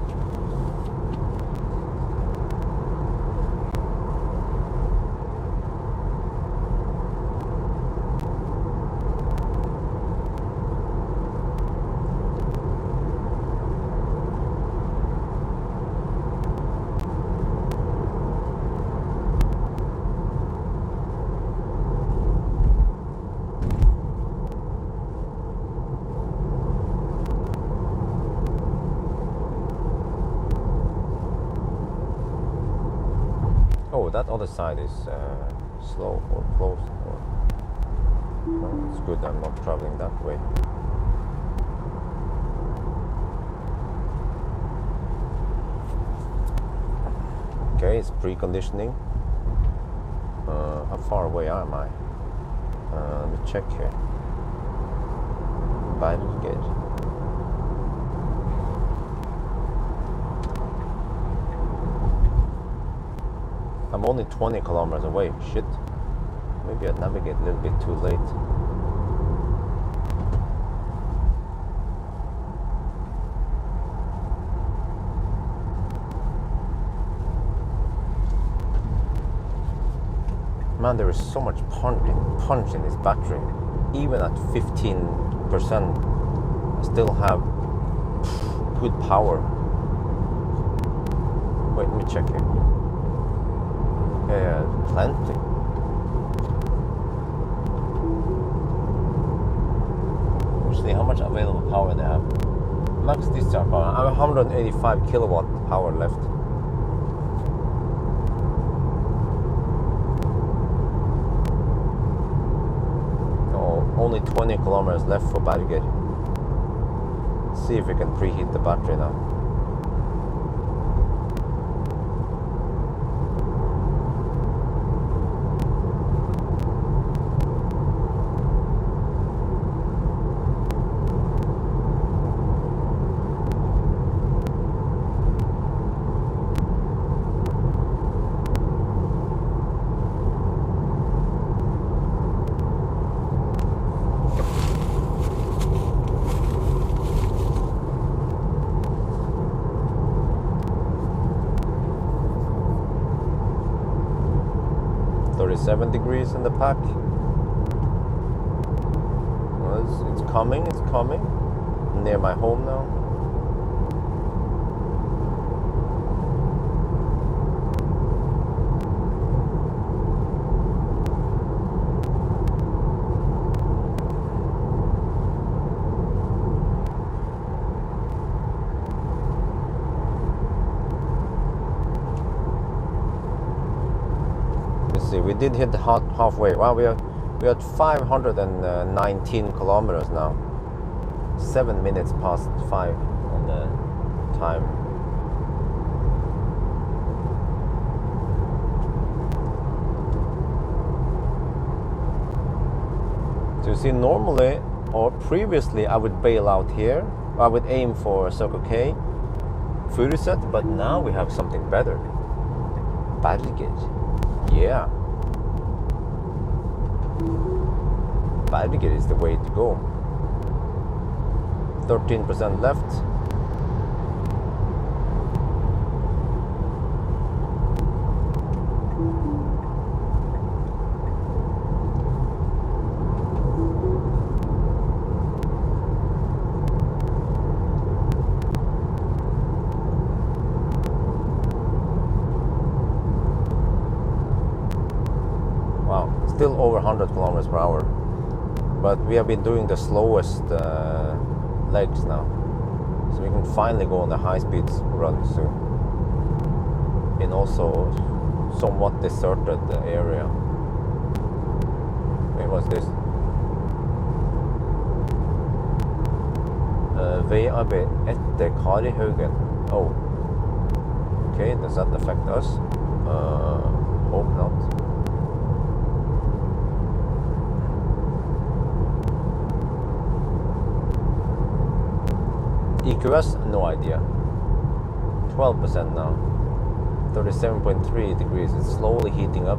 Oh, that other side is slow or closed. Well, it's good I'm not traveling that way. Okay, it's preconditioning. How far away am I? Let me check here. Berger. I'm only 20 kilometers away. Shit. Maybe I navigate a little bit too late. Man, there is so much punch in this battery. Even at 15%, I still have good power. Wait, let me check here. Yeah, plenty. Actually, how much available power they have? Max discharge power. I have 185 kilowatt power left. Oh, only 20 kilometers left for Berger. See if we can preheat the battery now. Seven degrees in the pack. Well, it's coming. I'm near my home now. we did hit the halfway. Wow, we're at 519 kilometers now. 7 minutes past 5 on the time. So you see, normally or previously I would bail out here. I would aim for Circle K Furuset, but now we have something better. Bergen. Yeah. Bergen is the way to go. 13% left. Still over 100 kilometers per hour, but we have been doing the slowest legs now, so we can finally go on the high speeds run soon in also somewhat deserted area. Wait, what's this? VAB etter Karihaugen. Oh, okay, does that affect us? Hope not. EQS, no idea. 12% now. 37.3 degrees. It's slowly heating up.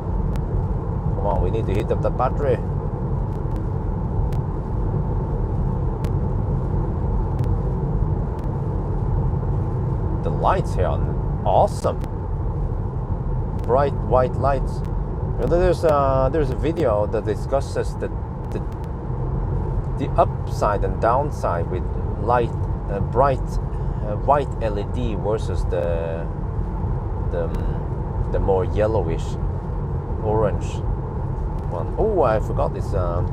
Come on, we need to heat up that battery. The lights here are awesome. Bright white lights. You know, there's a video that discusses the upside and downside with light. Bright white LED versus the more yellowish orange one. Oh, I forgot it's a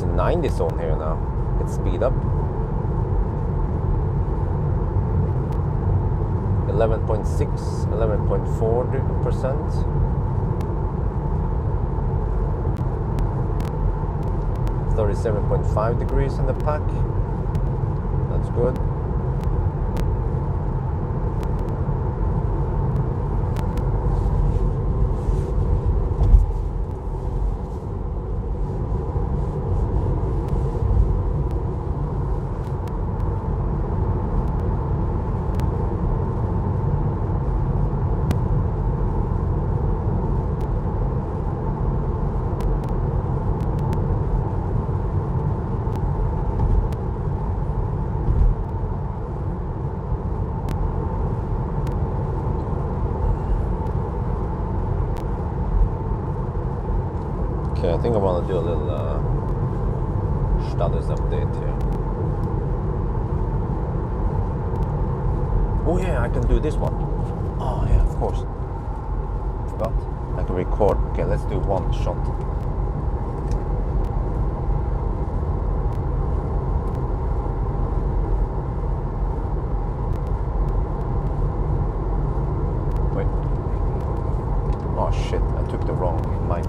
90 zone here now. Let's speed up. 11.6, 11.4%. $37.5 degrees in the pack. That's good. Okay, I think I want to do a little status update here. Oh yeah, I can do this one. Oh yeah, of course. Forgot. I can record. Okay, let's do one shot. Wait. Oh shit, I took the wrong mic.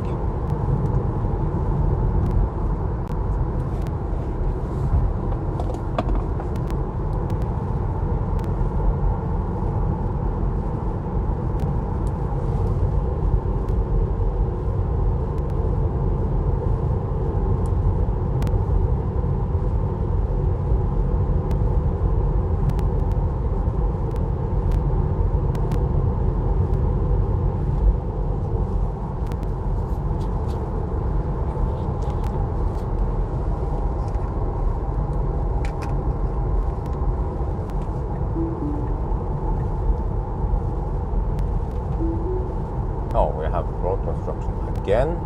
Oh, we have road construction again.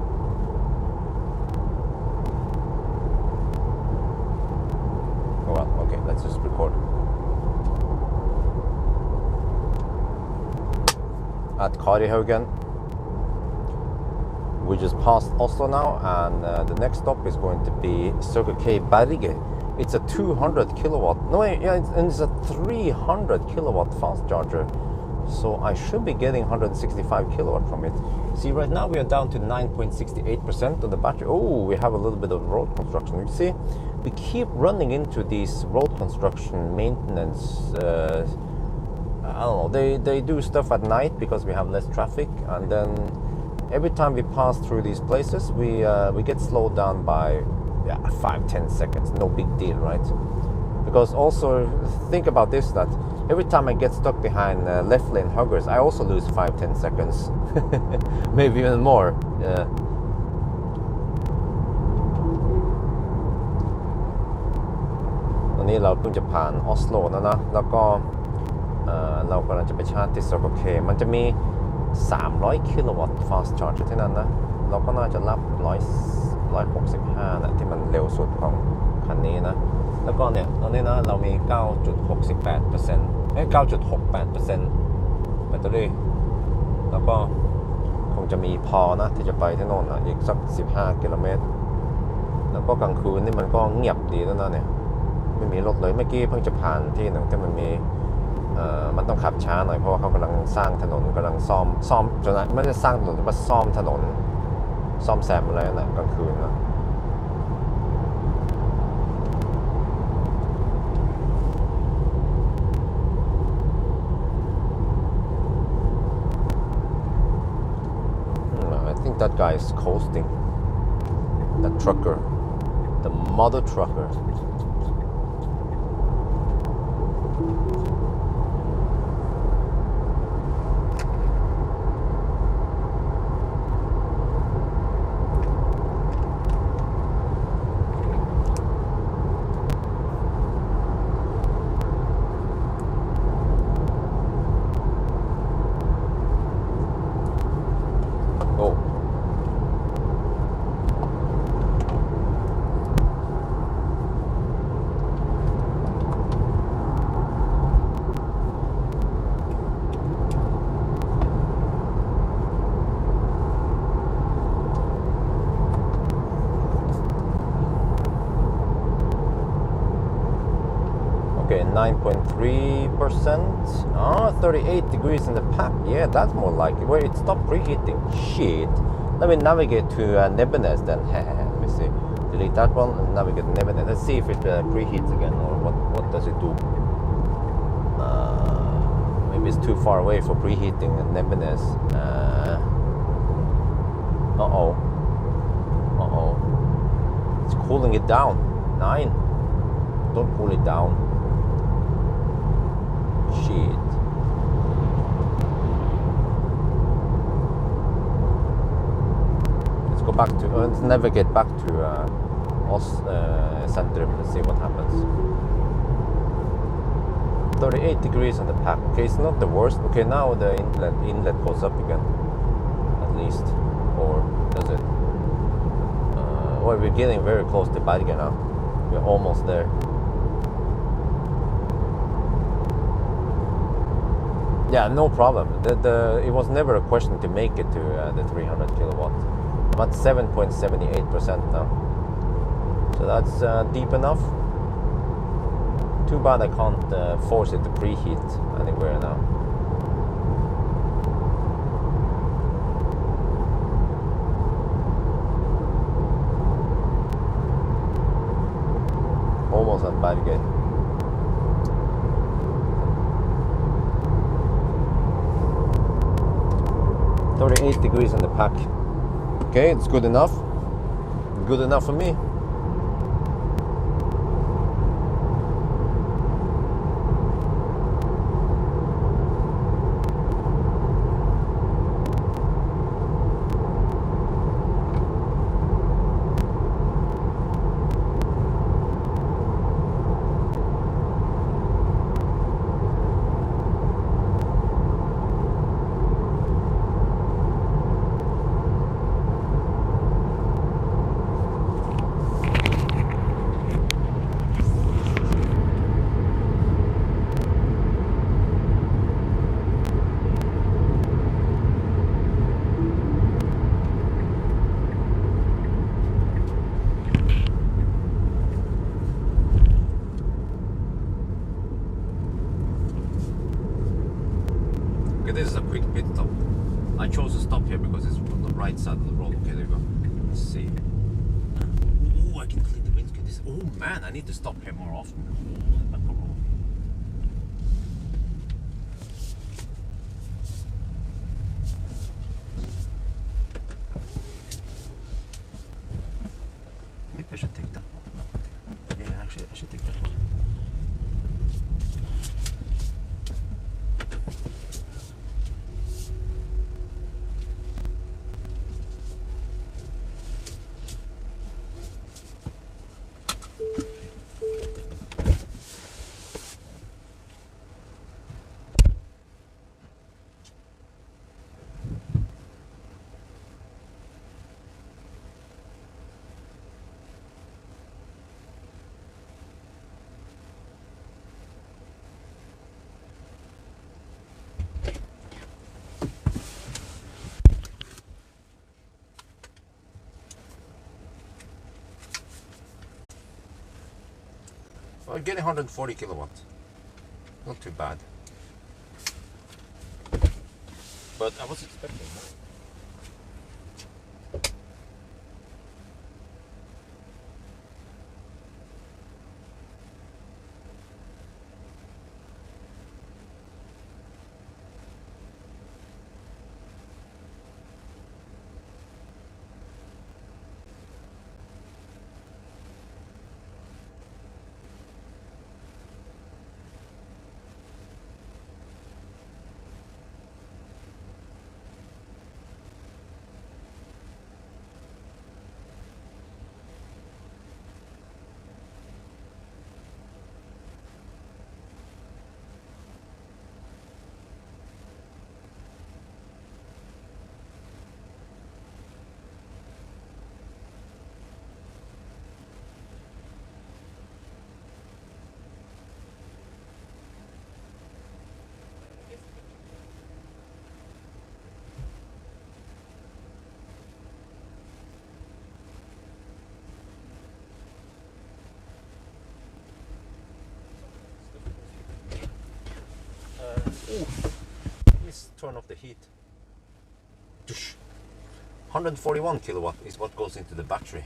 Oh well, okay, let's just record. At Karihaugen. We just passed Oslo now, and the next stop is going to be Circle K Bergen. It's a 200 kilowatt, no, yeah, it's a 300 kilowatt fast charger. So I should be getting 165 kilowatt from it. See, right now we are down to 9.68% of the battery. Oh, we have a little bit of road construction. You see, we keep running into these road construction maintenance. I don't know, they do stuff at night because we have less traffic, and then every time we pass through these places, we get slowed down by 5-10 seconds. No big deal, right? Because also think about this, that every time I get stuck behind left lane huggers, I also lose 5-10 seconds. Maybe even more. Yeah. ตอนนี้เราเพิ่งจะผ่านออสโลแล้วนะแล้วก็เรากำลังจะไปชาร์จที่ Circle K มันจะมี300กิโลวัตต์ fast charge ที่นั่นนะเราก็น่าจะรับ165นะที่มันเร็วสุดของคันนี้นะแล้วก็เนี่ยตอนนี้นะเรามี 9.68% 9.68% แบตเตอรี่แล้วก็คงจะมีพอนะที่จะไปที่โน่นนะอีกสัก15 กิโลเมตรแล้วก็กลางคืนนี่มันก็เงียบดีแล้วนะเนี่ยไม่มีรถเลยเมื่อกี้เพิ่งจะผ่านที่หนึ่งที่มันมีมันต้องขับช้าหน่อยเพราะว่าเขากำลังสร้างถนนกำลังซ่อมจนไม่ได้สร้างถนนแต่ว่าซ่อมถนนซ่อมแซมอะไรนะกลางคืนนะI think that guy is coasting. That trucker, the mother trucker. Okay, 9.3%. 38 degrees in the pack. Yeah, that's more like it. Where it stopped preheating. Shit. Let me navigate to Nebenez then. Let me see. Delete that one and navigate to Nebenez. Let's see if it preheats again or what does it do. Maybe it's too far away for preheating at Nebenez. Uh-oh. It's cooling it down. 9. Don't cool it down. Shit. Let's go back to let's navigate back to Centrum. Let's see what happens. 38 degrees on the pack. Okay, it's not the worst. Okay, now the inlet goes up again, at least, or does it? Well, we're getting very close to Bergen now. We're almost there. Yeah, no problem. It was never a question to make it to the 300 kilowatt. I'm at 7.78% now. So that's deep enough. Too bad I can't force it to preheat anywhere now. Almost at Bergen. .38 degrees in the pack. Okay, it's good enough. Good enough for me. Okay, this is a quick pit stop. I chose to stop here because it's on the right side of the road. Okay, there we go. Let's see. Oh, I can clean the windscreen. Oh man, I need to stop here more often. Maybe I should take that one. Yeah, actually, I should take that one. Well, getting 140 kilowatts. Not too bad. But I was expecting more. Let's turn off the heat. 141 kilowatt is what goes into the battery.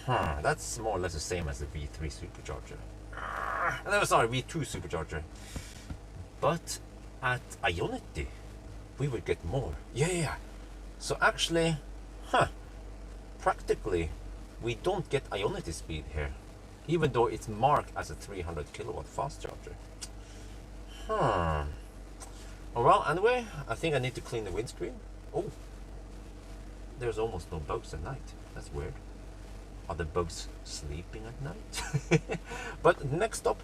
That's more or less the same as the V3 supercharger. No, sorry, V2 supercharger. But at Ionity, we would get more. Yeah. So actually, practically, we don't get Ionity speed here, even though it's marked as a 300 kilowatt fast charger. Well, anyway, I think I need to clean the windscreen. Oh, there's almost no bugs at night. That's weird. Are the bugs sleeping at night? But next stop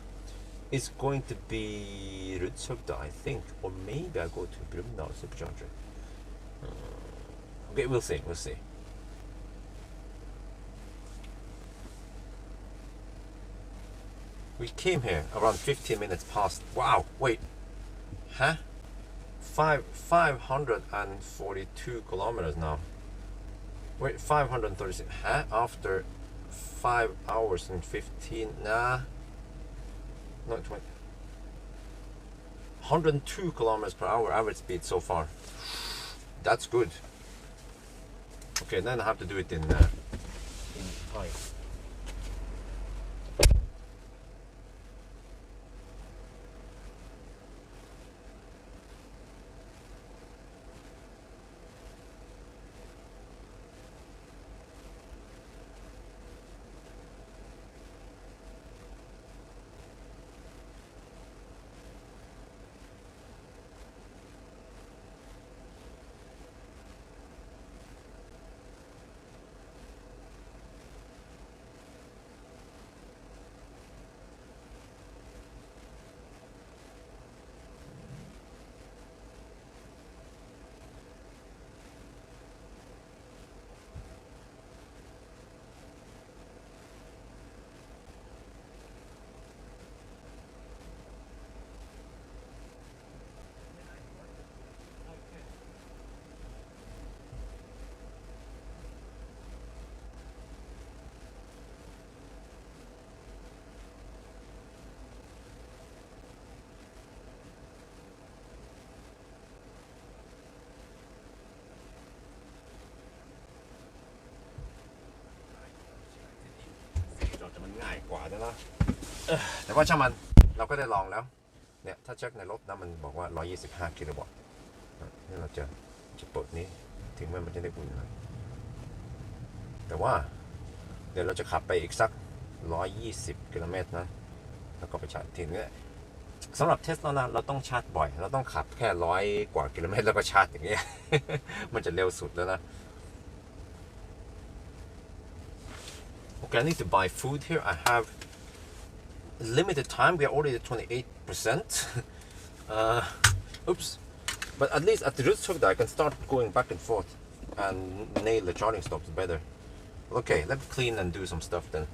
is going to be Rudshøgda, I think. Or maybe I go to Brumunddal supercharger. Okay, we'll see. We came here around 15 minutes past. Wow, wait. 542 kilometers now. Wait, 536. After 5 hours and 15. Nah. No, 20. 102 kilometers per hour average speed so far. That's good. Okay, then I have to do it in time. แล้วนะแต่ว่าช่างมันเราก็ได้ลองแล้วเนี่ยถ้าเช็คในรถนะมันบอกว่า125กิโลวัตต์นี่เราจะเปิดนี้ถึงแม้มันจะได้อุ่นหน่อยแต่ว่าเดี๋ยวเราจะขับไปอีกสัก120กิโลเมตรนะแล้วก็ไปชาร์จทีนี้สำหรับเทสแล้วนะเราต้องชาร์จบ่อยเราต้องขับแค่100 กว่ากิโลเมตรแล้วก็ชาร์จอย่างเงี้ย มันจะเร็วสุดแล้วนะ Okay, I need to buy food here. I have limited time. We are already at 28%. Oops. But at least at the root I can start going back and forth and nail the charging stops better. Okay, let's clean and do some stuff then.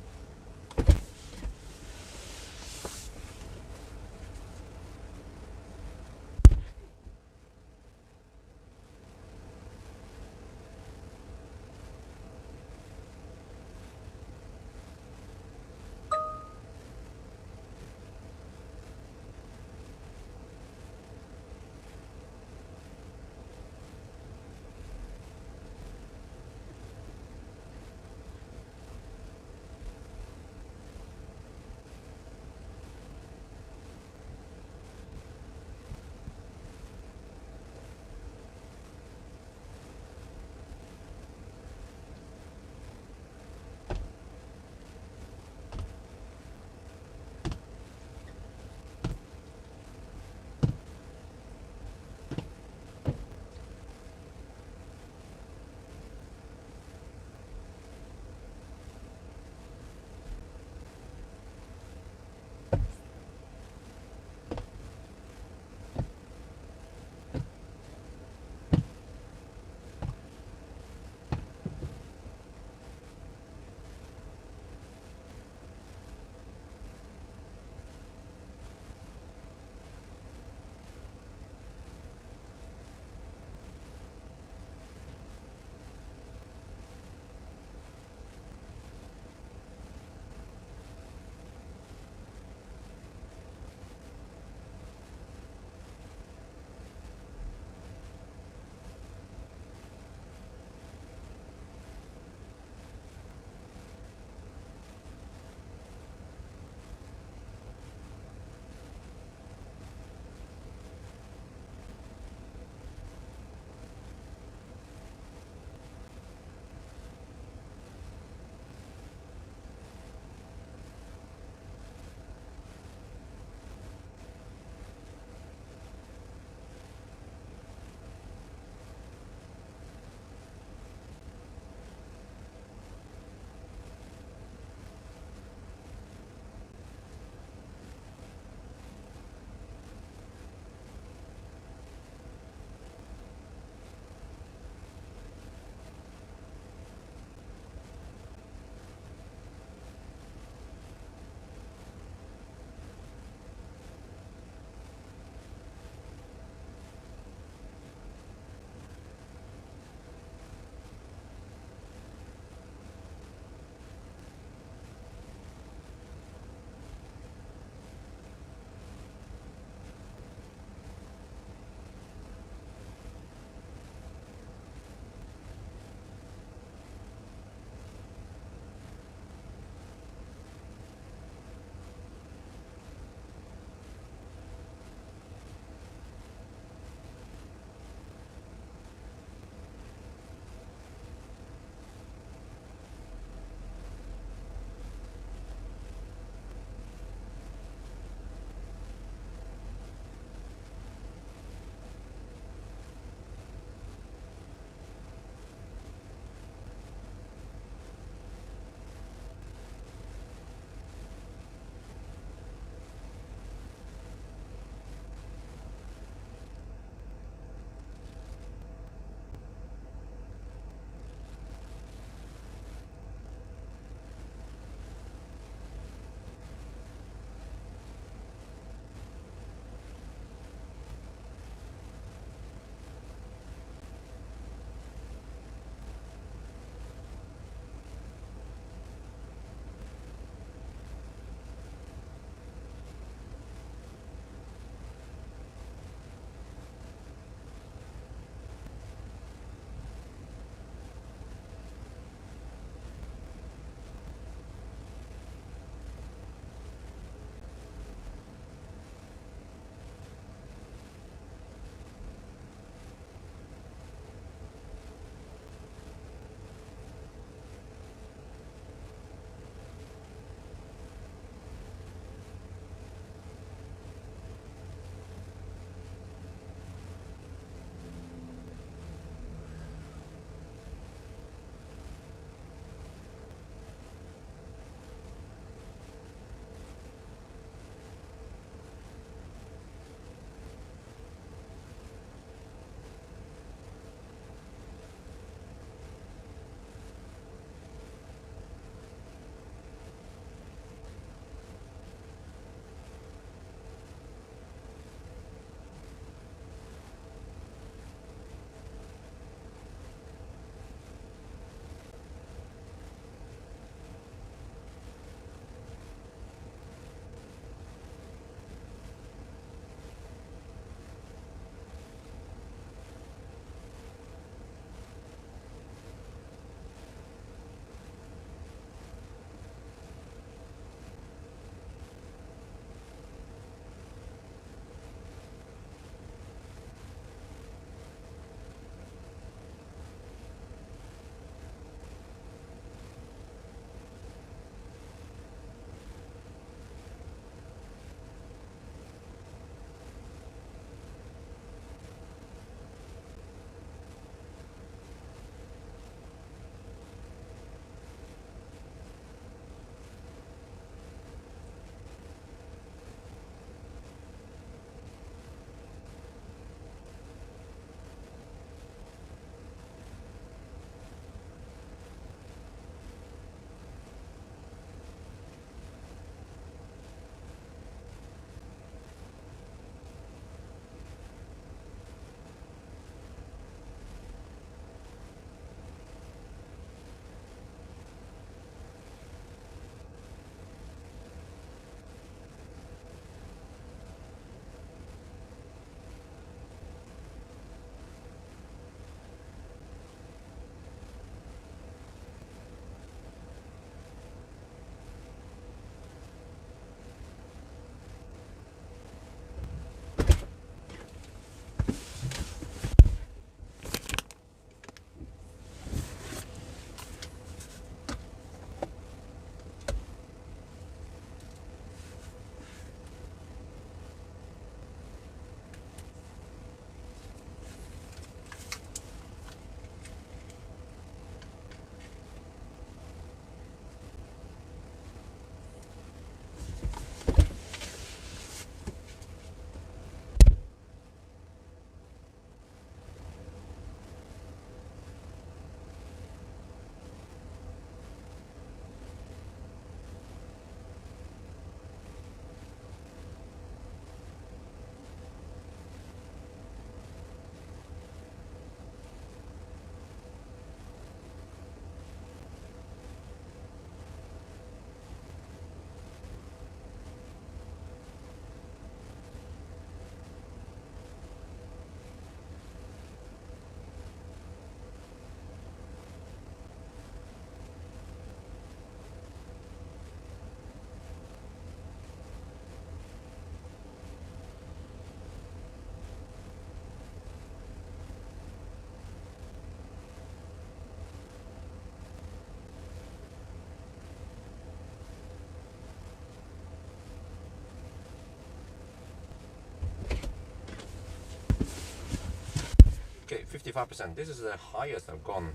55%. This is the highest I've gone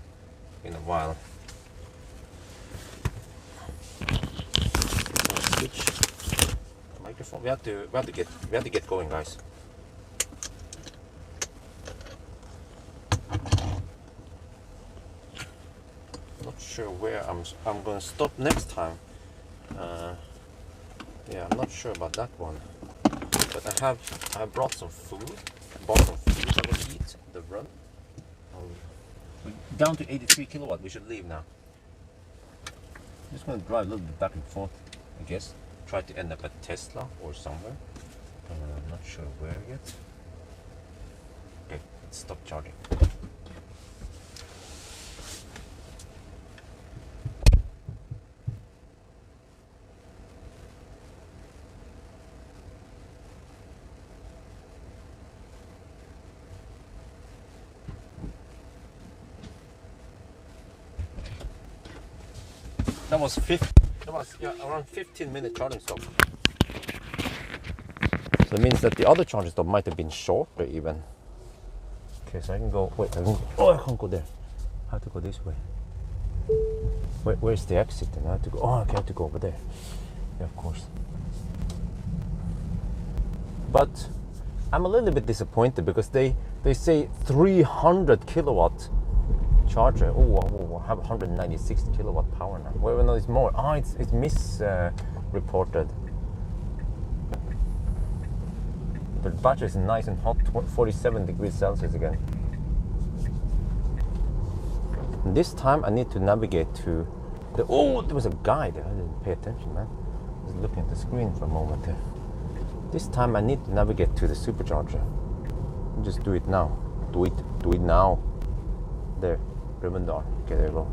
in a while. So switch microphone. We have to get going, guys. Not sure where I'm going to stop next time. Yeah, I'm not sure about that one. But I brought some food. Bought some food I will eat the run. We're down to 83 kilowatt. We should leave now. I'm just going to drive a little bit back and forth, I guess. Try to end up at Tesla or somewhere. I'm not sure where yet. Okay, let's stop charging. That was around 15-minute charging stop. So it means that the other charging stop might have been shorter even. Okay, so I can go. Wait, I can't go there. I have to go this way. Where's the exit? And I have to go. Oh, okay, I have to go over there. Yeah, of course. But I'm a little bit disappointed because they say 300 kilowatt charger. Oh, I have 196 kilowatt power now. Well, no, it's more. Oh, it's misreported. The battery is nice and hot, 47 degrees Celsius again. And this time I need to navigate to the. Oh, there was a guy there. I didn't pay attention, man. I was looking at the screen for a moment there. This time I need to navigate to the supercharger. Just do it now. Do it now. There. Brumunddal. Okay, there you go.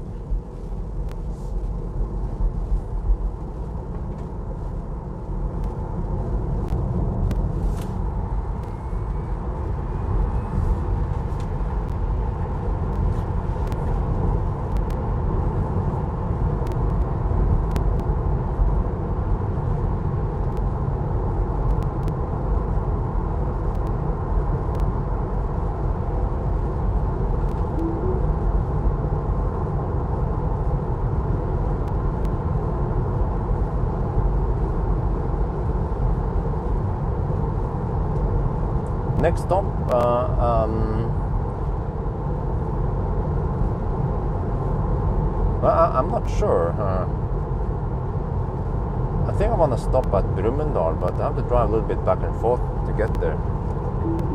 Next stop, I'm not sure. I think I want to stop at Brumunddal, but I have to drive a little bit back and forth to get there.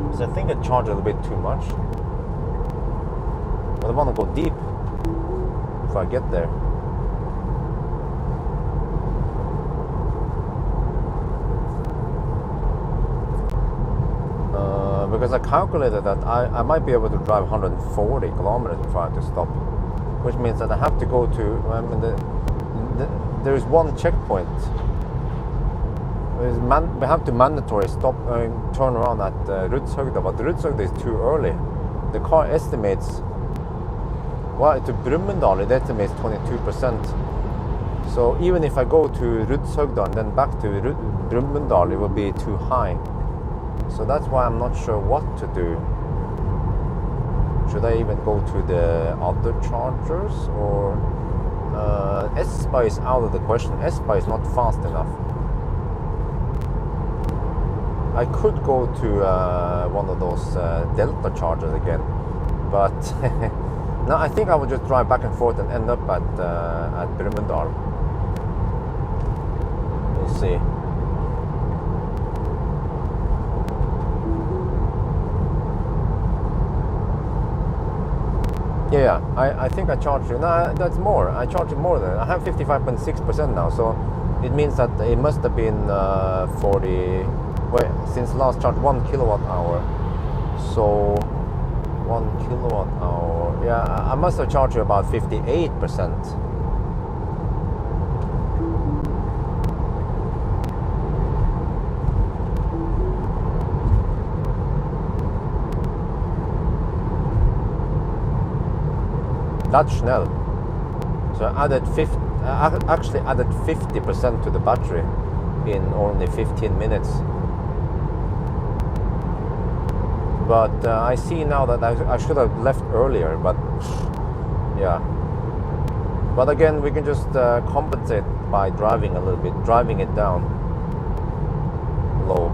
Because I think I charge a little bit too much. But I want to go deep if I get there. Because I calculated that I might be able to drive 140 kilometers before I have to stop, which means that I have to go to there is one checkpoint. We have to mandatory stop turn around at Rudshøgda, but Rudshøgda is too early. The car estimates, well, to Brumunddal it estimates 22%. So even if I go to Rudshøgda and then back to Brumunddal, it will be too high. So that's why I'm not sure what to do. Should I even go to the other chargers, or S-Bar is out of the question. S-Bar is not fast enough. I could go to one of those Delta chargers again, but no, I think I would just drive back and forth and end up at Brumunddal. We'll see. Yeah, I think I charged you. No, that's more. I charged you more than. I have 55.6% now, so it means that it must have been 40. Wait, since last charge, 1 kilowatt hour. So 1 kilowatt hour. Yeah, I must have charged you about 58%. That's schnell. So I actually added 50% to the battery in only 15 minutes. But I see now that I should have left earlier, but yeah. But again, we can just compensate by driving a little bit, driving it down low.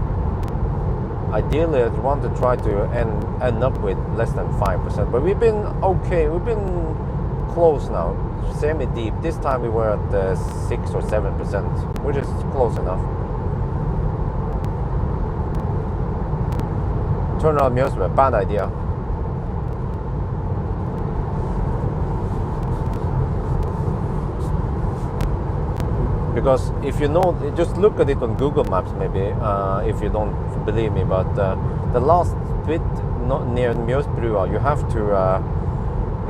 Ideally, I want to try to end up with less than 5%, but we've been okay, we've been close now, semi-deep. This time we were at 6 or 7%, which is close enough. Turn on music, bad idea. Because if you know, just look at it on Google Maps maybe, if you don't believe me, but the last bit not near Mjøsbrua, you have to,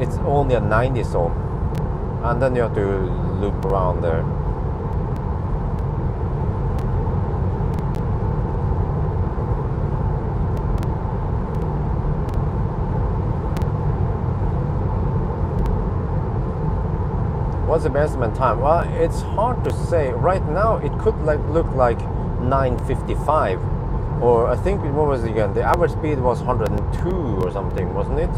it's only a 90 zone, and then you have to loop around there. What's the estimate time? Well, it's hard to say. Right now, it could look like 9:55, or I think what was it again? The average speed was 102 or something, wasn't it?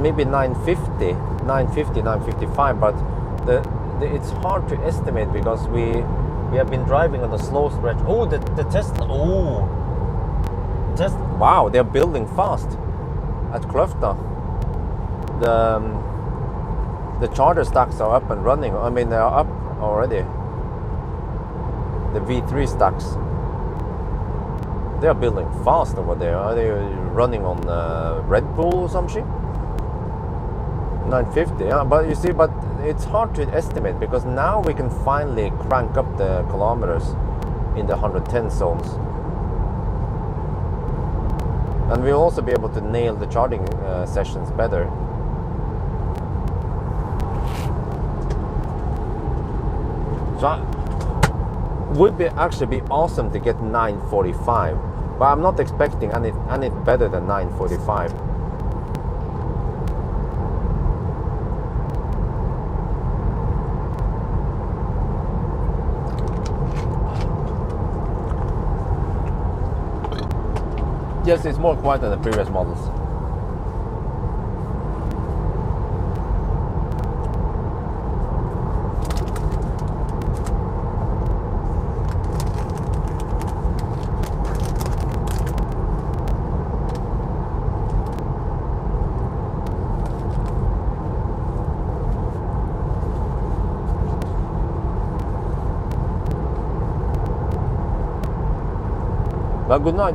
Maybe 950, 955. But it's hard to estimate because we have been driving on a slow stretch. Oh, the Tesla. Oh. Wow, they're building fast at Kløfta. The charger stacks are up and running. I mean, they are up already. The V3 stacks. They are building fast over there. Are they running on Red Bull or some shit? 950, yeah. But you see, but it's hard to estimate because now we can finally crank up the kilometers in the 110 zones. And we'll also be able to nail the charging sessions better. So would actually be awesome to get 945, but I'm not expecting any better than 945. Yes, it's more quiet than the previous models. Well, good night.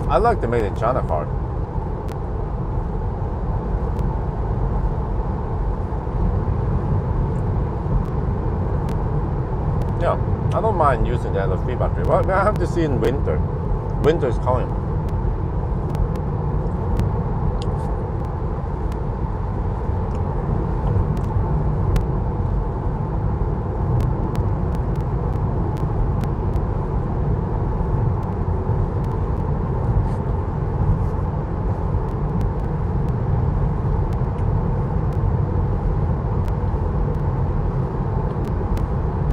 I like the made in China card. Yeah, I don't mind using the LFP battery. Well, I have to see in winter. Winter is coming.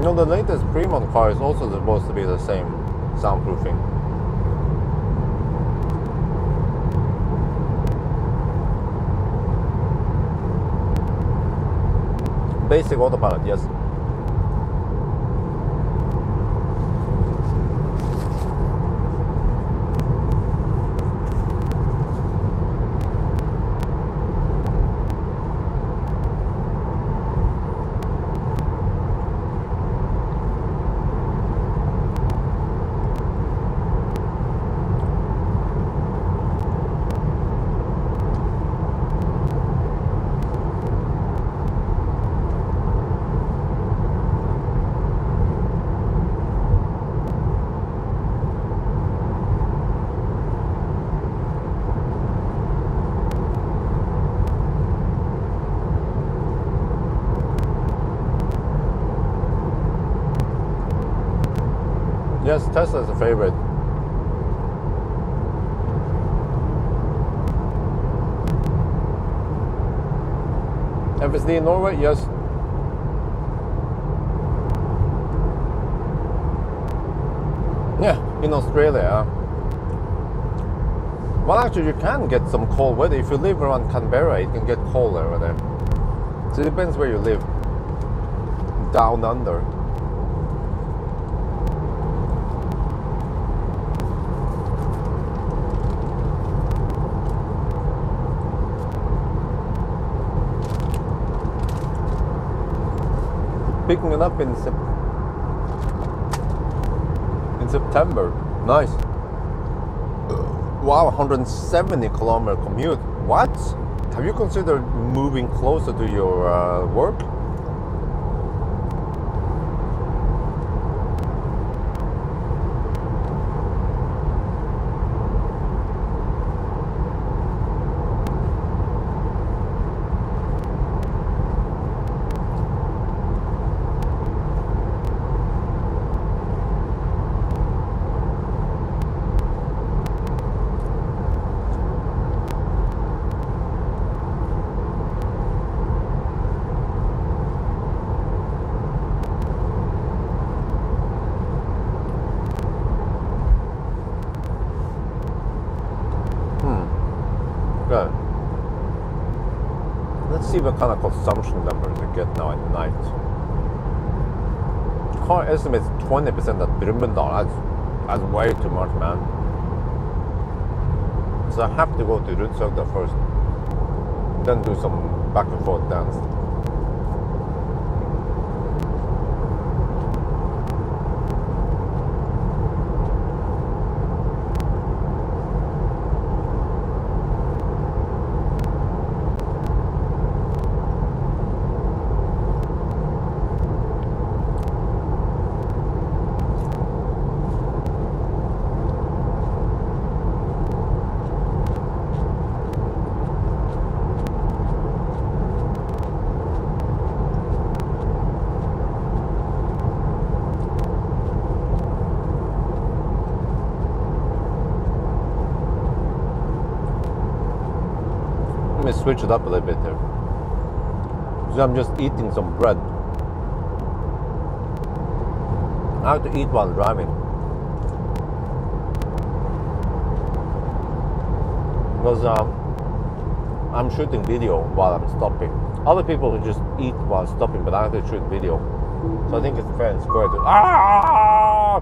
You know, the latest Fremont car is also supposed to be the same soundproofing. Basic autopilot, yes. Yes, Tesla's a favorite. FSD in Norway, yes. Yeah, in Australia. Well, actually, you can get some cold weather. If you live around Canberra, it can get cold over there. So it depends where you live. Down under. Picking it up in September. Nice. Wow, 170 kilometer commute. What? Have you considered moving closer to your work? Let's see what kind of consumption numbers we get now at night. Car estimates 20% at Brumunddal. That's way too much, man. So I have to go to Rudshøgda first, then do some back and forth dance. Let me switch it up a little bit there. So I'm just eating some bread. I have to eat while driving. Because I'm shooting video while I'm stopping. Other people who just eat while stopping, but I have to shoot video. So I think it's fair and square to... Ah!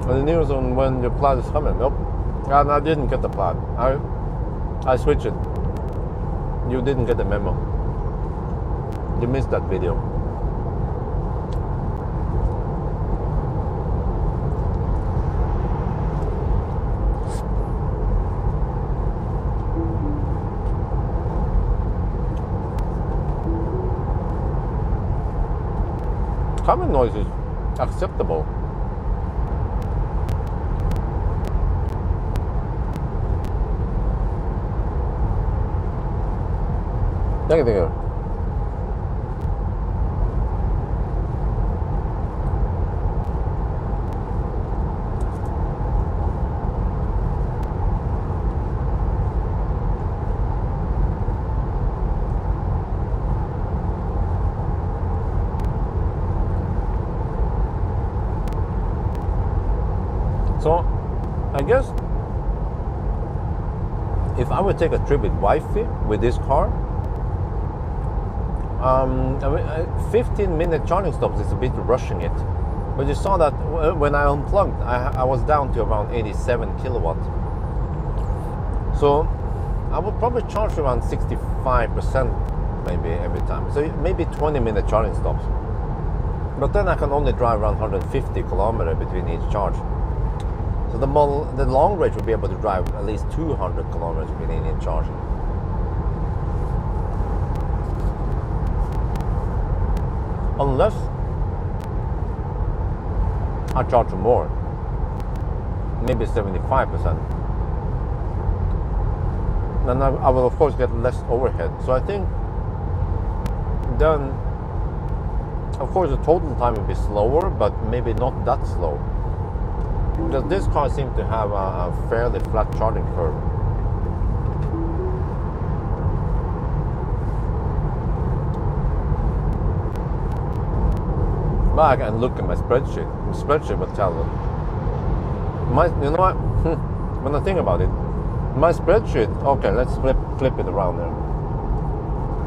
And the news on when the plaid is coming. Nope. And I didn't get the plaid. I switched it. You didn't get the memo. You missed that video. Common noise is acceptable. Thank you. guess if I would take a trip with wifey with this car, 15-minute charging stops is a bit rushing it. But you saw that when I unplugged, I was down to around 87 kilowatts. So I would probably charge around 65% maybe every time. So maybe 20-minute charging stops. But then I can only drive around 150 kilometers between each charge. So the long range will be able to drive at least 200 kilometers between each charge. Unless I charge more, maybe 75%. Then I will of course get less overhead. So I think then, of course, the total time will be slower, but maybe not that slow. Because this car seems to have a fairly flat charging curve. But I can look at my spreadsheet. The spreadsheet will tell them. You know what? When I think about it, my spreadsheet. Okay, let's flip it around there.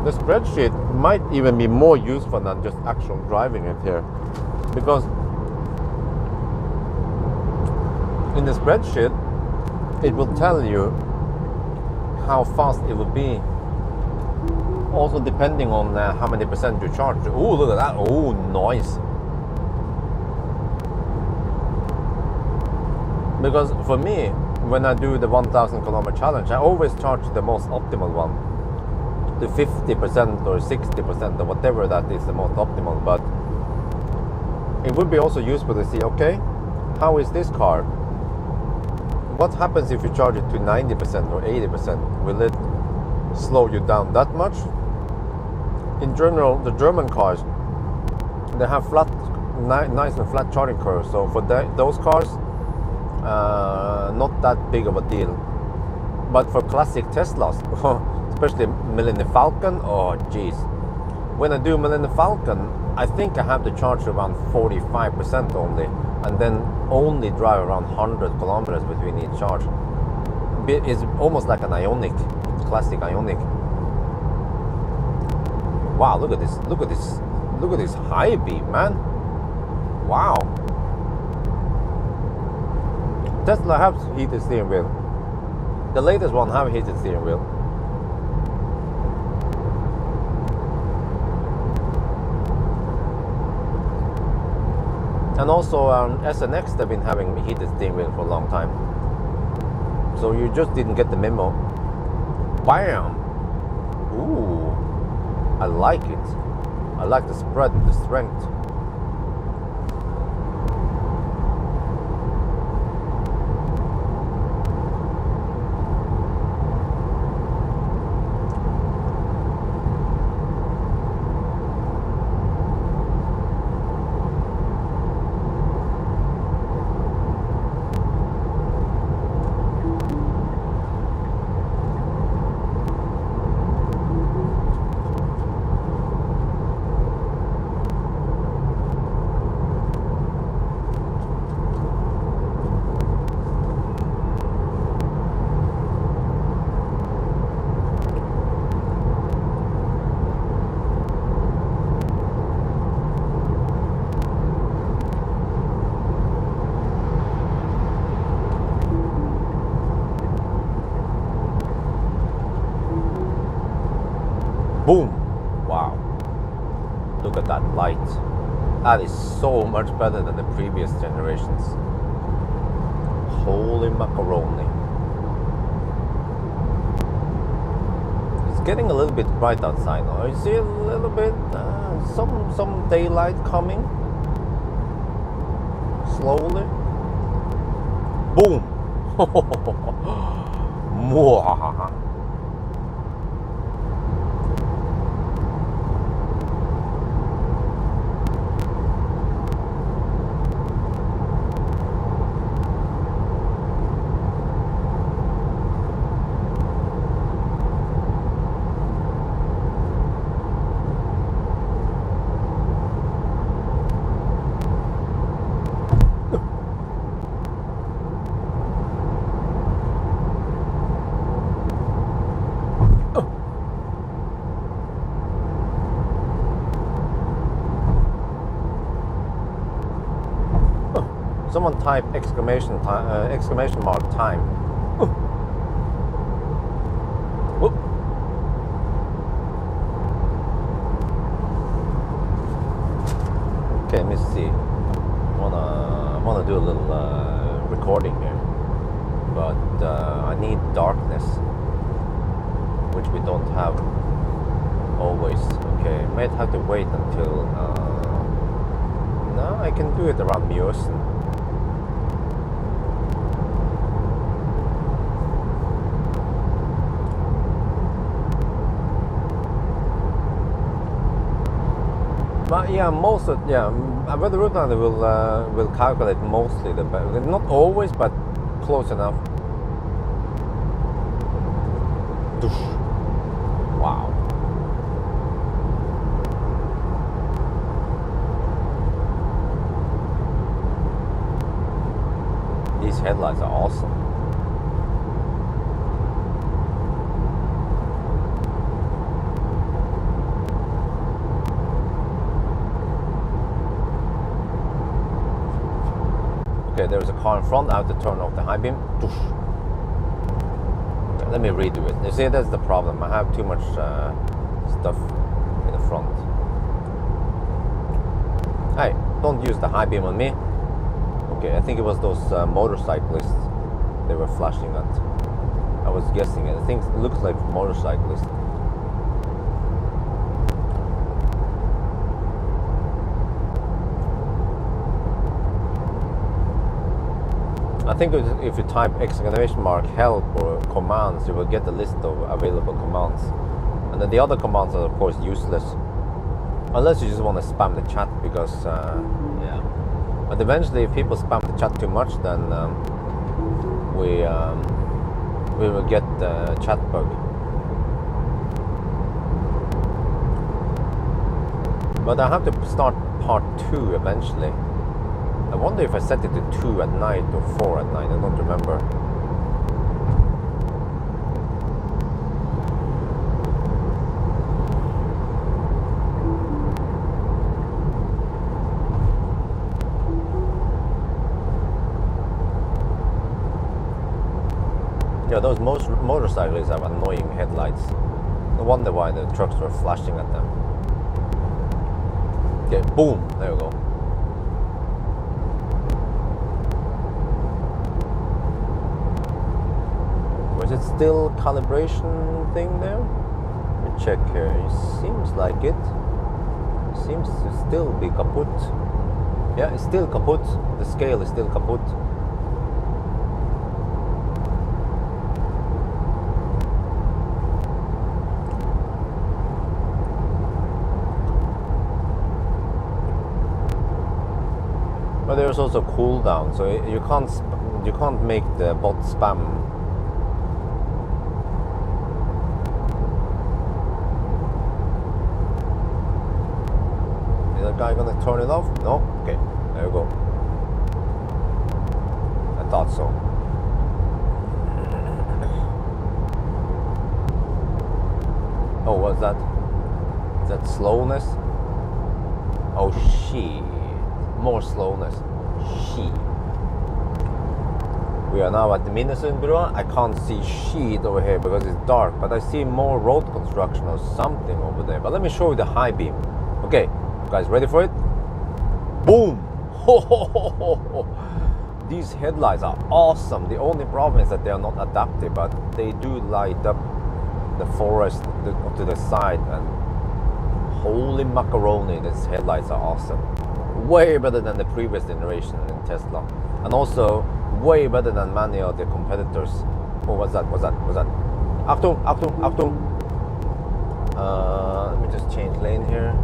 The spreadsheet might even be more useful than just actual driving it here, because in the spreadsheet it will tell you how fast it will be, also depending on how many percent you charge. Oh, look at that. Oh, nice. Because for me, when I do the 1000 kilometer challenge, I always charge the most optimal one to 50% or 60% or whatever that is the most optimal. But it would be also useful to see, okay, how is this car? What happens if you charge it to 90% or 80%? Will it slow you down that much? In general, the German cars, they have flat, nice and flat charging curves. So for those cars, not that big of a deal. But for classic Teslas, especially Millennium Falcon, oh jeez. When I do Millennium Falcon, I think I have to charge around 45% only, and then only drive around 100 kilometers between each charge. It's almost like an Ioniq, classic Ioniq. Wow, look at this, look at this, look at this high beam, man. Wow. Tesla has heated steering wheel. The latest one have heated steering wheel. And also SNX, they've been having heated steering wheel for a long time. So you just didn't get the memo. Bam! Ooh, I like it. I like the spread, the strength. Boom! Wow. Look at that light. That is so much better than the previous generations. Holy macaroni. It's getting a little bit bright outside now. You see a little bit, some daylight coming. Slowly. Boom! Mwah. Someone type exclamation mark time. Ooh. Ooh. Okay, let me see. Wanna do a little recording here, but I need darkness, which we don't have always. Okay, might have to wait until. No, I can do it around Mjøsen. But yeah, weather router will calculate mostly the better. Not always, but close enough. Wow. These headlights are awesome. Okay, there's a car in front. I have to turn off the high beam. Okay, let me redo it. You see, that's the problem. I have too much stuff in the front. Hey, don't use the high beam on me. Okay, I think it was those motorcyclists they were flashing at. I was guessing it. I think it looks like motorcyclists. I think if you type exclamation mark help or commands, you will get a list of available commands. And then the other commands are of course useless. Unless you just want to spam the chat, because yeah. But eventually if people spam the chat too much, then we will get the chat bug. But I have to start part 2 eventually. I wonder if I set it to 2 at night or 4 at night, I don't remember. Yeah, those motorcyclists have annoying headlights. No wonder why the trucks were flashing at them. Okay, boom, there we go. Is it still calibration thing there? Let me check here. It seems like it. Seems to still be kaput. Yeah, it's still kaput. The scale is still kaput. But there's also cooldown, so you can't make the bot spam. Guy gonna turn it off? No? Okay, there we go. I thought so. Oh, what's that? Is that slowness? Oh shit. More slowness. Shit. We are now at the Minnesundbrua. I can't see shit over here because it's dark, but I see more road construction or something over there. But let me show you the high beam. Okay. Guys, ready for it? Boom! Ho, ho, ho, ho, ho. These headlights are awesome. The only problem is that they are not adaptive, but they do light up the forest to the side. And holy macaroni, these headlights are awesome. Way better than the previous generation in Tesla, and also way better than many of the competitors. Oh, what's that? What's that? What's that? Achtung! Achtung! Achtung! Let me just change lane here.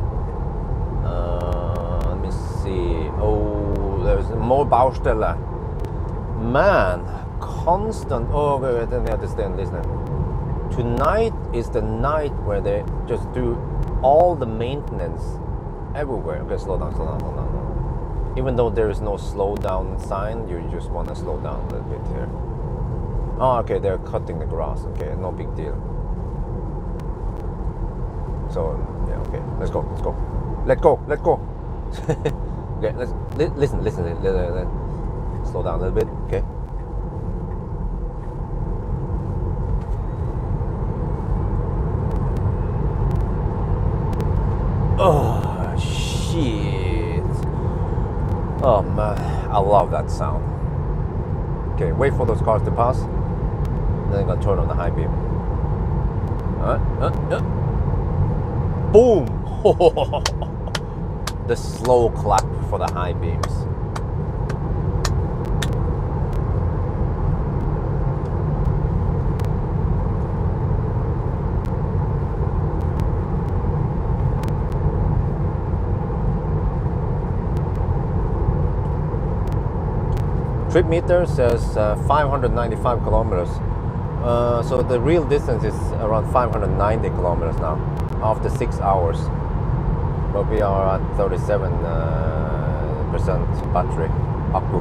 Let me see. Oh, there's more Baustelle. Man, constant. Oh, wait, then we have to stay and listen. Tonight is the night where they just do all the maintenance everywhere. Okay, slow down, slow down, slow down. Even though there is no slow down sign, you just want to slow down a little bit here. Oh, okay, they're cutting the grass. Okay, no big deal. So, yeah, okay, let's go, let's go. Let go, let go. Okay, let's listen. slow down a little bit. Okay. Oh shit! Oh man, I love that sound. Okay, wait for those cars to pass. Then I'm gonna turn on the high beam. Boom! The slow clap for the high beams. Trip meter says 595 kilometers. So the real distance is around 590 kilometers now, after 6 hours. But we are at 37% battery akku.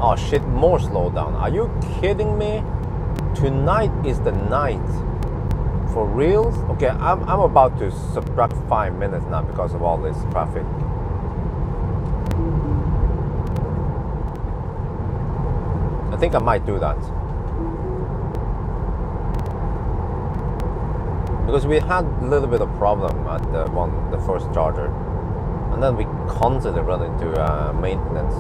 Oh shit, more slowdown. Are you kidding me? Tonight is the night. For reals? Okay, I'm about to subtract 5 minutes now because of all this traffic. I think I might do that. Because we had a little bit of problem at the first charger. And then we constantly run into maintenance.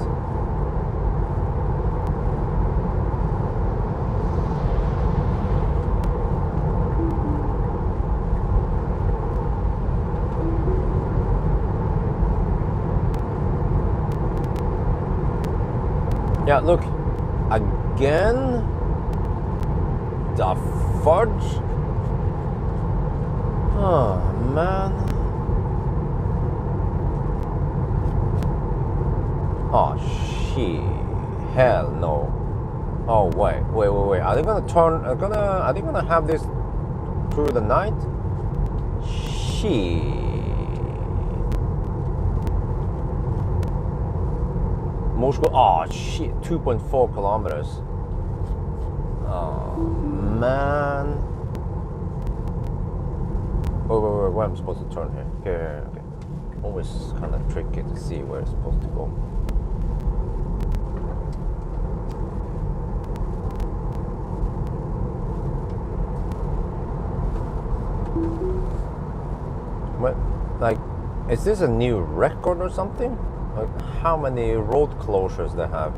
Yeah, look, again, the fudge. Oh man. Oh shit. Hell no. Oh wait. Are they gonna turn? Are they gonna have this through the night? Shit. Moscow, oh shit, 2.4 kilometers. Oh man. Wait, where am I supposed to turn here? Okay. Always kind of tricky to see where it's supposed to go. What, like, is this a new record or something? Like how many road closures they have,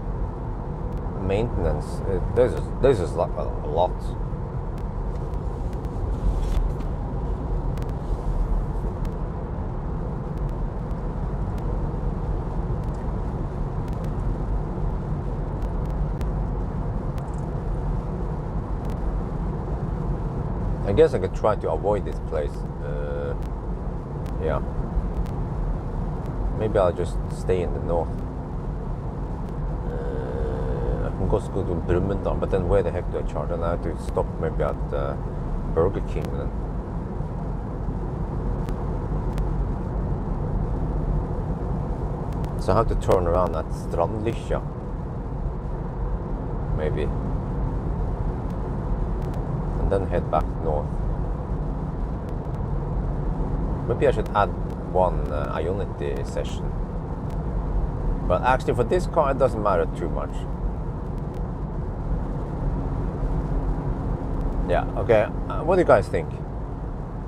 maintenance. This is like a lot. I guess I could try to avoid this place. Yeah. Maybe I'll just stay in the north. I can go to Brumunddal, but then where the heck do I charge? And I have to stop maybe at Burger King then. So I have to turn around at Strandlykkja. Maybe. And then head back north. Maybe I should add one Ionity session. But actually for this car it doesn't matter too much. Yeah, okay. What do you guys think?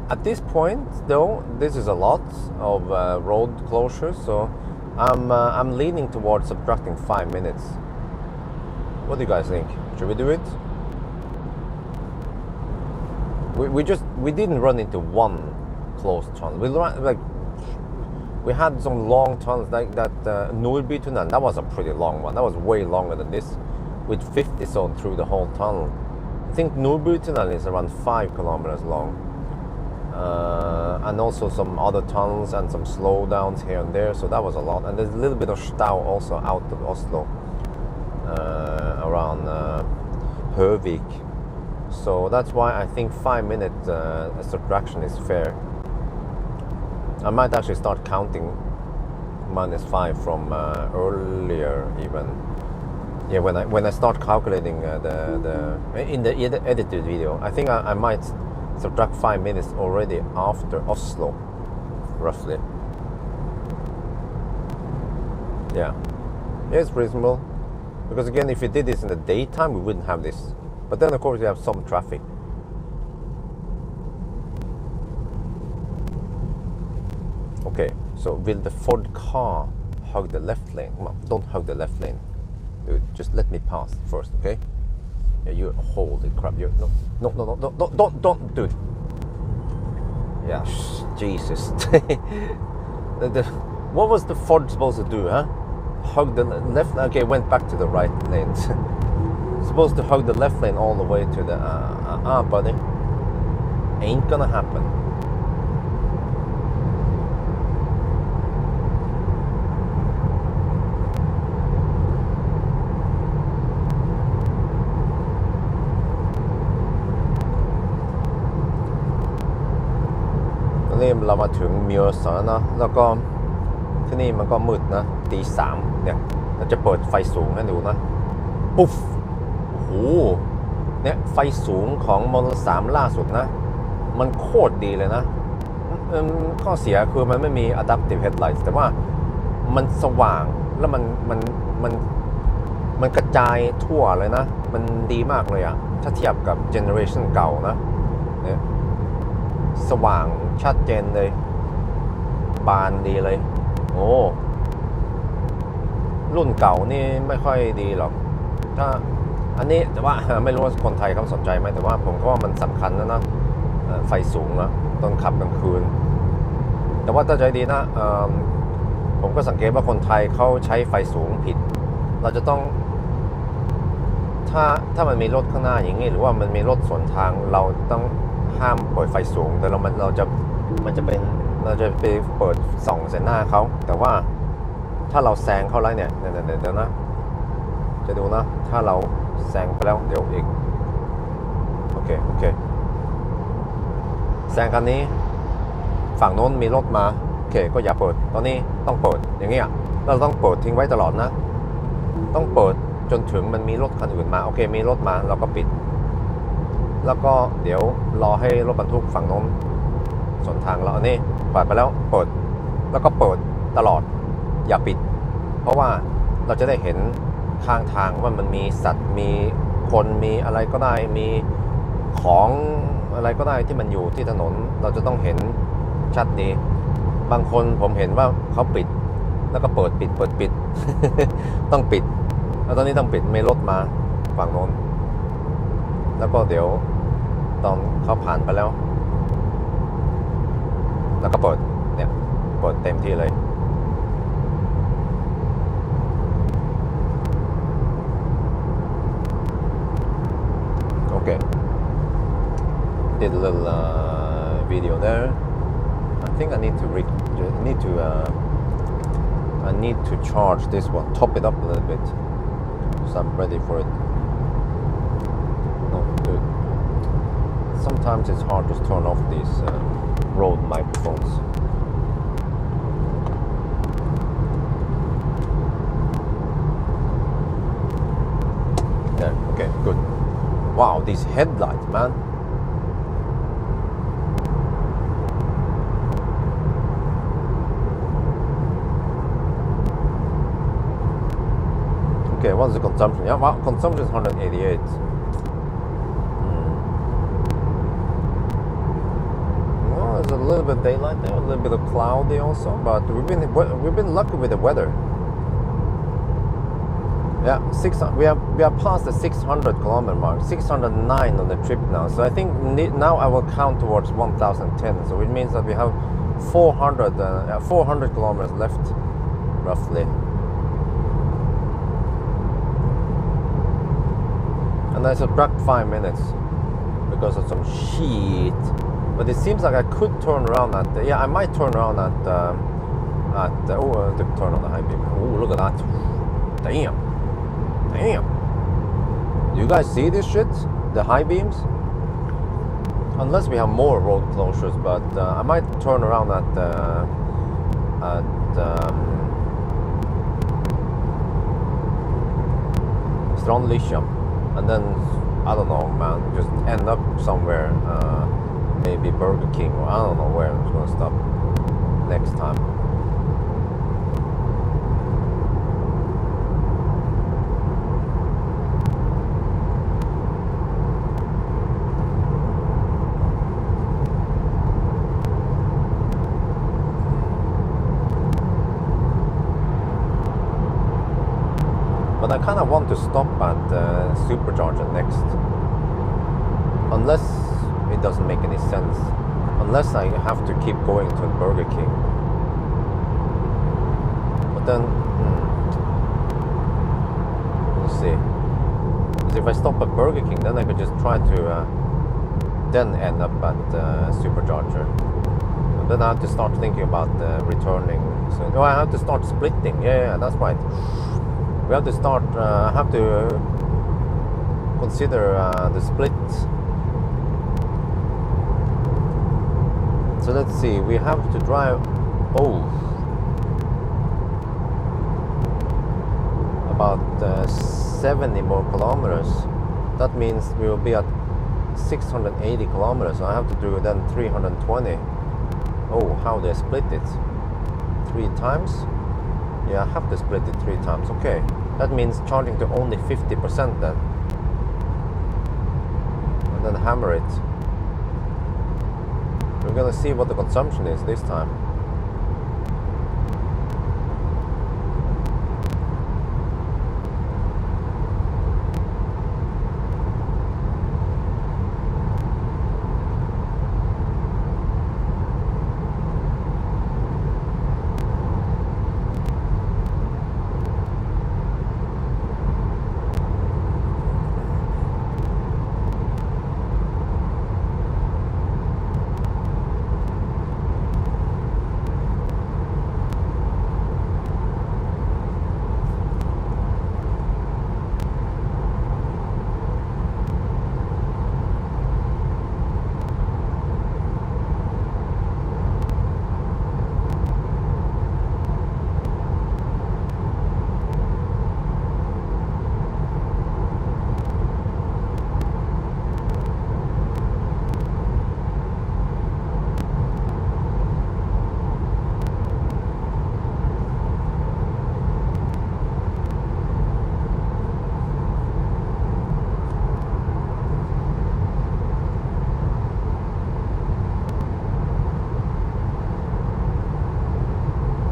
At this point though, this is a lot of road closures, so I'm leaning towards subtracting 5 minutes. What do you guys think? Should we do it? We didn't run into one closed tunnel. We had some long tunnels like that Nordbytunnelen. That was a pretty long one. That was way longer than this, with 50 zone through the whole tunnel. I think Nordbytunnelen is around 5 kilometers long, and also some other tunnels and some slowdowns here and there. So that was a lot. And there's a little bit of Stau also out of Oslo, around Høvik. So that's why I think 5 minute subtraction is fair. I might actually start counting -5 from earlier even. Yeah, when I start calculating in the edited video, I think I might subtract 5 minutes already after Oslo, roughly. Yeah, it's reasonable. Because again, if we did this in the daytime, we wouldn't have this. But then, of course, we have some traffic. Okay, so will the Ford car hug the left lane? Well, don't hug the left lane. Dude, just let me pass first, okay? Yeah, you holy crap! You don't, dude. Yeah, Jesus. What was the Ford supposed to do, huh? Hug the left. Okay, went back to the right lane. Supposed to hug the left lane all the way to the buddy. Ain't gonna happen. Tonight เรามาถึงเมียสนะแล้วก็ที่นี่มันก็มืดนะตี 3เนี่ยเราจะเปิดไฟสูงให้ดูนะปุ๊บโอ้โหเนี่ยไฟสูงของโมเดล 3ล่าสุดนะมันโคตรดีเลยนะข้อเสียคือมันไม่มี adaptive headlights แต่ว่ามันสว่างแล้วมันกระจายทั่วเลยนะมันดีมากเลยอะถ้าเทียบกับ generation เก่านะเนี่ยสว่างชัดเจนเลยบานดีเลยโอ้รุ่นเก่านี่ไม่ค่อยดีหรอกถ้าอันนี้แต่ว่าไม่รู้ว่าคนไทยเขาสนใจไหมแต่ว่าผมก็ว่ามันสำคัญนะไฟสูงนะตอนขับกลางคืนแต่ว่าถ้าใจดีนะผมก็สังเกตว่าคนไทยเขาใช้ไฟสูงผิดเราจะต้องถ้ามันมีรถข้างหน้าอย่างนี้หรือว่ามันมีรถสวนทางเราต้องห้ามเปิดไฟสูงแต่เราจะไปเปิดส่องใส่หน้าเขาแต่ว่าถ้าเราแซงเขาแล้วเนี่ยเดี๋ยวนะจะดูนะถ้าเราแซงไปแล้วเดี๋ยวอีกโอเคแซงคันนี้ฝั่งโน้นมีรถมาโอเคก็อย่าเปิดตอนนี้ต้องเปิดอย่างเงี้ยเราต้องเปิดทิ้งไว้ตลอดนะต้องเปิดจนถึงมันมีรถคันอื่นมาโอเคมีรถมาเราก็ปิดแล้วก็เดี๋ยวรอให้รถบรรทุกฝั่งโน้นสวนทางเราอันนี้ผ่านไปแล้วเปิดแล้วก็เปิดตลอดอย่าปิดเพราะว่าเราจะได้เห็นข้างทางว่ามันมีสัตว์มีคนมีอะไรก็ได้มีของอะไรก็ได้ที่มันอยู่ที่ถนนเราจะต้องเห็นชัดดีบางคนผมเห็นว่าเขาปิดแล้วก็เปิดปิด ต้องปิดแล้วตอนนี้ต้องปิดไม่รถมาฝั่งโน้นแล้วก็เดี๋ยวตอนเขาผ่านไปแล้วแล้วก็เปิดเนี่ยเปิดเต็มที่เลยOkay, did a little video there. I think I need to charge this one, top it up a little bit, so I'm ready for it. No, dude. Sometimes it's hard to turn off these Rode microphones. There, okay, good. Wow, these headlights, man. Okay, what's the consumption? Yeah, well, consumption is 188. Well, there's a little bit of daylight there, a little bit of cloudy also, but we've been lucky with the weather. Yeah, we are past the 600 kilometer mark, 609 on the trip now. So I think now I will count towards 1010. So it means that we have 400 kilometers left, roughly. And I subtract 5 minutes because of some shit. But it seems like I could turn around I might turn around turn on the high beam. Oh, look at that. Damn. Do you guys see this shit? The high beams? Unless we have more road closures, but I might turn around at Strandlychem and then I don't know, man, just end up somewhere, maybe Burger King or I don't know where I'm gonna stop next time. But I kind of want to stop at supercharger next, unless it doesn't make any sense, unless I have to keep going to Burger King. But then, we'll see. Because if I stop at Burger King, then I could just try to then end up at supercharger. And then I have to start thinking about returning. So, no, I have to start splitting. Yeah, that's right. We have to start, have to consider the split. So let's see, we have to drive, about 70 more kilometers. That means we will be at 680 kilometers. So I have to do then 320. Oh, how do I split it? 3 times? Yeah, I have to split it 3 times. Okay, that means charging to only 50% then. And then hammer it. We're gonna see what the consumption is this time.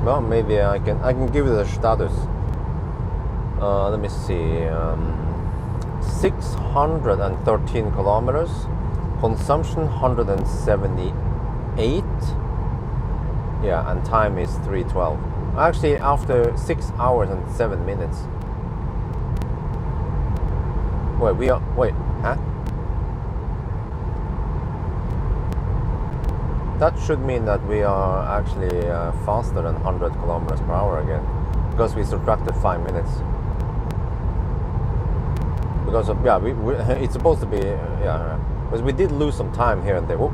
Well, maybe I can give it a status. Let me see. 613 kilometers. Consumption 178. Yeah, and time is 3:12. Actually, after 6 hours and 7 minutes. Wait, huh? That should mean that we are actually faster than 100 kilometers per hour again, because we subtracted 5 minutes. Because of, yeah, it's supposed to be, yeah, because we did lose some time here and there. Whoop.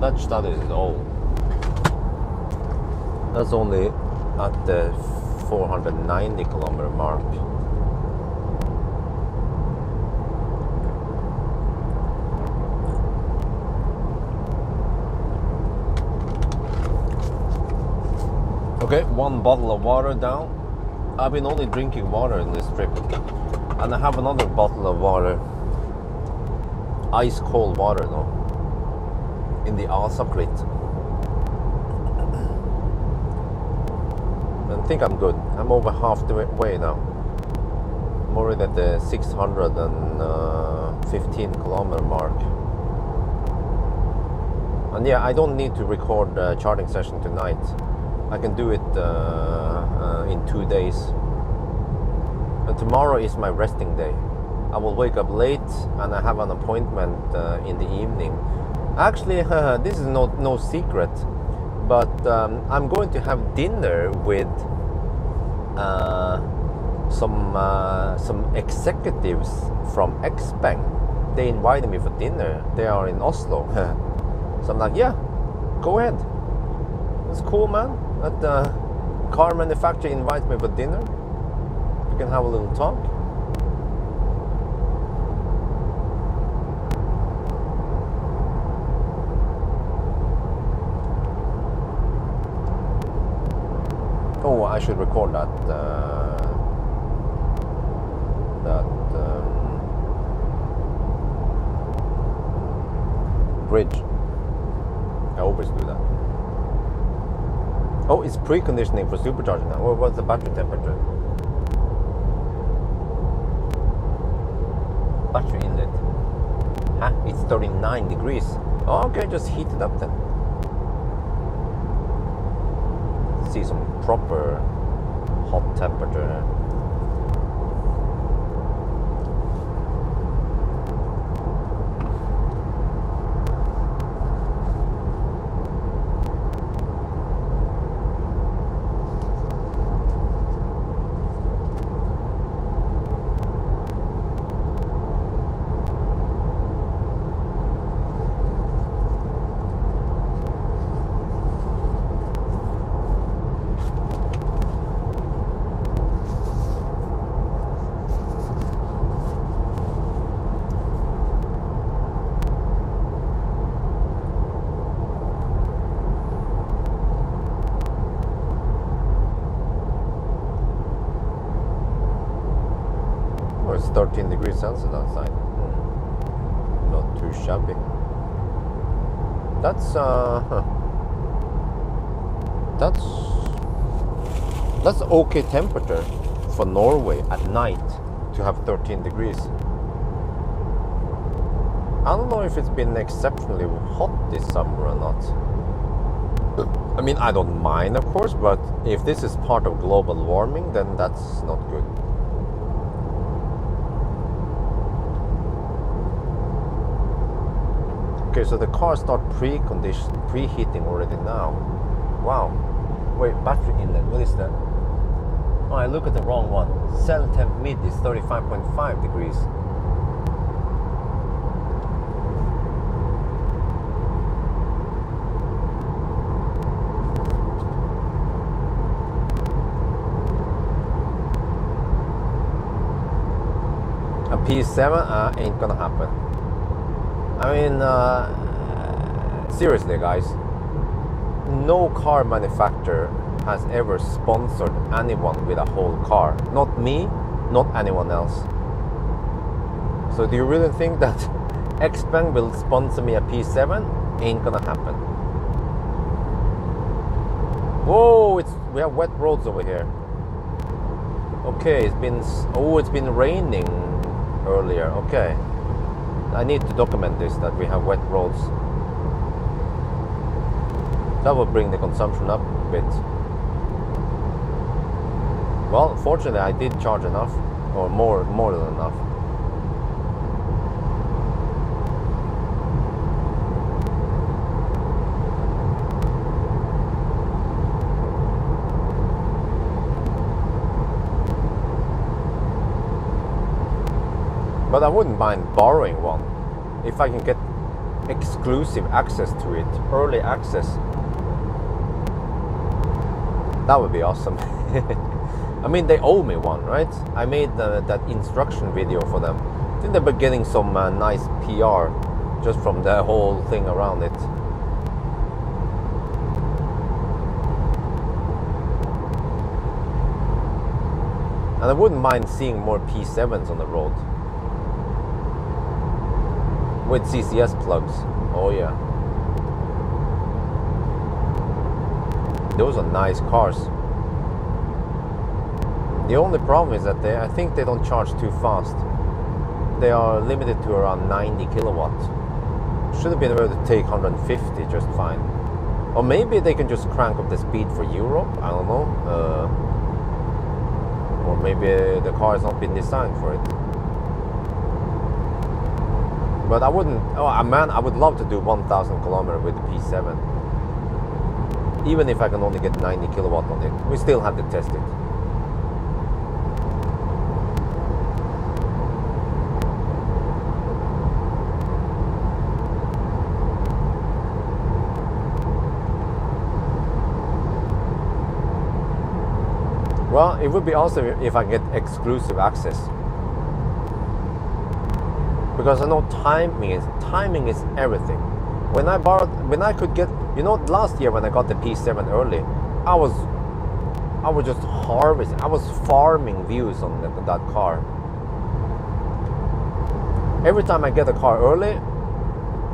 That status is old. That's only at the 490 kilometer mark. Okay, 1 bottle of water down. I've been only drinking water in this trip, and I have another bottle of water, ice cold water though, in the Asaklit. I think I'm good. I'm over half the way now. I'm already at the 615 kilometer mark. And yeah, I don't need to record a charting session tonight. I can do it in 2 days. And tomorrow is my resting day. I will wake up late and I have an appointment in the evening. Actually, this is no secret, but I'm going to have dinner with some executives from Xpeng. They invited me for dinner. They are in Oslo. So I'm like, yeah, go ahead. It's cool, man. That the car manufacturer invites me for dinner. We can have a little talk. Oh, I should record that. Bridge. I always do that. Oh, it's preconditioning for supercharger now. What's the battery temperature? Battery inlet. Huh? It's 39 degrees. Oh, okay, just heat it up then. See some proper hot temperature. It's 13 degrees Celsius outside. Not too shabby. That's okay temperature for Norway at night to have 13 degrees. I don't know if it's been exceptionally hot this summer or not. I mean, I don't mind, of course, but if this is part of global warming, then that's not good. Okay, so the car start preheating already now. Wow. Wait, battery inlet, what is that? Oh, I look at the wrong one. Cell temp mid is 35.5 degrees. A P7 ain't gonna happen. I mean, seriously, guys, no car manufacturer has ever sponsored anyone with a whole car. Not me, not anyone else. So do you really think that Xpeng will sponsor me a P7? Ain't gonna happen. Whoa, we have wet roads over here. Okay, it's been raining earlier. Okay. I need to document this, that we have wet roads. That will bring the consumption up a bit. Well, fortunately I did charge enough, or more than enough. But I wouldn't mind borrowing one if I can get exclusive access to it, early access. That would be awesome. I mean, they owe me one, right? I made that instruction video for them. I think they've been getting some nice PR just from the whole thing around it. And I wouldn't mind seeing more P7s on the road. With CCS plugs. Oh yeah. Those are nice cars. The only problem is that I think they don't charge too fast. They are limited to around 90 kilowatts. Should have been able to take 150 just fine. Or maybe they can just crank up the speed for Europe. I don't know. Or maybe the car has not been designed for it. But I wouldn't. Oh man, I would love to do 1,000 kilometers with the P7. Even if I can only get 90 kilowatt on it, we still have to test it. Well, it would be awesome if I get exclusive access. Because I know timing is everything. When I could get, last year when I got the P7 early, I was just harvesting. I was farming views on that car. Every time I get a car early,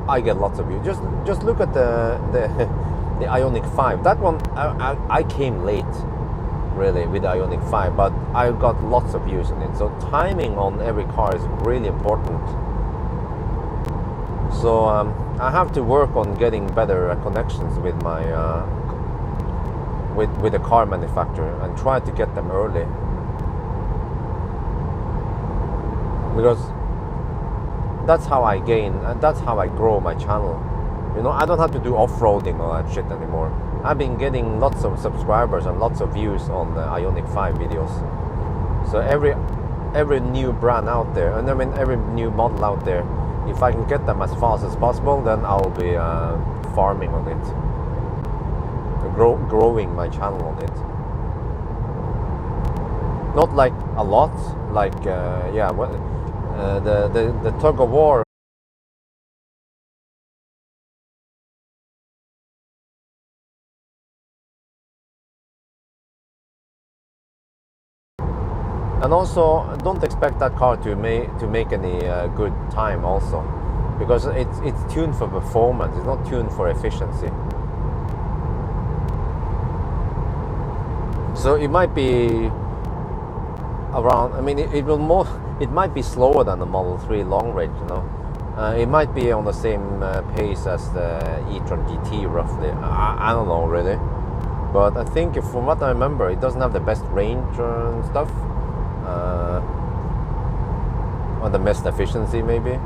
I get lots of views. Just look at the Ioniq 5. That one I came late, really, with the Ioniq 5, but I got lots of views on it. So timing on every car is really important. So I have to work on getting better connections with my with the car manufacturer and try to get them early, because that's how I gain and that's how I grow my channel. I don't have to do off-roading or that shit anymore. I've been getting lots of subscribers and lots of views on the Ioniq 5 videos. So every new brand out there, and I mean every new model out there, if I can get them as fast as possible, then I'll be farming on it, growing my channel on it. Not like a lot, like the tug of war. And also, don't expect that car to make any good time also, because it's tuned for performance. It's not tuned for efficiency. So it might be around. I mean, it might be slower than the Model 3 long range. It might be on the same pace as the e-tron GT roughly. I don't know really, but I think from what I remember, it doesn't have the best range and stuff. Or the best efficiency maybe.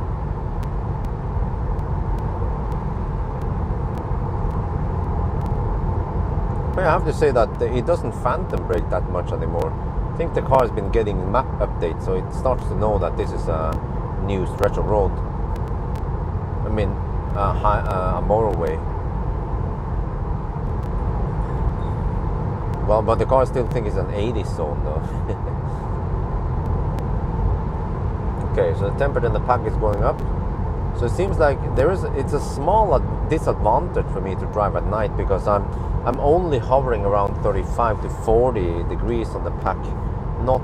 But I have to say that it doesn't phantom brake that much anymore. I think the car has been getting map updates, so it starts to know that this is a new stretch of road. I mean a motorway. Well, but the car still thinks it's an 80 zone though. Okay, so the temperature in the pack is going up. So it seems like it's a small disadvantage for me to drive at night, because I'm only hovering around 35 to 40 degrees on the pack, not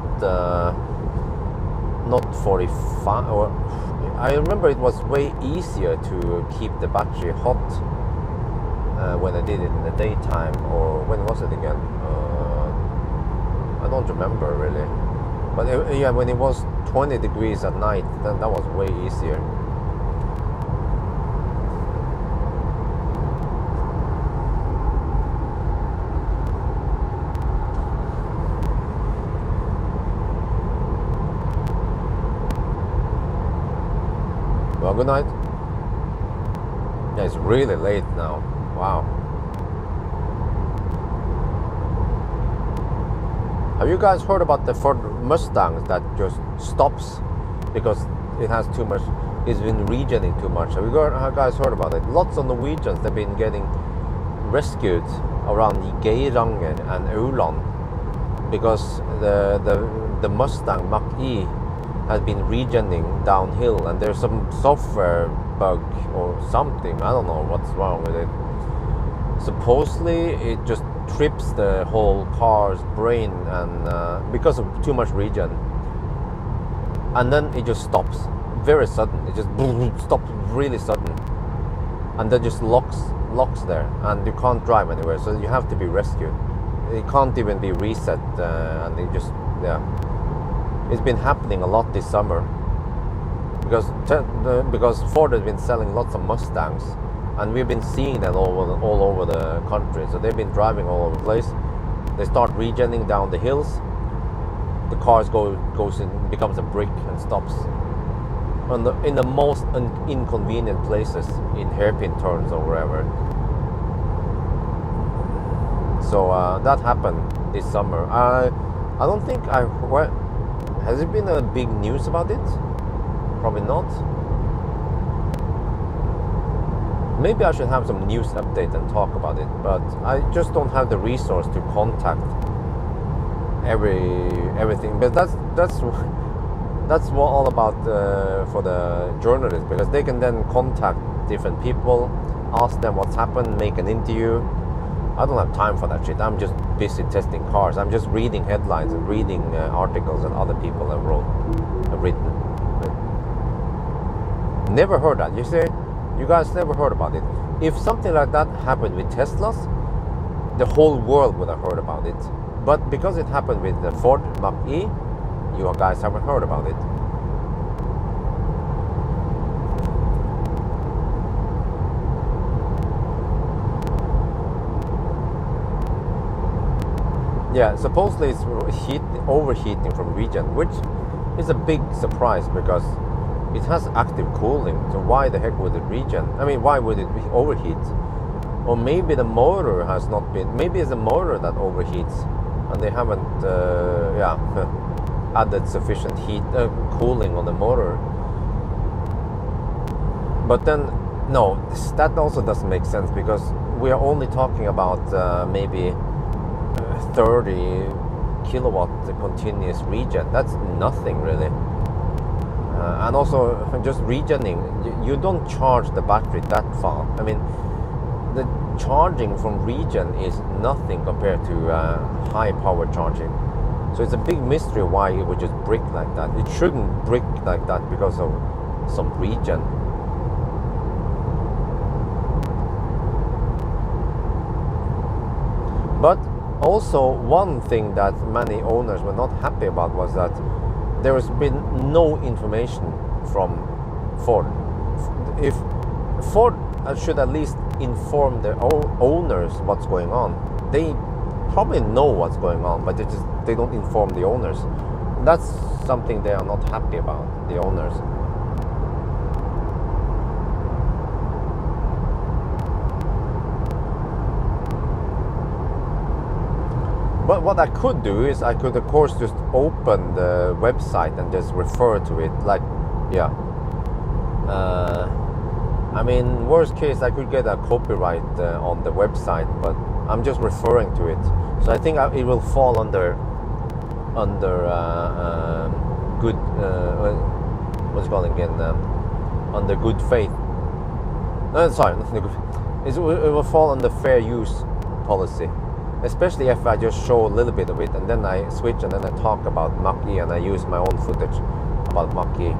45. Or I remember it was way easier to keep the battery hot when I did it in the daytime, or when was it again? I don't remember really. But yeah, when it was 20 degrees at night, then that was way easier. Well, good night. Yeah, it's really late now. Wow. Have you guys heard about the Ford Mustang that just stops because it has too much, it's been regenerating too much? Have you guys heard about it? Lots of Norwegians, they've been getting rescued around Geiranger and Ulan because the Mustang Mach-E has been regenerating downhill, and there's some software bug or something. I don't know what's wrong with it. Supposedly it just trips the whole car's brain, and because of too much regen, and then it just stops very sudden. It just stops really sudden, and then just locks there, and you can't drive anywhere. So you have to be rescued. It can't even be reset, and it just it's been happening a lot this summer because Ford has been selling lots of Mustangs, and we've been seeing them all over the country. So they've been driving all over the place. They start regenning down the hills. The cars goes in, becomes a brick and stops in the most inconvenient places, in hairpin turns or wherever. So that happened this summer. I don't think has it been a big news about it? Probably not. Maybe I should have some news update and talk about it, but I just don't have the resource to contact everything. But that's what all about for the journalists, because they can then contact different people, ask them what's happened, make an interview. I don't have time for that shit. I'm just busy testing cars. I'm just reading headlines and reading articles that other people have written. Never heard that. You say, you guys never heard about it. If something like that happened with Teslas, the whole world would have heard about it. But because it happened with the Ford Mach-E, you guys haven't heard about it. Yeah, supposedly it's overheating from regen, which is a big surprise because it has active cooling. So why the heck would it regen? I mean, why would it overheat? Or maybe the motor has not been. Maybe it's the motor that overheats, and they haven't, added sufficient cooling on the motor. But then, no, that also doesn't make sense, because we are only talking about maybe 30 kilowatt continuous regen. That's nothing really. And also, just regening, you don't charge the battery that far. I mean, the charging from regen is nothing compared to high power charging. So it's a big mystery why it would just brick like that. It shouldn't brick like that because of some regen. But also, one thing that many owners were not happy about was that there has been no information from Ford. If Ford should at least inform their owners what's going on. They probably know what's going on, but they don't inform the owners. That's something they are not happy about, the owners. But what I could do is I could, of course, just open the website and just refer to it. Like, yeah. I mean, worst case, I could get a copyright on the website, but I'm just referring to it. So I think it will fall under good, what's it called again? Under good faith. No, sorry, not good. It will fall under fair use policy. Especially if I just show a little bit of it and then I switch and then I talk about Mach-E and I use my own footage about Mach-E.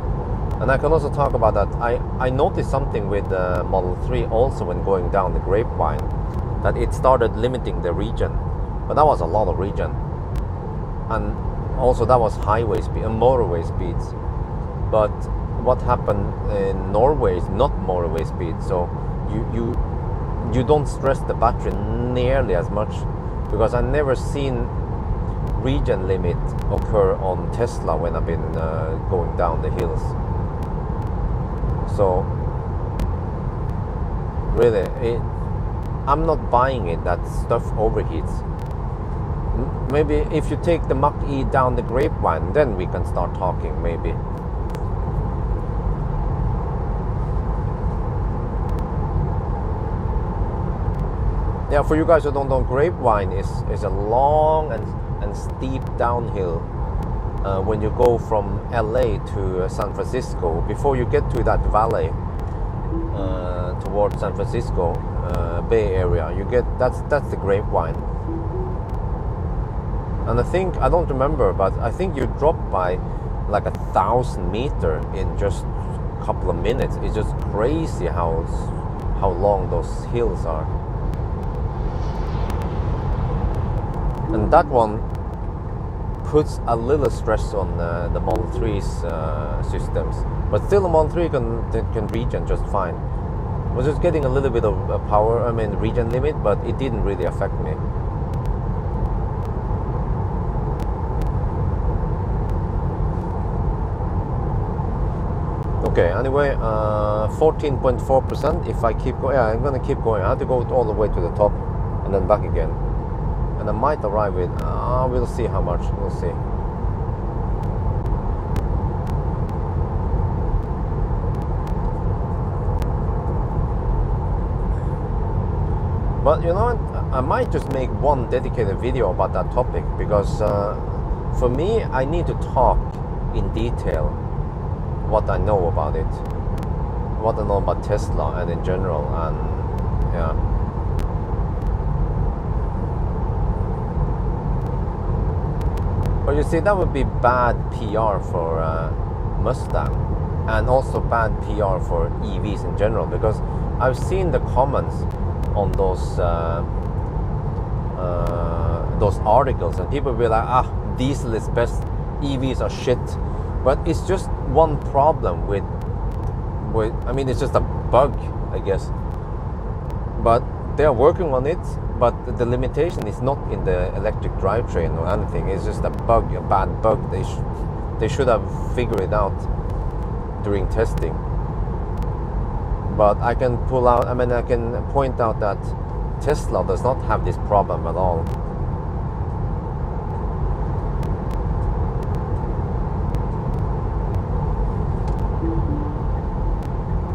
And I can also talk about that. I noticed something with the Model 3 also when going down the grapevine, that it started limiting the regen. But that was a lot of regen. And also that was highway speed and motorway speeds. But what happened in Norway is not motorway speed. So you don't stress the battery nearly as much, because I've never seen regen limit occur on Tesla when I've been going down the hills. So really, I'm not buying it that stuff overheats. Maybe if you take the Mach-E down the grapevine, then we can start talking, maybe. Yeah, for you guys who don't know, grapevine is a long and steep downhill when you go from LA to San Francisco. Before you get to that valley towards San Francisco Bay Area, you get that's the grapevine. And I don't remember, but I think you drop by like 1,000 meters in just a couple of minutes. It's just crazy how long those hills are. And that one puts a little stress on the Model 3's systems, but still the Model 3 can regen just fine. was just getting a little bit of power, regen limit, but it didn't really affect me. Okay, anyway, 14.4%. If I keep going, yeah, I'm gonna keep going. I have to go all the way to the top and then back again. And I might arrive with, we'll see how much, we'll see. But you know what, I might just make one dedicated video about that topic, because for me, I need to talk in detail what I know about it, what I know about Tesla and in general, and yeah. But you see, that would be bad PR for Mustang, and also bad PR for EVs in general, because I've seen the comments on those articles, and people will be like, diesel is best, EVs are shit. But it's just one problem with it's just a bug, I guess. But they are working on it, but the limitation is not in the electric drivetrain or anything. It's just a bug, a bad bug. They should have figured it out during testing. But I can I can point out that Tesla does not have this problem at all.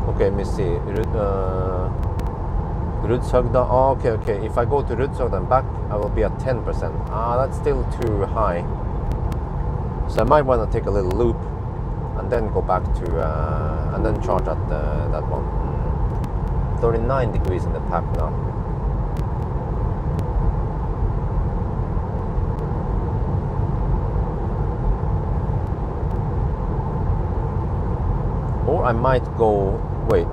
Okay, let me see. Rudshøgda. Oh, okay. If I go to Rudshøgda and back, I will be at 10%. That's still too high. So I might want to take a little loop and then go back to and then charge at that one. 39 degrees in the pack now. Or I might go. Wait.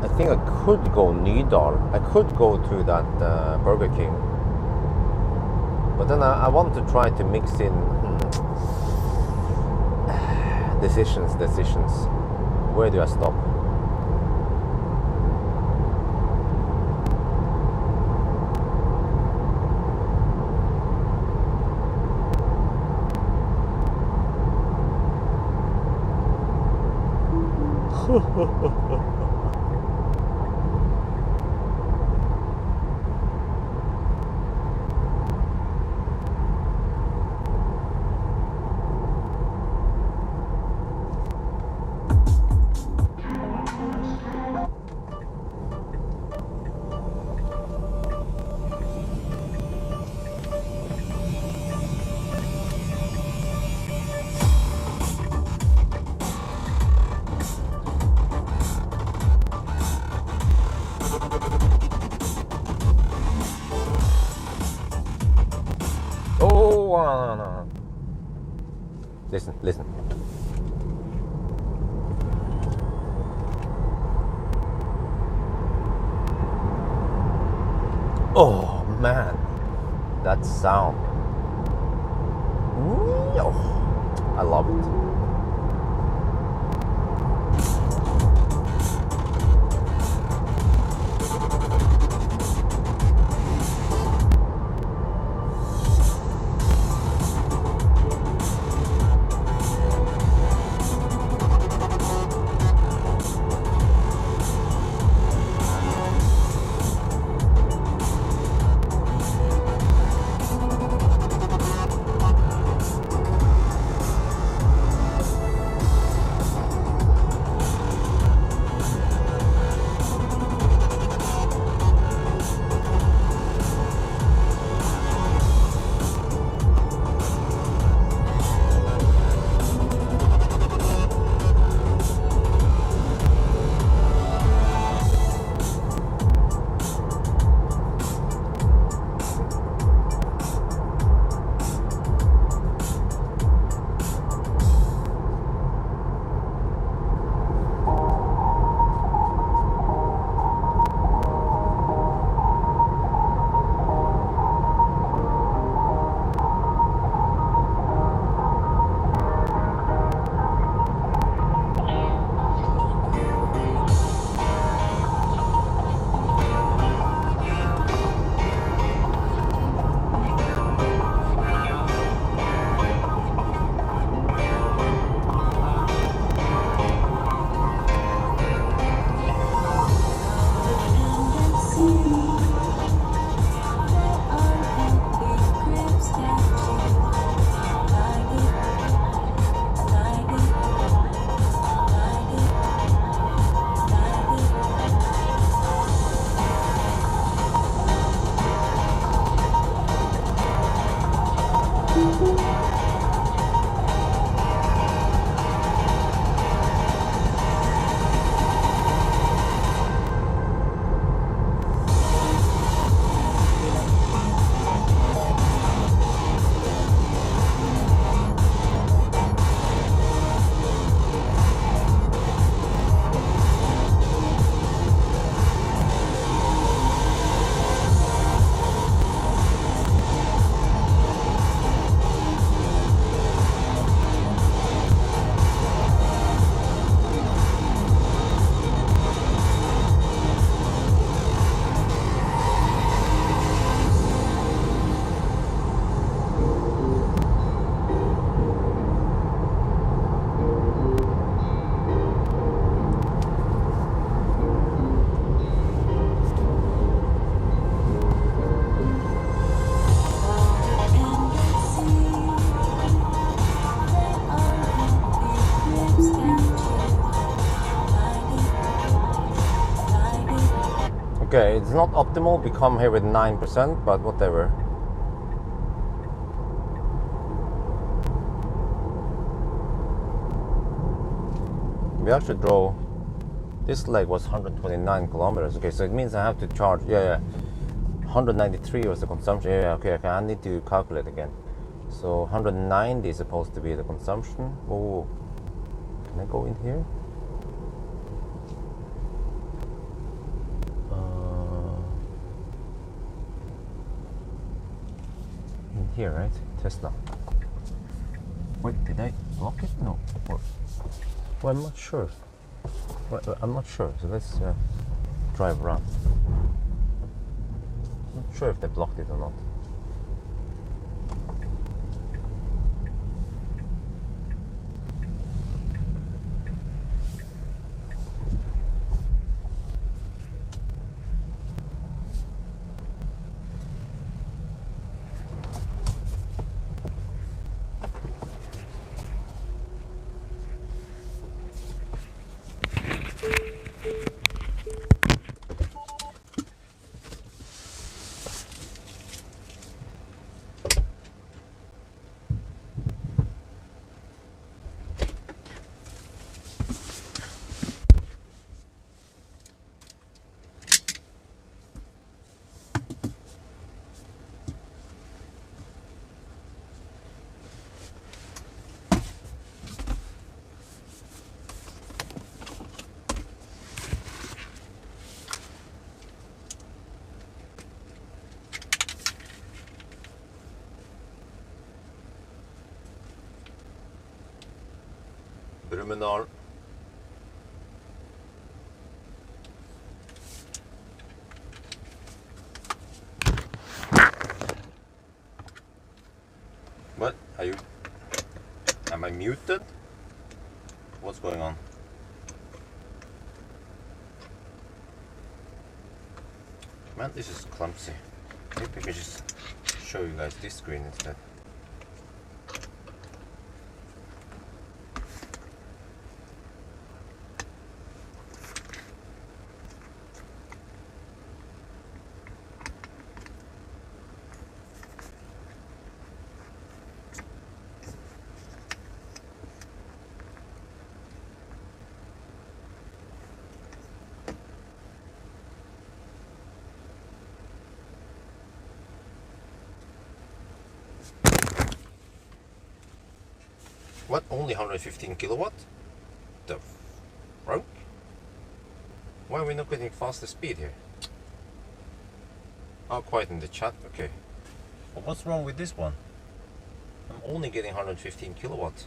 I think I could go Nydal. I could go to that Burger King. But then I want to try to mix in decisions. Where do I stop? No. Listen. Oh man, that sound. I love it. Okay, it's not optimal. We come here with 9%, but whatever. We actually drove, this leg was 129 kilometers. Okay, so it means I have to charge, 193 was the consumption. Okay, I need to calculate again. So 190 is supposed to be the consumption. Oh, can I go in here? In here, right? Tesla. Wait, did I block it? No. Well, I'm not sure. Well, I'm not sure. So let's drive around. I'm not sure if they blocked it or not. Brumunddal. What? Am I muted? What's going on? Man, this is clumsy. Maybe I can just show you guys this screen instead. What? Only 115 kilowatt? The fuck? Why are we not getting faster speed here? Oh, quiet in the chat. Okay. But what's wrong with this one? I'm only getting 115 kilowatt.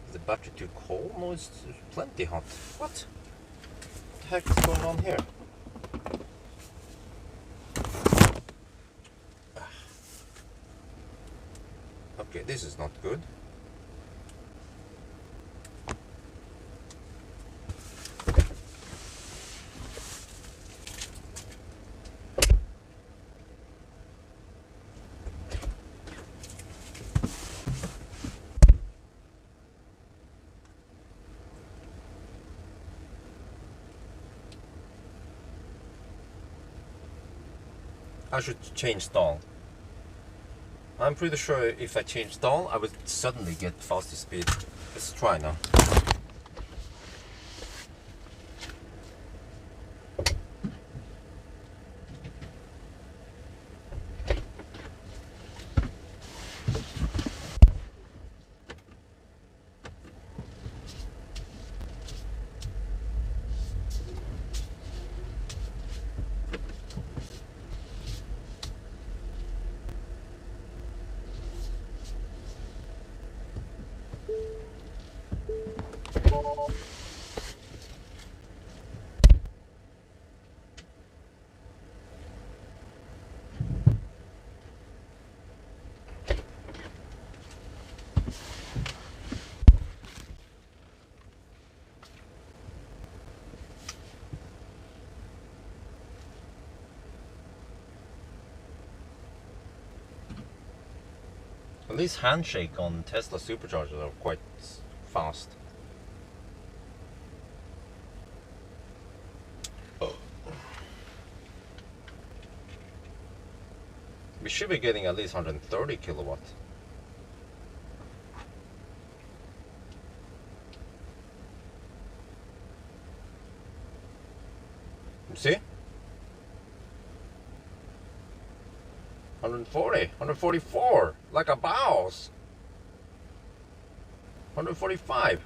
Is the battery too cold? No, it's plenty hot. What the heck is going on here? Okay, this is not good. I should change stall. I'm pretty sure if I change stall, I would suddenly get faster speed. Let's try now. At least handshake on Tesla superchargers are quite fast. We should be getting at least 130 kilowatt. You see? 140, 144, like a mouse. 145.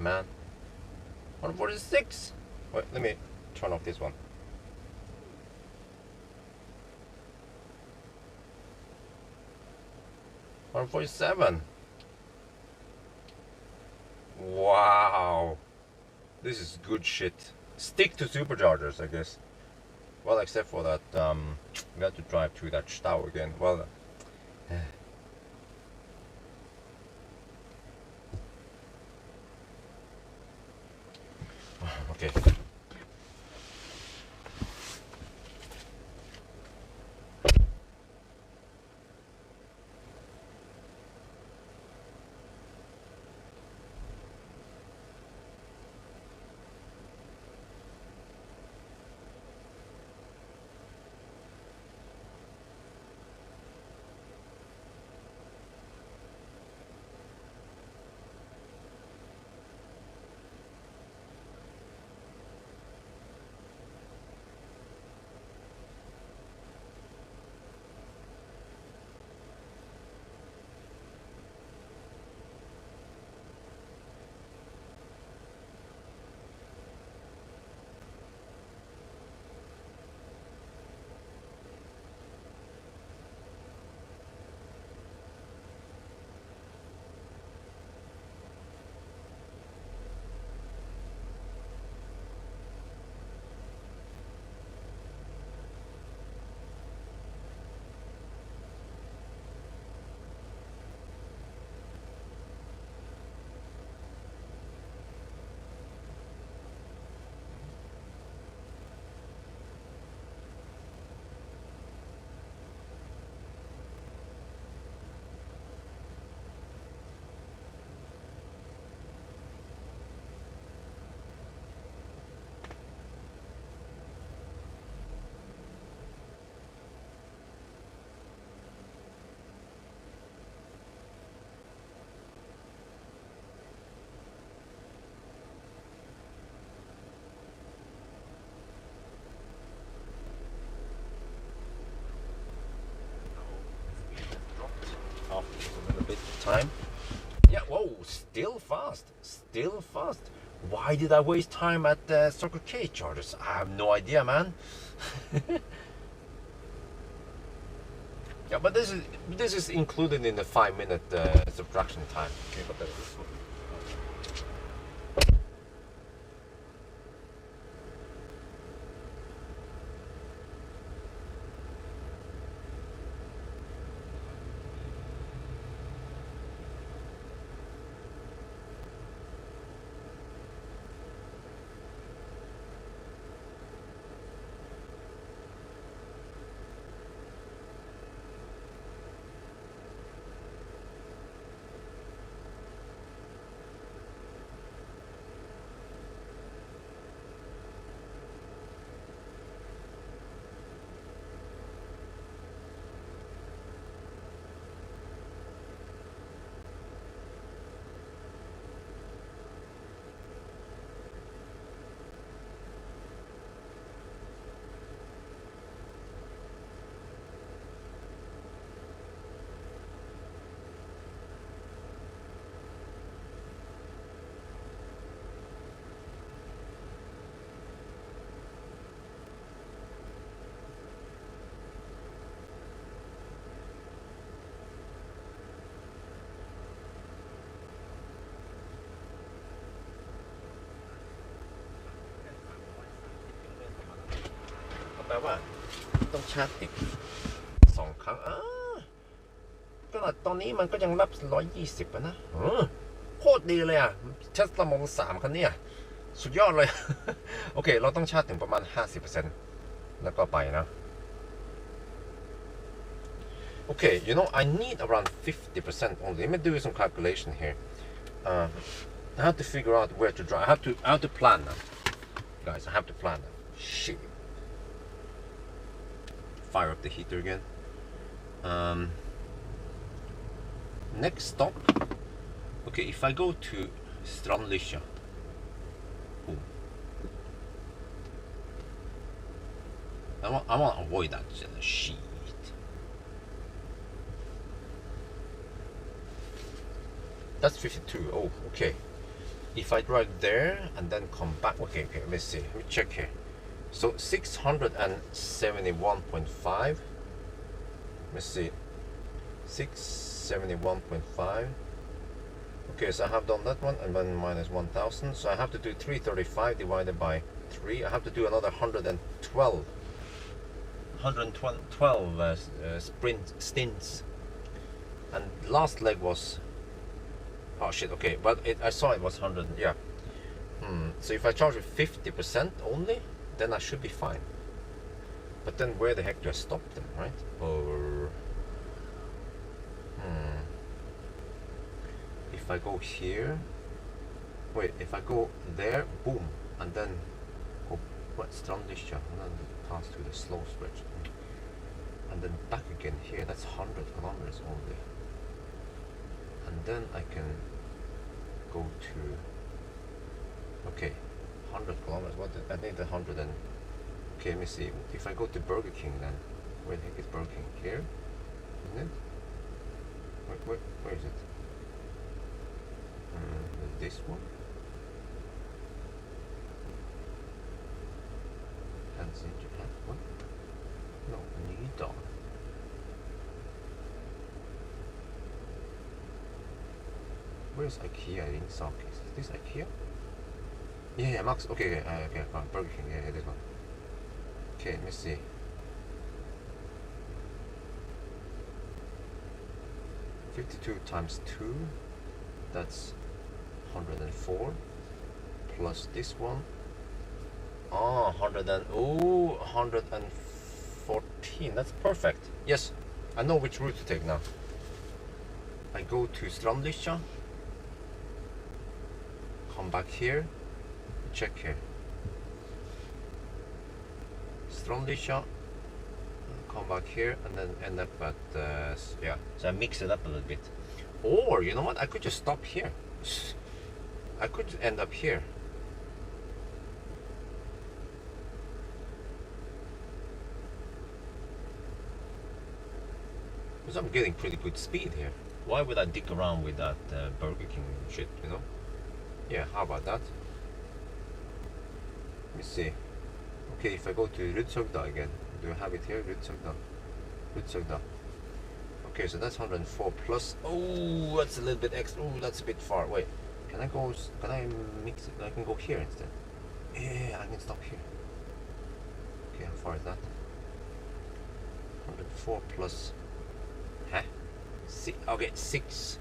Man. 146. Wait, let me turn off this one. $147. Wow. This is good shit. Stick to superchargers, I guess. Well, except for that, we have to drive through that Stau again. Well, okay. A little bit of time. Yeah, whoa, still fast. Still fast. Why did I waste time at the Circle K chargers? I have no idea, man. Yeah, but this is included in the 5-minute subtraction time. Okay, but that's this one.แปลว่าต้องชาร์จอีก2 ครั้งขนาดตอนนี้มันก็ยังรับ120นะโคตรดีเลยอ่ะเทสลาโมเดล3คันนี้สุดยอดเลย โอเคเราต้องชาร์จถึงประมาณ 50% แล้วก็ไปนะ Okay, you know, I need around 50% only. Let me do some calculation here. I have to figure out where to drive. I have to plan now. Guys, I have to plan now. Shit. Fire up the heater again. Next stop. Okay, if I go to Strandlykkja. Boom. I want to avoid that shit. That's 52. Oh, okay. If I drive there and then come back. Okay, let's see. Let me check here. So 671.5. Let's see. 671.5. Okay, so I have done that one and then minus 1000. So I have to do 335 divided by 3. I have to do another 112 sprint stints. And last leg was, oh shit, okay, but I saw it was 100, yeah. So if I charge it 50% only, then I should be fine. But then where the heck do I stop them, right? Or if I go here, wait, if I go there, boom, and then go Strandlykkja, and then pass through the slow stretch, and then back again here, that's 100 kilometers only. And then I can go to, okay, 100 kilometers, what I need 100 and, okay, let me see, if I go to Burger King then, where the heck is Burger King? Here, isn't it? Where is it? This one? Helsinki, what? No, Nida. Where's IKEA in Sak? Is this IKEA? Yeah, Max. Okay, Burger King. Yeah, this one. Okay, let me see. $52 times 2. That's 104. Plus this one. 114. That's perfect. Yes, I know which route to take now. I go to Strandlykkja. Come back here. Check here. Strandlykkja. Come back here and then end up at yeah. So I mix it up a little bit. Or you know what? I could just stop here. I could end up here. Because I'm getting pretty good speed here. Why would I dick around with that Burger King shit, you know? Yeah, how about that? Let me see. Okay, if I go to Rudshøgda again, do I have it here? Rudshøgda. Okay, so that's 104 plus. Oh, that's a little bit extra. Oh, that's a bit far. Wait, can I mix it? I can go here instead. Yeah, I can stop here. Okay, how far is that? 104 plus. Huh? Okay, 6.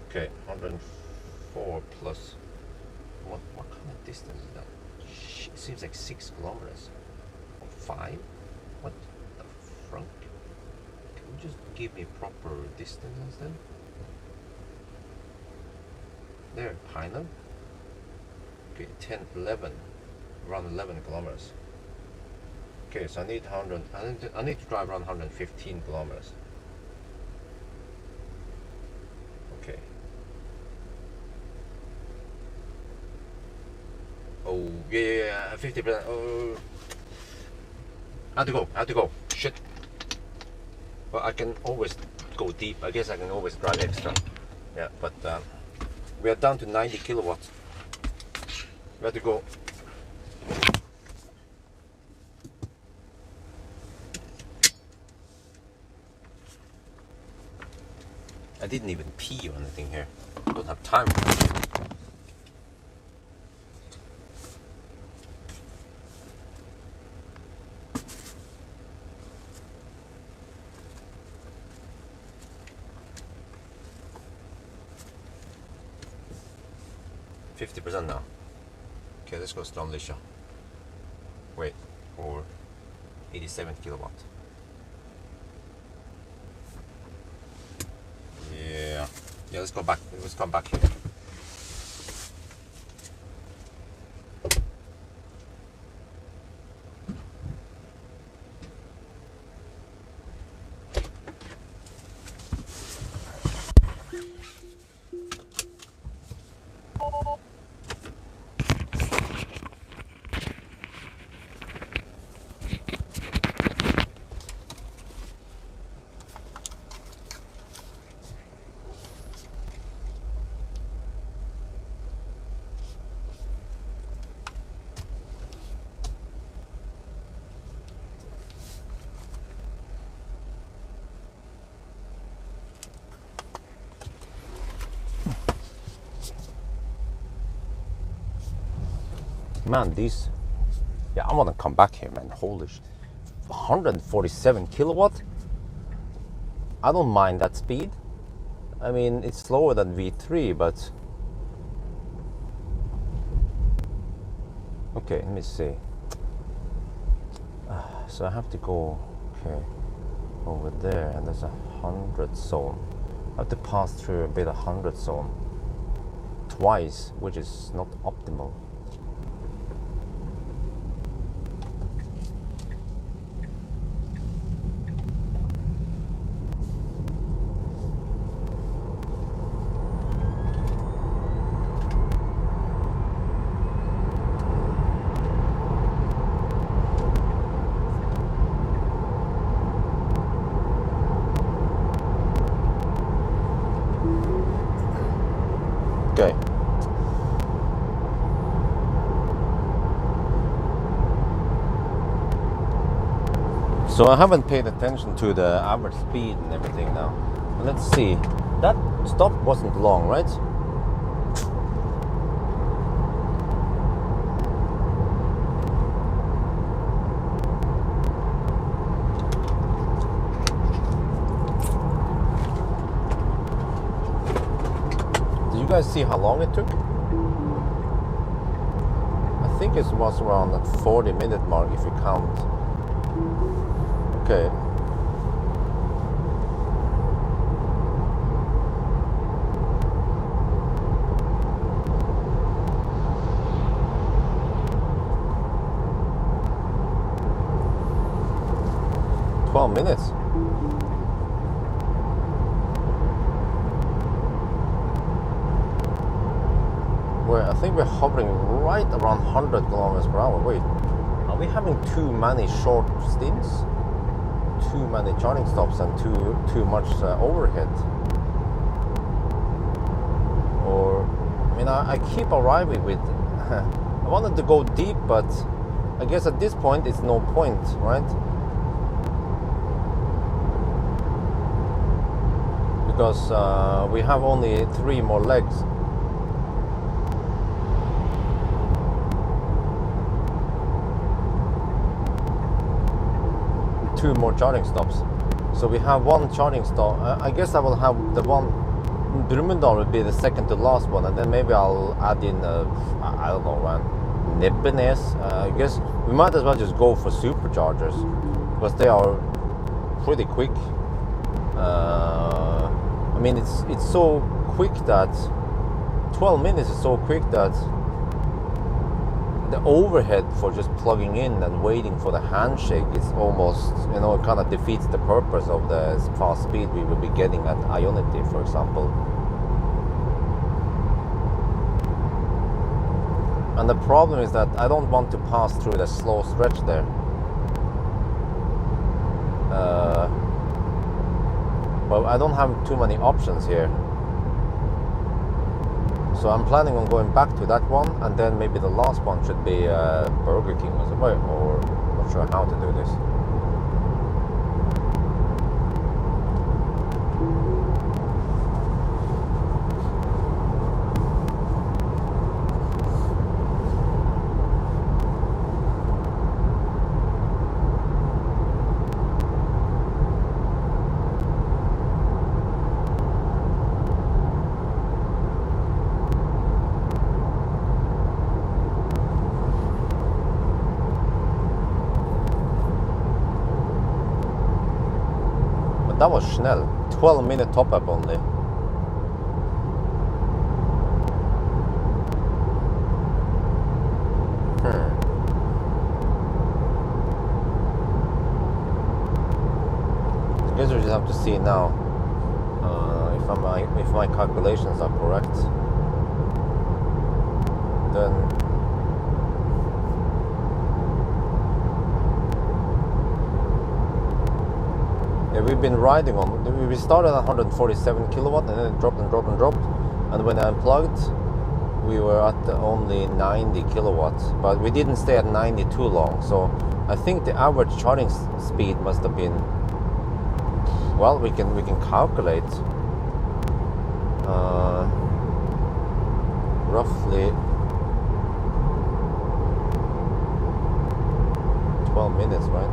Okay, 104 plus. What kind of distance is that? It seems like 6 kilometers. Or 5? What the front? Can you just give me proper distance instead? There, kind of. Okay, 10, 11. Around 11 kilometers. Okay, so I need 100. I need to drive around 115 kilometers. Okay. Oh yeah, 50%. Oh, I have to go. Shit. Well, I can always go deep. I guess I can always drive extra. Yeah, but we are down to 90 kilowatts. We have to go. I didn't even pee or anything here. I don't have time for that. 50% now. Okay, let's go Strandlykkja. Wait, or 87 kilowatt. Yeah. Yeah, let's go back. Let's come back here. Man, these... Yeah, I want to come back here, man. Holy shit. 147 kilowatt? I don't mind that speed. I mean, it's slower than V3, but... Okay, let me see. So I have to go, okay, over there, and there's a 100 zone. I have to pass through a bit of 100 zone twice, which is not optimal. Okay. So I haven't paid attention to the average speed and everything now. Let's see. That stop wasn't long, right? Did you guys see how long it took? I think it was around that 40-minute mark if you count. Okay. Minutes. I think we're hovering right around 100 kilometers per hour. Wait, are we having too many short stints? Too many charging stops and too much overhead? Or, I mean, I keep arriving with... I wanted to go deep, but I guess at this point it's no point, right? Because we have only 3 more legs. Two more charging stops. So we have 1 charging stop. I guess I will have the one... Brumunddal will be the second to last one, and then maybe I'll add in, I don't know, man, Nebbenes. I guess we might as well just go for superchargers, because they are pretty quick. I mean, it's so quick that 12 minutes is so quick that the overhead for just plugging in and waiting for the handshake is almost, you know, it kind of defeats the purpose of the fast speed we will be getting at Ionity, for example. And the problem is that I don't want to pass through the slow stretch there. Well, I don't have too many options here. So I'm planning on going back to that one, and then maybe the last one should be Burger King or something, or not sure how to do this. That was schnell. 12-minute top-up only. just have to see now if my calculations are correct. Then yeah, we've been riding on. We started at 147 kilowatt, and then it dropped and dropped and dropped. And when I unplugged, we were at only 90 kilowatts, but we didn't stay at 90 too long. So I think the average charging speed must have been, well, we can calculate roughly 12 minutes, right?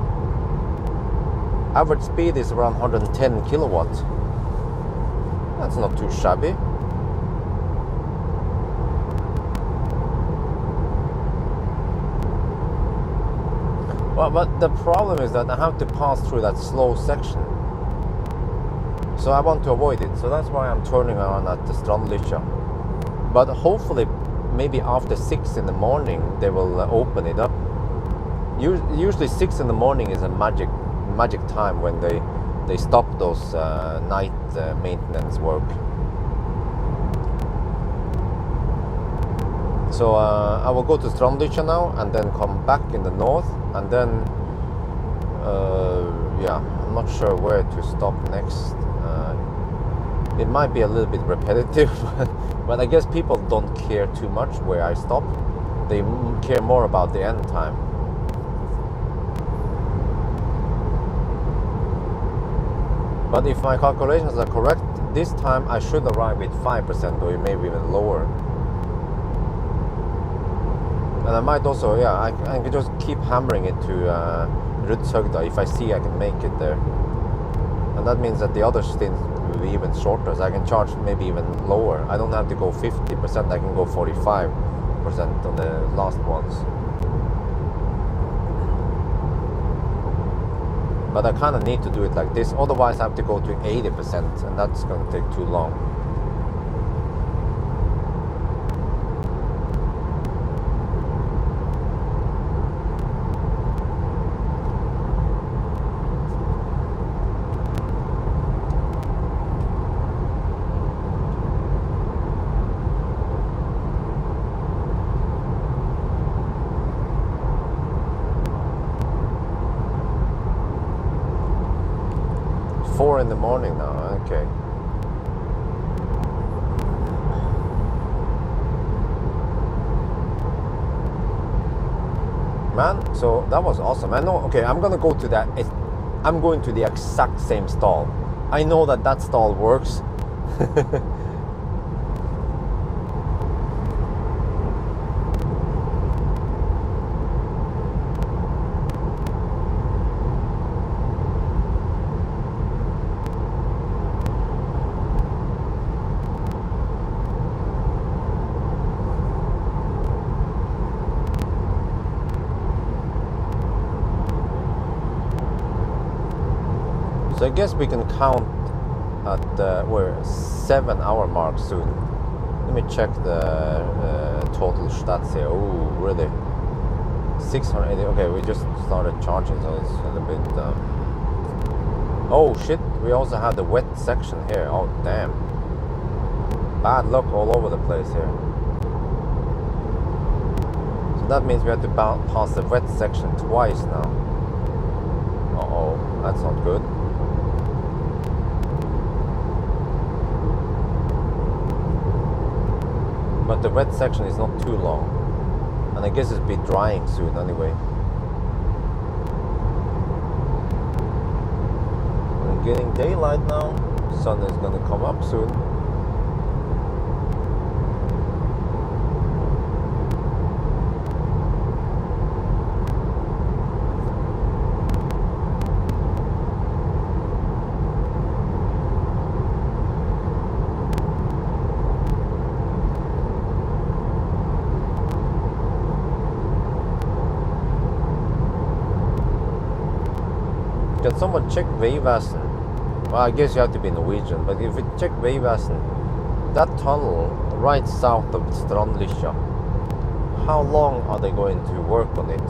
Average speed is around 110 kilowatts. That's not too shabby. Well, but the problem is that I have to pass through that slow section. So I want to avoid it. So that's why I'm turning around at the Strandlycha. But hopefully, maybe after 6 in the morning, they will open it up. Usually 6 in the morning is a magic time when they stop those night maintenance work. So I will go to Strandlycha now and then come back in the north, and then yeah, I'm not sure where to stop next. It might be a little bit repetitive, but I guess people don't care too much where I stop. They care more about the end time. But if my calculations are correct, this time I should arrive with 5% or maybe even lower. And I might also, yeah, I can just keep hammering it to Rudshøgda if I see I can make it there. And that means that the other stints will be even shorter, so I can charge maybe even lower. I don't have to go 50%, I can go 45% on the last ones. But I kind of need to do it like this, otherwise I have to go to 80%, and that's going to take too long. In the morning now, okay. Man, so that was awesome. I know, okay, I'm gonna go to that. I'm going to the exact same stall. I know that stall works. So I guess we can count at we're 7-hour mark soon. Let me check the total stats here. Oh, really? 680. Okay, we just started charging, so it's a little bit. Oh shit! We also have the wet section here. Oh damn! Bad luck all over the place here. So that means we have to pass the wet section twice now. Uh-oh, that's not good. But the wet section is not too long, and I guess it'll be drying soon anyway. We're getting daylight now. Sun is gonna come up soon. Can someone check Veivasen? Well, I guess you have to be Norwegian, but if you check Veivasen, that tunnel right south of Strandlycha, how long are they going to work on it?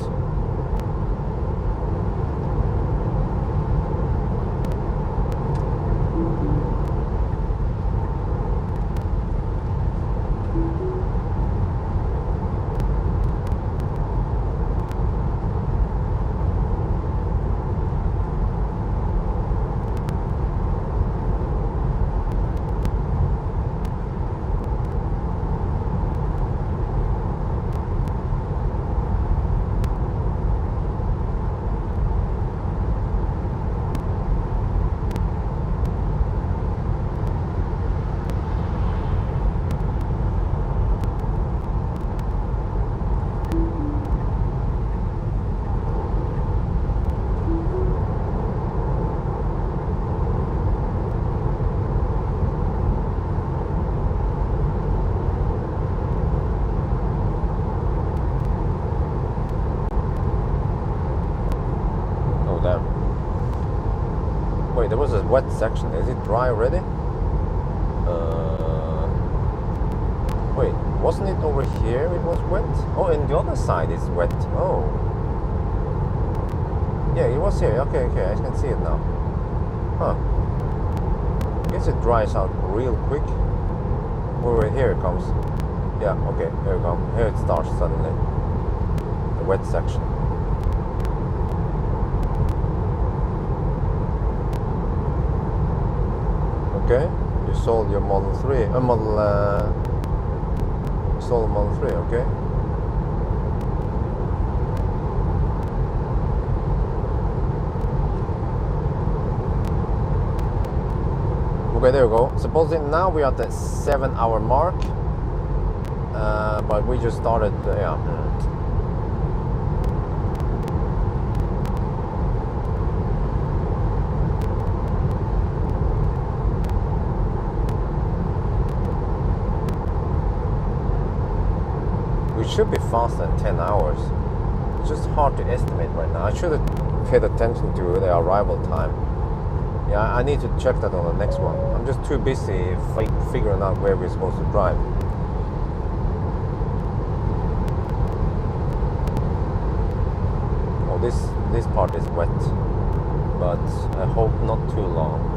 Wait, there was a wet section. Is it dry already? Wait, wasn't it over here it was wet? Oh, and the other side is wet. Oh. Yeah, it was here. Okay, okay, I can see it now. Huh. Guess it dries out real quick. Wait, here it comes. Yeah, okay, here it comes. Here it starts suddenly. The wet section. Okay, you sold your Model 3. You sold Model 3, okay. Okay, there we go. Supposing now we are at the 7-hour mark, but we just started. Yeah. We should be faster than 10 hours. It's just hard to estimate right now. I should have paid attention to the arrival time. Yeah, I need to check that on the next one. I'm just too busy figuring out where we're supposed to drive. Oh, this part is wet, but I hope not too long.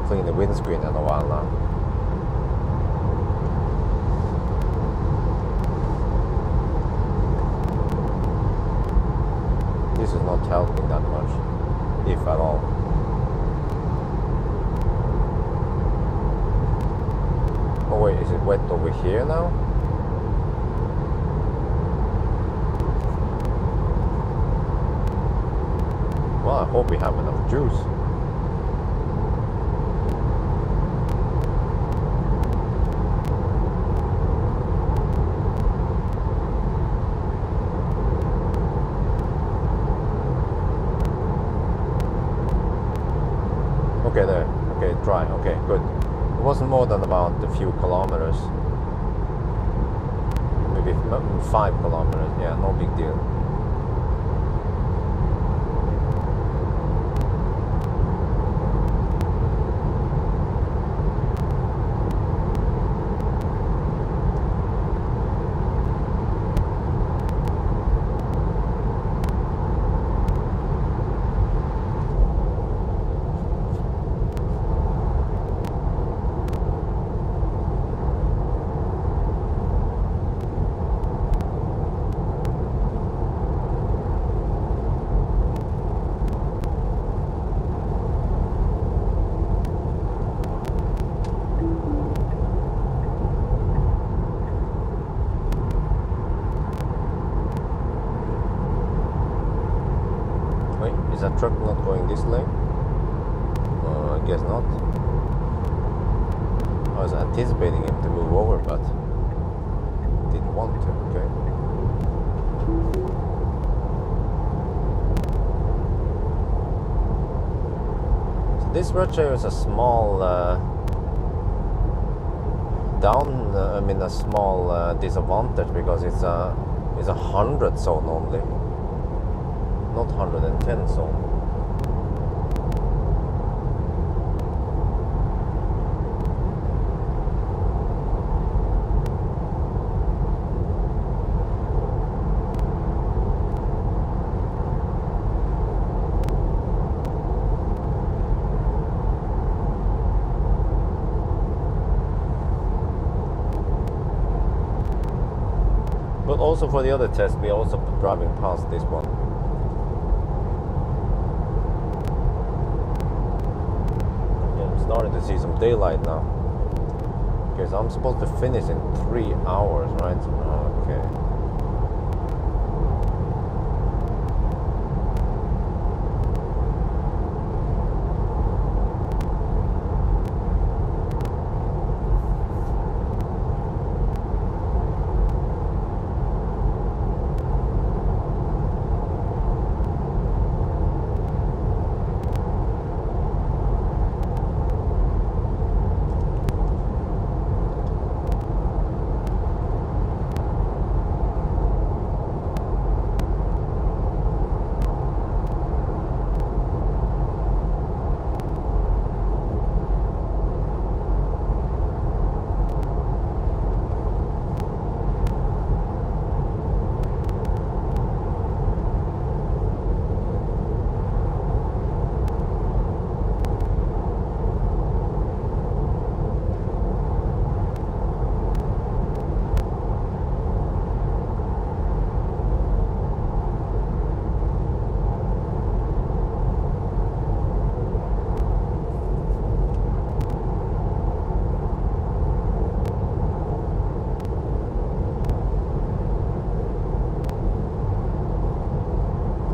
Clean the windscreen in a while now. This is not helping that much, if at all. Oh wait, is it wet over here now? Well, I hope we have enough juice. Okay, there. Okay, dry. Okay, good. It wasn't more than about a few kilometers. Maybe 5 kilometers. Yeah, no big deal. Is that truck not going this lane? I guess not. I was anticipating him to move over, but didn't want to. Okay. So this road here is a small a small disadvantage because it's a 100 zone only. Not 110 zone. But also for the other test, we're also driving past this one. Yeah, I'm starting to see some daylight now. Okay, so I'm supposed to finish in 3 hours, right? Okay.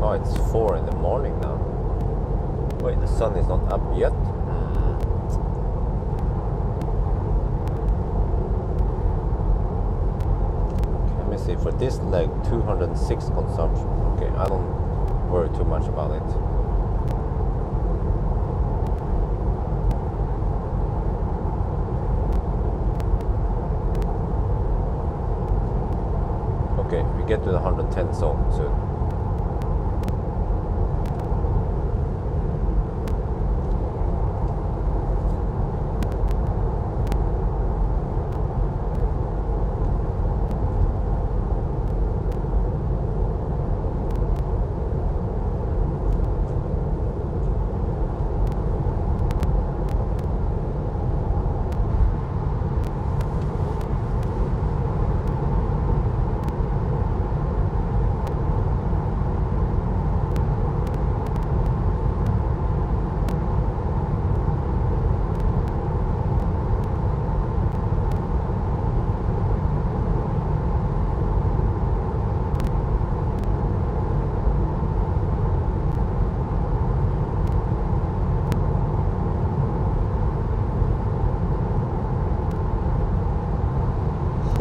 Oh, it's 4 in the morning now. Wait, the sun is not up yet? Okay, let me see, for this leg, 206 consumption. Okay, I don't worry too much about it. Okay, we get to the 110 zone soon.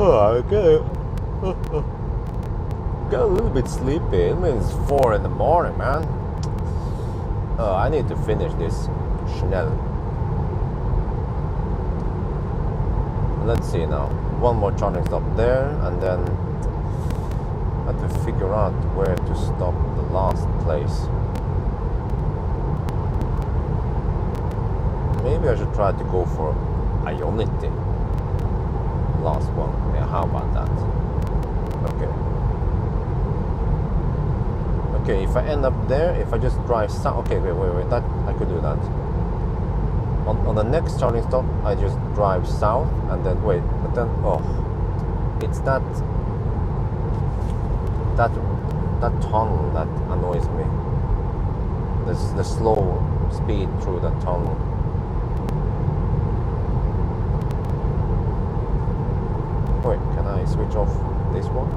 Oh, I got a little bit sleepy. I mean, it's 4 in the morning, man. I need to finish this Chanel. Let's see now. One more charging stop there, and then I have to figure out where to stop the last place. Maybe I should try to go for Ionity. Last one. Yeah, how about that? Okay. Okay, if I end up there, if I just drive south. Okay, wait. That I could do that. On the next charging stop, I just drive south and then wait. But then, it's that tunnel that annoys me. The slow speed through the tunnel. Wait, can I switch off this one?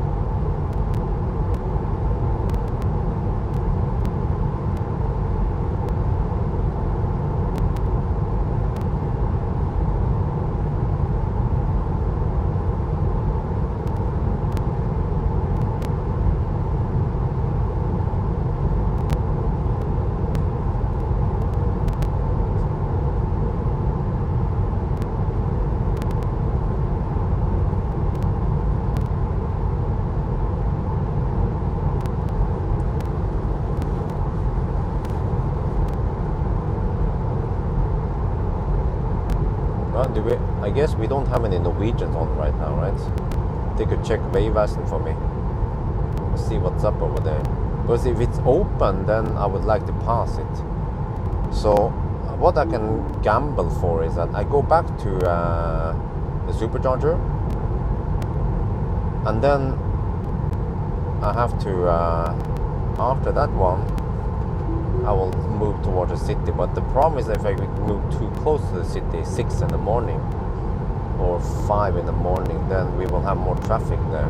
I guess we don't have any Norwegians on right now, right? They could check Veivassen for me. See what's up over there. Because if it's open, then I would like to pass it. So what I can gamble for is that I go back to the supercharger, and then I have to, after that one, I will move towards the city. But the problem is if I move too close to the city, 6 in the morning or 5 in the morning, then we will have more traffic there.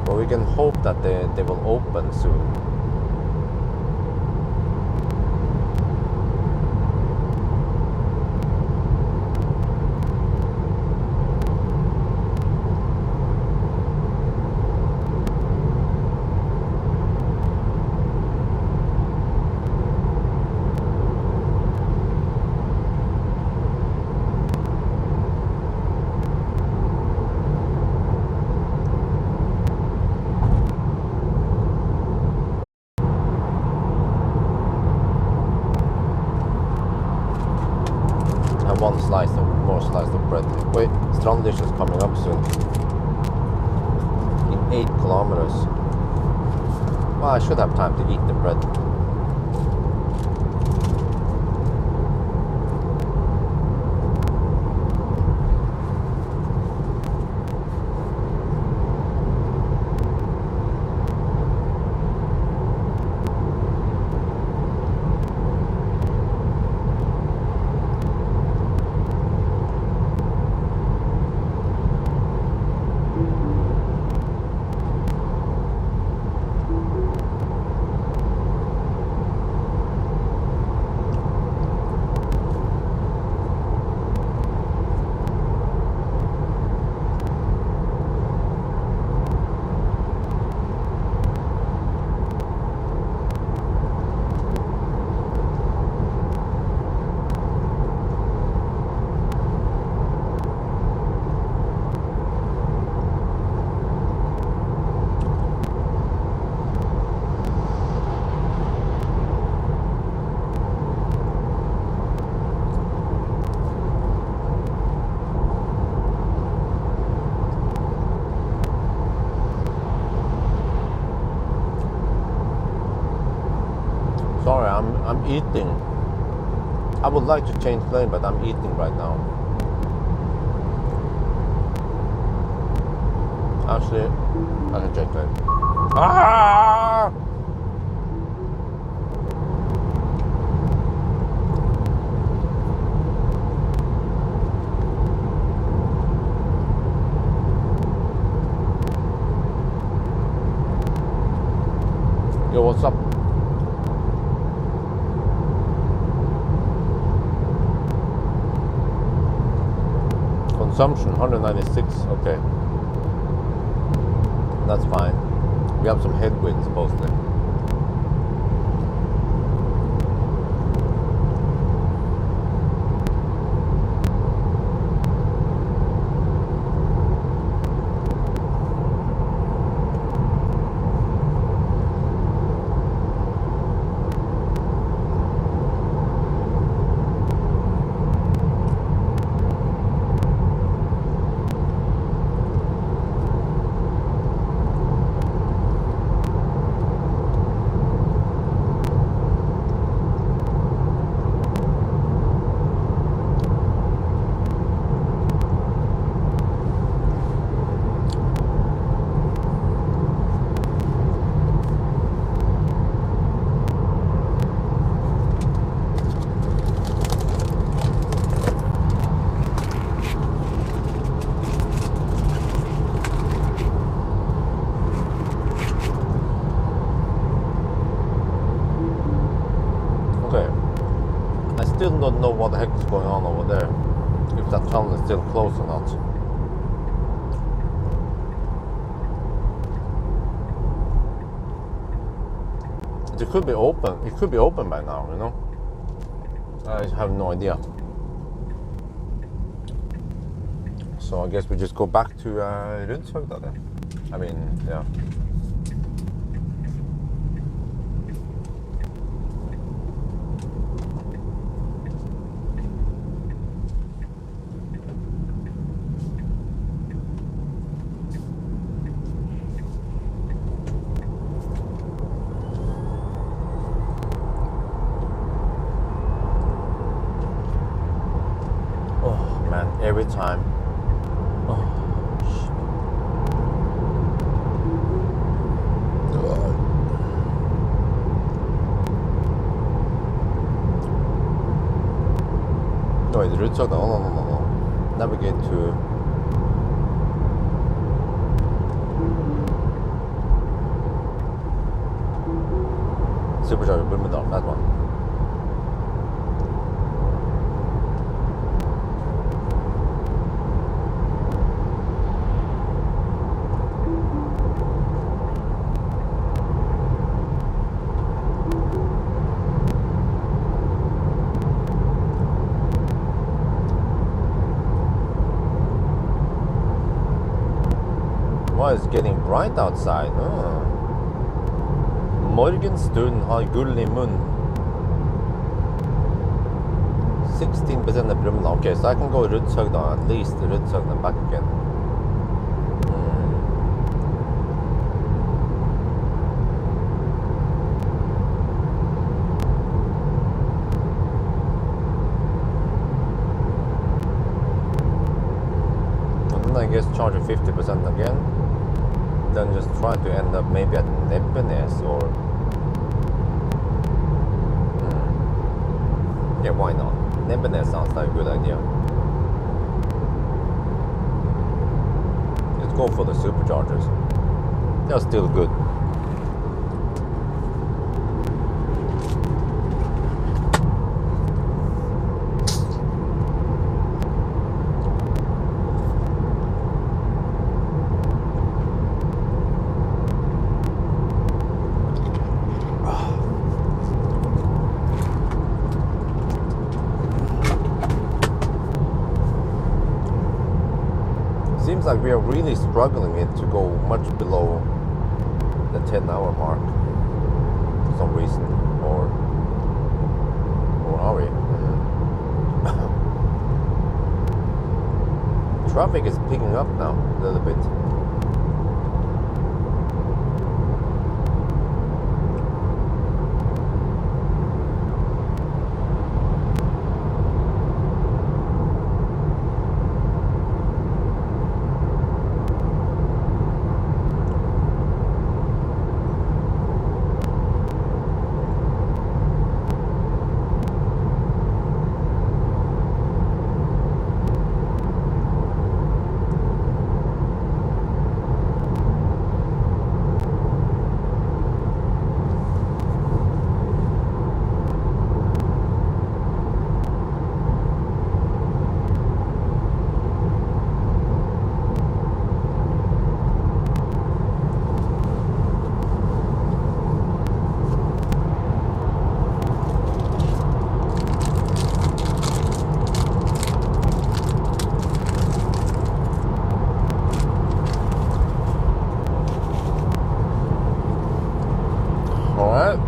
But we can hope that they will open soon. More slice of bread. Wait, Strandish is coming up soon. In 8 kilometers. Well, I should have time to eat the bread. Sorry, I'm eating. I would like to change lane, but I'm eating right now. Actually, I can change lane. Ah! Yo, what's up? Consumption 196. Okay, that's fine. We have some headwinds supposedly. Still don't know what the heck is going on over there. If that tunnel is still closed or not. It could be open. It could be open by now, you know. I have no idea. So I guess we just go back to Rundshøgda then. I mean, yeah. Every time. Oh. wait, Rudshøgda. No. Navigate to. Supercharger Brumunddal, that one. Well, it's getting bright outside. Morgenstund har gull i munn. 16% of Brumunddal. Okay, so I can go Rudshøgda, at least Rudshøgda back again. And then I guess charge it 50% again. Then just try to end up maybe at Nebbenes or yeah, why not? Nebbenes sounds like a good idea. Let's go for the superchargers. They're still good. Seems like we are really struggling it to go much below the 10-hour mark for some reason, or are we? Traffic is picking up now a little bit. Alright.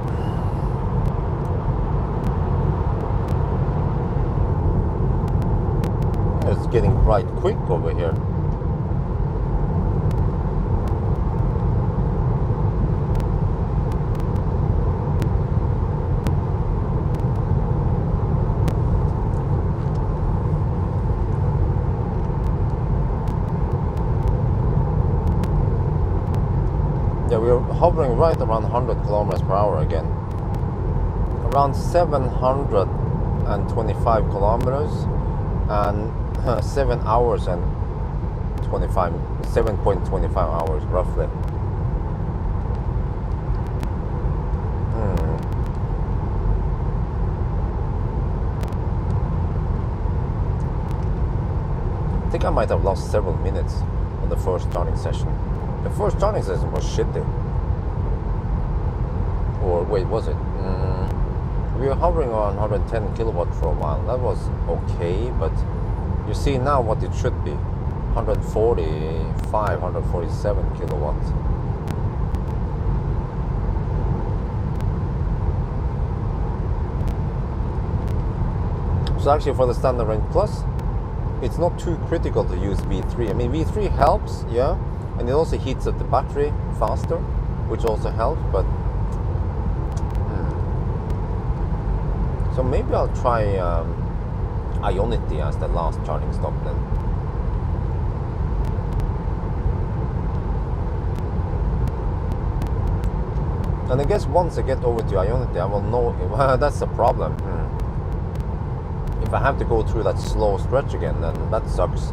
It's getting bright quick over here. Yeah, we're hovering right around 100 kilometers per hour again. Around 725 kilometers and 7 hours and 7.25 hours roughly. I think I might have lost several minutes on the first starting session. The first charging session was shitty. Or wait, was it? We were hovering around 110 kilowatt for a while. That was okay, but you see now what it should be. 145, 147 kilowatts. So actually for the standard range plus, it's not too critical to use V3. I mean, V3 helps, yeah. And it also heats up the battery faster, which also helps, but so maybe I'll try Ionity as the last charging stop then. And I guess once I get over to Ionity, I will know. That's the problem. if I have to go through that slow stretch again, then that sucks.